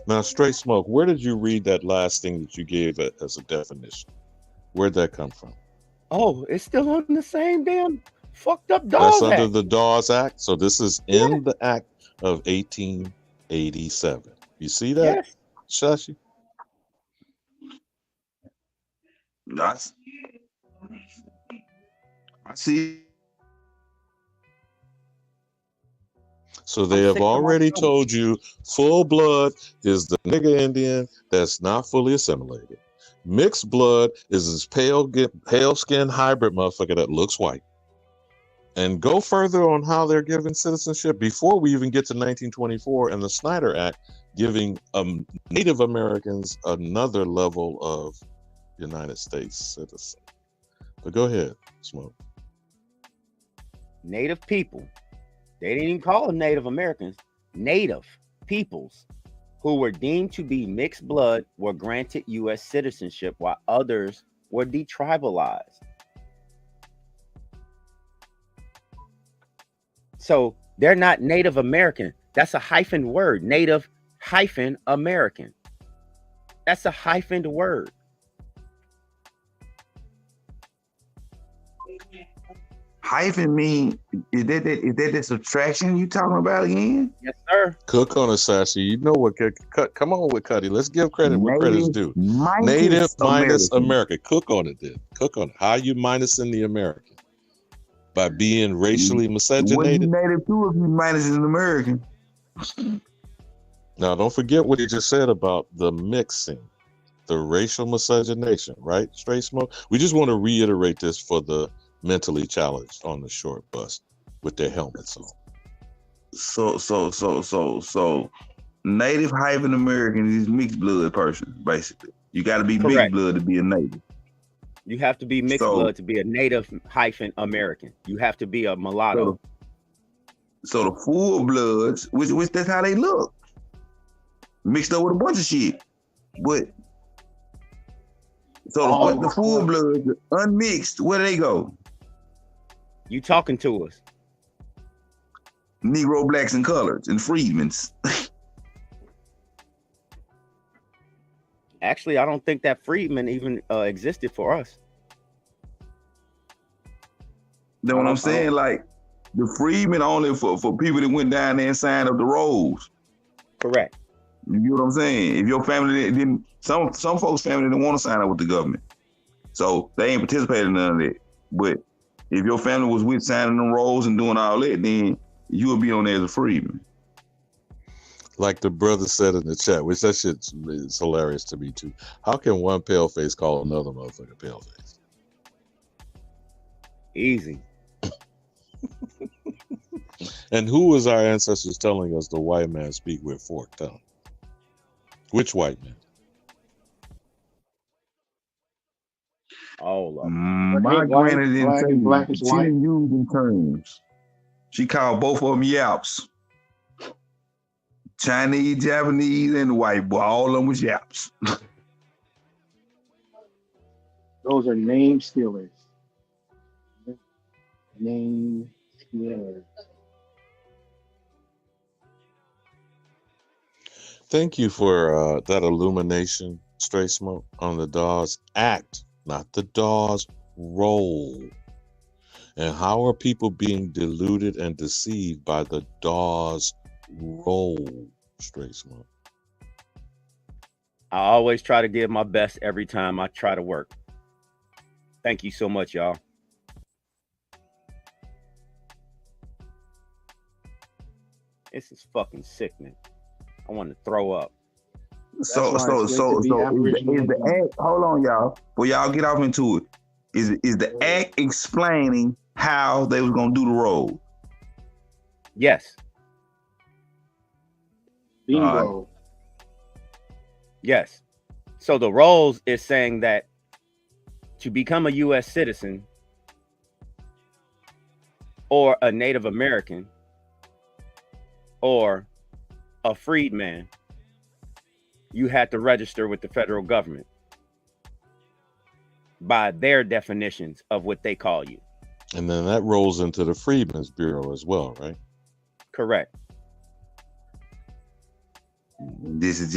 Now, straight smoke, where did you read that last thing that you gave as a definition? Where'd that come from? Oh, it's still on the same damn fucked up Dawes That's Act. under the Dawes Act. So this is in the Act of 1887. You see that, Shashi? I see. So they have already told you full blood is the nigger Indian that's not fully assimilated. Mixed blood is this pale skin hybrid motherfucker that looks white. And go further on how they're given citizenship before we even get to 1924 and the Snyder Act giving Native Americans another level of United States citizen. But go ahead, Smoke. Native people. They didn't even call them Native Americans. Native peoples who were deemed to be mixed blood were granted U.S. citizenship, while others were detribalized. So they're not Native American. That's a hyphened word. Native hyphen American. That's a hyphened word. Hyphen mean is that the subtraction you talking about again? Yes, sir. Cook on it, Sassy. You know what? Come on with Kutty. Let's give credit where credit's due. Native minus American. Cook on it, then. Cook on it. How are you minusing the American? By being racially miscegenated. What you native to if you minusing an American? Now, don't forget what he just said about the mixing, the racial miscegenation, right? Straight smoke. We just want to reiterate this for the mentally challenged on the short bus with their helmets on. So native hyphen American is mixed blood person, basically. You got to be mixed blood to be a native. You have to be mixed blood to be a native hyphen American. You have to be a mulatto. So the full bloods, which that's how they look, mixed up with a bunch of shit. But so the full bloods, unmixed, where do they go? You talking to us? Negro, blacks, and coloreds, and freedmen's. Actually, I don't think that freedman even existed for us. Know what I'm saying? Like the freedmen only for people that went down there and signed up the rolls. Correct. You get what I'm saying? If your family didn't, some folks' family didn't want to sign up with the government, so they ain't participating in none of that. But if your family was with signing them rolls and doing all that, then you would be on there as a freedman. Like the brother said in the chat, which that shit is hilarious to me too. How can one pale face call another motherfucker pale face? Easy. And who was our ancestors telling us the white man speak with forked tongue? Which white man? All of them. My granny didn't black say and black it. is She white. didn't use them terms. She called both of them yaps. Chinese, Japanese, and white boy. All of them was yaps. Those are name stealers. Name stealers. Thank you for that illumination, Straight Smoke, on the Dawes act, not the Dawes role. And how are people being deluded and deceived by the Dawes role, Straight Smoke? I always try to give my best every time I try to work. Thank you so much, y'all. This is fucking sickening. I want to throw up. So is the act, hold on, y'all. Before y'all get off into it, is the act explaining how they was gonna do the role? Yes. Bingo. Yes. So the roles is saying that to become a U.S. citizen or a Native American or a freedman, you had to register with the federal government by their definitions of what they call you. And then that rolls into the Freedmen's Bureau as well, right? Correct. This is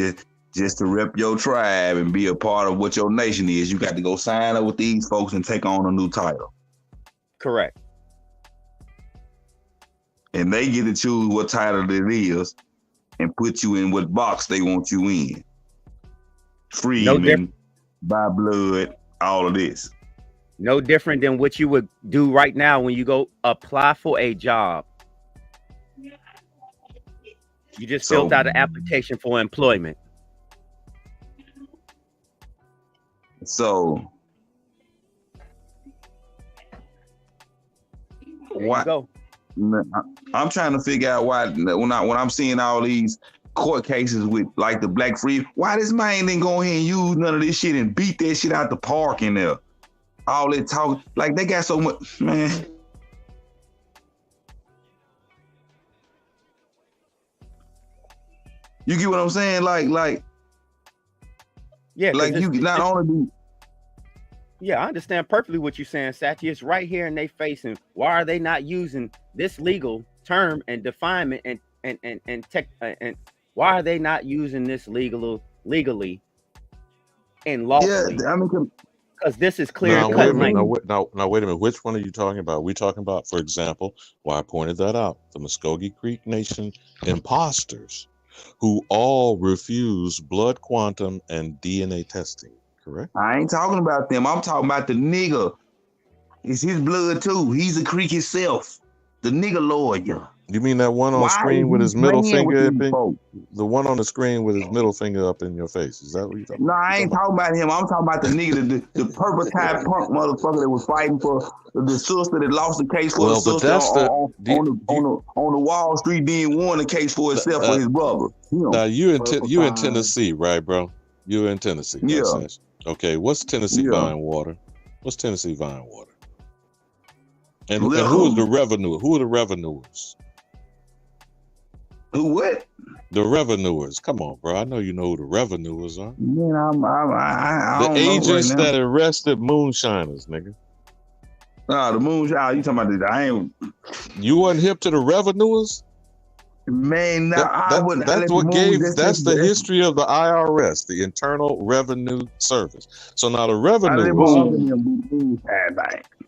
just to rep your tribe and be a part of what your nation is. You got to go sign up with these folks and take on a new title. Correct. And they get to choose what title it is and put you in what box they want you in. Freedman, by blood, all of this. No different than what you would do right now when you go apply for a job. You just filled out an application for employment. So why? I'm trying to figure out why when I'm seeing all these court cases with like the black free, why this man didn't go ahead and use none of this shit and beat that shit out the park in there? All that talk, like they got so much, man. You get what I'm saying? Like, yeah, like you not only do. Yeah, I understand perfectly what you're saying, Sachi. It's right here in their face, and why are they not using this legal term and definement and why are they not using this legally and lawfully? Yeah, I mean, because this is clear. Now, wait a minute. Now, wait a minute. Which one are you talking about? We're talking about, for example, why I pointed that out, the Muskogee Creek Nation imposters who all refuse blood quantum and DNA testing, correct? I ain't talking about them. I'm talking about the nigga. It's his blood too. He's a creek himself. The nigga lawyer. You mean that one on screen with his middle finger up in, the one on the screen with his middle finger up in your face? Is that what you're talking about? No, I ain't talking about him. I'm talking about the nigga, the purple tie punk motherfucker that was fighting for the sister that lost the case for the sister on the Wall Street, then won the case for himself for his brother. Now you in Tennessee, right, bro? You in Tennessee? Yeah. Okay. What's Tennessee Vine Water? What's Tennessee Vine Water? And who is the revenue? Who are the revenuers? Who what? The revenuers. Come on, bro. I know you know who the revenuers are. Man, I the don't agents know right that arrested moonshiners, nigga. Nah, the moonshiner. You talking about I ain't. You wasn't hip to the revenuers? Man, that's the history of the IRS, the Internal Revenue Service. So now the revenuers.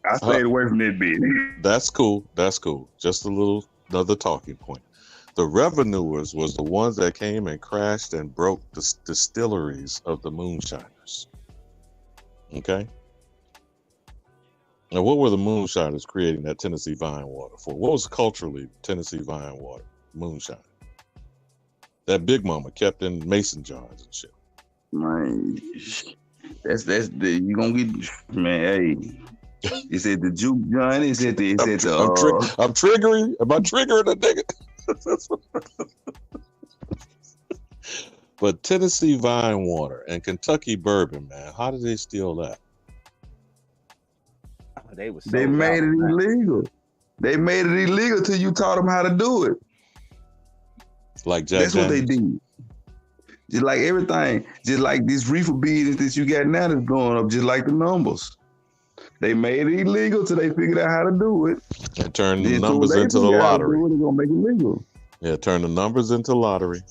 I stayed away from that bit. That's cool. That's cool. Just another talking point. The revenuers was the ones that came and crashed and broke the distilleries of the moonshiners. Okay. Now, what were the moonshiners creating that Tennessee Vine Water for? What was culturally Tennessee Vine Water? Moonshine. That Big Mama kept in mason jars and shit. Man, that's you gonna get, man. Hey, It's at the juke joint. It's at the. I'm triggering. Am I triggering a nigga? But Tennessee Vine Water and Kentucky Bourbon, man, how did they steal that? They made it illegal. They made it illegal till you taught them how to do it. Like Jack That's what they Daniels? did. Just like everything, just like this reefer business that you got now that's going up, just like the numbers. They made it illegal till they figured out how to do it. And turned the numbers into the lottery. They're gonna make it legal. Yeah, turn the numbers into lottery.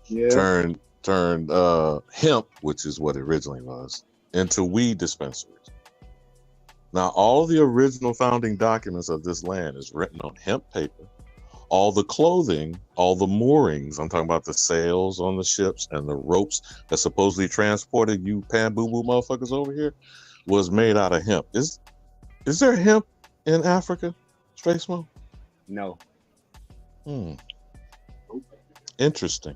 Yeah. Turned hemp, which is what it originally was, into weed dispensaries. Now, all the original founding documents of this land is written on hemp paper. All the clothing, all the moorings, I'm talking about the sails on the ships and the ropes that supposedly transported you pan-boo-boo motherfuckers over here, was made out of hemp. Is there hemp in Africa, Straight Smoke? No. Interesting.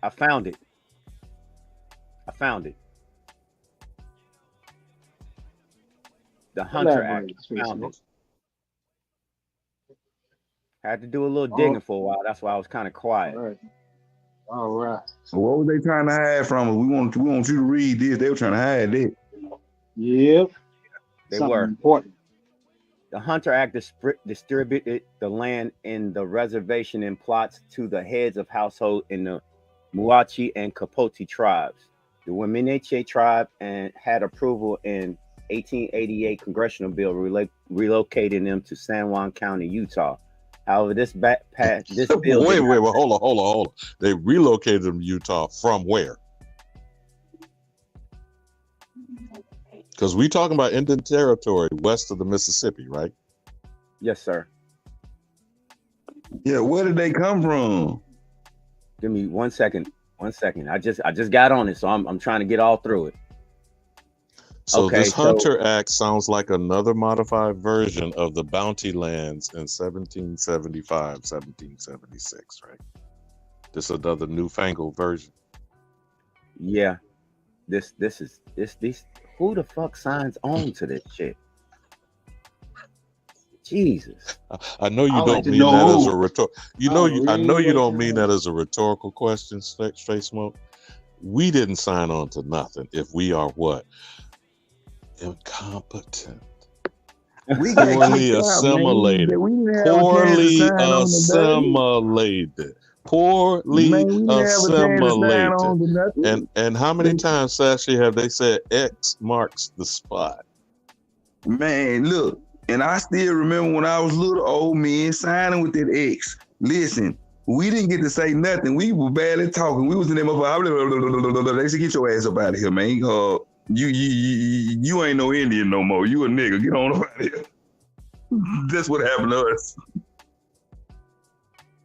I found it. The Hunter Act found it. Had to do a little digging for a while. That's why I was kind of quiet. All right. So what were they trying to hide from us? We want you to read this. They were trying to hide it. Yep. They Something were important. The Hunter Act distributed the land in the reservation in plots to the heads of household in the Muachi and Kapoti tribes. The Wemineche tribe and had approval in 1888 congressional bill relocating them to San Juan County, Utah. However, this bill. Wait, hold on. They relocated them to Utah from where? Because we talking about Indian Territory west of the Mississippi, right? Yes, sir. Yeah, where did they come from? Give me 1 second. I just got on it, so I'm trying to get all through it. So this Hunter Act sounds like another modified version of the bounty lands in 1775, 1776, right? This is another newfangled version. Yeah. This who the fuck signs on to this shit? Jesus. I know you don't mean that as a rhetorical. I know you don't mean that as a rhetorical question, Straight Smoke. We didn't sign on to nothing if we are what? Incompetent. Poorly assimilated. Poorly assimilated. And how many times, Sashi, have they said X marks the spot? Man, look, and I still remember when I was little old men signing with that X. Listen, we didn't get to say nothing. We were barely talking. We was in there. They said, get your ass up out of here, man. You ain't no Indian no more. You a nigga. Get on up out of here. That's what happened to us.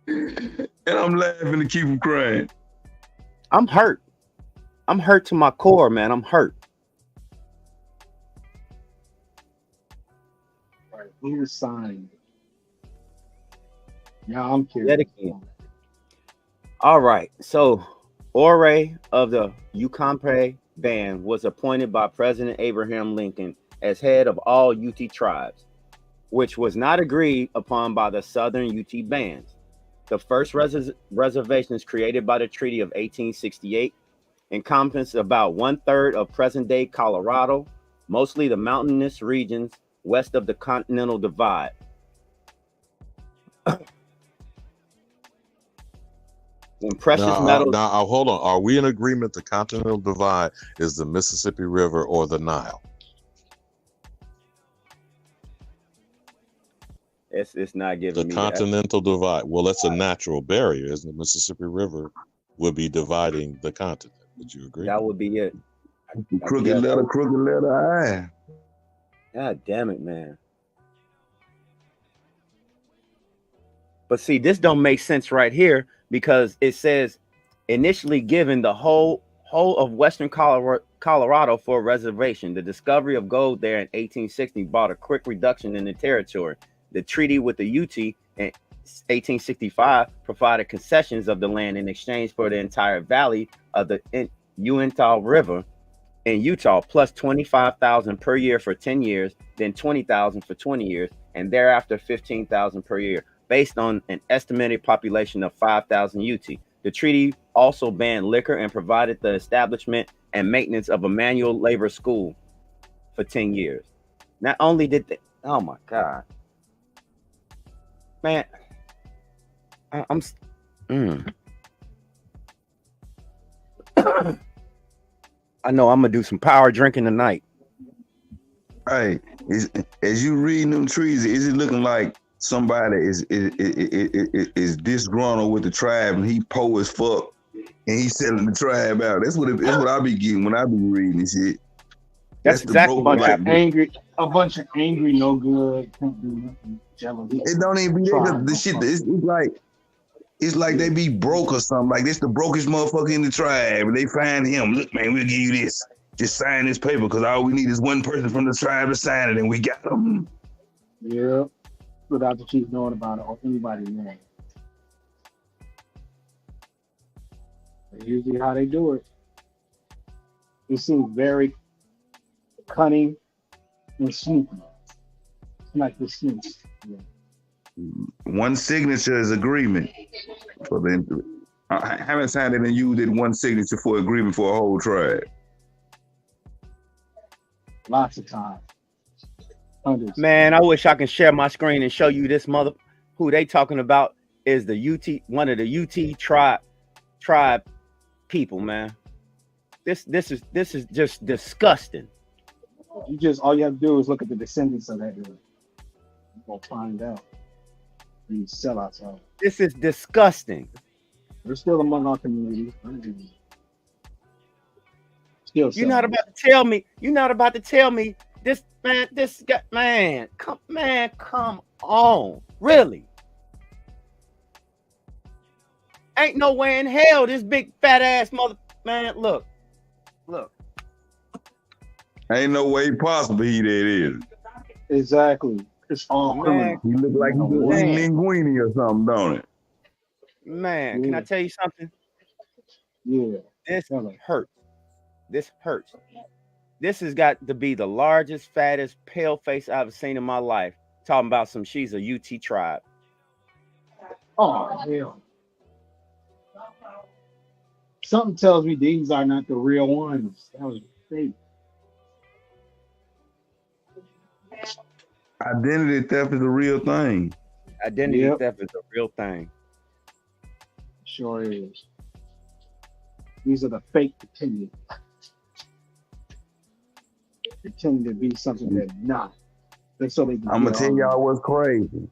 And I'm laughing to keep from crying. I'm hurt. I'm hurt to my core, man. I'm hurt. All right, who signed? Yeah, I'm curious. All right. So, Ore of the UnKutt band was appointed by President Abraham Lincoln as head of all UT tribes, which was not agreed upon by the Southern UT bands. The first reservations created by the Treaty of 1868 encompassed about 1/3 of present-day Colorado, mostly the mountainous regions west of the Continental Divide. When precious metals. Now, hold on. Are we in agreement the Continental Divide is the Mississippi River or the Nile? It's not giving the Continental Divide. Well, that's a natural barrier, isn't it? Mississippi River would be dividing the continent. Would you agree? That would be it. Crooked letter I. God damn it, man. But see, this don't make sense right here because it says initially given the whole of Western Colorado for a reservation. The discovery of gold there in 1860 brought a quick reduction in the territory. The treaty with the UT in 1865 provided concessions of the land in exchange for the entire valley of the Uintah River In Utah, plus 25,000 per year for 10 years, then 20,000 for 20 years, and thereafter 15,000 per year, based on an estimated population of 5,000 UT. The treaty also banned liquor and provided the establishment and maintenance of a manual labor school for 10 years. Not only did they, oh my God, man, I'm I know I'm gonna do some power drinking tonight. Hey, as you reading them trees, is it looking like somebody is disgruntled with the tribe and he poor as fuck and he's selling the tribe out? That's what I be getting when I be reading this shit. That's exactly what a bunch of angry, no good, can't do nothing, jealous. It don't even be that. The shit. It's like they be broke or something. Like this, the brokest motherfucker in the tribe, and they find him. Look, man, we'll give you this. Just sign this paper, because all we need is one person from the tribe to sign it, and we got them. Yeah, without the chief knowing about it or anybody knowing. That's usually how they do it. It seems very cunning and sneaky. It's like the sneaky. Yeah. One signature is agreement for them. I haven't signed it and used it one signature for agreement for a whole tribe. Lots of times. Hundreds. Man, I wish I can share my screen and show you this mother. Who they talking about is the UT, one of the UT tribe people, man. This is just disgusting. All you have to do is look at the descendants of that. You're gonna find out. These sellouts are. This is disgusting. They're still among our community. Still, you're not about to tell me. You're not about to tell me this man. This guy, man. Come on. Really? Ain't no way in hell this big fat ass mother man. Look. Ain't no way possible he that is. Exactly. It's all criminal. He look like he's linguini or something, don't it? Man, can I tell you something? Yeah. This hurts. This hurts. This has got to be the largest, fattest, pale face I've seen in my life. Talking about she's a UT tribe. Oh, hell. Something tells me these are not the real ones. That was fake. Identity theft is a real thing. Identity theft is a real thing. Sure is. These are the fake pretending. Pretending to be something they're not. So they I'm gonna tell y'all what's crazy.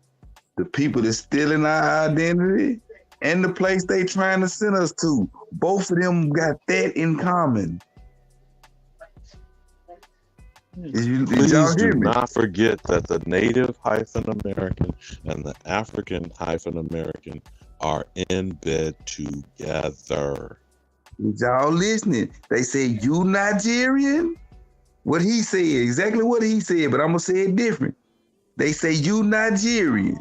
The people that's stealing our identity and the place they trying to send us to, both of them got that in common. Please do not forget that the Native-American and the African-American are in bed together. Y'all listening? They say, you Nigerian? What he said, exactly what he said, but I'm gonna say it different. They say, you Nigerian.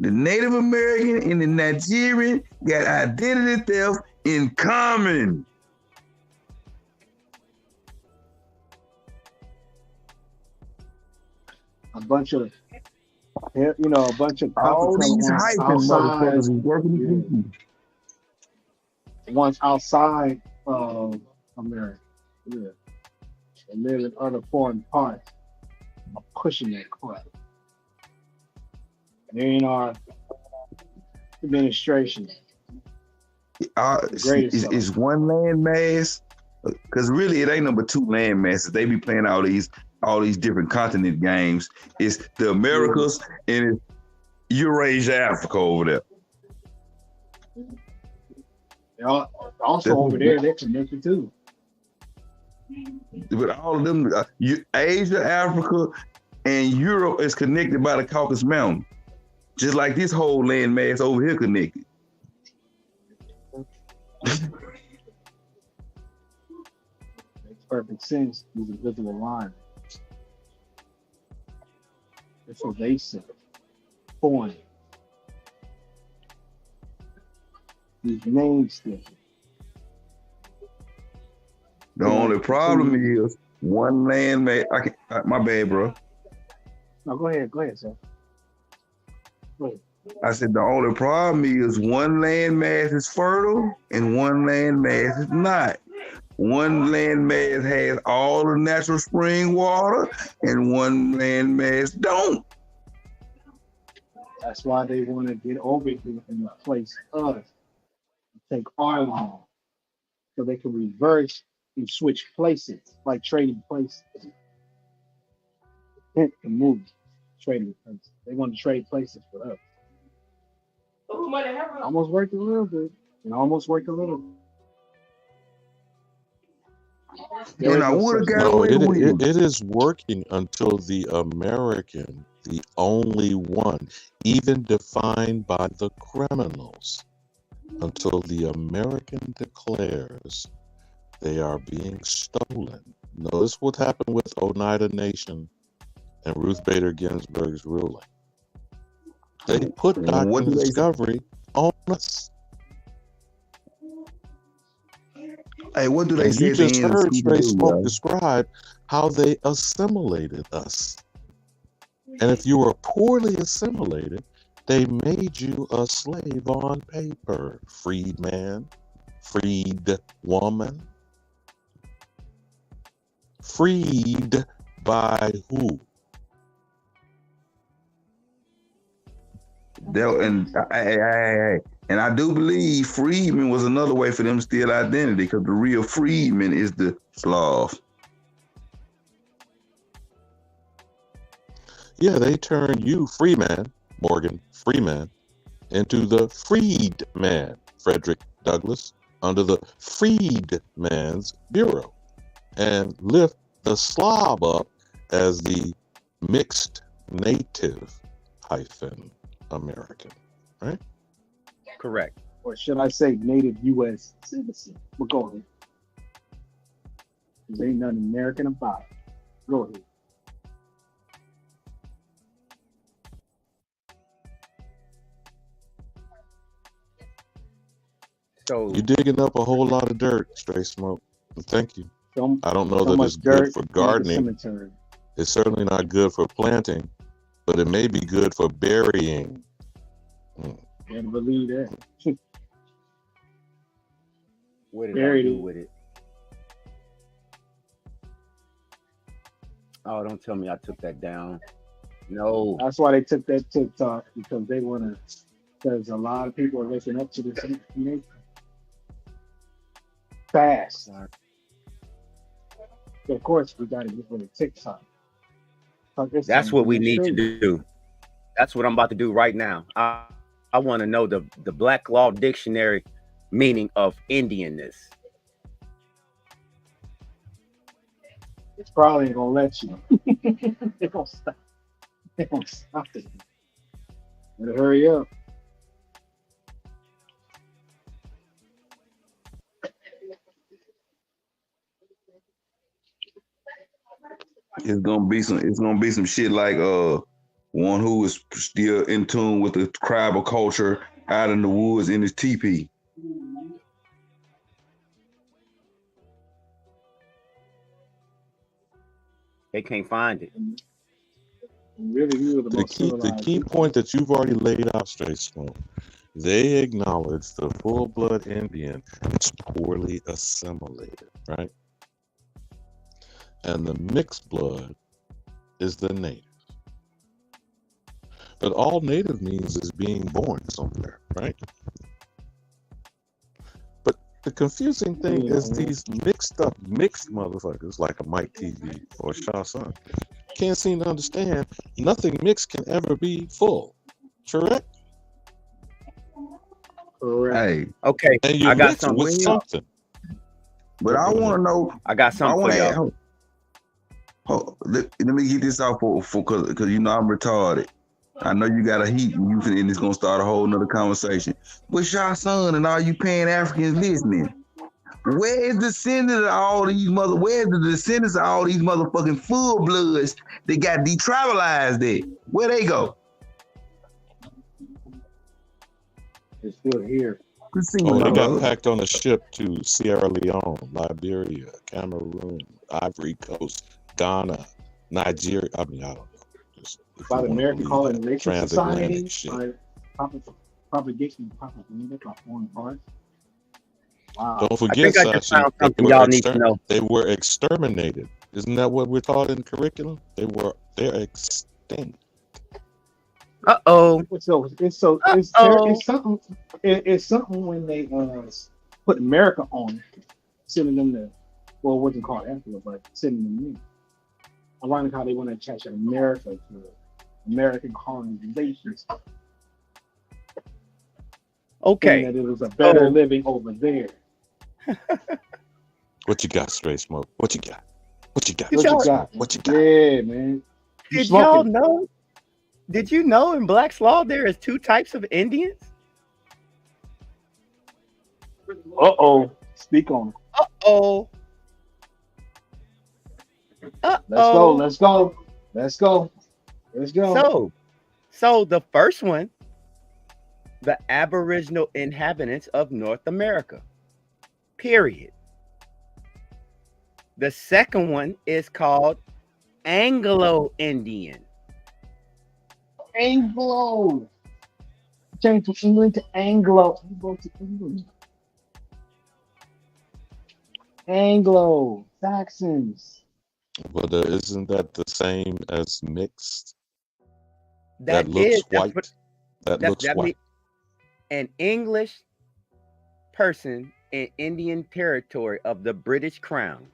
The Native American and the Nigerian got identity theft in common. A bunch of all these hyphen motherfuckers is working. Ones outside of America, and live in other foreign parts, are pushing that crap. They're in our administration. It's one landmass, because really it ain't number two land masses. They be playing all these different continent games. It's the Americas and it's Eurasia, Africa over there. Also over there, they're connected too. But all of them, Asia, Africa, and Europe is connected by the Caucasus Mountain. Just like this whole landmass over here connected. Makes perfect sense. These invisible lines. That's what they say. Point. These names still. The only problem is one landmass. My bad, bro. No, go ahead, sir. Go ahead. I said the only problem is one landmass is fertile and one landmass is not. One landmass has all the natural spring water and one landmass don't. That's why they want to get over here and replace us. Take our land so they can reverse and switch places, like trading places. And move, trading places. They want to trade places for us. Almost worked a little bit, and almost worked a little. And I would have got No, away with it. it is working until the American, the only one, even defined by the criminals, until the American declares they are being stolen. Notice what happened with Oneida Nation and Ruth Bader Ginsburg's ruling. They put document discovery on us. Hey, what do they And say? you just at the end of heard Stray season two, Smoke y'all? describe how they assimilated us. And if you were poorly assimilated, they made you a slave on paper. Freed man, freed woman. Freed by who? And I do believe freedman was another way for them to steal identity, because the real freedman is the Slav. Yeah, they turned you, Freeman, Morgan Freeman, into the freed man, Frederick Douglass, under the Freedman's Bureau, and lift the Slav up as the mixed native hyphen American, right? Correct. Or should I say native U.S. citizen? But go ahead. There ain't nothing American about it. Go ahead. So You're digging up a whole lot of dirt, Stray Smoke. Thank you. I don't know so that much it's good dirt for in the gardening. cemetery. It's certainly not good for planting, but it may be good for burying. Can't believe that. what did Buried I do it. with it? Oh, don't tell me I took that down. No. That's why they took that TikTok, because they want to. Because a lot of people are waking up to this information fast. So of course, we got to get rid of TikTok. That's what we need to do. That's what I'm about to do right now. I want to know the Black Law Dictionary meaning of Indianness. It's probably ain't gonna let you. They're gonna stop. They're gonna stop it. Better hurry up. It's gonna be some shit like one who is still in tune with the tribal culture out in the woods in his teepee. They can't find it. Really, you were the most The civilized key people. point that you've already laid out, Stray Smoke, they acknowledge the full-blood Indian is poorly assimilated, right? And the mixed blood is the native. But all native means is being born somewhere, right? But the confusing thing is these mixed motherfuckers like a Mike TV or Shah Sun can't seem to understand nothing mixed can ever be full. Correct? Hey, okay, And you I got mix something with for you. something. But I want to know. I got something for y'all. Let me get this out for because you know I'm retarded. I know you got a heat and it's gonna start a whole nother conversation. But y'all son and all you Pan Africans listening, where is the descendant of all these where's the descendants of all these motherfucking full bloods that got detribalized there? Where they go? They're still here. Oh, they got packed on a ship to Sierra Leone, Liberia, Cameroon, Ivory Coast, Ghana, Nigeria. I mean, I don't know. Just, if By you the want to American believe that. Colonization Transatlantic Society, shit. propagation by foreign parts. Wow. Don't I forget, think I just Sashi, found something y'all need to know. they were exterminated. Isn't that what we're taught in curriculum? They're extinct. Uh-oh. It's something when they put America on it, sending them to, well, it wasn't called Africa, but sending them in. Ironic how they want to attach America to American colonization. Okay. That it was a better living over there. What you got, Straight Smoke? What you got? What you got? What you got? What you got? Yeah, man. Did y'all know? Did you know in Black's Law there is 2 types of Indians? Uh-oh. Speak on it. Uh-oh. Let's go. So the first one, the Aboriginal inhabitants of North America, period. The second one is called Anglo-Indian. Anglo. Change from England to Anglo. Go to England. Anglo Saxons. But isn't that the same as mixed? That looks is- white. what- That looks that white. An English person in Indian territory of the British Crown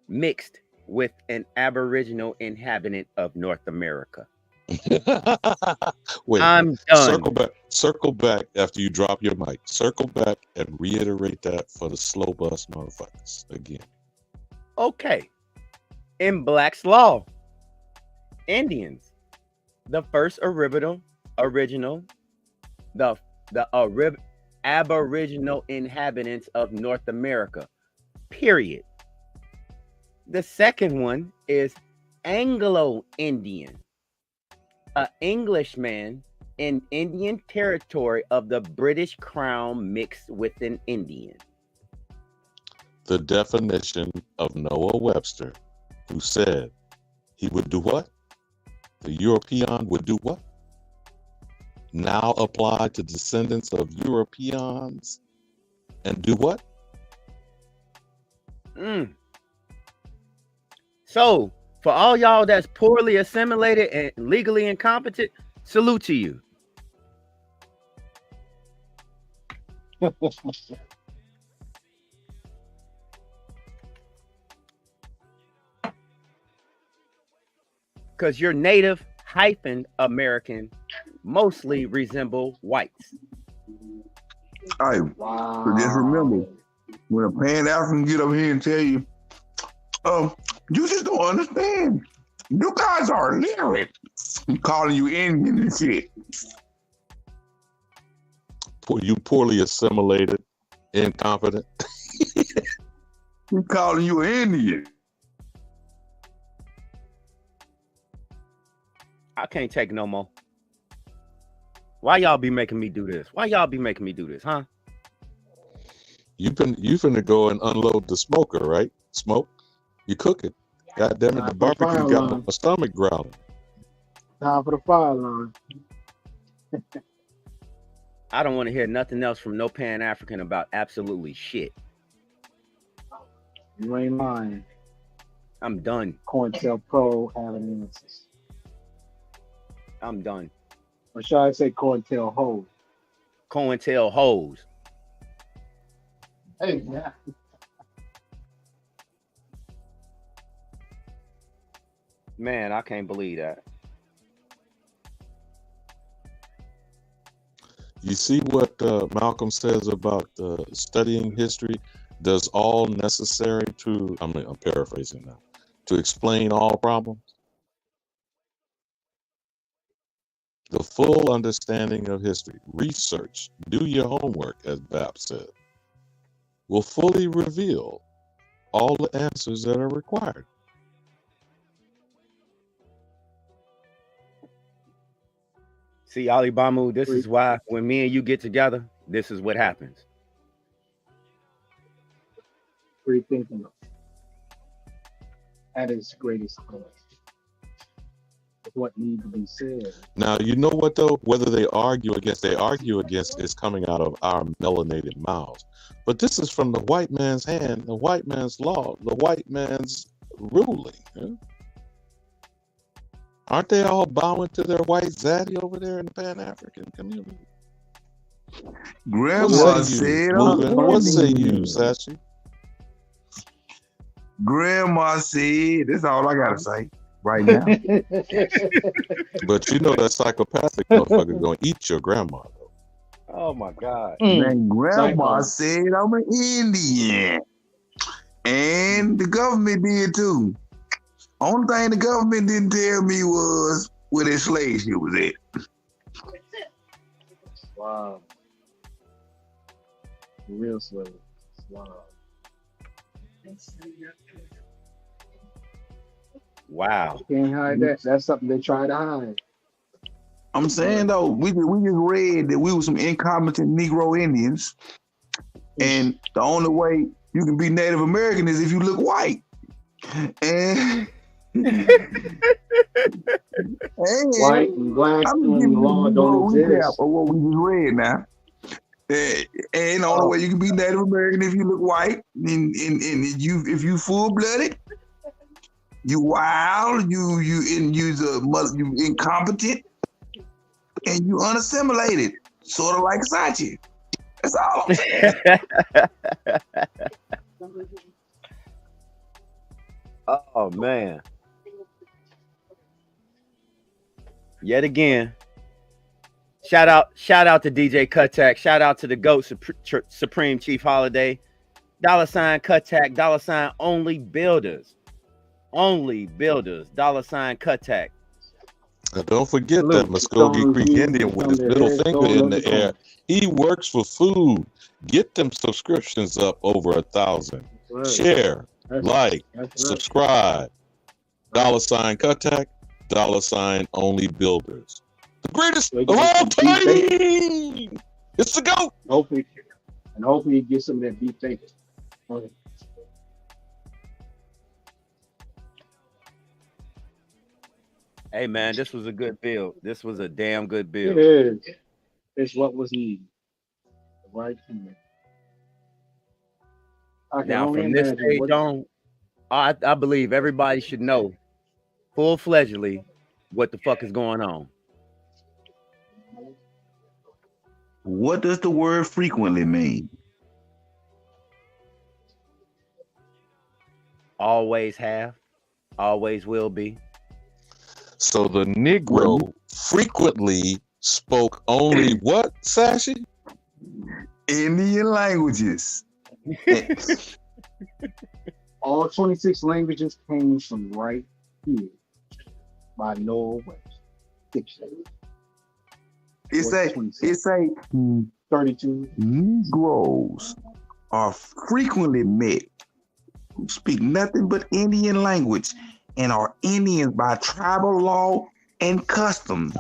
mixed with an Aboriginal inhabitant of North America. Wait, I'm done. Circle back after you drop your mic. Circle back and reiterate that for the slow bus motherfuckers again. Okay. In Black's Law, Indians, the first Aboriginal, Aboriginal inhabitants of North America, period. The second one is Anglo-Indian, an Englishman in Indian territory of the British Crown mixed with an Indian. The definition of Noah Webster, who said he would do what? The European would do what? Now apply to descendants of Europeans and do what? So, for all y'all that's poorly assimilated and legally incompetent, salute to you. Because your native American mostly resemble whites. All right. So just remember, when a Pan-African get up here and tell you, you just don't understand. You guys are illiterate. I'm calling you Indian and shit. You poorly assimilated, incompetent. I'm calling you an Indian. I can't take no more. Why y'all be making me do this? Why y'all be making me do this, huh? You finna go and unload the smoker, right? Smoke. You cook it. God damn it, the barbecue got my stomach growling. Time for the fire line. I don't want to hear nothing else from no Pan-African about absolutely shit. You ain't lying. I'm done. COINTELPRO having answers. I'm done. Or should I say COINTEL hoes? COINTEL hoes. Hey, yeah. Man, I can't believe that. You see what Malcolm says about studying history? Does all necessary to, I'm paraphrasing now, to explain all problems? The full understanding of history, research, do your homework, as Bap said, will fully reveal all the answers that are required. See, Ali Bamu, this is why when me and you get together, this is what happens. Free thinking at its greatest cost. What needs to be said. Now, you know what though? Whether they argue against is coming out of our melanated mouths. But this is from the white man's hand, the white man's law, the white man's ruling. Huh? Aren't they all bowing to their white zaddy over there in the Pan-African community? Grandma said, what say you, Sashi? Grandma said, that's all I gotta say right now. But you know that psychopathic motherfucker gonna eat your grandma though. Oh my God. And grandma said I'm an Indian. And the government did too. Only thing the government didn't tell me was where that slave ship was at. Wow. Real slave. Wow. Wow. Can't hide that. That's something they try to hide. I'm saying though, we just read that we were some incompetent Negro Indians, and the only way you can be Native American is if you look white. And white and black I'm and giving the law you a don't recap exist. of what we just read now. And the only way you can be Native American if you look white, and if you full blooded, you wild, you incompetent, and you unassimilated, sort of like Sachi. That's all I'm saying. Oh man. Yet again. Shout out to DjKuttack. Shout out to the GOAT Supreme Chief Holiday. $Kuttack. Only builders. $Kuttack. Now don't forget that Muskogee Creek Indian with his middle finger in the air. He works for food. Get them subscriptions up over 1,000. Right. Share, like, That's subscribe. $Kuttack. Only builders. The greatest of all time. It's the GOAT. Hopefully you get some of that beef bacon. Okay. Hey man, this was a good build. This was a damn good build. It is. It's what was needed. Right here. Now from this stage on, I believe everybody should know full-fledgedly what the fuck is going on. What does the word frequently mean? Always have, always will be. So the Negro frequently spoke only what, Sashi? Indian languages. All 26 languages came from right here by Noah Webster Dictionary. It's a 32. Negroes are frequently met who speak nothing but Indian language and are Indians by tribal law and custom.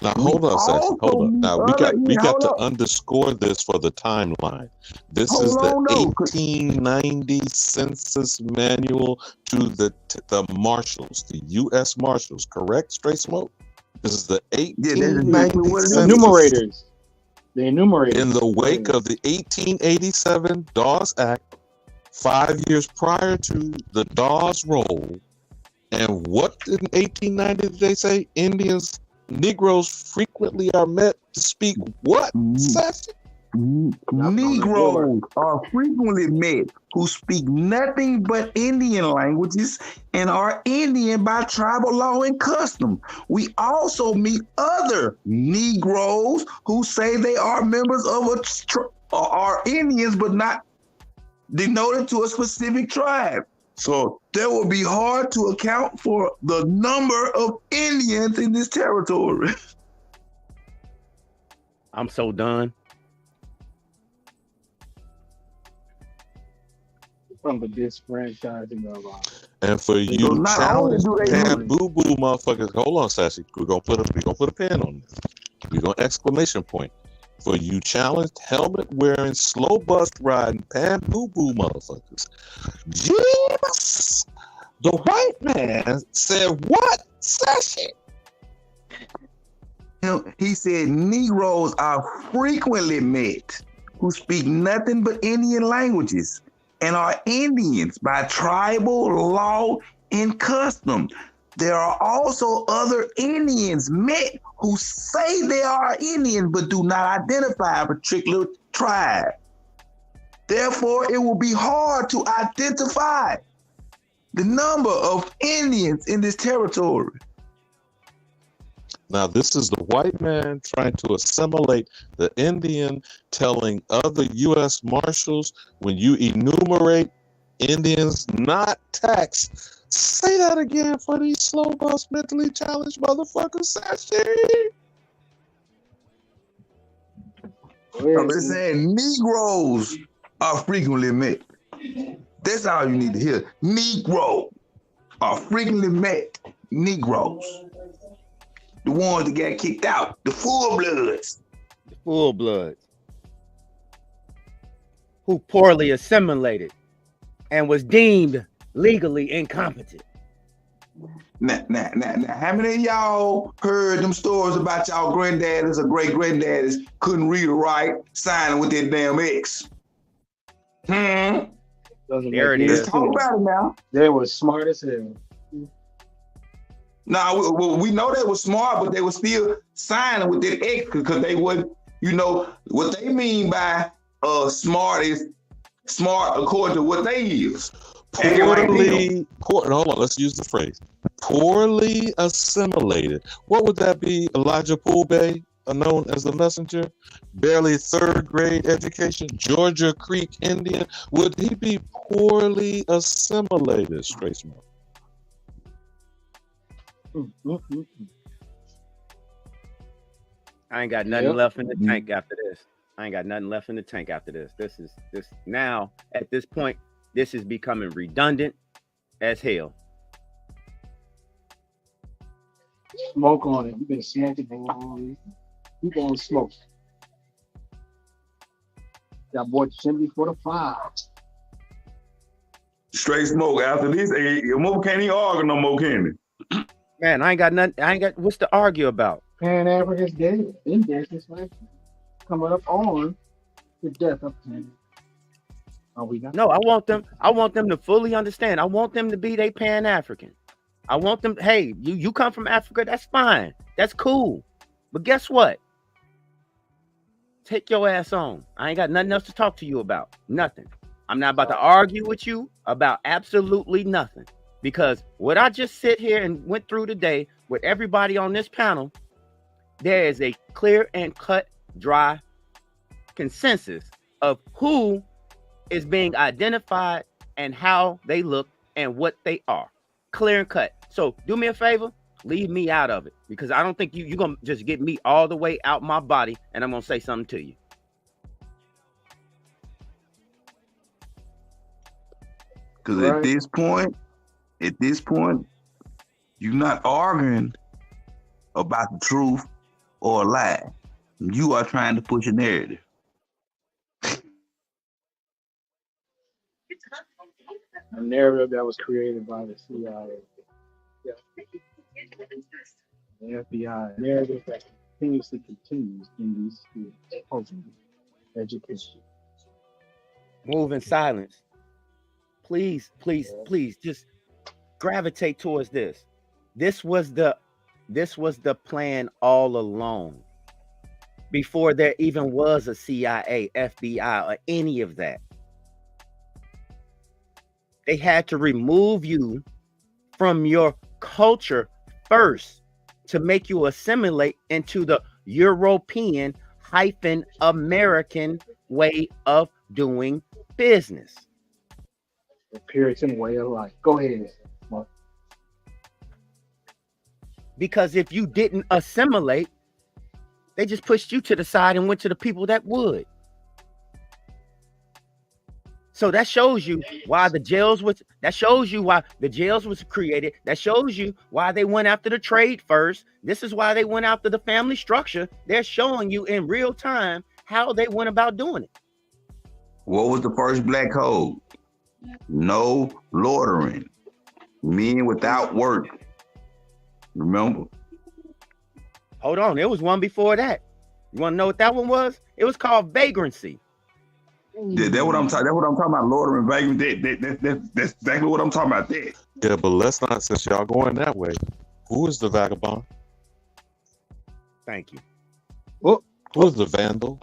Now hold on, Sashi. Hold on. Now we got to underscore this for the timeline. This is the 1890 Census Manual to the Marshals, the U.S. Marshals. Correct, Straight Smoke? This is the 1890 Census. Enumerators. The enumerators. In the wake of the 1887 Dawes Act, 5 years prior to the Dawes Roll, and what in 1890 did they say? Negroes frequently are met to speak what? Negroes are frequently met who speak nothing but Indian languages and are Indian by tribal law and custom. We also meet other Negroes who say they are members of are Indians but not denoted to a specific tribe. So that would be hard to account for the number of Indians in this territory. I'm so done. From the disfranchising of and for you challenge pan boo boo motherfuckers, hold on, Sassy. We're gonna put a pin on this. We're gonna exclamation point. for you challenged, helmet wearing, slow bus riding, pan boo boo motherfuckers. Jesus! The white man said what session? He said Negroes are frequently met who speak nothing but Indian languages and are Indians by tribal law and custom. There are also other Indians met who say they are Indian but do not identify a particular tribe. Therefore, it will be hard to identify the number of Indians in this territory. Now, this is the white man trying to assimilate the Indian, telling other U.S. Marshals, when you enumerate Indians not taxed, say that again for these slow bus mentally challenged motherfuckers. Sashi. I'm just saying Negroes are frequently met. That's all you need to hear. Negro are frequently met. Negroes. The ones that got kicked out. The full bloods. The full bloods. Who poorly assimilated and was deemed legally incompetent. Now, how many of y'all heard them stories about y'all granddaddies or great granddaddies couldn't read or write, signing with their damn ex? There it is. Let's talk about it now. They were smart as hell. Nah, we know they were smart, but they were still signing with their ex because they would, you know, what they mean by smart is smart according to what they use. Hold on, let's use the phrase. Poorly assimilated. What would that be? Elijah Poole Bay, known as the messenger? Barely third grade education? Georgia Creek Indian? Would he be poorly assimilated, Straight Smoke? I ain't got nothing left in the tank after this. This now, at this point, this is becoming redundant as hell. Smoke on it. You've been smoking for long. You gonna smoke. That boy Chimney for the 5. Straight smoke. After this, Mo can't even argue no more, can he? Man, I ain't got nothing. What's to argue about? Pan Africa's dead. In death is like coming up on the death of Pan. Are we not? No, I want them to fully understand. I want them to be they Pan-African. I want them, hey, you come from Africa, that's fine. That's cool. But guess what? Take your ass on. I ain't got nothing else to talk to you about. Nothing. I'm not about to argue with you about absolutely nothing. Because what I just sit here and went through today with everybody on this panel, there is a clear and cut, dry consensus of who is being identified and how they look and what they are. Clear and cut. So do me a favor, leave me out of it, because I don't think you're going to just get me all the way out my body and I'm going to say something to you. Because at this point, you're not arguing about the truth or a lie. You are trying to push a narrative. A narrative that was created by the CIA. Yeah. The FBI. Narrative that continuously continues in these schools. Education. Move in silence. Please, just gravitate towards this. This was the plan all along. Before there even was a CIA, FBI, or any of that. They had to remove you from your culture first to make you assimilate into the European - American way of doing business. The Puritan way of life. Go ahead, Mark. Because if you didn't assimilate, they just pushed you to the side and went to the people that would. So that shows you why the jails was created. That shows you why they went after the trade first. This is why they went after the family structure. They're showing you in real time how they went about doing it. What was the first black code? No loitering. Men without work. Remember? Hold on, there was one before that. You want to know what that one was? It was called vagrancy. That's what I'm talking. That's what I'm talking about. Loitering, vagrancy. That's exactly what I'm talking about. That. Yeah, but let's not, since y'all going that way. Who is the vagabond? Thank you. Who is the vandal?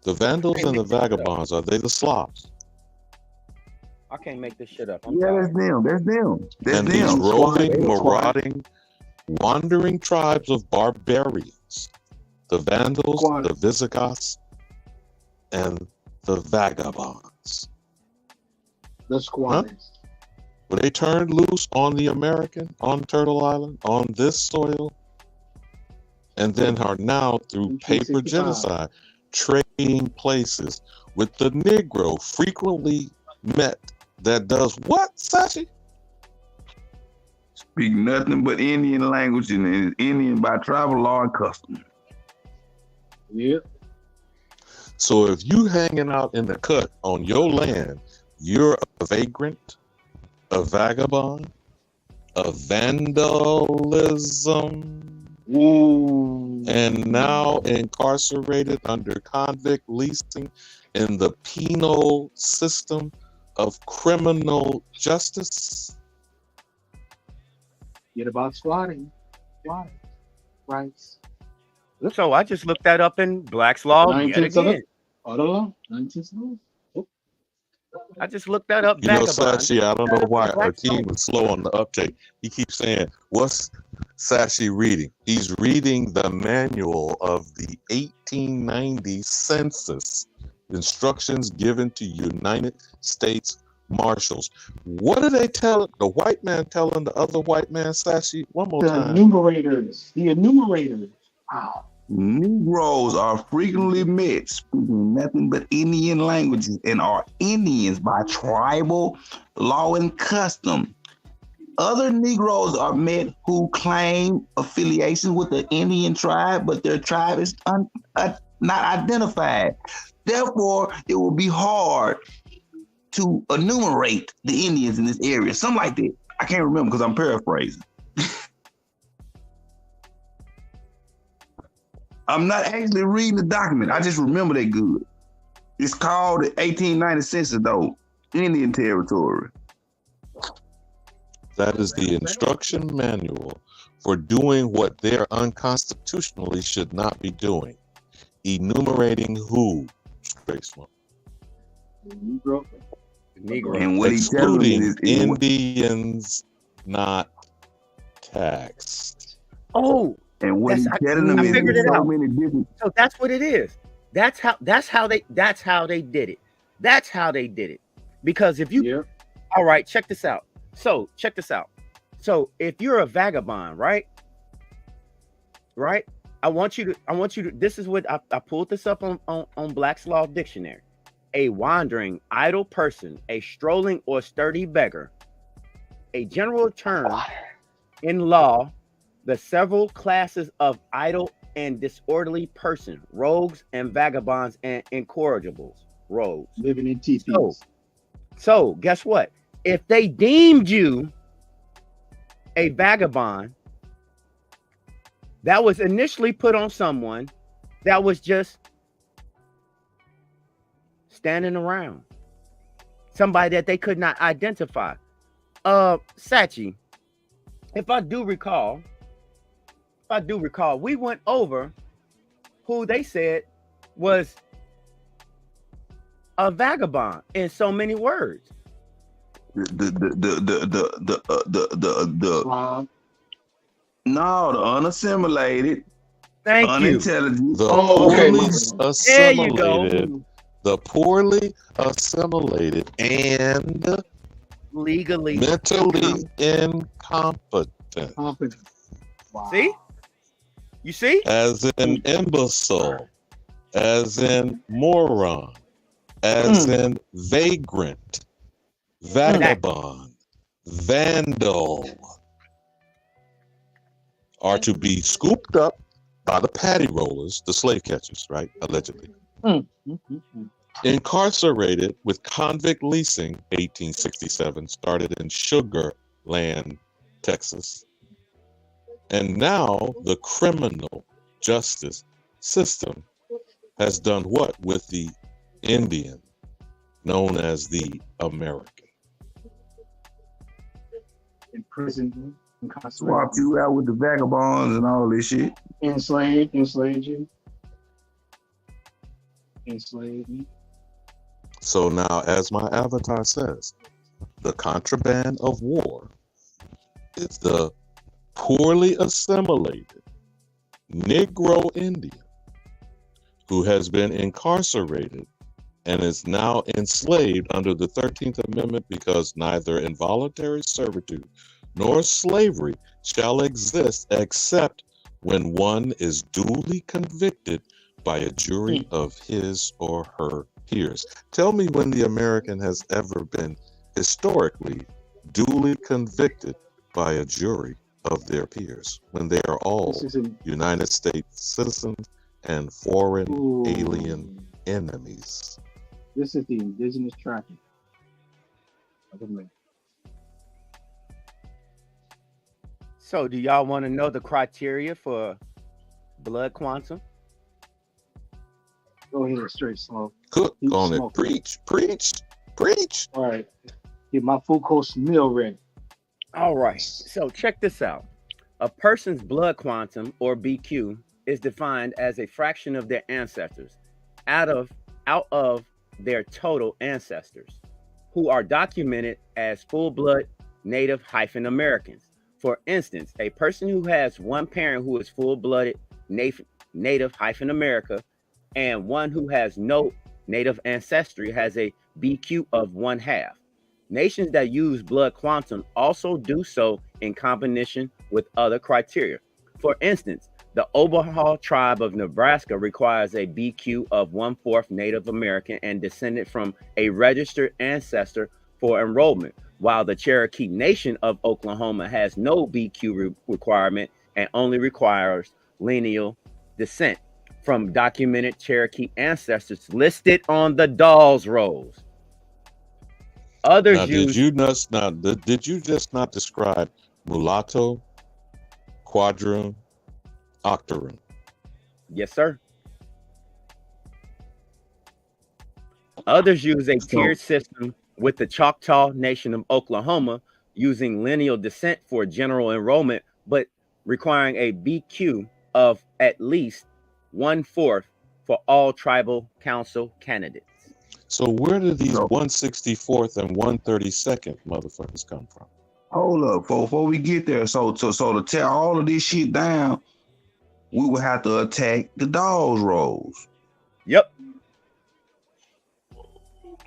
The vandals and the vagabonds, are they the Slavs? I can't make this shit up. That's them. That's them. And these roving, marauding, wandering tribes of barbarians, the Vandals, the Visigoths, and the Vagabonds. The squatters. Were they turned loose on the American, on Turtle Island, on this soil, and then are now through paper genocide trading places with the Negro frequently met that does what, Sashi? Speak nothing but Indian language and is Indian by travel law and custom. Yep. So if you hanging out in the cut on your land, you're a vagrant, a vagabond, a vandalism, and now incarcerated under convict leasing in the penal system of criminal justice. Get about squatting. Rights. So I just looked that up in Black's Law yet again. Law. 19th law. I just looked that up. You know, Sashi, I don't know why Akeem was slow on the uptake. He keeps saying, what's Sashi reading? He's reading the manual of the 1890 census, instructions given to United States Marshals. What are they telling the white man telling the other white man, Sashi? One more time. The enumerators. Wow. Negroes are frequently met speaking nothing but Indian languages and are Indians by tribal law and custom. Other Negroes are met who claim affiliation with the Indian tribe, but their tribe is not identified. Therefore, it will be hard to enumerate the Indians in this area. Something like that. I can't remember because I'm paraphrasing. I'm not actually reading the document. I just remember that good. It's called the 1890 census, though. Indian territory. That is the instruction manual for doing what they're unconstitutionally should not be doing. Enumerating who? Space one. Negro. And what he's telling Excluding Indians not taxed. Oh, and what he's telling them is figured it so out. many different. So that's what it is. That's how they did it. That's how they did it. Because if you, all right, check this out. So check this out. So if you're a vagabond, right? I want you to, this is what I pulled this up on Black's Law Dictionary. A wandering, idle person, a strolling or sturdy beggar, a general term in law, the several classes of idle and disorderly person, rogues and vagabonds and incorrigibles, rogues. Living in teepees. So guess what? If they deemed you a vagabond, that was initially put on someone that was just standing around, somebody that they could not identify. Sachi, if I do recall, we went over who they said was a vagabond in so many words. The unassimilated, Thank unintelligent. The poorly assimilated and legally mentally incompetent. Wow. See? You see? As in imbecile, as in moron, as in vagrant, vagabond, vandal, are to be scooped up by the paddy rollers, the slave catchers, right? Allegedly. Mm-hmm. Incarcerated with convict leasing, 1867, started in Sugar Land, Texas. And now the criminal justice system has done what with the Indian, known as the American? Imprisonment, incarcerated. Swap you out with the vagabonds and all this shit. Enslaved you. So now, as my avatar says, the contraband of war is the poorly assimilated Negro Indian who has been incarcerated and is now enslaved under the 13th Amendment, because neither involuntary servitude nor slavery shall exist except when one is duly convicted by a jury of his or her peers. Tell me when the American has ever been historically duly convicted by a jury of their peers, when they are all United States citizens and foreign alien enemies. This is the indigenous tracking. So do y'all want to know the criteria for blood quantum? Go ahead, straight smoke. Cook Keep on smoking. it. Preach. All right. Get my full course meal ready. All right. So check this out. A person's blood quantum, or BQ, is defined as a fraction of their ancestors out of their total ancestors, who are documented as full-blood Native-Americans. For instance, a person who has one parent who is full-blooded Native-America and one who has no Native ancestry has a BQ of 1/2. Nations that use blood quantum also do so in combination with other criteria. For instance, the Omaha tribe of Nebraska requires a BQ of 1/4 Native American and descended from a registered ancestor for enrollment, while the Cherokee Nation of Oklahoma has no BQ requirement and only requires lineal descent from documented Cherokee ancestors listed on the Dawes Rolls. Others Now, use... did you just not describe mulatto, quadroon, octoroon? Yes, sir. Others use a tiered system, with the Choctaw Nation of Oklahoma using lineal descent for general enrollment, but requiring a BQ of at least 1/4 for all tribal council candidates. So where did these 164th and 132nd motherfuckers come from? Hold up, before we get there. So to tear all of this shit down, we would have to attack the Dawes Rolls. Yep.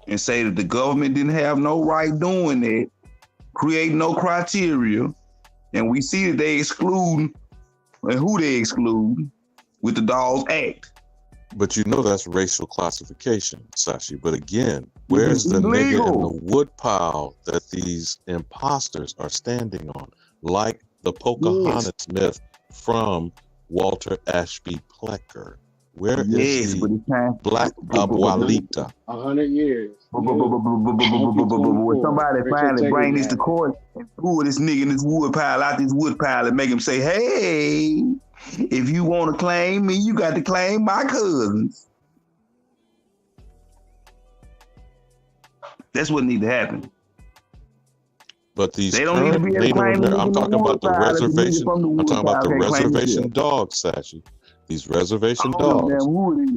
And say that the government didn't have no right doing that, create no criteria, and we see that they exclude, and who they exclude with the Dawes Act. But you know that's racial classification, Sashi. But again, where's the nigga in the woodpile that these imposters are standing on? Like the Pocahontas myth from Walter Ashby Plecker. Where is the black abuelita? 100 years. When somebody finally bring this to court and pull this nigga in this wood pile out this wood pile and make him say, hey, if you want to claim me, you got to claim my cousins. That's what needs to happen. But these they don't need to be able to claim I'm talking about the reservation. I'm talking about the reservation dogs, Sashi. These reservation dogs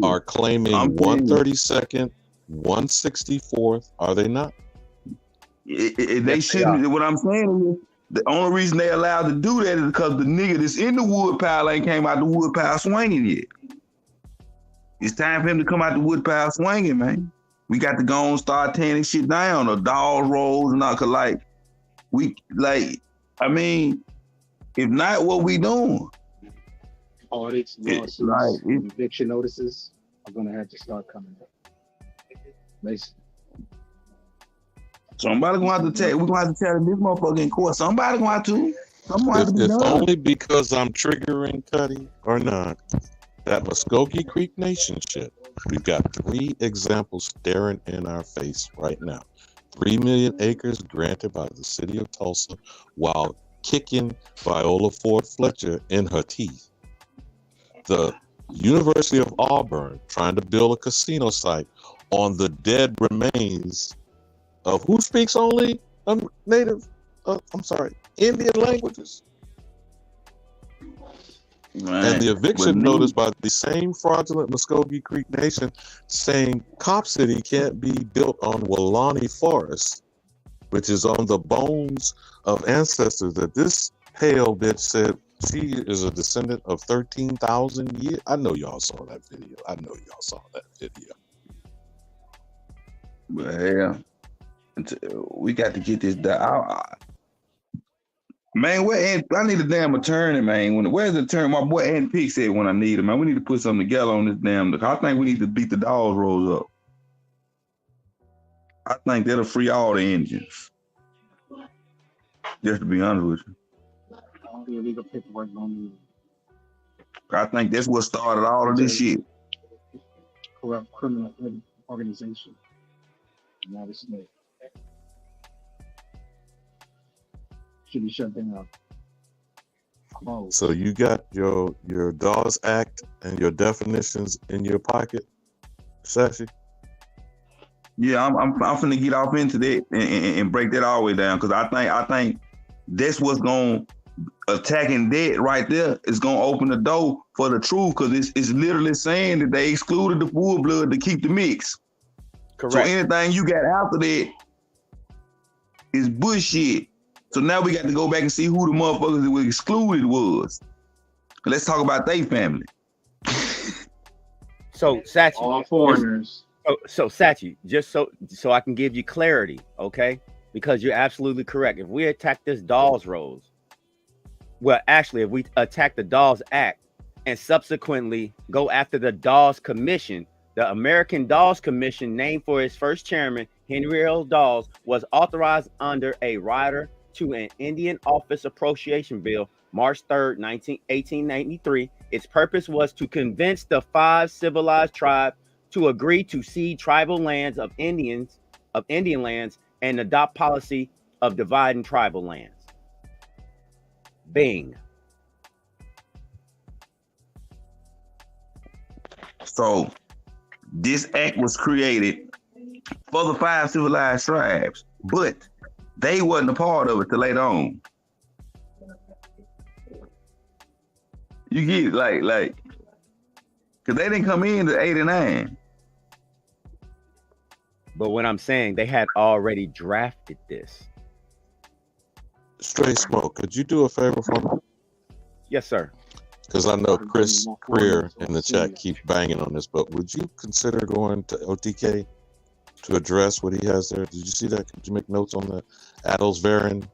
are claiming 132nd, 164th. Are they not? They shouldn't. What I'm saying is, the only reason they allowed to do that is because the nigga that's in the wood pile ain't came out the wood pile swinging yet. It's time for him to come out the wood pile swinging, man. We got to go and start tearing this shit down, the Dawes Rolls and all, cause if not, what we doing? Audits, lawsuits, eviction notices are going to have to start coming up. Basically. Somebody going to have to tell. We're going to have to tell this motherfucker in court. Somebody going to. If only because I'm triggering Kutty or not, that Muskogee Creek Nation shit. We've got 3 examples staring in our face right now. 3 million acres granted by the city of Tulsa while kicking Viola Ford Fletcher in her teeth. The University of Auburn trying to build a casino site on the dead remains of who speaks only Indian languages. Man, and the eviction notice by the same fraudulent Muskogee Creek Nation saying Cop City can't be built on Walani Forest, which is on the bones of ancestors that this pale bitch said she is a descendant of 13,000 years. I know y'all saw that video. Well, we got to get this done. Man, I need a damn attorney, man. Where's the attorney? My boy Andy Pick said when I need him, man. We need to put something together on this damn. I think we need to beat the dogs rolls up. I think that'll free all the engines. Just to be honest with you. All the illegal paperwork on I think that's what started all of this shit. corrupt criminal organization. Now it's made. Should be shut down. So you got your Dawes Act and your definitions in your pocket, Sashi? Yeah, I'm finna get off into that and break that all the way down, because I think that's what's going attacking that right there is gonna open the door for the truth, because it's literally saying that they excluded the full blood to keep the mix. Correct. So anything you got after that is bullshit. So now we got to go back and see who the motherfuckers that were excluded was. Let's talk about their family. So Sachi, all foreigners. So Sachi, just so I can give you clarity, okay? Because you're absolutely correct. If we attack this Dawes Rose, well, actually, if we attack the Dawes Act and subsequently go after the Dawes Commission, the American Dawes Commission, named for its first chairman, Henry L. Dawes, was authorized under a rider to an Indian Office Appropriation Bill, March 3rd, 1893. Its purpose was to convince the 5 civilized tribes to agree to cede tribal lands of Indian lands and adopt policy of dividing tribal lands. Bing. So this act was created for the 5 civilized tribes, but they wasn't a part of it till later on. You get it, like, because they didn't come in to 89. But what I'm saying, they had already drafted this. Straight Smoke, could you do a favor for me? Yes, sir. Because I know Chris Creer in the chat keeps banging on this, but would you consider going to OTK to address what he has there? Did you see that? Could you make notes on that? Adelsverein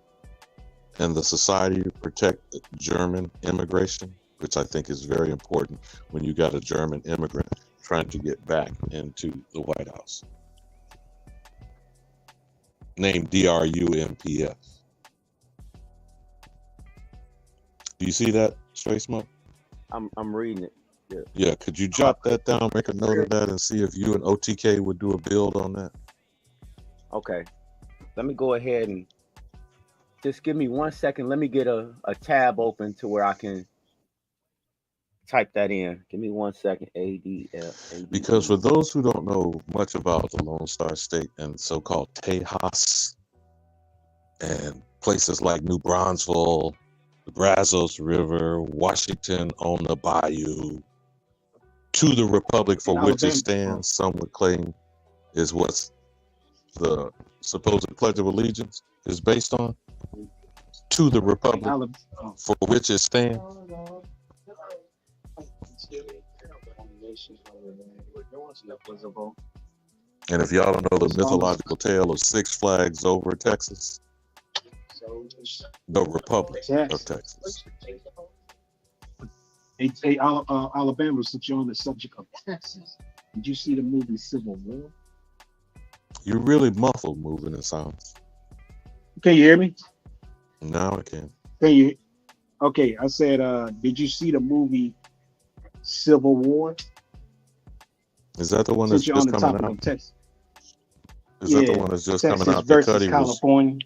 and the Society to Protect German Immigration, which I think is very important when you got a German immigrant trying to get back into the White House. Named DRUMPF. Do you see that, Straight Smoke? I'm reading it. Yeah. Yeah, could you jot that down, make a note of that, and see if you and OTK would do a build on that? Okay. Let me go ahead and just give me 1 second. Let me get a tab open to where I can type that in. Give me 1 second. ADL. Because for those who don't know much about the Lone Star State and so-called Tejas and places like New Braunfels, the Brazos River, Washington on the Bayou, to the republic for which it stands, some would claim is what's the supposed Pledge of Allegiance is based on, to the republic for which it stands. And if y'all don't know the mythological tale of Six Flags over Texas, the Republic of Texas. Hey, Alabama, since you're on the subject of Texas, did you see the movie Civil War? You're really muffled moving in sounds. Can you hear me? Now I can. Can you? Okay, I said, did you see the movie Civil War? Is that the one that's Since you're on just the coming topic out? of Texas. Is that the Yeah, one that's just coming Texas out that versus Kutty was? California.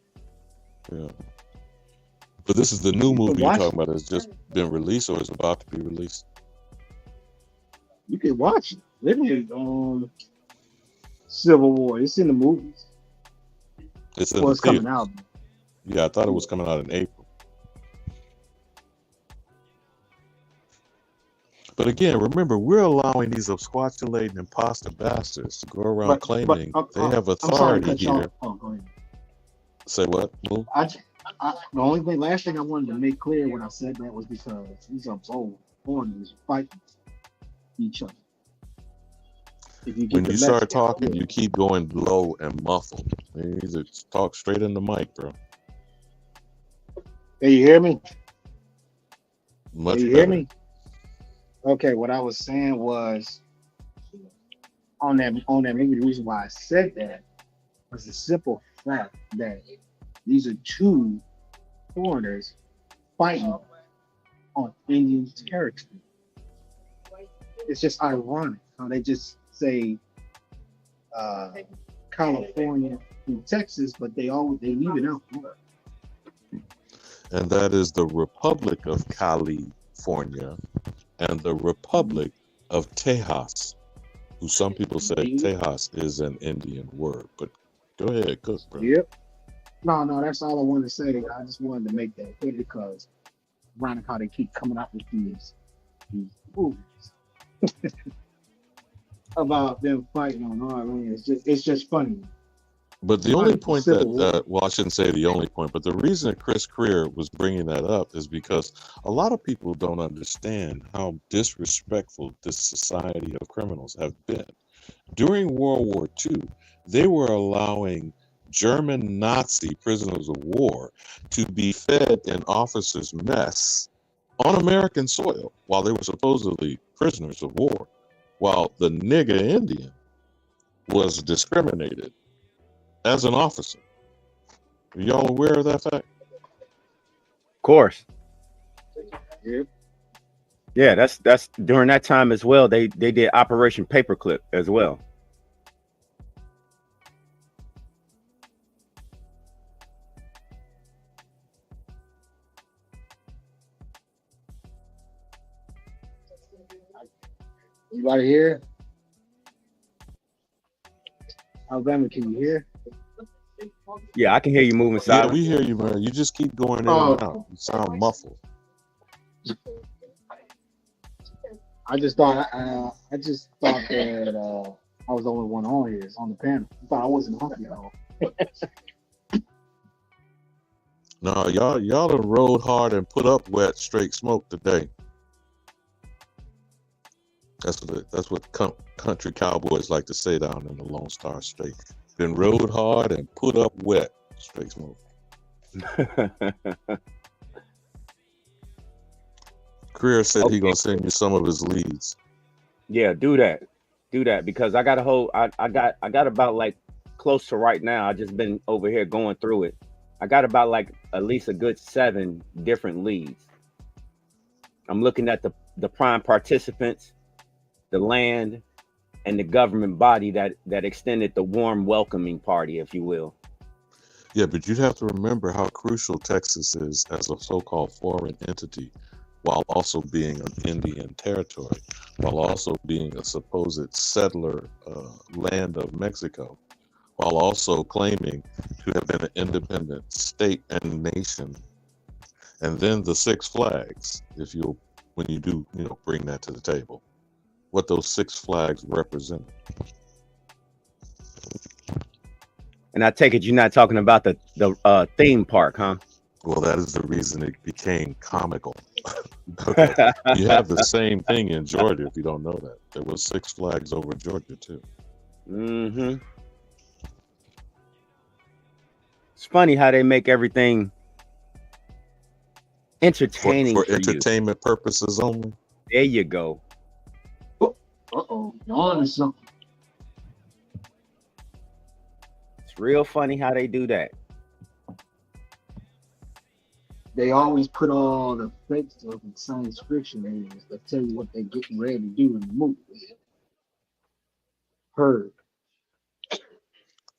Yeah. But this is the new You can movie you're watch talking it. about that's just been released or is about to be released. You can watch it. Literally on Civil War. It's in the movies. It's in Well, the it's coming theaters. out. Yeah, I thought it was coming out in April. But again, remember, we're allowing these obsquatulating imposter bastards to go around But claiming they have I'm sorry to authority cut you off. here. Oh, go ahead. Say what? Move. The only thing, last thing I wanted to make clear when I said that was because these are both foreigners fighting each other. If you get When the you message, start talking, you keep going low and muffled. You need to talk straight in the mic, bro. Can you hear me? Much Can you hear better. me? Okay, what I was saying was on that maybe the reason why I said that was the simple fact that these are two foreigners fighting on Indian territory. It's just ironic how they just say California and Texas, but they leave it out. And that is the Republic of California and the Republic of Tejas, who some people say Tejas is an Indian word. But go ahead, cook, bro. Yep. No, that's all I wanted to say. I just wanted to make that clear because ironic how they keep coming up with these movies about them fighting on our land. It's just funny. But the only point Civil War. that, well, I shouldn't say the only point, but the reason that Chris Creer was bringing that up is because a lot of people don't understand how disrespectful this society of criminals have been. During World War II, they were allowing German Nazi prisoners of war to be fed in officers' mess on American soil while they were supposedly prisoners of war, while the nigger Indian was discriminated as an officer. Are y'all aware of that fact? Of course. Yep. Yeah, that's during that time as well. They did Operation Paperclip as well. Anybody here? Alabama, can you hear? Yeah, I can hear you moving Yeah, silent. we hear you, man. You just keep going in Oh. and out. You sound muffled. I just thought that I was the only one on here on the panel. I thought I wasn't on here at all. No, y'all done rode hard and put up wet straight smoke today. That's what country cowboys like to say down in the Lone Star State. Been rode hard and put up wet straight smoke. Creer said he gonna send you some of his leads. Yeah, do that because I got a whole I got about like close to right now. I just been over here going through it. I got about like at least a good 7 different leads. I'm looking at the prime participants, the land, and the government body that extended the warm welcoming party, if you will. Yeah, but you'd have to remember how crucial Texas is as a so-called foreign entity, while also being an Indian territory, while also being a supposed settler land of Mexico, while also claiming to have been an independent state and nation. And then the Six Flags, when you do bring that to the table, what those Six Flags represent. And I take it you're not talking about the theme park, huh? Well, that is the reason it became comical. Okay. You have the same thing in Georgia, if you don't know that. There was Six Flags over Georgia, too. Mm-hmm. It's funny how they make everything entertaining for for entertainment purposes only. There you go. Uh-oh. On to something. It's real funny how they do that. they always put all the fake stuff in science fiction areas that tell you what they're getting ready to do in the movie. Heard.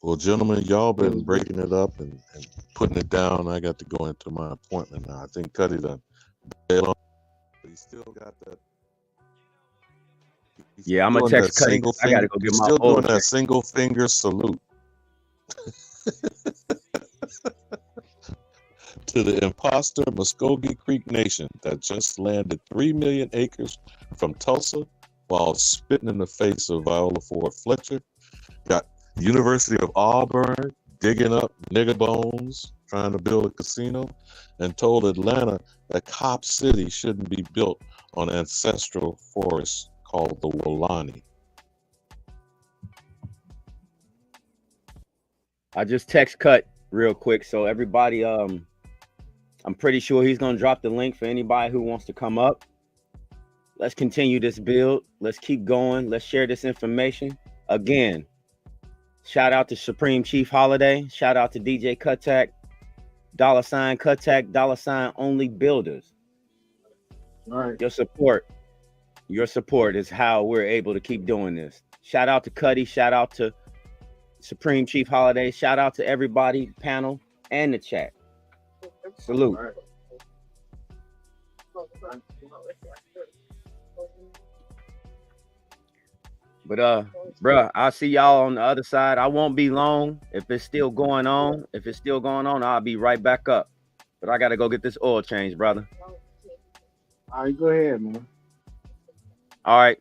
Well, gentlemen, y'all been breaking it up and putting it down. I got to go into my appointment now. I think Kutty done bailed on, but he still got that. Yeah, I'm gonna text Kutty. I gotta go get my still old doing that single finger salute to the imposter Muskogee Creek Nation that just landed 3 million acres from Tulsa while spitting in the face of Viola Ford Fletcher. Got University of Auburn digging up nigger bones, trying to build a casino, and told Atlanta that Cop City shouldn't be built on ancestral forests called the Wolani. I just text Cut real quick, so everybody, I'm pretty sure he's gonna drop the link for anybody who wants to come up. Let's continue this build. Let's keep going. Let's share this information. Again, shout out to Supreme Chief Holiday. Shout out to DjKuttack, $Kuttack, $only builders. All right. Your support is how we're able to keep doing this. Shout out to Kutty. Shout out to Supreme Chief Holiday. Shout out to everybody, panel, and the chat. Salute. But bruh, I'll see y'all on the other side. I won't be long. If it's still going on, I'll be right back up. But I gotta go get this oil change, brother. All right, go ahead, man. All right.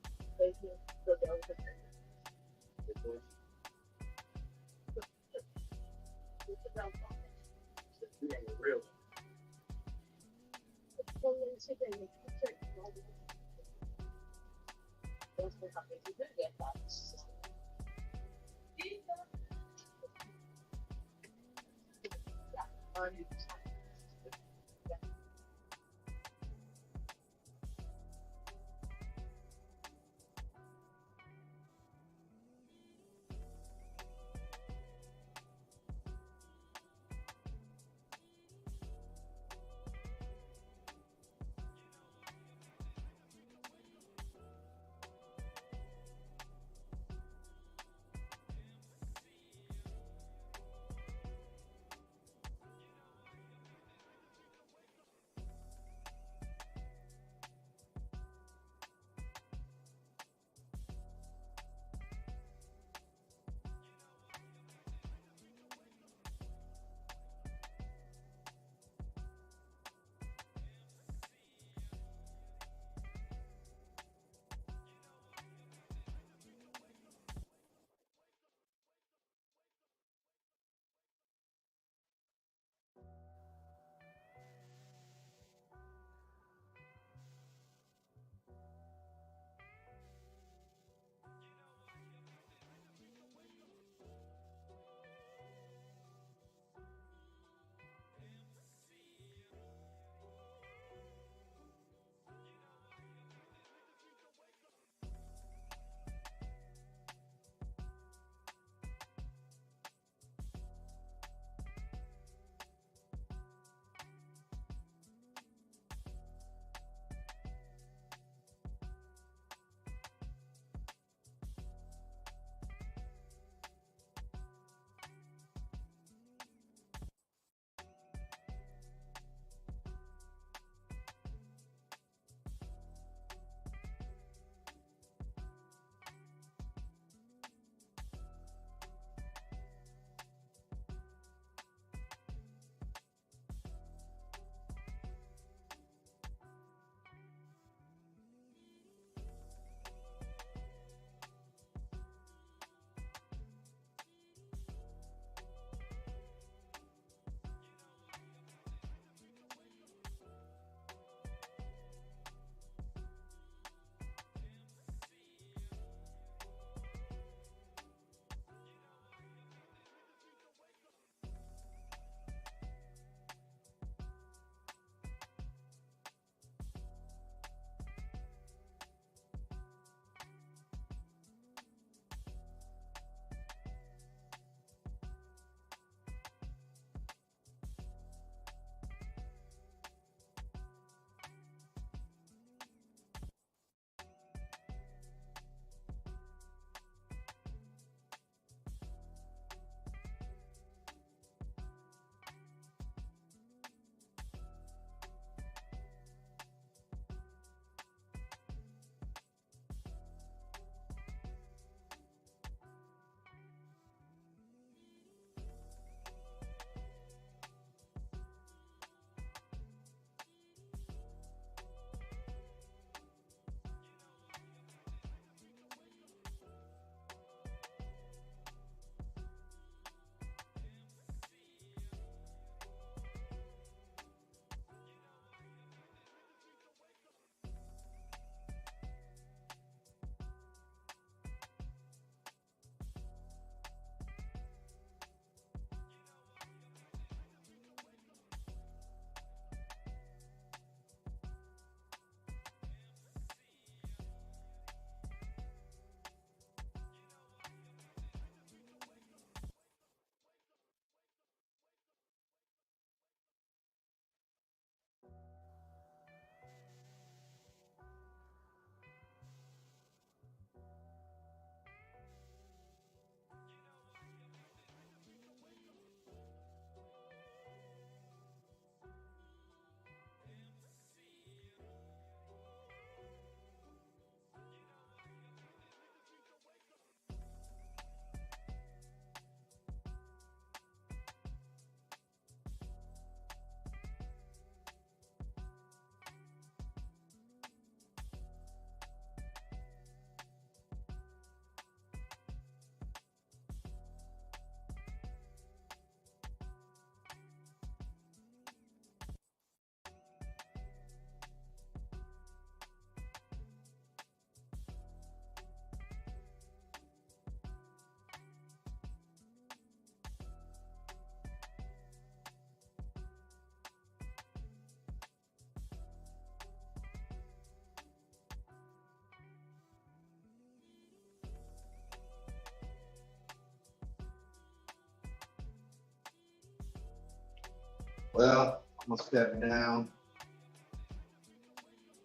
Well, I'm gonna step down.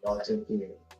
Y'all take care.